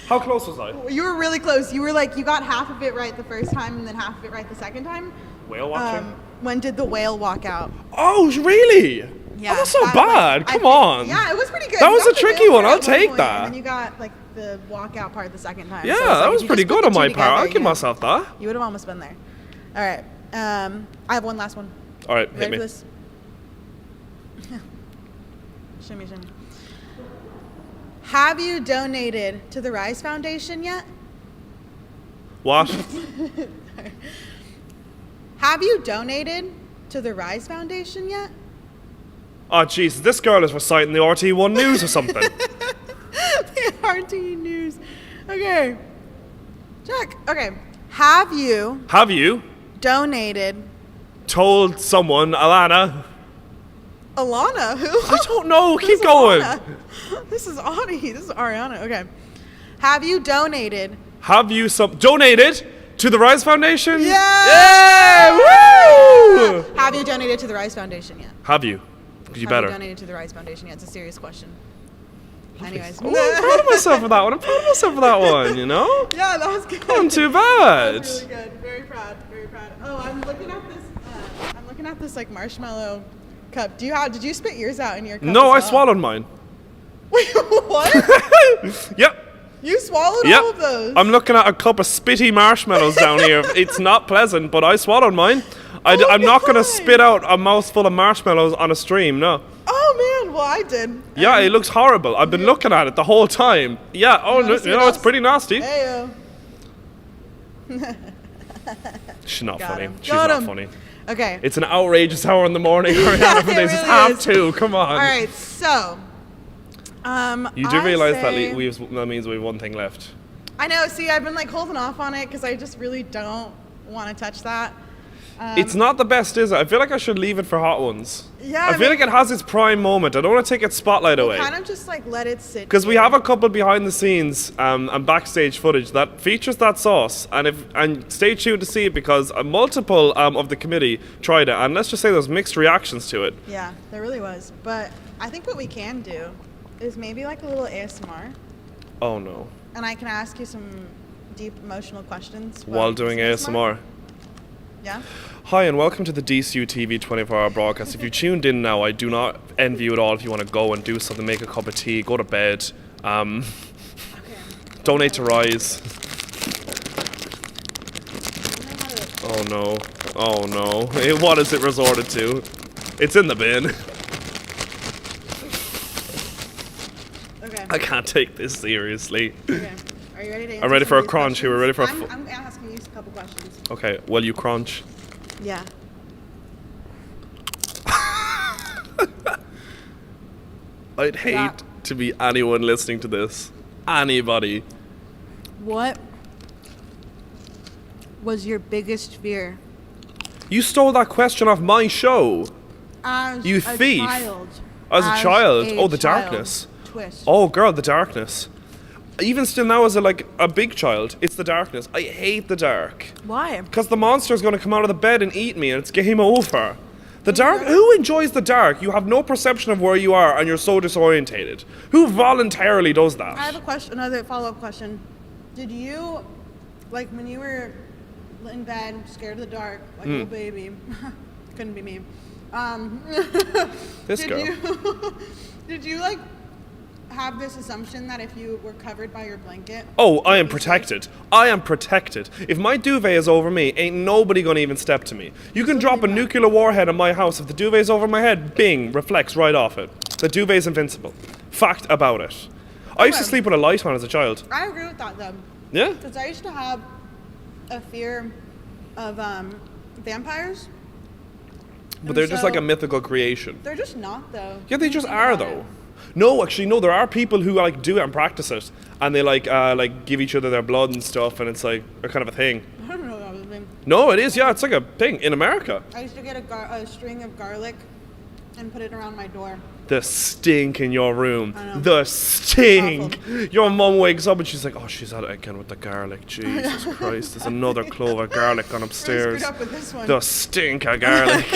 How close was I? You were really close. You were you got half of it right the first time and then half of it right the second time. Whale watching? When did the whale walk out? Oh, really? Yeah, that's not that, bad. like, I Come think- on. Yeah, it was pretty good. That You was got a the tricky feel one. for it I'll at take point, that. And then you got like the walkout part the second time. Yeah, so it's like, that if was you pretty just put good the on two my part. I'll together, give yeah, myself that. You would have almost been there. All right. I have one last one. All right, You hit ready me. for this? Shimmy, shimmy. Have you donated to the Rise Foundation yet? What? Have you donated to the Rise Foundation yet? Oh, jeez, this girl is reciting the RT1 news or something. The RT News. Okay. Check. Okay. Have you Have you donated told someone, Alana? Alana? Who? I don't know. Who's Keep going. Alana? This is Ani. This is Ariana. Okay. Have you donated? Have you donated to the Rise Foundation? Yeah! Woo! Have you donated to the Rise Foundation yet? Have you? You Have better. you donated to the Rise Foundation yet? It's a serious question. Anyways. Oh, I'm proud of myself for that one. I'm proud of myself for that one, you know? Yeah, that was good. Not too bad. That was really good. Very proud. Very proud. Oh, I'm looking at this. I'm looking at this like marshmallow cup. Did you spit yours out in your cup? No, I as well? swallowed mine. Wait, what? Yep. You swallowed Yep. all of those? I'm looking at a cup of spitty marshmallows down here. It's not pleasant, but I swallowed mine. I'm not going to spit out a mouthful of marshmallows on a stream, no. Oh man, well I did. Yeah, it looks horrible. I've been looking at it the whole time. Yeah, oh, no, see you what know, it's else? pretty nasty. Heyo. She's not Got funny. him. She's Got not him. funny. Okay. It's an outrageous hour in the morning, Ariana, for this. It's really half is. 2. Come on. All right, so. You do I realize say- that means we have one thing left. I know. See, I've been like holding off on it because I just really don't want to touch that. It's not the best, is it? I feel like I should leave it for Hot Ones. Yeah, I feel like it has its prime moment. I don't want to take its spotlight away. Kind of just like let it sit. Because we have a couple behind the scenes and backstage footage that features that sauce, and stay tuned to see it because multiple of the committee tried it, and let's just say there's mixed reactions to it. Yeah, there really was. But I think what we can do is maybe like a little ASMR, Oh no. and I can ask you some deep emotional questions While doing ASMR. Yeah. Hi and welcome to the DCU TV 24-hour broadcast. If you tuned in now, I do not envy you at all if you want to go and do something, make a cup of tea, go to bed, donate to Rise. Oh no. Oh no. What is it resorted to? It's in the bin. Okay. I can't take this seriously. Okay. Are you ready to answer I'm ready some for of a these crunch. Are we ready for a questions? I'm asking you a couple questions. Okay, well you crunch. Yeah. I'd hate to be anyone listening to this. Anybody. What was your biggest fear? You stole that question off my show. As You a thief. child. As a child. Oh, the child. darkness. Twist. Oh, girl, the darkness. Even still now as a big child, it's the darkness. I hate the dark. Why? Because the monster's going to come out of the bed and eat me and it's game over. The dark? Who enjoys the dark? You have no perception of where you are and you're so disorientated. Who voluntarily does that? I have a question, another follow-up question. Did you, like when you were in bed, scared of the dark, like a little baby, couldn't be me. This did girl. You, did you like have this assumption that if you were covered by your blanket? Oh, I am protected. I am protected. If my duvet is over me, ain't nobody gonna even step to me. You can drop a nuclear warhead on my house. If the duvet's over my head, bing, reflects right off it. The duvet's invincible. Fact about it. I used to sleep with a light on as a child. I agree with that though. Yeah? Because I used to have a fear of vampires. But they're just so- like a mythical creation. They're just not though. Yeah, they just are though. No, actually, no. There are people who like do it and practice it, and they like give each other their blood and stuff, and it's like a kind of a thing. I don't know that was a thing. No, it is. Yeah, it's like a thing in America. I used to get a string of garlic and put it around my door. The stink in your room. I know. The stink. Your mum wakes up and she's like, "Oh, she's at it again with the garlic. Jesus Christ, there's another clove of garlic gone upstairs. screwed up with this one. The stink of garlic."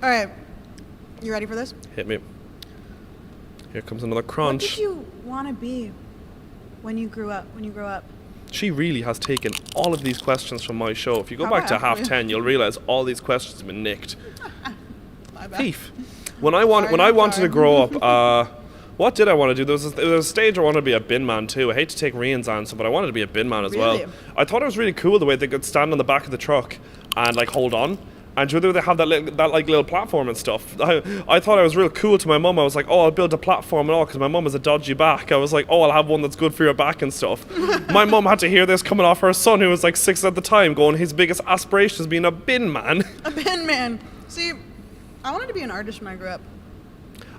All right, you ready for this? Hit me. Here comes another What crunch. did you want to be when you grew up? When you grow up? She really has taken all of these questions from my show. If you go How back to about half 10, you'll realize all these questions have been nicked. My bad. Thief. When I wanted to grow up, what did I want to do? There was a stage I wanted to be a bin man too. I hate to take Rian's answer, but I wanted to be a bin man as well. I thought it was really cool the way they could stand on the back of the truck and like hold on. And they have that little platform and stuff. I thought I was real cool to my mum. I was like, oh, I'll build a platform and all, because my mum has a dodgy back. I was like, oh, I'll have one that's good for your back and stuff. My mum had to hear this coming off her son, who was like 6 at the time, going, his biggest aspiration is being a bin man. A bin man. See, I wanted to be an artist when I grew up.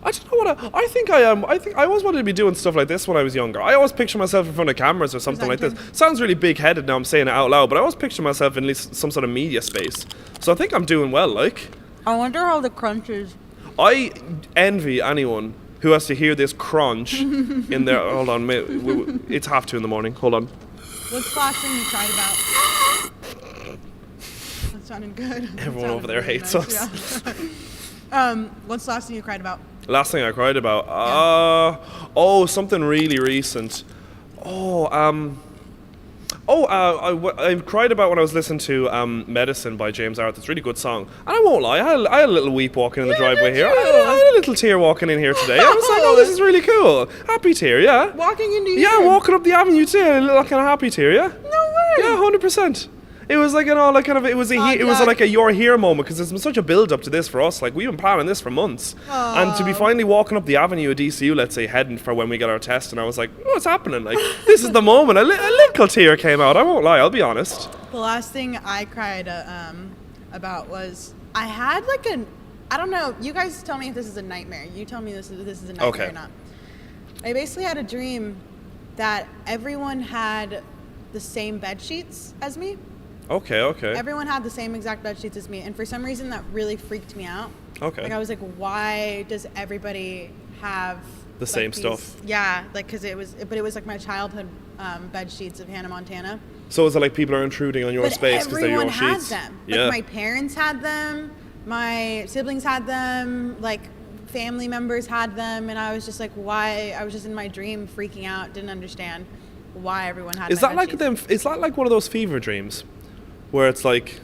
I don't know what I think I am. I think I always wanted to be doing stuff like this when I was younger. I always picture myself in front of cameras or something like this. Sounds really big-headed now I'm saying it out loud, but I always picture myself in at least some sort of media space. So I think I'm doing well, like. I wonder how the crunch is. I envy anyone who has to hear this crunch in their... Hold on, it's 2:30 in the morning. Hold on. What's the last thing you cried about? That sounded good. Everyone over there hates us. Yeah. What's the last thing you cried about? Last thing I cried about? Something really recent. I cried about when I was listening to Medicine by James Arthur. It's a really good song. And I won't lie, I had a little weep walking in the driveway here. I had a little tear walking in here today. I was like, oh, this is really cool. Happy tear, yeah. Walking into here? Yeah, walking up the avenue too. A little kind of happy tear, yeah. No way. Yeah, 100%. It was like, you know, like kind of, it was like a you're here moment, because there's been such a build up to this for us. Like, we've been planning this for months. And to be finally walking up the avenue at DCU, let's say, heading for when we get our test, and I was like, what's happening? Like, this is the moment. A little tear came out. I won't lie, I'll be honest. The last thing I cried about was, I had like I don't know, you guys tell me if this is a nightmare. You tell me this is a nightmare or not. I basically had a dream that everyone had the same bed sheets as me. Okay. Everyone had the same exact bed sheets as me, and for some reason that really freaked me out. Okay. Like, I was like, why does everybody have the same stuff? Yeah, like, because it was like my childhood bed sheets of Hannah Montana. So is it like people are intruding on your space because they're your sheets? Everyone has them. Yeah. Like, my parents had them, my siblings had them, like, family members had them, and I was just like, why? I was just in my dream freaking out, didn't understand why everyone had. Is that like them? Is that like one of those fever dreams? Where it's like,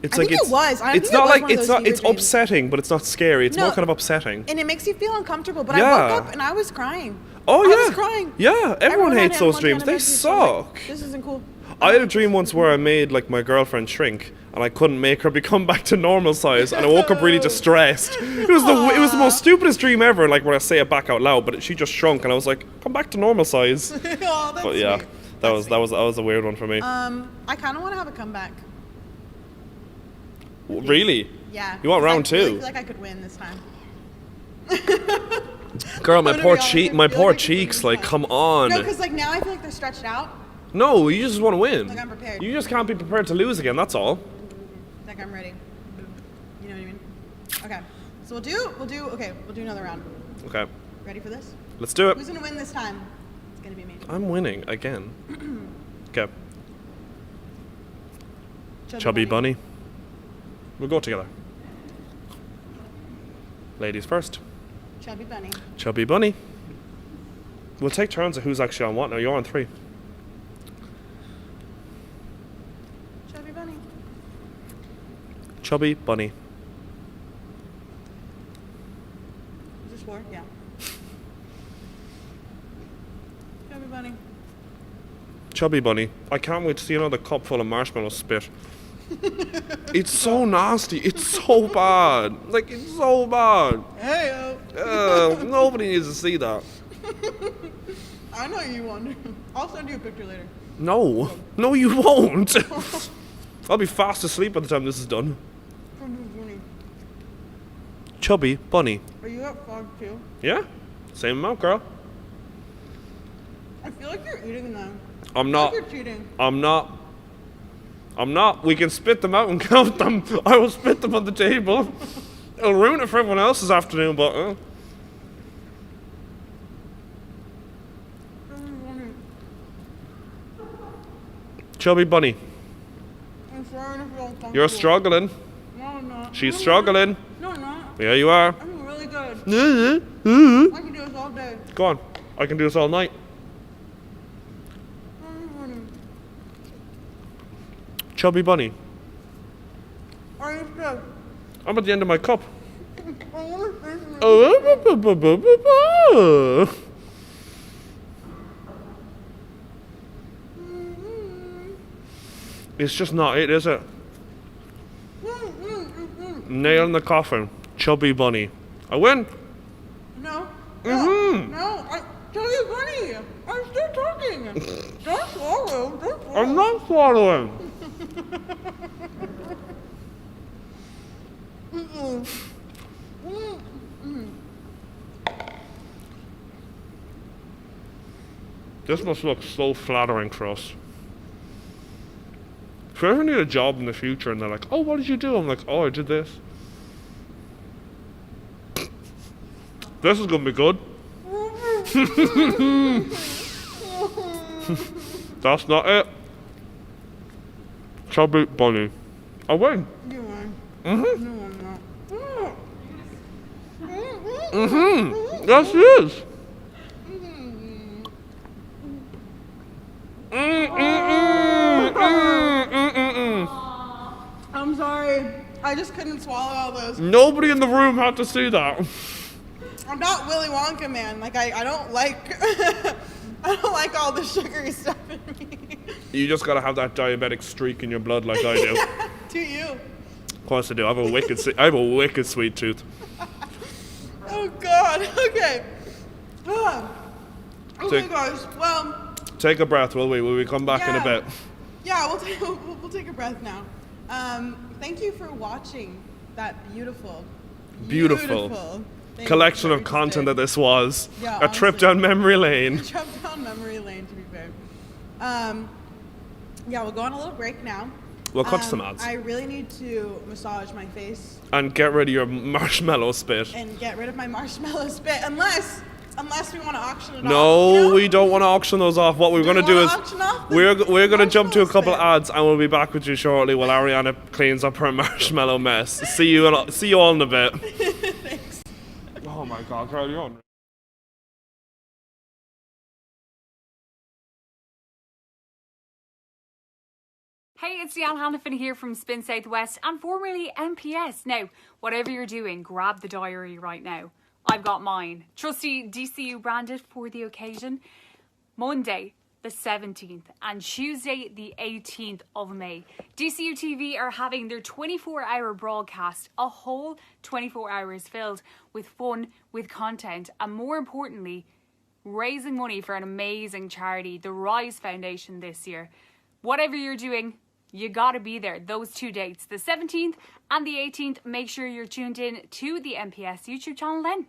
it's upsetting, but it's not scary. It's more kind of upsetting. And it makes you feel uncomfortable. But Yeah. I woke up and I was crying. Oh I yeah, was crying. Yeah, everyone hates those dreams. They Like, suck. this isn't cool. I had a dream once where I made like my girlfriend shrink, and I couldn't make her become back to normal size, and I woke up really distressed. It was the most stupidest dream ever. Like when I say it back out loud, but she just shrunk, and I was like, come back to normal size. Oh, that's but yeah. sweet. That was a weird one for me. I kind of want to have a comeback. Really? Yeah. You want round two? I feel like I could win this time. Girl, my poor cheeks. Like, come on. No, because like now I feel like they're stretched out. No, you just want to win. Like, I'm prepared. You just can't be prepared to lose again. That's all. Like, I'm ready. You know what I mean? Okay. So we'll do another round. Okay. Ready for this? Let's do it. Who's gonna win this time? It's gonna be me. I'm winning again. Okay. Chubby bunny. We'll go together. Ladies first. Chubby bunny. Chubby bunny. We'll take turns of who's actually on what now. You're on 3. Chubby bunny. Chubby bunny. Is this 4? Yeah. Chubby bunny. Chubby bunny. I can't wait to see another cup full of marshmallow spit. It's so nasty. It's so bad. Like, it's so bad. Hey, nobody needs to see that. I know you wonder. I'll send you a picture later. No. No, you won't. I'll be fast asleep by the time this is done. Chubby bunny. Are you at fog too? Yeah? Same amount, girl. I feel like you're eating them. I'm not. I feel like you're cheating. I'm not. We can spit them out and count them. I will spit them on the table. It'll ruin it for everyone else's afternoon, but... Chubby bunny. I'm sorry to feel uncomfortable. You're struggling. No, I'm not. She's struggling. No, I'm not. Yeah, you are. I'm really good. I can do this all day. Go on. I can do this all night. Chubby bunny. Are you good? I'm at the end of my cup. Oh, It's just not it, is it? Nail in the coffin. Chubby bunny. I win. No. Mm-hmm. No. Chubby bunny. I'm still talking. Don't swallow. Don't swallow. I'm not swallowing. This must look so flattering for us. If you ever need a job in the future and they're like, oh, what did you do? I'm like, oh, I did this. This is going to be good. That's not it. Chubby bunny. I win. You won. Mm-hmm. No, I'm not. Mm-hmm. Yes, it is. I'm sorry. I just couldn't swallow all those. Nobody in the room had to see that. I'm not Willy Wonka, man. Like I don't like I don't like all the sugary stuff in me. You just gotta have that diabetic streak in your blood like I do. Do you? Of course I do. I have a wicked sweet tooth. Oh God. Okay. Okay, Take- guys. Well, Take a breath, will we? Will we come back in a bit? yeah, we'll take a breath now. Thank you for watching that beautiful thing collection that of we just content did. that this was. Yeah, A trip honestly. down memory lane. A trip down memory lane, to be fair. Yeah, we'll go on a little break now. We'll cut to some ads. I really need to massage my face And get rid of your marshmallow spit. and get rid of my marshmallow spit, unless we want to auction it off. No, we don't want to auction those off. What we're going to do is auction off the we're going to jump to a couple ads and we'll be back with you shortly while Ariana cleans up her marshmallow mess. See you all in a bit. Thanks. Oh my God, carry on. Hey, it's Deanne Hannafin here from Spin Southwest and formerly MPS. Now, whatever you're doing, grab the diary right now. I've got mine. Trusty DCU branded for the occasion. Monday, the 17th and Tuesday, the 18th of May. DCU TV are having their 24-hour broadcast, a whole 24 hours filled with fun, with content, and more importantly, raising money for an amazing charity, the Rise Foundation this year. Whatever you're doing, you gotta be there. Those two dates, the 17th and the 18th, make sure you're tuned in to the MPS YouTube channel then.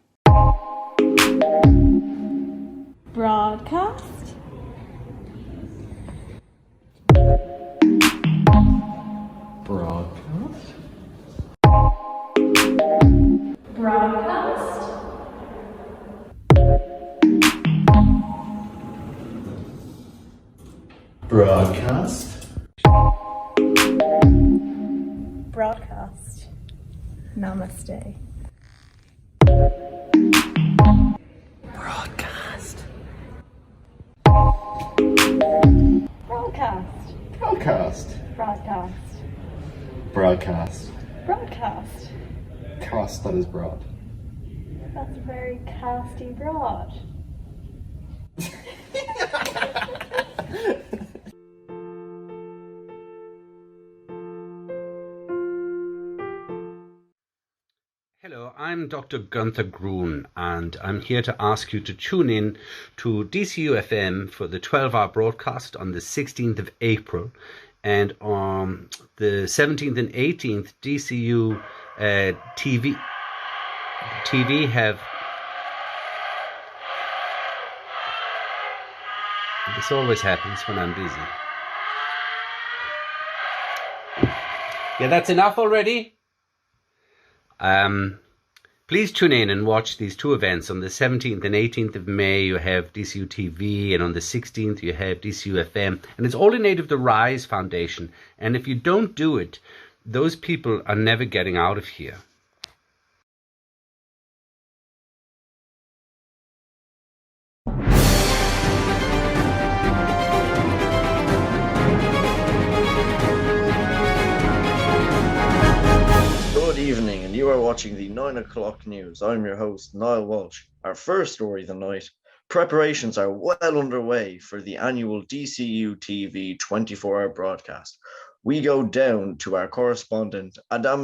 Broadcast. Broadcast. Broadcast. Broadcast. Broadcast. Namaste. Broadcast. Broadcast. Broadcast. Broadcast. Broadcast. Broadcast. Cast that is broad. That's very casty broad. Hello, I'm Dr. Gunther Grun, and I'm here to ask you to tune in to DCU FM for the 12-hour broadcast on the 16th of April, and on the 17th and 18th, DCU TV have... This always happens when I'm busy. Yeah, that's enough already. Please tune in and watch these two events. On the 17th and 18th of May, you have DCU TV, and on the 16th, you have DCU FM. And it's all in aid of the Rise Foundation. And if you don't do it, those people are never getting out of here. Good evening, and you are watching the 9 o'clock news. I'm your host, Niall Walsh. Our first story of the night. Preparations are well underway for the annual DCU TV 24-hour broadcast. We go down to our correspondent, Adam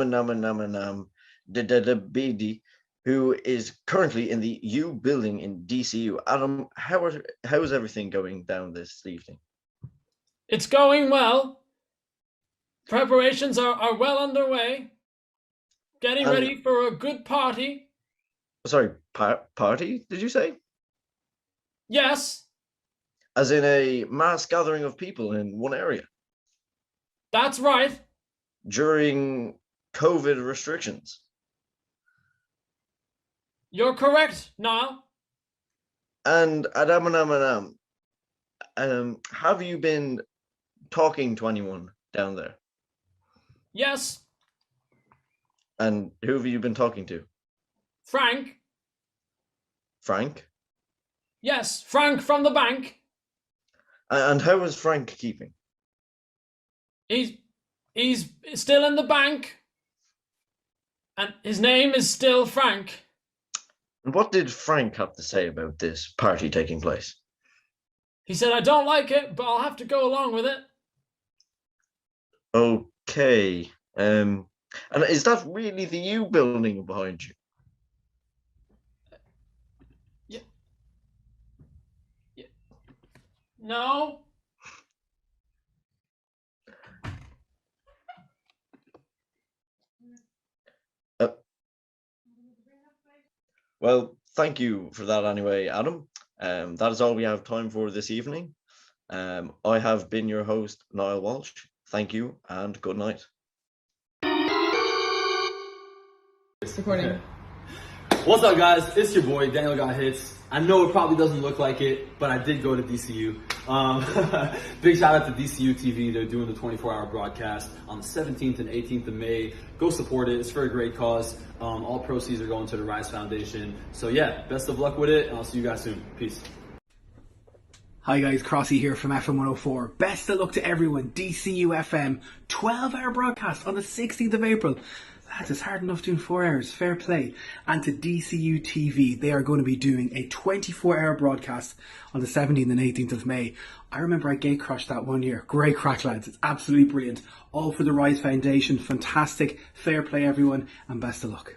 Bedi, who is currently in the U building in DCU. Adam, how's everything going down this evening? It's going well. Preparations are well underway. Getting ready for a good party. Sorry, party, did you say? Yes. As in a mass gathering of people in one area? That's right. During COVID restrictions? You're correct, Niall. And Adam, have you been talking to anyone down there? Yes. And who have you been talking to? Frank. Frank? Yes, Frank from the bank. And how is Frank keeping? He's still in the bank. And his name is still Frank. And what did Frank have to say about this party taking place? He said, I don't like it, but I'll have to go along with it. Okay. And is that really the U building behind you? Yeah. No. Well, thank you for that anyway, Adam. That is all we have time for this evening. I have been your host, Niall Walsh. Thank you and good night. Recording. What's up, guys? It's your boy, Daniel Got Hits. I know it probably doesn't look like it, but I did go to DCU. Big shout out to DCU TV. They're doing the 24-hour broadcast on the 17th and 18th of May. Go support it. It's for a great cause. All proceeds are going to the Rise Foundation. So yeah, best of luck with it, and I'll see you guys soon. Peace. Hi guys, Crossy here from FM 104. Best of luck to everyone. DCU FM 12-hour broadcast on the 16th of April. Lads, it's hard enough doing 4 hours. Fair play. And to DCU TV, they are going to be doing a 24-hour broadcast on the 17th and 18th of May. I remember I gate crashed that one year. Great crack, lads. It's absolutely brilliant. All for the Rise Foundation. Fantastic. Fair play, everyone. And best of luck.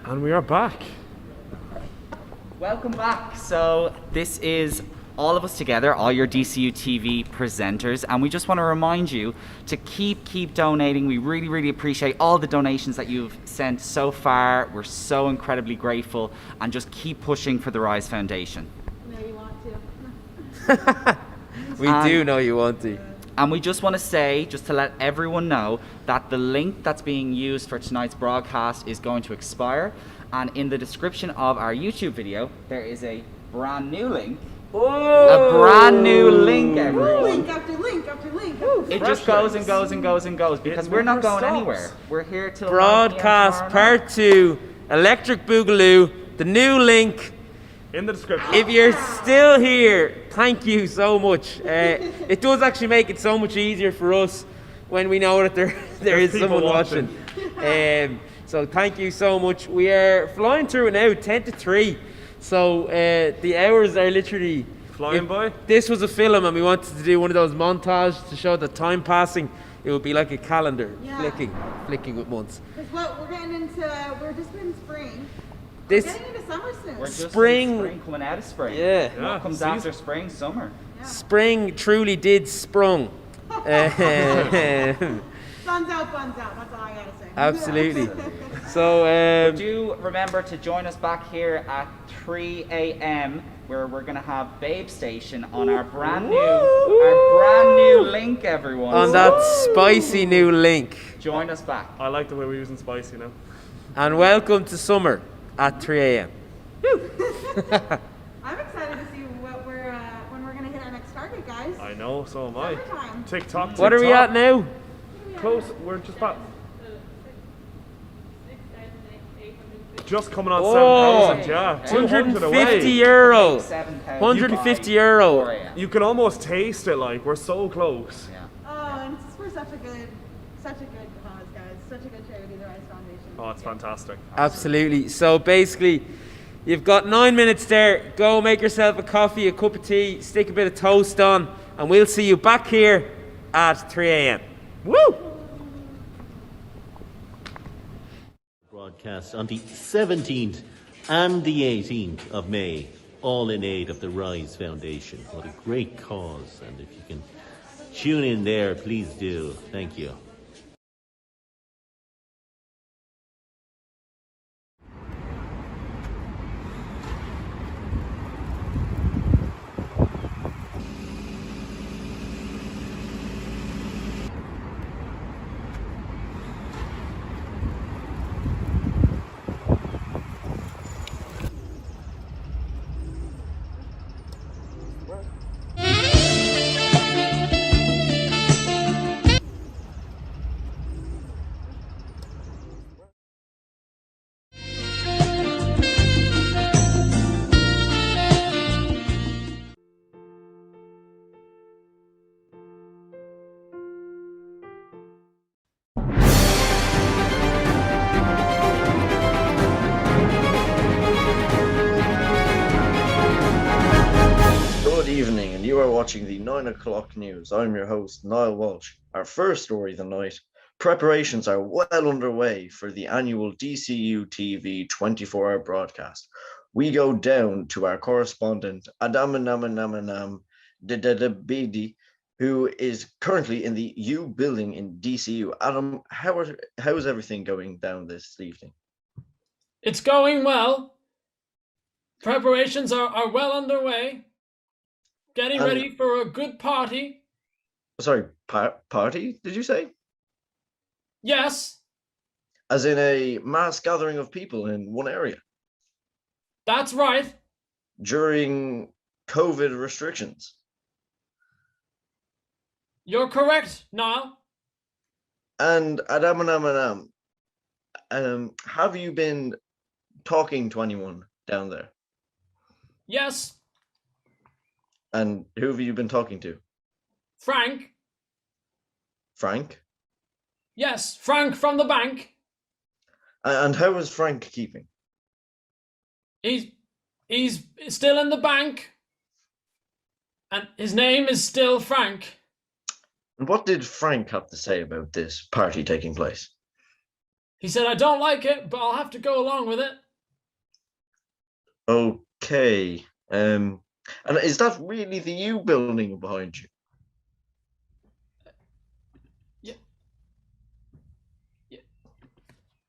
And we are back. Welcome back. So this is all of us together, all your DCU TV presenters, and we just want to remind you to keep donating. We really appreciate all the donations that you've sent so far. We're so incredibly grateful, and just keep pushing for the Rise Foundation. No, you want to. We do know you want to. And we just want to say, just to let everyone know, that the link that's being used for tonight's broadcast is going to expire. And in the description of our YouTube video, there is a brand new link. A brand new link, everyone. Link after link after link. It just goes and goes and goes and goes because we're not going anywhere. We're here till Broadcast Part 2, Electric Boogaloo, the new link. In the description. If you're still here, thank you so much. It does actually make it so much easier for us when we know that there is someone watching. So thank you so much. We are flying through it now, 10 to 3. So the hours are literally flying by. This was a film and we wanted to do one of those montages to show the time passing. It would be like a calendar, flicking with months. Because what we're getting into, we're just in spring. This we're getting into summer soon. We're just spring coming out of spring. Yeah. What comes after spring? Summer. Yeah. Spring truly did sprung. Sun's out, buns out. That's all I gotta say. Absolutely. So do remember to join us back here at 3 a.m. where we're gonna have Babe Station on our brand new link, everyone. On that spicy new link. Join us back. I like the way we're using spicy now. And welcome to summer at 3 a.m. I'm excited to see what when we're gonna hit our next target, guys. I know, so am I. Summertime. TikTok. What are we at now? Close. We're just about. just coming on Oh, 7,000, yeah. 150 euro. 150 euro. You can almost taste it, like, we're so close. Oh, and it's for such a good cause, guys. Such a good charity, the Rice Foundation. Oh, it's fantastic. Absolutely. So basically, you've got 9 minutes there. Go make yourself a coffee, a cup of tea, stick a bit of toast on, and we'll see you back here at 3 a.m. Woo! Broadcast on the 17th and the 18th of May, all in aid of the Rise Foundation. What a great cause, and if you can tune in there, please do. Thank you. Good evening, and you are watching the 9 o'clock news. I'm your host, Niall Walsh. Our first story of the night: preparations are well underway for the annual DCU TV 24-hour broadcast. We go down to our correspondent, Adamanamanamanam Dededebedi, who is currently in the U building in DCU. Adam, how's everything going down this evening? It's going well. Preparations are well underway. Getting ready for a good party. Sorry, party, did you say? Yes, As in a mass gathering of people in one area that's right. during COVID restrictions. You're correct, Niall. And Adamanam, have you been talking to anyone down there? Yes, And who have you been talking to? Frank. Frank? Yes, Frank from the bank. And how is Frank keeping? He's still in the bank. And his name is still Frank. And what did Frank have to say about this party taking place? He said, I don't like it, but I'll have to go along with it. Okay. And is that really the U building behind you?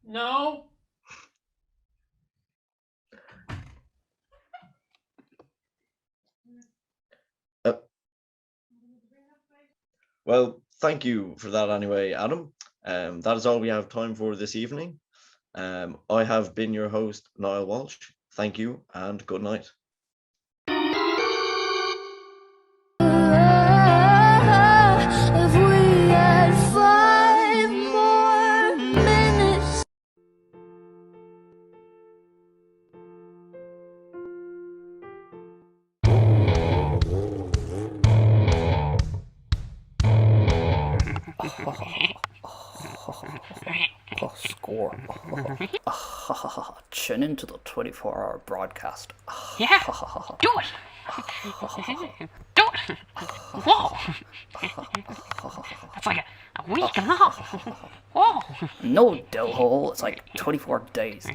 No. Well, thank you for that anyway, Adam. That is all we have time for this evening. I have been your host, Niall Walsh. Thank you and good night. If we had 5 more minutes. Score. Tune into the 24-hour broadcast. Yeah, do it. Do it. Whoa. That's like a week and a half. Whoa. No dill hole, it's like 24 days.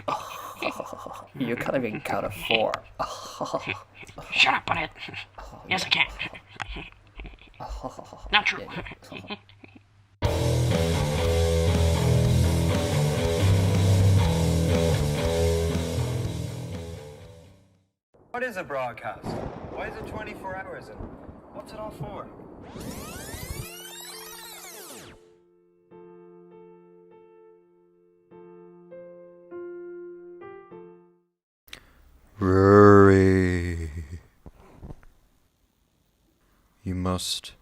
You can't even count to 4. Shut up, butthead. Yes, I can. Not true. What is a broadcast? Why is it 24 hours and what's it all for? Rory. You must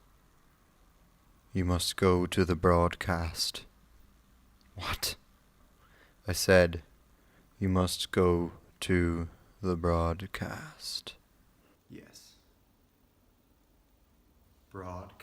go to the broadcast. What? I said, You must go to the broadcast. Yes. Broadcast.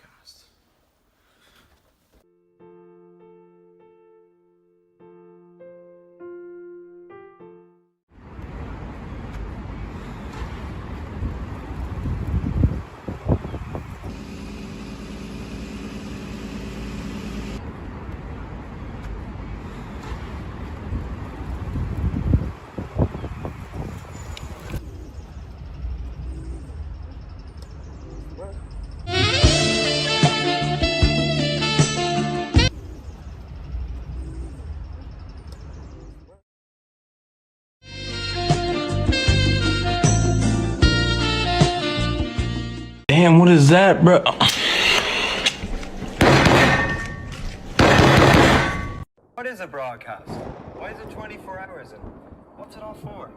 Damn, what is that, bro? What is a broadcast? Why is it 24 hours and what's it all for?